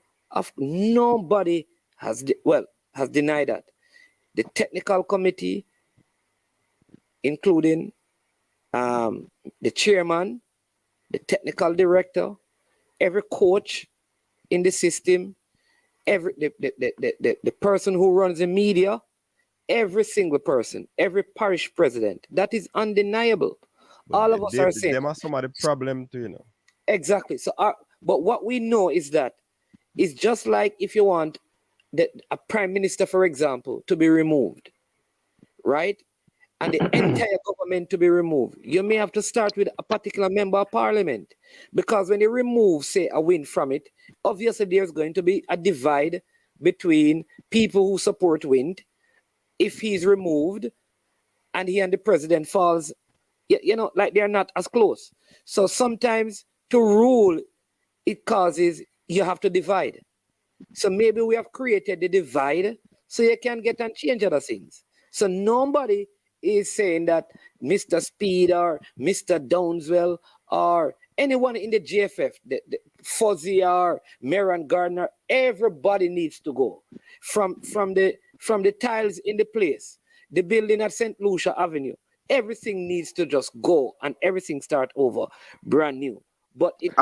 Speaker 15: Nobody has denied that. The technical committee, including the chairman, the technical director, every coach in the system, the person who runs the media, every single person, every parish president, that is undeniable.
Speaker 9: But
Speaker 15: all of us are saying
Speaker 9: them are some of the problem too, you know.
Speaker 15: Exactly. So, but what we know is that it's just like if you want a prime minister, for example, to be removed, right? And the entire government to be removed. You may have to start with a particular member of parliament, because when you remove, say, a Wint from it, obviously there's going to be a divide between people who support Wint. If he's removed and he and the president falls, you know, like they're not as close. So sometimes to rule, it causes you have to divide. So maybe we have created the divide so you can get and change other things. So nobody is saying that Mr. Speed or Mr. Downswell or anyone in the GFF, the Fuzzy or Meron Gardner, everybody needs to go. From the tiles in the place, the building at St. Lucia Avenue, everything needs to just go and everything start over, brand new. But it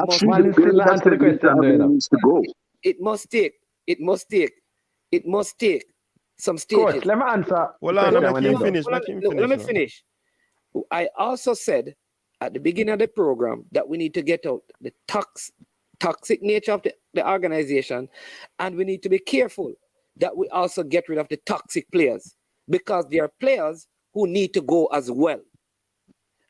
Speaker 15: must take some stages.
Speaker 21: Coach, let me answer.
Speaker 15: Let me finish. I also said at the beginning of the program that we need to get out the toxic nature of the organization, and we need to be careful that we also get rid of the toxic players, because there are players who need to go as well.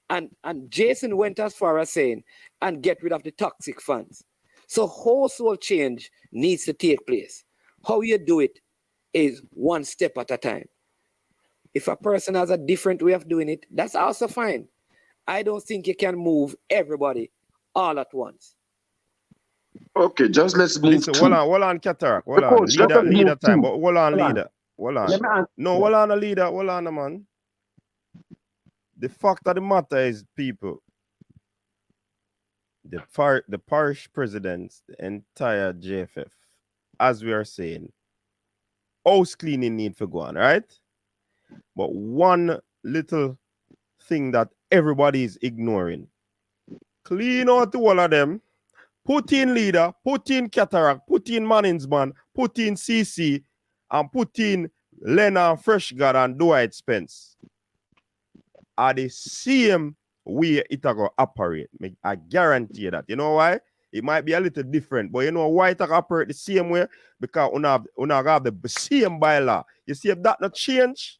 Speaker 15: And Jason went as far as saying, and get rid of the toxic fans. So wholesale change needs to take place. How you do it is one step at a time. If a person has a different way of doing it, that's also fine. I don't think you can move everybody all at once.
Speaker 20: Okay, just let's move.
Speaker 9: Listen, hold on, Cataract. Hold on. Leader time. But hold on, leader. Hold on. No, hold on, leader. Hold on, man. The fact of the matter is, people, the parish presidents, the entire JFF, as we are saying, house cleaning need to go on, right? But one little thing that everybody is ignoring: clean out the wall of them, put in leader, put in Cataract, put in Manningsman, put in CC, and put in Lena Freshgod and Dwight Spence. Are the same way it going to operate. I guarantee you that. You know why? It might be a little different, but you know why it operate the same way? Because we have the same bylaw. You see, if that not change,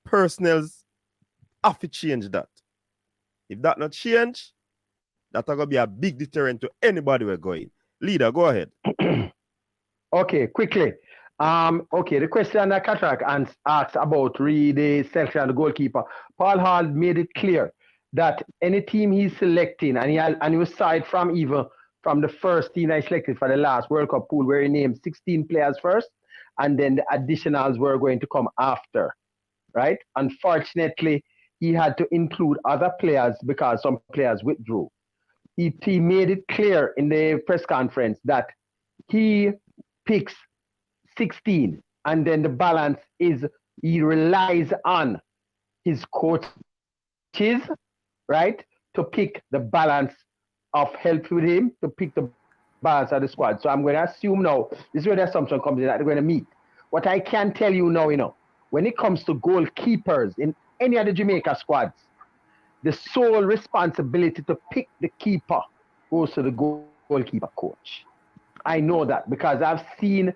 Speaker 9: personnels have to change that. If that not change, that's going to be a big deterrent to anybody we're going. Leader, go ahead.
Speaker 21: Okay, quickly. Okay, the question that Cataract asks about the selection of the goalkeeper. Paul Hall made it clear that any team he's selecting, and he was side from the first team I selected for the last World Cup pool, where he named 16 players first, and then the additionals were going to come after, right? Unfortunately, he had to include other players because some players withdrew. He made it clear in the press conference that he picks 16, and then the balance is he relies on his coaches, right, to pick the balance of help with him, to pick the balance of the squad. So I'm going to assume now, this is where the assumption comes in, that they're going to meet. What I can tell you now, when it comes to goalkeepers in any of the Jamaica squads, the sole responsibility to pick the keeper goes to the goalkeeper coach. I know that because I've seen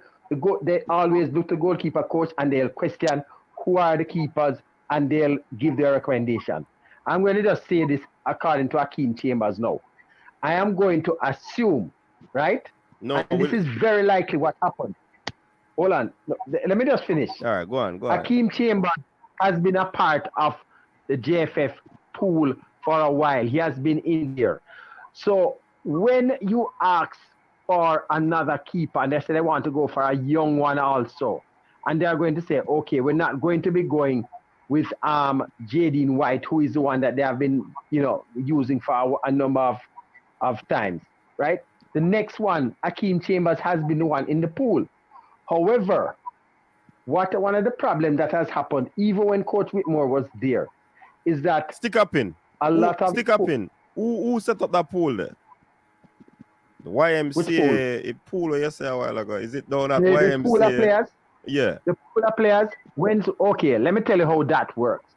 Speaker 21: they always look to the goalkeeper coach and they'll question who are the keepers and they'll give their recommendation. I'm going to just say this according to Akeem Chambers now. I am going to assume, right?
Speaker 9: No,
Speaker 21: and this is very likely what happened. Hold on. No, let me just finish.
Speaker 9: All right, go on.
Speaker 21: Akeem Chambers has been a part of the JFF pool for a while. He has been in there. So when you ask for another keeper and they say they want to go for a young one also, and they're going to say, okay, we're not going to be going with Jadine White, who is the one that they have been, using for a number of times, right? The next one, Akeem Chambers, has been the one in the pool. However, one of the problems that has happened, even when Coach Whitmore was there, is that
Speaker 9: stick up in. Who set up that pool there? The YMCA pool you said a while ago. Is it down at YMCA?
Speaker 21: The pool of players?
Speaker 9: Yeah.
Speaker 21: The pool of players. Okay, let me tell you how that works.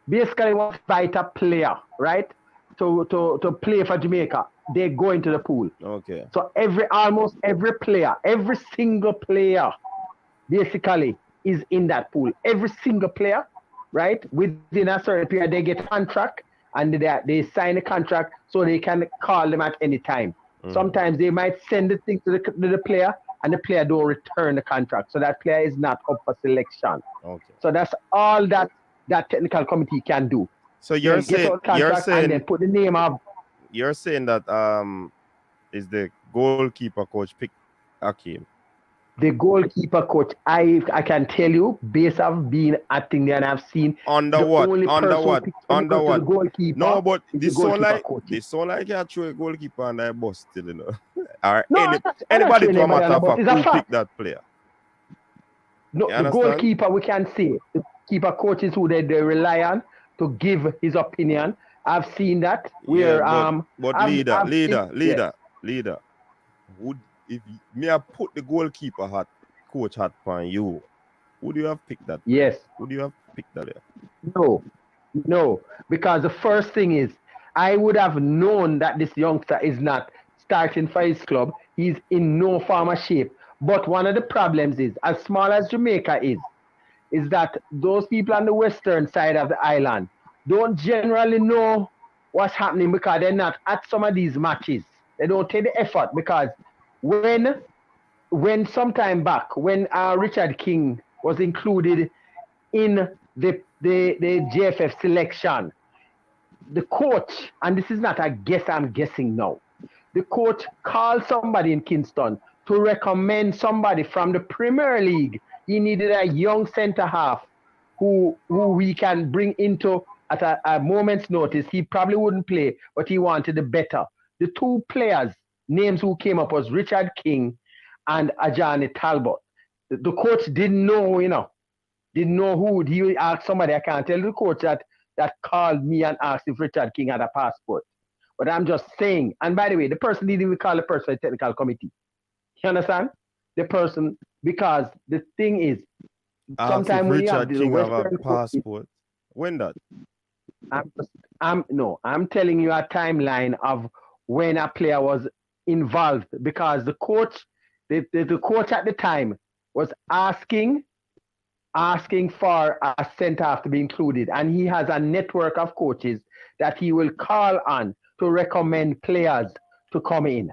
Speaker 21: Basically, when you invite a player, right, to play for Jamaica, they go into the pool.
Speaker 9: Okay.
Speaker 21: So almost every player, every single player, basically is in that pool. Every single player, right, within a certain period, they get a contract and they sign a contract so they can call them at any time. Sometimes they might send the thing to the player and the player don't return the contract. So that player is not up for selection.
Speaker 9: Okay.
Speaker 21: So that's all that technical committee can do.
Speaker 9: So you're saying
Speaker 21: and then put the name of.
Speaker 9: You're saying that is the goalkeeper coach pick Akeem?
Speaker 21: The goalkeeper coach, I can tell you, based on being acting there, and I've seen
Speaker 9: under what?
Speaker 21: Goalkeeper.
Speaker 9: No, but this sound like you throw a goalkeeper and I bust still, Or anybody to a matter of fact who pick that player.
Speaker 21: No, the goalkeeper we can say the keeper coach is who they rely on to give his opinion. I've seen that where
Speaker 9: but leader. If me I put the goalkeeper coach hat on you, would you have picked that?
Speaker 21: Yes.
Speaker 9: Would you have picked that?
Speaker 21: No, because the first thing is I would have known that this youngster is not starting for his club. He's in no form of shape. But one of the problems is, as small as Jamaica is that those people on the western side of the island don't generally know what's happening because they're not at some of these matches. They don't take the effort because when sometime back, when Richard King was included in the JFF selection, the coach, and this is not a guess, I'm guessing now, the coach called somebody in Kingston to recommend somebody from the Premier League. He needed a young centre half who we can bring into at a moment's notice. He probably wouldn't play, but he wanted the better. The two players, names who came up was Richard King and Ajani Talbot. The coach didn't know who. He asked somebody, I can't tell the coach that called me and asked if Richard King had a passport. But I'm just saying, and by the way, the person didn't even call the person for the technical committee. You understand? The person, because the thing is, sometimes when you have the Western
Speaker 9: passport, when that?
Speaker 21: I'm telling you a timeline of when a player was involved, because the coach, the coach at the time was asking for a centre half to be included, and he has a network of coaches that he will call on to recommend players to come in.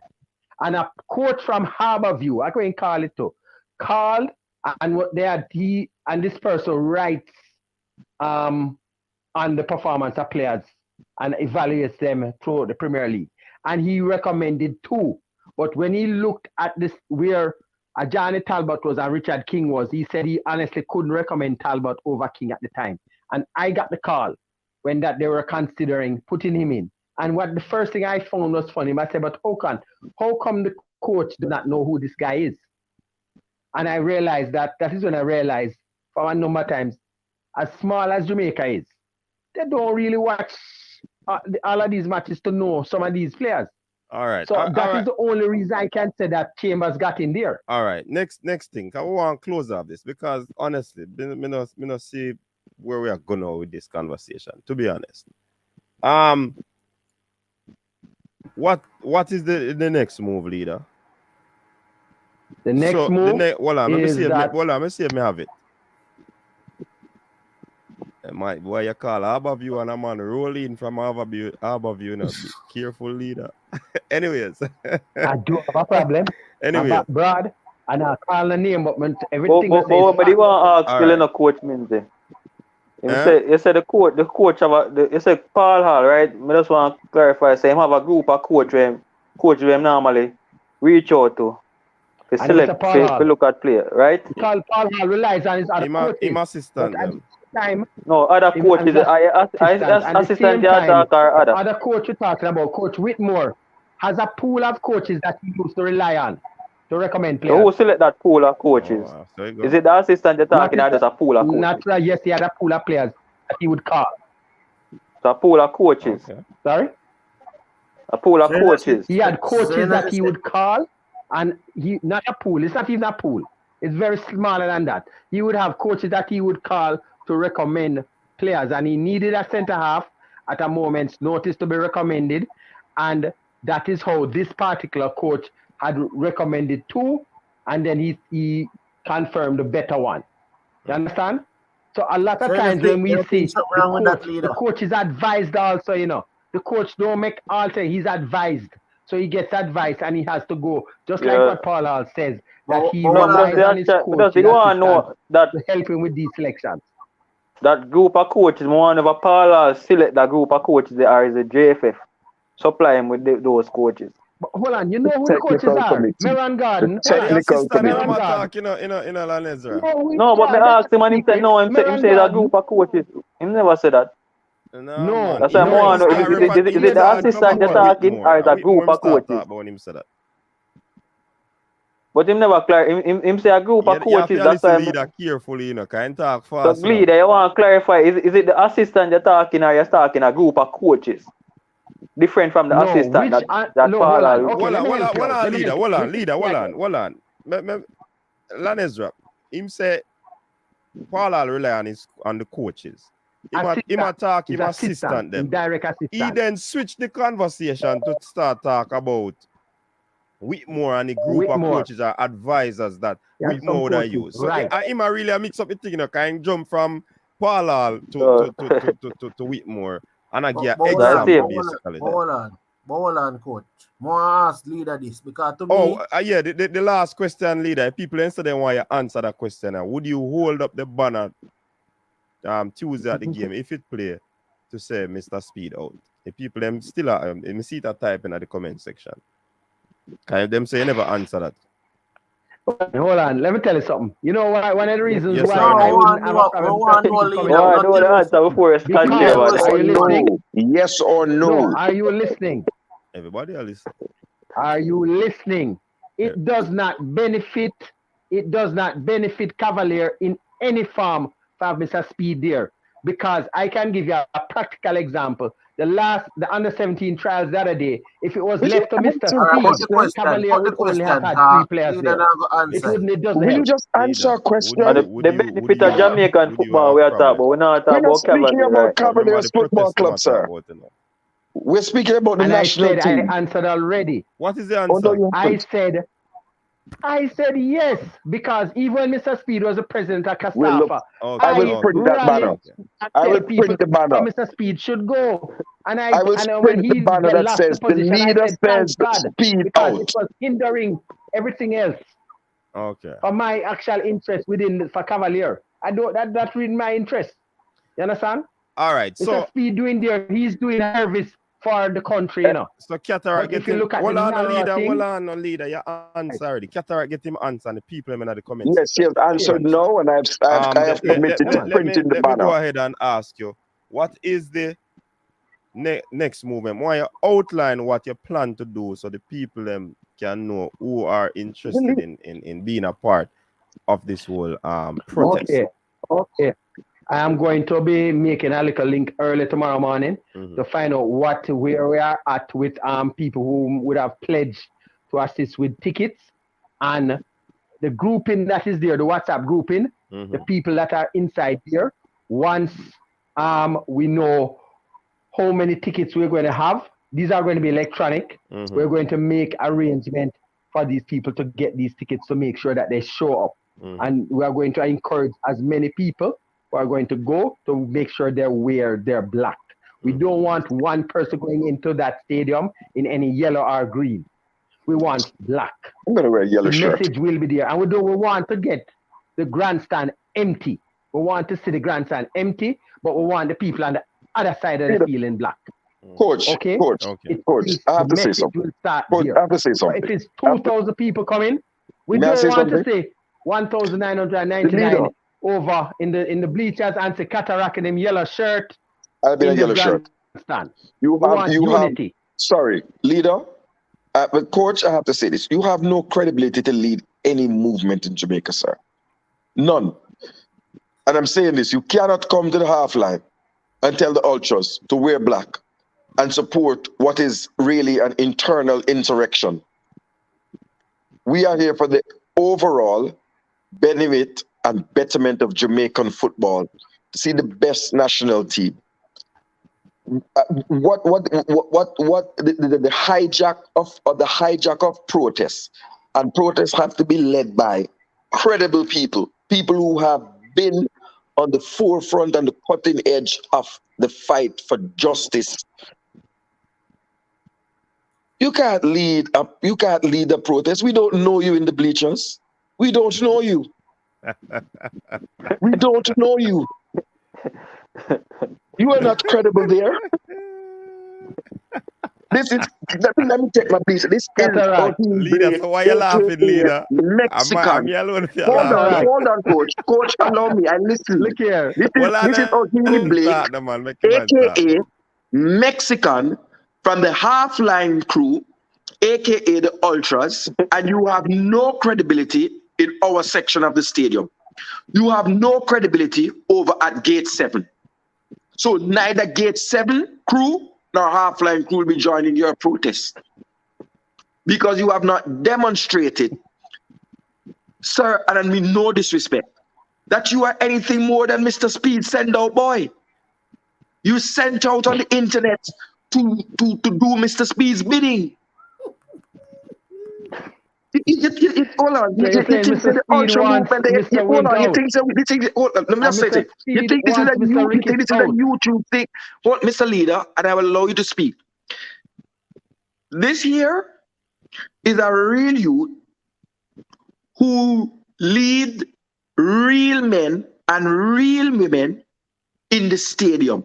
Speaker 21: And a coach from Harbourview, I can call it too, called And what they had, this person writes on the performance of players and evaluates them through the Premier League. And he recommended 2. But when he looked at this, where Johnny Talbot was and Richard King was, he said he honestly couldn't recommend Talbot over King at the time. And I got the call when that they were considering putting him in. And what the first thing I found was funny, I said, but how come the coach does not know who this guy is? And I realized that is when I realized for a number of times, as small as Jamaica is, they don't really watch all of these matches to know some of these players.
Speaker 9: All right.
Speaker 21: So that is the only reason I can say that Chambers got in there.
Speaker 9: All right. Next thing. I want to close off this because honestly, me not see where we are going now with this conversation, to be honest. What is the next move, leader?
Speaker 21: The next move
Speaker 9: let me see if I have it. Why you call Harbour View and a man rolling from Harbour View, be careful, leader. Anyways.
Speaker 21: I do have a problem.
Speaker 9: Anyway.
Speaker 21: I'm broad and I call the name, but everything
Speaker 1: but you want to ask still in a coach Minzy. You said the coach you said Paul Hall, right? I just want to clarify, say him have a group of coach them normally reach out to select, to look at player, right?
Speaker 21: Paul Hall relies on his other coaches.
Speaker 9: Him assistant.
Speaker 1: No, other coaches, assistant or other.
Speaker 21: Other coach you're talking about, Coach Whitmore, has a pool of coaches that he used to rely on to recommend players.
Speaker 1: So who select that pool of coaches? Is it the assistant you're talking or just a pool of coaches?
Speaker 21: Not right, yes, he had a pool of players that he would call.
Speaker 1: So a pool of coaches?
Speaker 21: Okay. Sorry?
Speaker 1: A pool of coaches?
Speaker 21: He had coaches that he would call, and not a pool, it's not even a pool. It's very smaller than that. He would have coaches that he would call to recommend players, and he needed a centre half at a moment's notice to be recommended, and that is how this particular coach had recommended 2, and then he confirmed the better one. You understand? So a lot of times when we see the coach is advised also, the coach don't make alter, he's advised. So he gets advice and he has to go, just like what Paul Hall says, that he relies on his coach to help him with these selections.
Speaker 1: That group of coaches, whenever Paul select that group of coaches, they are the JFF. Supply him with those coaches.
Speaker 21: But hold on, you know who the coaches are? Meron Garden.
Speaker 1: No, but me asked him and he said no, him say that group of coaches. He never said that.
Speaker 21: No.
Speaker 1: That's why I'm wondering, is it the assistant you're talking or is that group of coaches? But him never clarify. Him say a group of coaches.
Speaker 9: That's why leader carefully, can't talk fast.
Speaker 1: So leader, you want to clarify? Is it the assistant you're talking or you're talking a group of coaches? Different from the assistant that
Speaker 9: Hold on. Lanezra, him say Paul will rely on the coaches. Him attack him assistant them.
Speaker 21: Direct assistant.
Speaker 9: He then switched the conversation to start talk about Whitmore and the group of coaches are advisors that Whitmore would have used. So
Speaker 21: right.
Speaker 9: Him really mix up the thing, kind jump from Paul Hall to Whitmore. And I get example basically.
Speaker 11: Hold on, coach. More ask leader this because to me.
Speaker 9: The last question, leader. People instead they want you answer that question. Would you hold up the banner Tuesday at the game if it play to say Mr. Speed out? The people them still are see that typing at the comment section. Can them say you never answer that?
Speaker 21: Hold on, let me tell you something. You know what? One of the reasons why
Speaker 11: I wouldn't have a problem.
Speaker 20: Yes or no?
Speaker 21: Are you listening?
Speaker 9: Everybody are listening.
Speaker 21: Are you listening? It does not benefit. It does not benefit Cavalier in any form for Mr. Speed there, because I can give you a practical example. The under 17 trials the other day, if it was left to Mr. Speed, Cavalier would only have had 3 players there. It doesn't
Speaker 20: Will you just answer a question?
Speaker 1: The benefit of Jamaican football we are talking about. We're not talking about Cavalier.
Speaker 20: Speaking about Cavalier's football club, sir. We're speaking about the national team.
Speaker 21: I answered already.
Speaker 9: What is the answer?
Speaker 21: I said yes, because even when Mr. Speed was the president of Casafa,
Speaker 20: I will print that banner. I will print the banner.
Speaker 21: Mr. Speed should go. And
Speaker 20: I will print the banner that says the leader says Speed out.
Speaker 21: It was hindering everything else.
Speaker 9: Okay.
Speaker 21: For my actual interest for Cavalier. I don't that's really my interest. You understand?
Speaker 9: All right.
Speaker 21: Mr.
Speaker 9: So
Speaker 21: Speed doing there, he's doing service for the country, you know.
Speaker 9: So Cataract
Speaker 21: But if
Speaker 9: get
Speaker 21: you
Speaker 9: him.
Speaker 21: look at
Speaker 9: Hold
Speaker 21: the
Speaker 9: on, no
Speaker 21: narrow
Speaker 9: leader.
Speaker 21: thing,
Speaker 9: Hold on, no leader. Your answer already. Cataract get him answer, and the people in the comment
Speaker 20: Yes, he
Speaker 9: section.
Speaker 20: has answered no, and I have committed to printing the
Speaker 9: Let me
Speaker 20: banner.
Speaker 9: go ahead and ask you, what is the next movement? Why you outline what you plan to do so the people can know who are interested in being a part of this whole protest?
Speaker 21: Okay. I am going to be making a little link early tomorrow morning to find out where we are at with people who would have pledged to assist with tickets, and the grouping that is there, the WhatsApp grouping, the people that are inside here. Once we know how many tickets we're going to have, these are going to be electronic. We're going to make arrangement for these people to get these tickets to make sure that they show up. And we are going to encourage as many people who are going to go to make sure they wear their black. We don't want one person going into that stadium in any yellow or green. We want black.
Speaker 20: I'm going to wear a yellow shirt.
Speaker 21: The message will be there. And we want to get the grandstand empty. We want to see the grandstand empty, but we want the people on the other side of the field in black.
Speaker 20: Coach,
Speaker 21: okay?
Speaker 20: Coach, I have to say something. Coach, I have to say something.
Speaker 21: If it's 2,000 people coming, we don't want to say 1,999 over in the bleachers and say Cataract in them yellow shirt.
Speaker 20: I'll be in a yellow shirt. You have
Speaker 21: unity.
Speaker 20: Sorry, leader. But Coach, I have to say this. You have no credibility to lead any movement in Jamaica, sir. None. And I'm saying this. You cannot come to the half line and tell the ultras to wear black and support what is really an internal insurrection. We are here for the overall benefit and betterment of Jamaican football, to see the best national team. The hijack of protests, and protests have to be led by credible people who have been on the forefront and the cutting edge of the fight for justice. You can't lead a protest. We don't know you in the bleachers. We don't know you. We don't know you. You are not credible there. This is, let me take my piece. This is
Speaker 9: leader, so why you laughing, leader?
Speaker 20: Mexican.
Speaker 9: Hold
Speaker 20: on, coach. Coach, allow me. I listen.
Speaker 21: Look here.
Speaker 20: This is O'Keefe Blake, aka Mexican from the half-line crew, aka the Ultras, and you have no credibility in our section of the stadium. You have no credibility over at Gate 7. So neither Gate 7 crew nor half-line crew will be joining your protest, because you have not demonstrated, sir, and I mean no disrespect, that you are anything more than Mr. Speed send out boy. You sent out on the internet to do Mr. Speed's bidding. Hold on. You think this is the ultra movement? Hold on. You think so? Let me just say it. You think this is a YouTube thing? Hold, Mr. Leader, and I will allow you to speak. This here is a real youth who lead real men and real women in the stadium.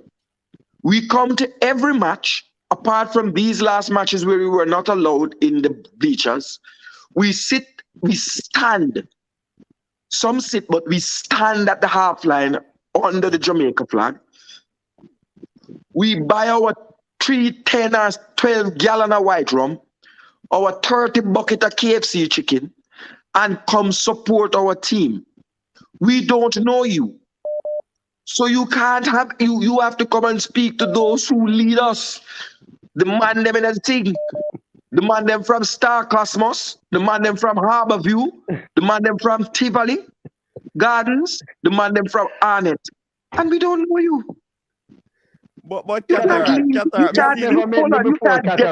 Speaker 20: We come to every match, apart from these last matches where we were not allowed in the bleachers. We sit, we stand. Some sit, but we stand at the half line under the Jamaica flag. We buy our 3, 10, or 12 gallon of white rum, our 30 bucket of KFC chicken, and come support our team. We don't know you. So you can't have, you have to come and speak to those who lead us. The man them in a thing. The man them from Star Cosmos, the man them from Harborview, the man them from Tivoli Gardens, the man them from Arnett. And we don't know you.
Speaker 9: But
Speaker 20: you can't get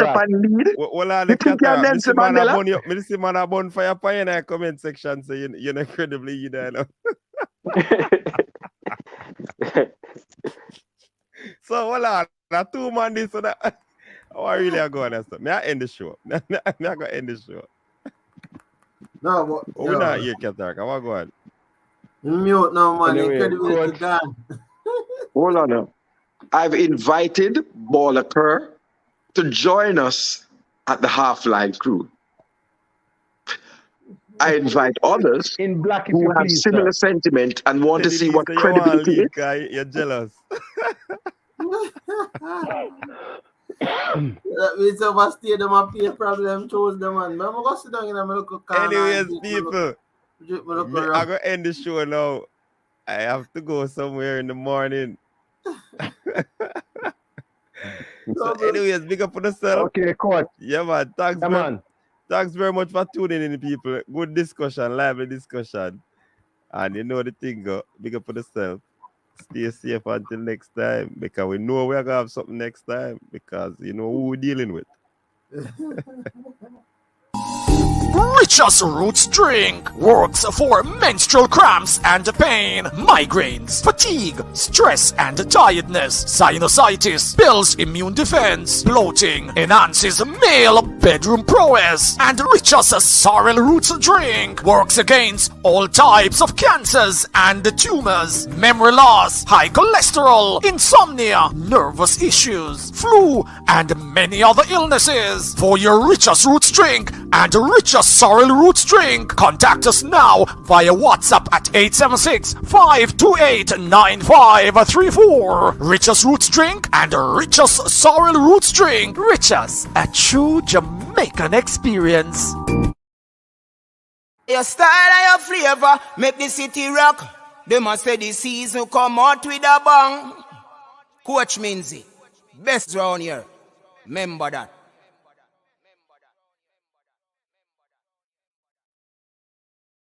Speaker 20: up and lead.
Speaker 9: You think you're Nelson Mandela? Mr. Man, I burn fire in the comment section, so you're incredibly you know. So hold on, now 2 man this so that. Oh, I really are going to stop. May I end the show? May I go end the show?
Speaker 11: No, but
Speaker 9: We're not here, Qatar. Come on, go on.
Speaker 11: Mute now, man.
Speaker 20: Anyway,
Speaker 11: Credibility gone.
Speaker 20: Hold on now. I've invited Baller Kerr to join us at the Half-Line crew. I invite others
Speaker 21: in black if
Speaker 20: who
Speaker 21: you
Speaker 20: have
Speaker 21: please,
Speaker 20: similar
Speaker 21: sir.
Speaker 20: sentiment and want to see what
Speaker 9: You want to
Speaker 20: credibility
Speaker 9: lead,
Speaker 20: is.
Speaker 9: guy. You're jealous.
Speaker 11: We overstay them and pay problem, chose them, man. I'm going to sit down in a local corner.
Speaker 9: Anyways, people, I'm going to end the show now. I have to go somewhere in the morning. So anyways, big up for yourself.
Speaker 21: Okay, coach.
Speaker 9: Yeah, man. Thanks very much for tuning in, people. Good discussion, lively discussion. And you know the thing, big up for yourself. Stay safe until next time, because we know we're going to have something next time, because you know who we're dealing with.
Speaker 2: Richest Roots drink works for menstrual cramps and pain, migraines, fatigue, stress and tiredness, sinusitis, builds immune defense, bloating, enhances male bedroom prowess, and Richest Sorrel Roots drink works against all types of cancers and tumors, memory loss, high cholesterol, insomnia, nervous issues, flu, and many other illnesses. For your Richest Roots drink and Richest Sorrel Roots drink, contact us now via WhatsApp at 876-528-9534. Richest Roots drink and Richest Sorrel Roots drink. Richest, a true Jamaican experience.
Speaker 22: Your style and your flavor make the city rock. They must say the season come out with a bang. Coach Minzy, best round here. Remember that.